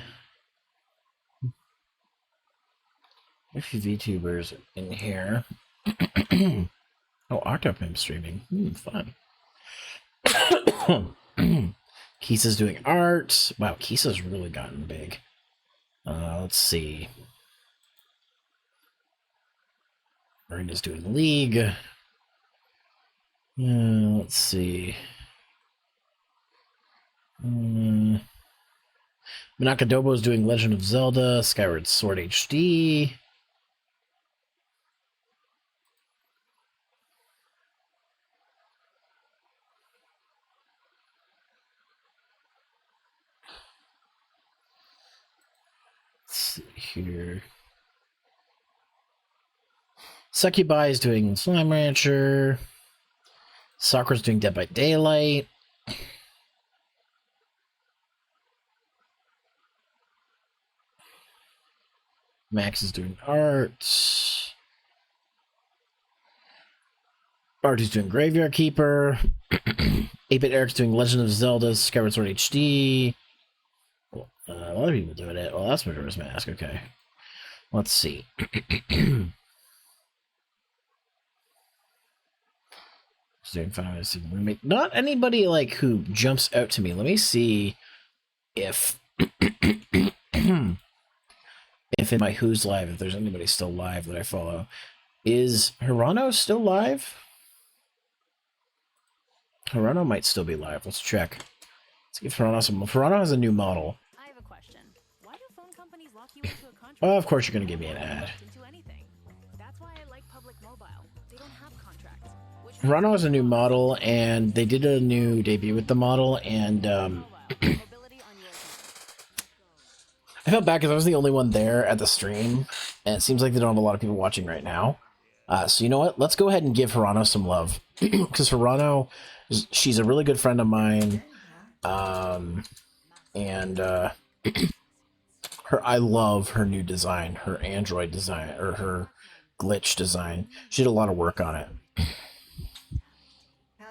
a few VTubers in here. Oh, Octopimp streaming. Fun. Kisa's doing art. Wow, Kisa's really gotten big. Let's see. Marina's doing League. Let's see. Minakadobo's doing Legend of Zelda, Skyward Sword HD. Let's see here. Succubi is doing Slime Rancher. Sakura's doing Dead by Daylight. Max is doing art. Artie's doing Graveyard Keeper. 8-Bit Eric's doing Legend of Zelda, Skyward Sword HD. A lot of people doing it. Well, that's Majora's Mask. Okay. Let's see. Doing Final Fantasy Remake. Not anybody like who jumps out to me. Let me see if if in my Who's Live, if there's anybody still live that I follow. Is Hirano still live? Hirano might still be live. Let's check. Let's give Hirano some. Hirano has a new model. I have a question. Why do phone companies lock you into a contract? Oh, of course you're gonna give me an ad. That's why I like public mobile. They don't have contracts. Hirano has a new model, and they did a new debut with the model, and I felt bad because I was the only one there at the stream, and it seems like they don't have a lot of people watching right now. So you know what? Let's go ahead and give Hirano some love, because Hirano, she's a really good friend of mine, and I love her new design, her Android design, or her glitch design. She did a lot of work on it.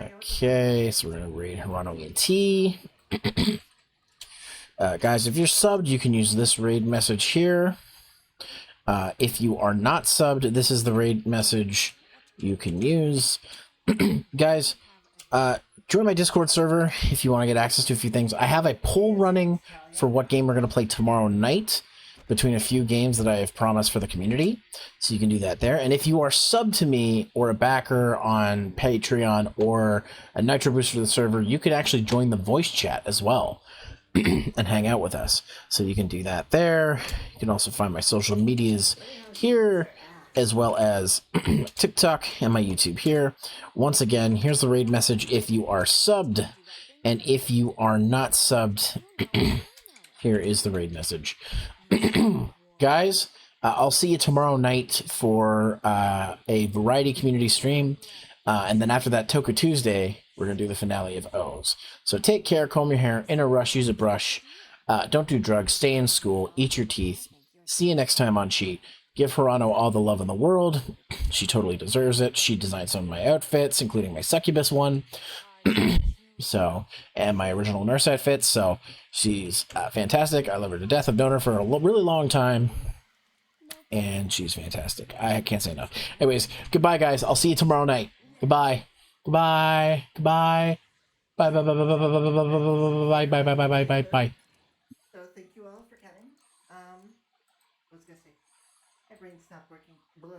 Okay, so we're gonna raid Hirano ENT. Guys, if you're subbed, you can use this raid message here. If you are not subbed, this is the raid message you can use. Guys, join my Discord server if you want to get access to a few things. I have a poll running for what game we're going to play tomorrow night between a few games that I have promised for the community. So you can do that there. And if you are subbed to me or a backer on Patreon or a Nitro Boost for the server, you could actually join the voice chat as well. And hang out with us. So you can do that there. You can also find my social medias here, as well as TikTok and my YouTube here. Once again, here's the raid message if you are subbed. And if you are not subbed, here is the raid message. Guys, I'll see you tomorrow night for a variety community stream. And then after that, Toku Tuesday, we're going to do the finale of O's. So take care, comb your hair, in a rush, use a brush. Don't do drugs, stay in school, eat your teeth. See you next time on Cheat. Give Hirano all the love in the world. She totally deserves it. She designed some of my outfits, including my succubus one. So, and my original nurse outfits. So she's fantastic. I love her to death. I've known her for a really long time. And she's fantastic. I can't say enough. Anyways, goodbye, guys. I'll see you tomorrow night. Goodbye. Goodbye. Goodbye. Bye bye bye bye bye bye bye bye bye bye bye bye bye. So thank you all for coming. I was gonna say my brain's not working. Blah.